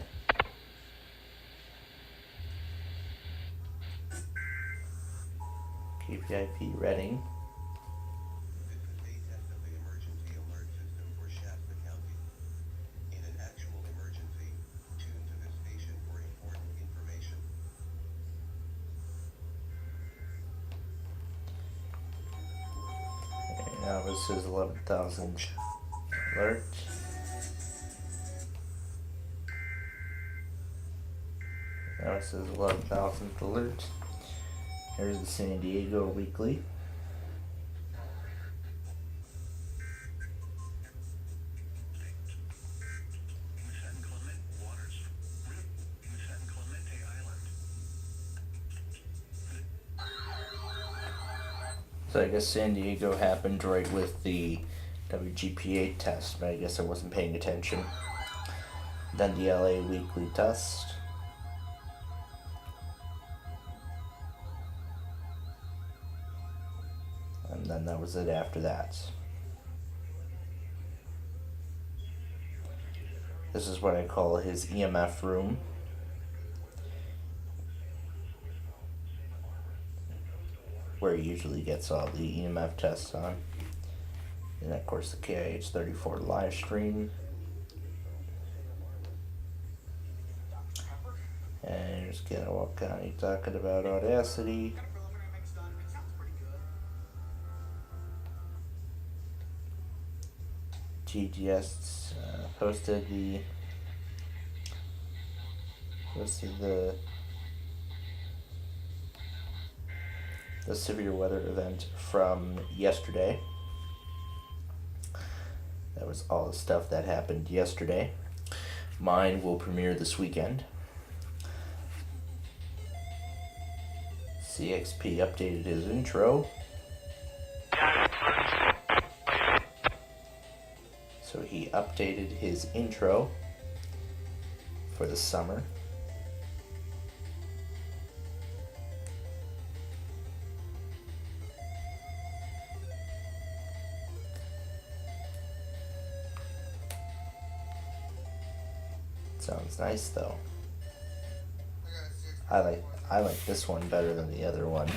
KPIP Reading. Now this is 11,000 alert. Now this is 11,000th alert. Here's the San Diego weekly. So I guess San Diego happened right with the WGPA test, but I guess I wasn't paying attention. Then the LA weekly test. And then that was it after that. This is what I call his EMF room. Where he usually gets all the EMF tests on. And of course the KIH 34 live stream. And here's Gwinnett County talking about Audacity. GGS posted the severe weather event from yesterday. That was all the stuff that happened yesterday. Mine will premiere this weekend. CXP updated his intro. So he updated his intro for the summer. Sounds nice though. I like this one better than the other one.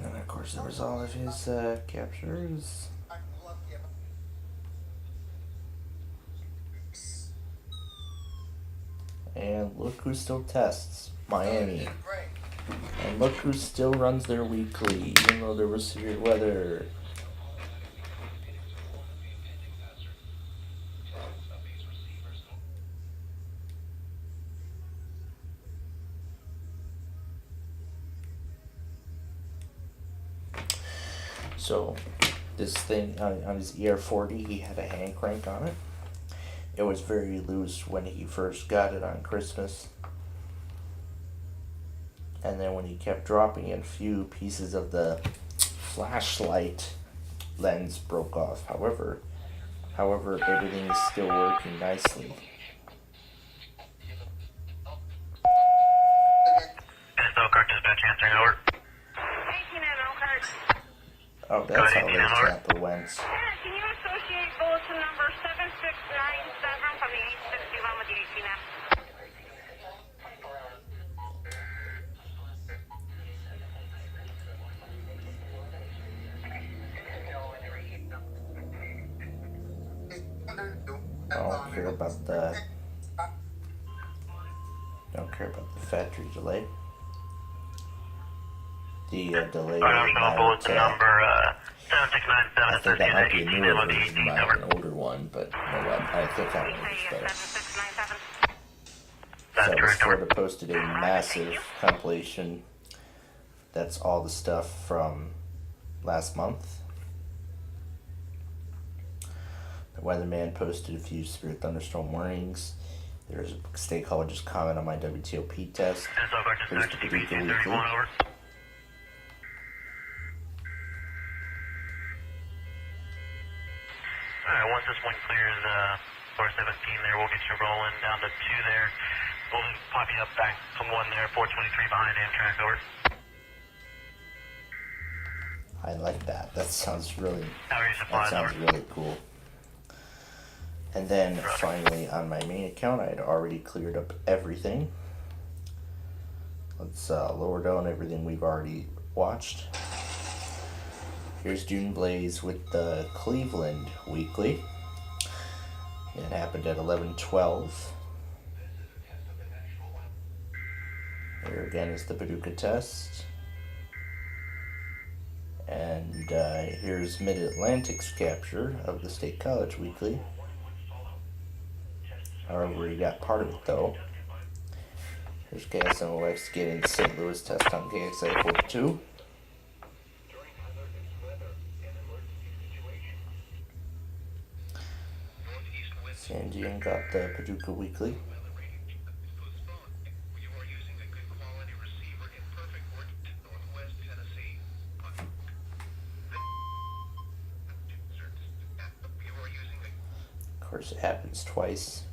And of course there was all of his captures. And look who still tests. Miami. And look who still runs their weekly, even though there was severe weather. So this thing on his ER40, he had a hand crank on it. It was very loose when he first got it on Christmas. And then when he kept dropping it, a few pieces of the flashlight lens broke off. However, everything is still working nicely. Oh, that's how their chapel went. Can you associate bulletin number 7697 from the 861 with the 18F? I don't care about the factory delay. The delay bulletin number I think that might be a newer version, not an older one, but you know what? I think that one is better. So Florida posted a massive compilation. That's all the stuff from last month. The weatherman posted a few severe thunderstorm warnings. There's a stakeholder's comment on my WTOP test. Here's the Paducah Weekly. Alright, once this one clears, Floor 17 there, we'll get you rolling down to 2 there. We'll pop you up back from 1 there, 423 behind Amtrak, over. I like that. That sounds really, How are your supplies, really cool. And then finally on my main account, I had already cleared up everything. Let's lower down everything we've already watched. Here's Dune Blaze with the Cleveland Weekly. It happened at 11:12. Here again is the Paducah test. And here's Mid-Atlantic's capture of the State College Weekly. However, he got part of it though. Here's KSMOX getting the St. Louis test on KXI 42. Sanjian got the Paducah Weekly. Of course, it happens twice.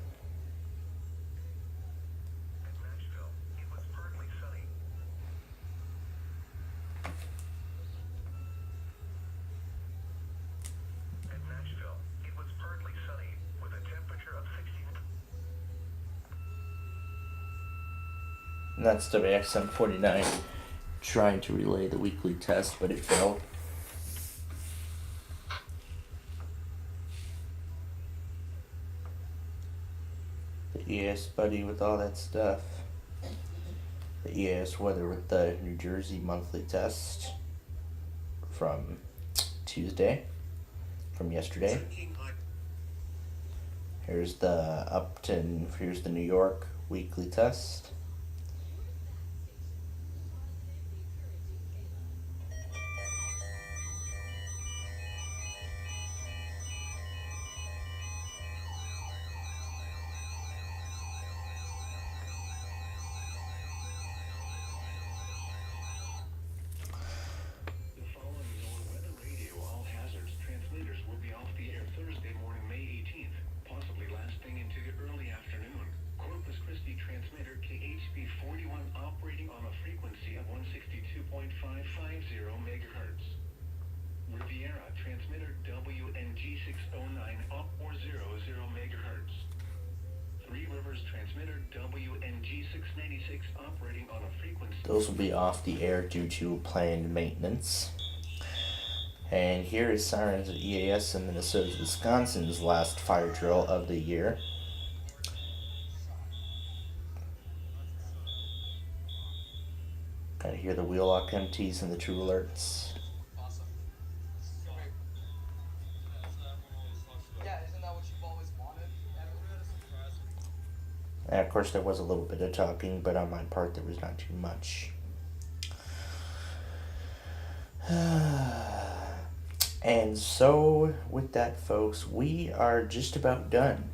And that's WXM49 trying to relay the weekly test, but it failed. The EAS buddy with all that stuff. The EAS weather with the New Jersey monthly test from Tuesday, from yesterday. Here's the Upton, here's the New York weekly test. Those will be off the air due to planned maintenance. And here is Sirens at EAS in Minnesota, Wisconsin's last fire drill of the year. Gotta hear the wheel lock empties and the true alerts. And of course there was a little bit of talking, but on my part there was not too much. And so with that, folks, we are just about done.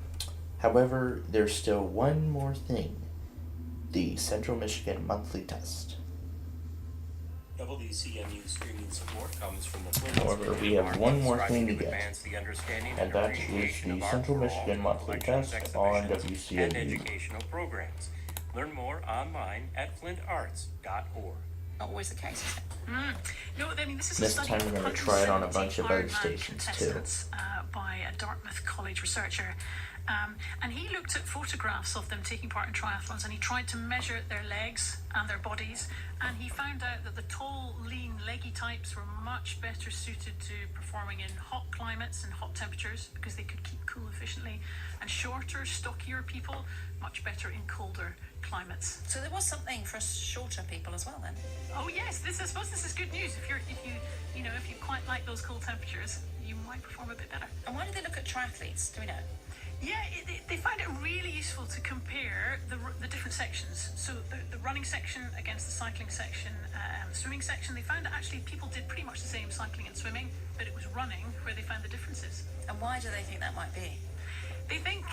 However, there's still one more thing. The Central Michigan monthly test. WCMU streaming support comes from the However, we have one more thing to get, and that is the Central Michigan monthly test on WCMU. Educational programs. Learn more online at flintarts.org. Not always the case. No, I mean, this is This time we're going to try it on a bunch of other stations too. By a Dartmouth College researcher. And he looked at photographs of them taking part in triathlons, and he tried to measure their legs and their bodies, and he found out that the tall, lean, leggy types were much better suited to performing in hot climates and hot temperatures because they could keep cool efficiently, and shorter, stockier people much better in colder climates. So there was something for shorter people as well, then. Oh yes, I suppose this is good news. If you quite like those cold temperatures, you might perform a bit better. And why did they look at triathletes? Do we know? Yeah, they find it really useful to compare the different sections. So the running section against the cycling section, the swimming section. They found that actually people did pretty much the same cycling and swimming, but it was running where they found the differences. And why do they think that might be? They think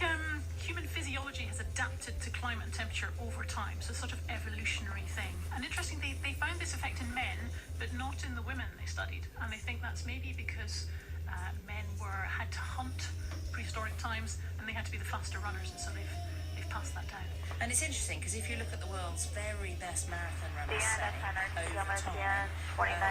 human physiology has adapted to climate and temperature over time, so sort of evolutionary thing. And interestingly, they found this effect in men, but not in the women they studied. And they think that's maybe because men had to hunt prehistoric times, and they had to be the faster runners, and so they've passed that down. And it's interesting because if you look at the world's very best marathon runners, say, over time,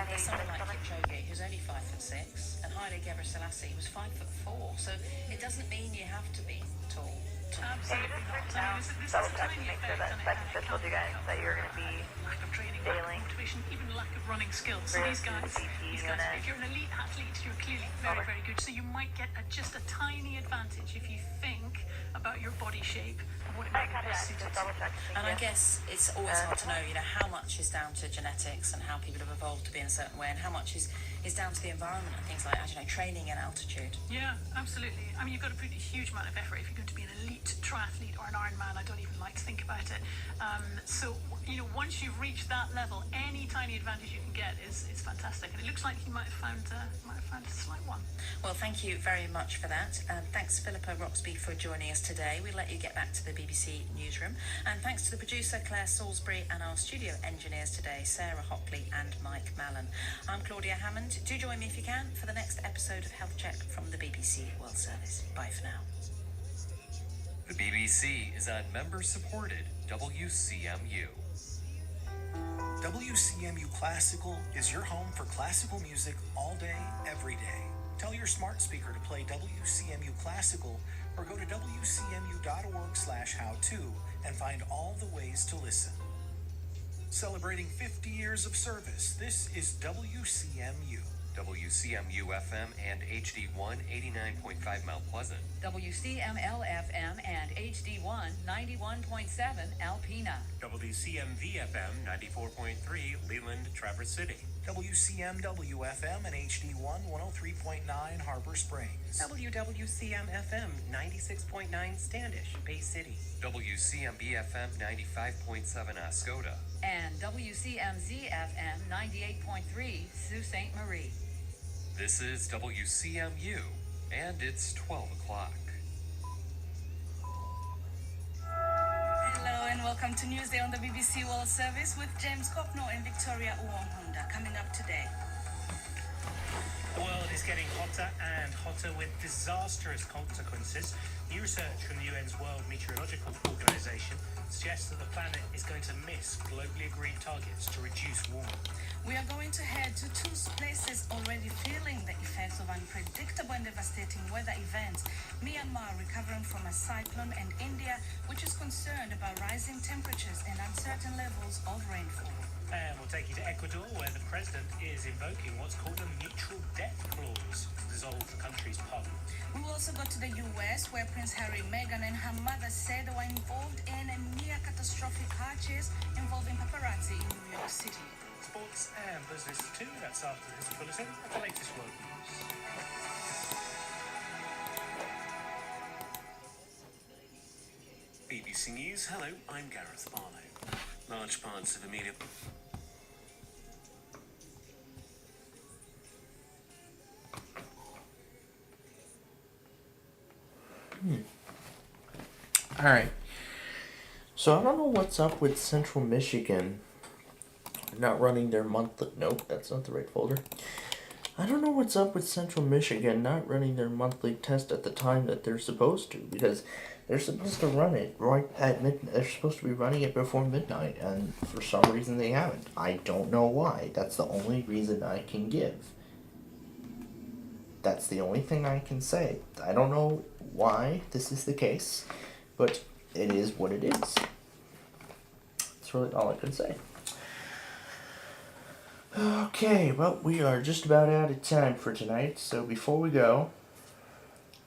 there's someone like Kipchoge who's only 5'6", and Haile Gebrselassie was 5'4". So it doesn't mean you have to be tall. Absolutely not. I mean, this is a tiny effect, and it told you guys that you're going to be lack of training, lack of motivation, even lack of running skills. So these guys, if you're an elite athlete, you're clearly very, very good. So you might get just a tiny advantage if you think about your body shape and what it might be best suited to. And I guess it's always hard to know, how much is down to genetics and how people have evolved to be in a certain way, and how much is down to the environment and things like, training and altitude. Yeah, absolutely. I mean, you've got to put a huge amount of effort if you're going to be an elite triathlete or an Ironman. I don't even like to think about it. So, once you've reached that level, any tiny advantage you can get is fantastic. And it looks like you might have found a slight one. Well, thank you very much for that. Thanks, Philippa Roxby, for joining us today. We'll let you get back to the BBC newsroom. And thanks to the producer, Claire Salisbury, and our studio engineers today, Sarah Hockley and Mike Mallon. I'm Claudia Hammond. Do join me if you can for the next episode of Health Check from the BBC World Service. Bye for now. The BBC is on member-supported WCMU. WCMU Classical is your home for classical music all day, every day. Tell your smart speaker to play WCMU Classical or go to wcmu.org/how-to and find all the ways to listen. Celebrating 50 years of service, this is WCMU. WCMU FM and HD1 89.5 Mount Pleasant. WCML FM and HD1 91.7 Alpena. WCMV FM 94.3 Leland, Traverse City. WCMW FM and HD1 103.9 Harbor Springs. WWCM FM 96.9 Standish, Bay City. WCMB FM 95.7 Ascota. And WCMZ FM 98.3 Sault Ste. Marie. This is WCMU, and it's 12 o'clock. Hello and welcome to Newsday on the BBC World Service with James Copno and Victoria Uwong-Honda coming up today. The world is getting hotter and hotter with disastrous consequences. New research from the UN's World Meteorological Organization suggests that the planet is going to miss globally agreed targets to reduce warming. We are going to head to two places already feeling the effects of unpredictable and devastating weather events. Myanmar recovering from a cyclone, and India, which is concerned about rising temperatures and uncertain levels of rainfall. And we'll take you to Ecuador, where the president is invoking what's called a mutual death clause to dissolve the country's parliament. We will also go to the US, where Prince Harry, Meghan and her mother said they were involved in a near-catastrophic car chase involving paparazzi in New York City. Sports and business too. That's after this bulletin of the latest world news. BBC News, hello, I'm Gareth Barlow. Large parts of the media... Alright. So I don't know what's up with Central Michigan not running their monthly... Nope, that's not the right folder. I don't know what's up with Central Michigan not running their monthly test at the time that they're supposed to, because they're supposed to run it right at midnight. They're supposed to be running it before midnight, and for some reason they haven't. I don't know why. That's the only reason I can give. That's the only thing I can say. I don't know why this is the case, but it is what it is. That's really all I can say. Okay, well, we are just about out of time for tonight, so before we go,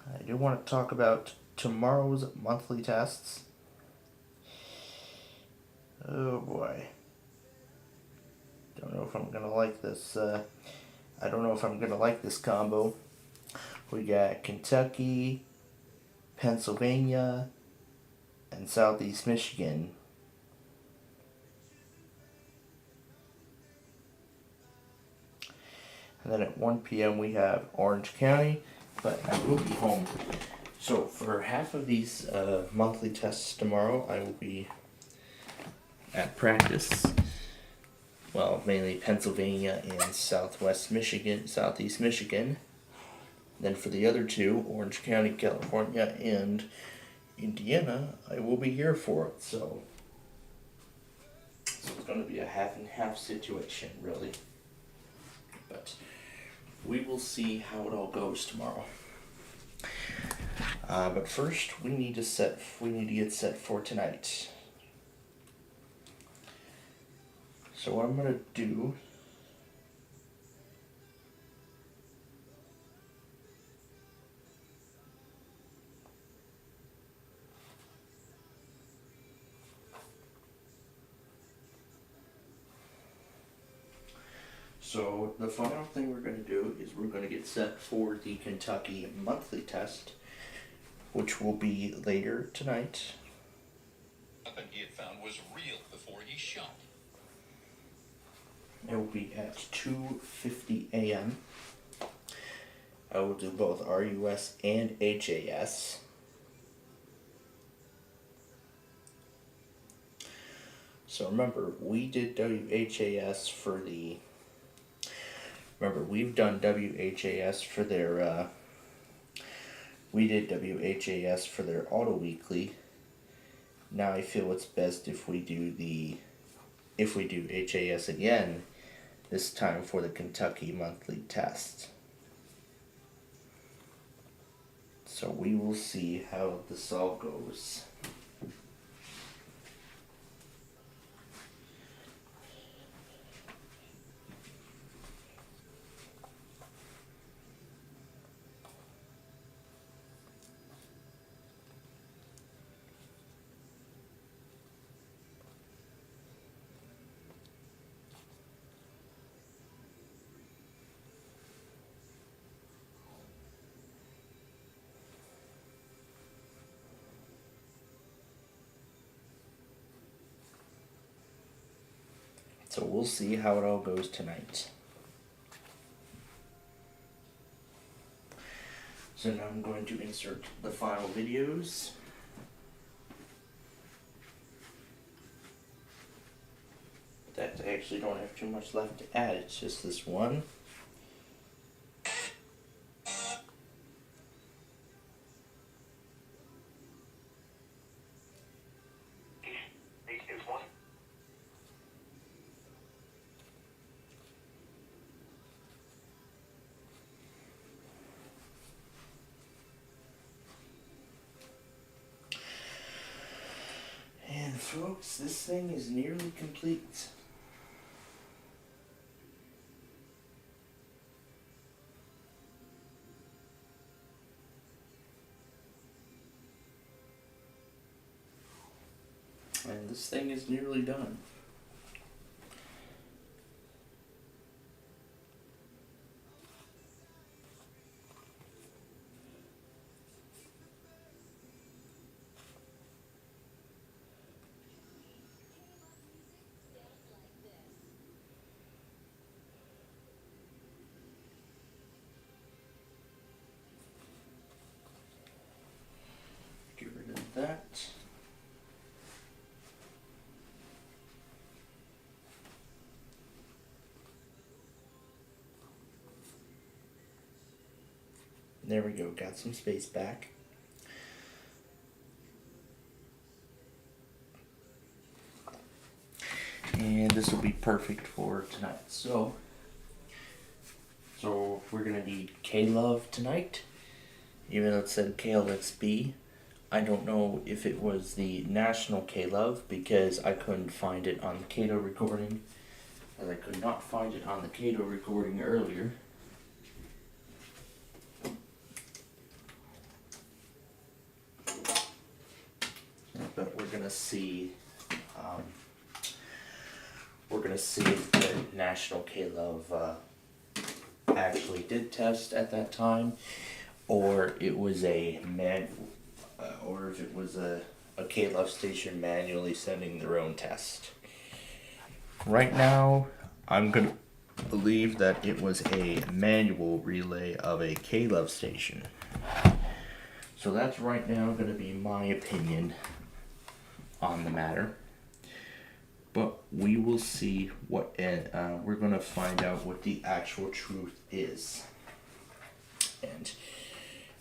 I do want to talk about tomorrow's monthly tests. Oh boy. Don't know if I'm gonna like this, I don't know if I'm gonna like this combo. We got Kentucky, Pennsylvania, and Southeast Michigan. And then at 1 p.m. we have Orange County, but I will be home. So for half of these monthly tests tomorrow, I will be at practice. Well, mainly Pennsylvania and Southeast Michigan. Then for the other two, Orange County, California, and Indiana, I will be here for it. So it's going to be a half and half situation, really. But we will see how it all goes tomorrow. But first, we need to get set for tonight. So what I'm gonna do So the final thing we're going to do is we're going to get set for the Kentucky monthly test, which will be later tonight. The weapon he had found was real before he shot. It will be at 2:50 a.m. I will do both RUS and HAS. So remember, we did WHAS for the... Remember, we've done WHAS for their... we did WHAS for their Auto Weekly. Now I feel it's best if we do HAS again, this time for the Kentucky monthly test. So we will see how this all goes. So we'll see how it all goes tonight. So now I'm going to insert the final videos. That I actually don't have too much left to add, it's just this one. And folks, this thing is nearly complete. And this thing is nearly done. Get rid of that. There we go, got some space back. And this will be perfect for tonight. So we're gonna need K-Love tonight, even though it said KLXB. I don't know if it was the national K-Love because I couldn't find it on the Cato recording, as I could not find it on the Cato recording earlier. But we're gonna see if the national K-Love actually did test at that time, or it was or if it was a K-Love station manually sending their own test. Right now, I'm gonna believe that it was a manual relay of a K-Love station. So that's right now going to be my opinion on the matter. But we will see what, we're going to find out what the actual truth is. and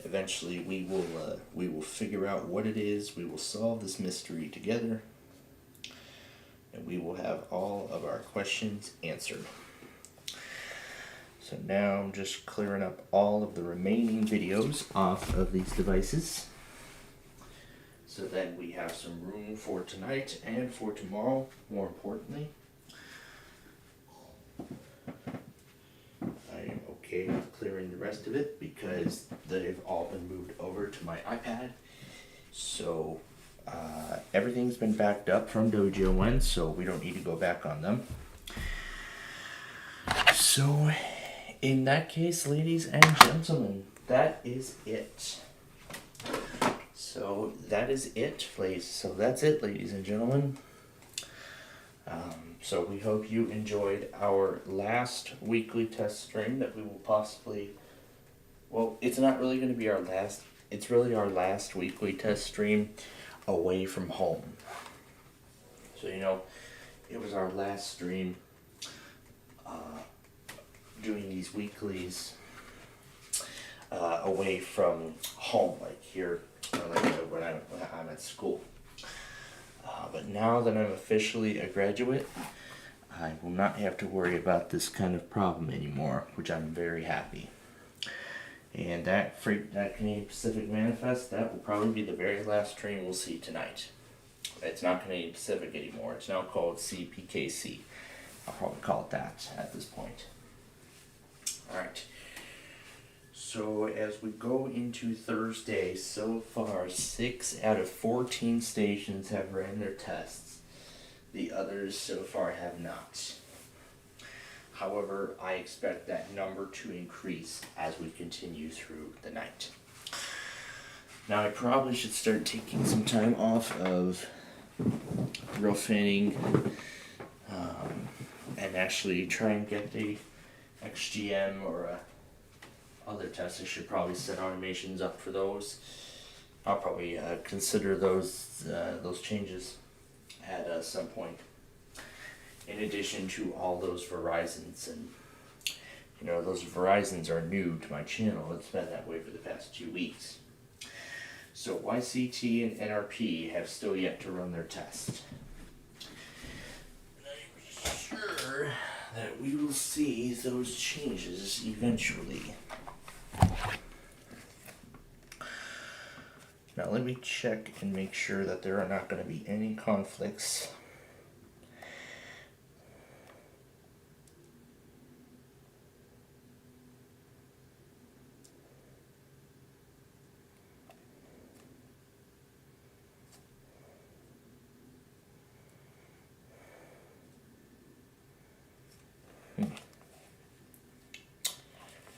eventually we will figure out what it is. We will solve this mystery together, and we will have all of our questions answered. So now I'm just clearing up all of the remaining videos off of these devices, so then we have some room for tonight and for tomorrow, more importantly. I am okay with clearing the rest of it because they've all been moved over to my iPad. So everything's been backed up from WGON, so we don't need to go back on them. So in that case, ladies and gentlemen, that is it. So that is it, please. So that's it, ladies and gentlemen. So we hope you enjoyed our last weekly test stream that we will possibly, well, it's not really going to be our last, it's really our last weekly test stream away from home. So, you know, it was our last stream doing these weeklies away from home, like here, like when I'm at school. But now that I'm officially a graduate, I will not have to worry about this kind of problem anymore, which I'm very happy. And that Canadian Pacific Manifest, that will probably be the very last stream we'll see tonight. It's not Canadian Pacific anymore. It's now called CPKC. I'll probably call it that at this point. Alright. So as we go into Thursday, so far 6 out of 14 stations have ran their tests. The others so far have not. However, I expect that number to increase as we continue through the night. Now I probably should start taking some time off of rough-fanning and actually try and get the XGM or other tests. I should probably set automations up for those. I'll probably consider those changes at some point. In addition to all those Verizons, and you know, those Verizons are new to my channel. It's been that way for the past 2 weeks. So YCT and NRP have still yet to run their test. I'm sure that we will see those changes eventually. Now let me check and make sure that there are not going to be any conflicts.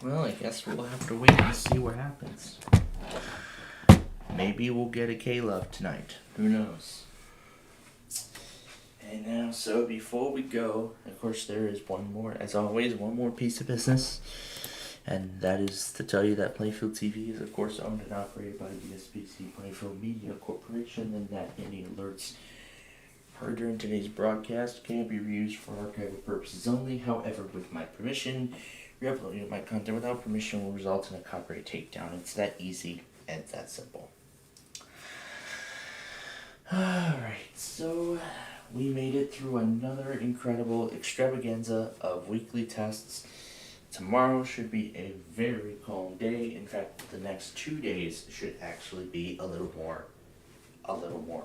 Well, I guess we'll have to wait and see what happens. Maybe we'll get a K-Love tonight. Who knows? And now, so before we go, of course there is one more, as always, one more piece of business. And that is to tell you that Plainfield TV is, of course, owned and operated by the SPCPlainfield Media Corporation, and that any alerts heard during today's broadcast can be reused for archival purposes only. However, with my permission, re-uploading my content without permission will result in a copyright takedown. It's that easy and that simple. Alright, so we made it through another incredible extravaganza of weekly tests. Tomorrow should be a very calm day. In fact, the next 2 days should actually be a little more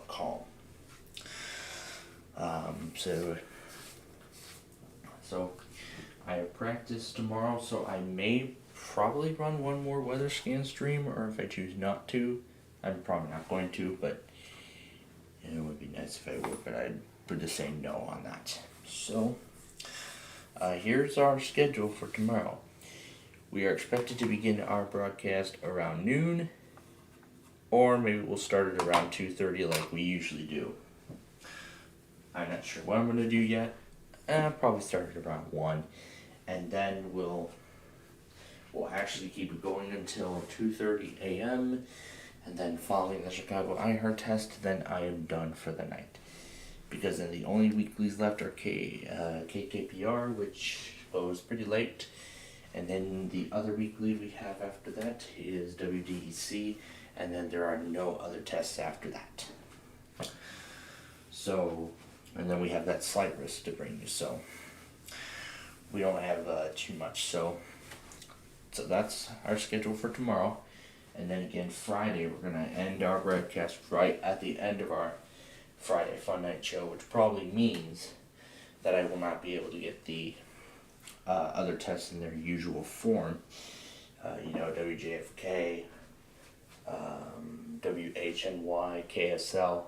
calm. So I have practice tomorrow, so I may probably run one more weather scan stream, or if I choose not to, I'm probably not going to, but it would be nice if I would, but I would just say no on that. So here's our schedule for tomorrow. We are expected to begin our broadcast around noon, or maybe we'll start it around 2:30 like we usually do. I'm not sure what I'm going to do yet. I'll probably start it around 1, and then we'll actually keep it going until 2:30 a.m., and then following the Chicago iHeart test, then I am done for the night. Because then the only weeklies left are KKPR, which goes pretty late, And then the other weekly we have after that is WDEC, and then there are no other tests after that. So, and then we have that slight risk to bring you, so we don't have too much. So that's our schedule for tomorrow. And then again, Friday, we're going to end our broadcast right at the end of our Friday Fun Night Show, which probably means that I will not be able to get the other tests in their usual form. WJFK, WHNY, KSL,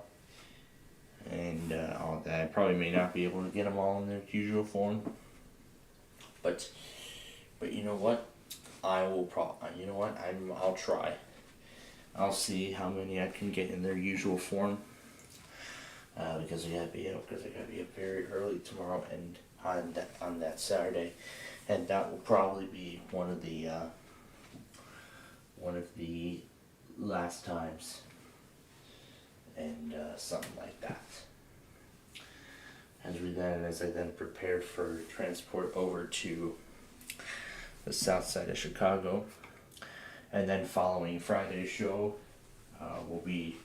and all that. I probably may not be able to get them all in their usual form. But you know what? I'll try. I'll see how many I can get in their usual form. Because I gotta be up very early tomorrow and on that Saturday, and that will probably be one of the last times, and something like that. As I then prepare for transport over to the south side of Chicago, and then following Friday's show, we'll be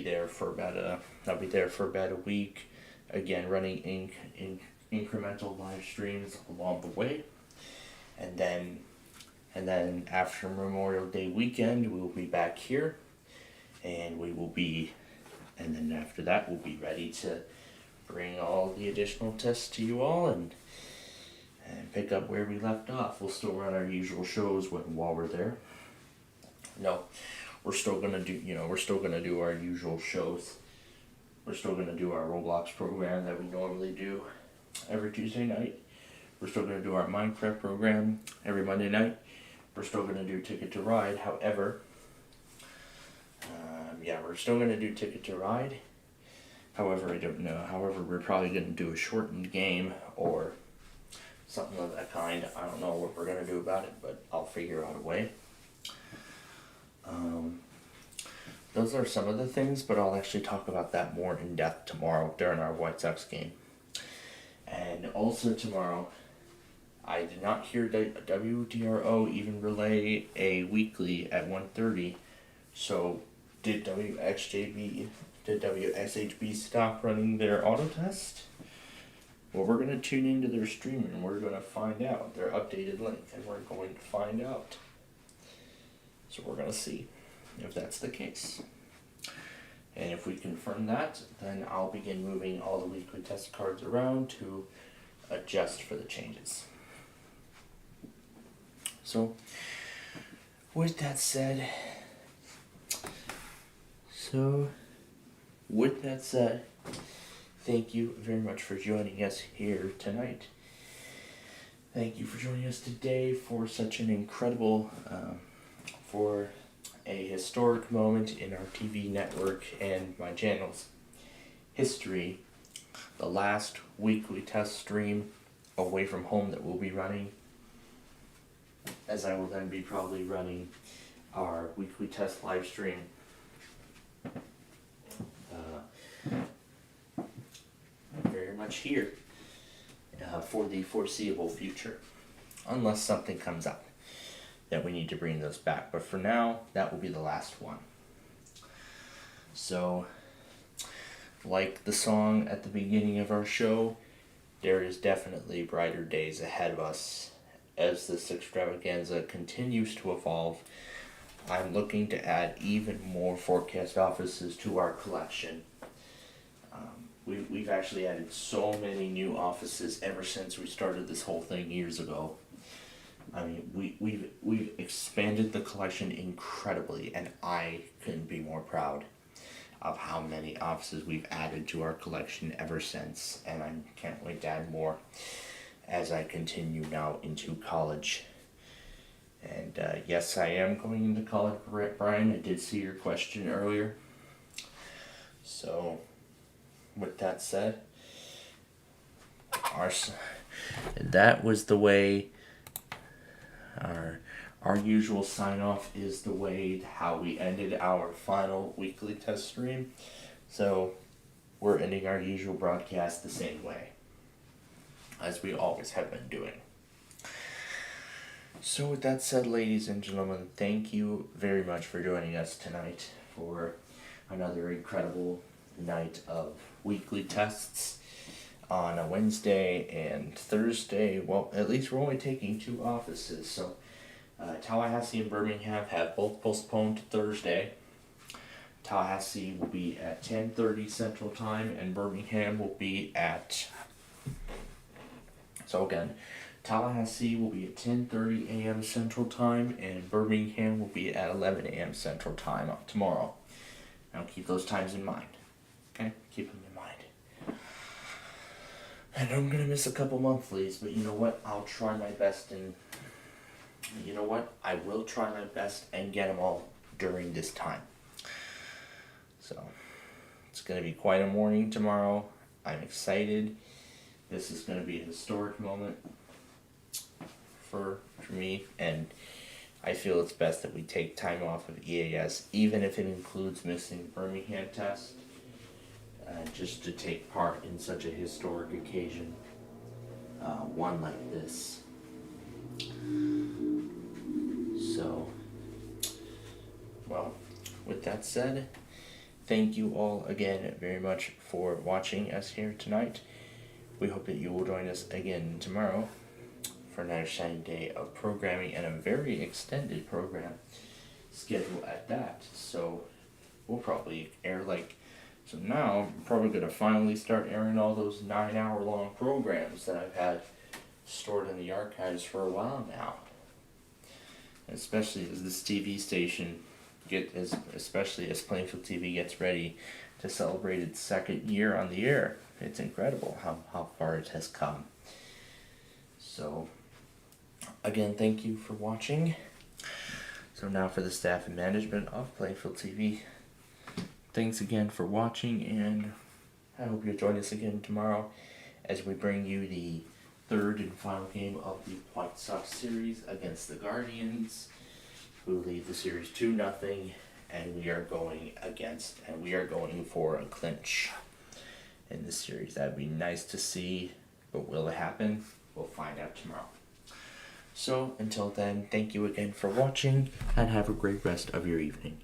there for about I'll be there for about a week, again running incremental live streams along the way, and then after Memorial Day weekend we will be back here, and then after that we'll be ready to bring all the additional tests to you all and pick up where we left off. We'll still run our usual shows while we're there. No, we're still gonna do our usual shows. We're still gonna do our Roblox program that we normally do every Tuesday night. We're still gonna do our Minecraft program every Monday night. We're still gonna do Ticket to Ride. However, we're still gonna do Ticket to Ride. However, I don't know. However, we're probably gonna do a shortened game or something of that kind. I don't know what we're gonna do about it, but I'll figure out a way. Those are some of the things, but I'll actually talk about that more in depth tomorrow during our White Sox game. And also tomorrow, I did not hear WDRO even relay a weekly at 1:30. So did WSHB stop running their auto test? Well, we're going to tune into their stream and we're going to find out their updated link, and we're going to find out. So we're going to see if that's the case. And if we confirm that, then I'll begin moving all the weekly test cards around to adjust for the changes. So, with that said, thank you very much for joining us here tonight. Thank you for joining us today for such an incredible, for a historic moment in our TV network and my channel's history. The last weekly test stream away from home that we'll be running, as I will then be probably running our weekly test live stream very much here for the foreseeable future, unless something comes up that we need to bring those back. But for now, that will be the last one. So, like the song at the beginning of our show, there is definitely brighter days ahead of us as this extravaganza continues to evolve. I'm looking to add even more forecast offices to our collection. We've actually added so many new offices ever since we started this whole thing years ago. I mean, we've expanded the collection incredibly, and I couldn't be more proud of how many offices we've added to our collection ever since, and I can't wait to add more as I continue now into college. And yes, I am going into college, Brian. I did see your question earlier. So, with that said, that was the way. Our usual sign-off is the way how we ended our final weekly test stream. So, we're ending our usual broadcast the same way, as we always have been doing. So with that said, ladies and gentlemen, thank you very much for joining us tonight for another incredible night of weekly tests on a Wednesday and Thursday. Well, at least we're only taking 2 offices, so Tallahassee and Birmingham have both postponed to Thursday. Tallahassee will be at 10:30 Central Time, and Birmingham will be at... So again, Tallahassee will be at 10:30 a.m. Central Time, and Birmingham will be at 11 a.m. Central Time tomorrow. Now keep those times in mind. Okay? Keep them in mind. I know I'm going to miss a couple monthlies, but you know what? I'll try my best, and you know what? I will try my best and get them all during this time. So, it's going to be quite a morning tomorrow. I'm excited. This is going to be a historic moment for me, and I feel it's best that we take time off of EAS, even if it includes missing Birmingham test, just to take part in such a historic occasion, one like this. So, well, with that said, thank you all again very much for watching us here tonight. We hope that you will join us again tomorrow for another shining day of programming, and a very extended program schedule at that. So we'll probably air so now I'm probably going to finally start airing all those 9-hour long programs that I've had stored in the archives for a while now. Especially as this TV station especially as Plainfield TV gets ready to celebrate its 2nd year on the air. It's incredible how far it has come. So, again, thank you for watching. So now for the staff and management of Plainfield TV, thanks again for watching, and I hope you'll join us again tomorrow as we bring you the 3rd and final game of the White Sox series against the Guardians, who lead the series 2-0, and we are going for a clinch in this series. That'd be nice to see, but will it happen? We'll find out tomorrow. So until then, thank you again for watching, and have a great rest of your evening.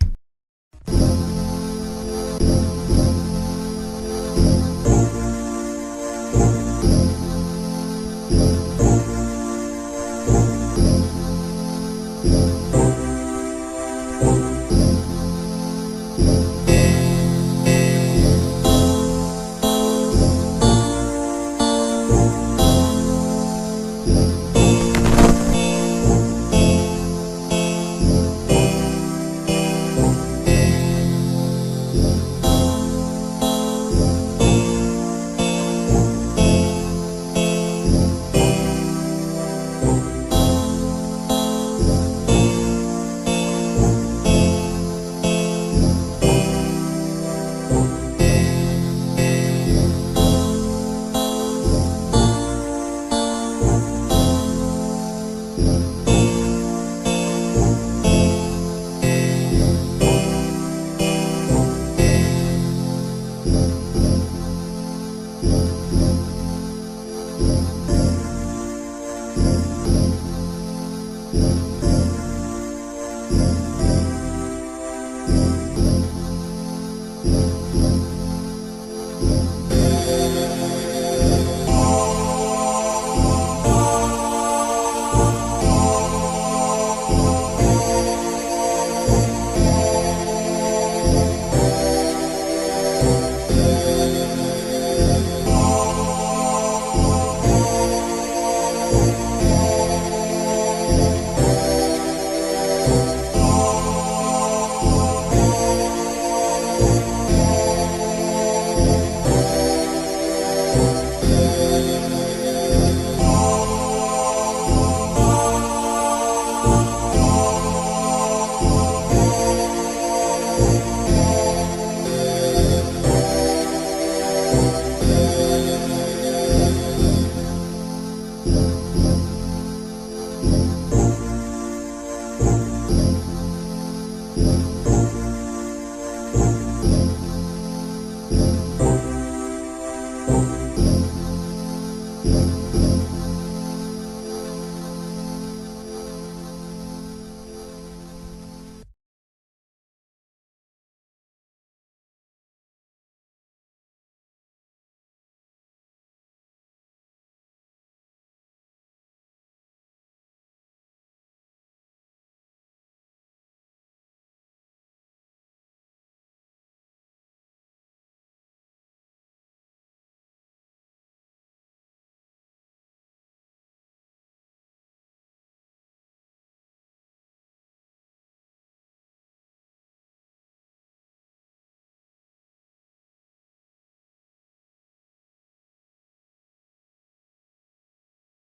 you.